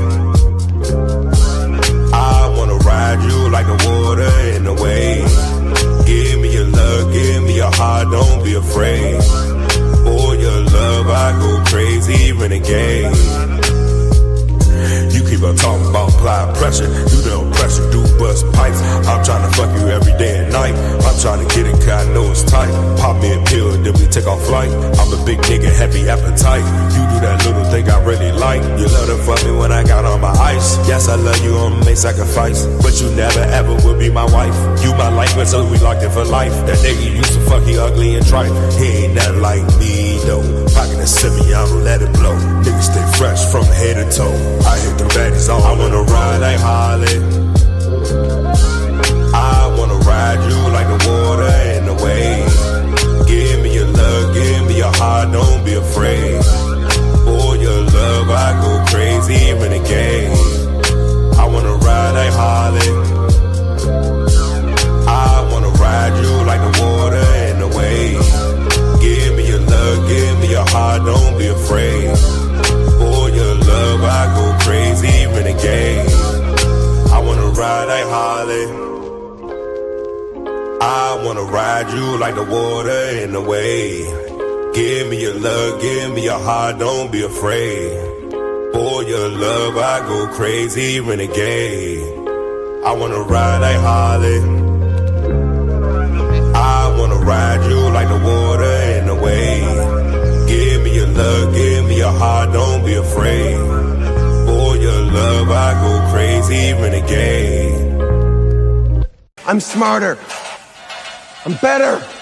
pressure. Do the oppression, do bust pipes. I'm trying to fuck you every day and night. I'm trying to get it cause I know it's tight. Pop me a pill, then we take off flight. I'm a big nigga, heavy appetite. You do that little thing I really like. You love to fuck me when I got on my ice. Yes, I love you, I'ma make sacrifice. But you never ever will be my wife. You my life, but so we locked in for life. That nigga used to fuck, he ugly and trite. He ain't nothing like me, though. Pocket a semi, I'ma let it blow. Niggas stay fresh from head to toe. I hit the baddies on. I wanna ride like Harley. I wanna ride you like the water and the wave. Give me your love, give me your heart, don't be afraid. For your love, I go crazy, renegade. I wanna ride like Harley. I wanna ride you like the water and the wave. Give me your love, give me your heart, don't be afraid. For your love, I go crazy, renegade. I wanna ride like Harley. I wanna ride you like the water in the wave. Give me your love, give me your heart, don't be afraid. For your love, I go crazy, renegade. I wanna ride like Harley. I wanna ride you like the water in the wave. Give me your love, give me your heart, don't be afraid. For your love, I go crazy, renegade. I'm smarter. I'm better.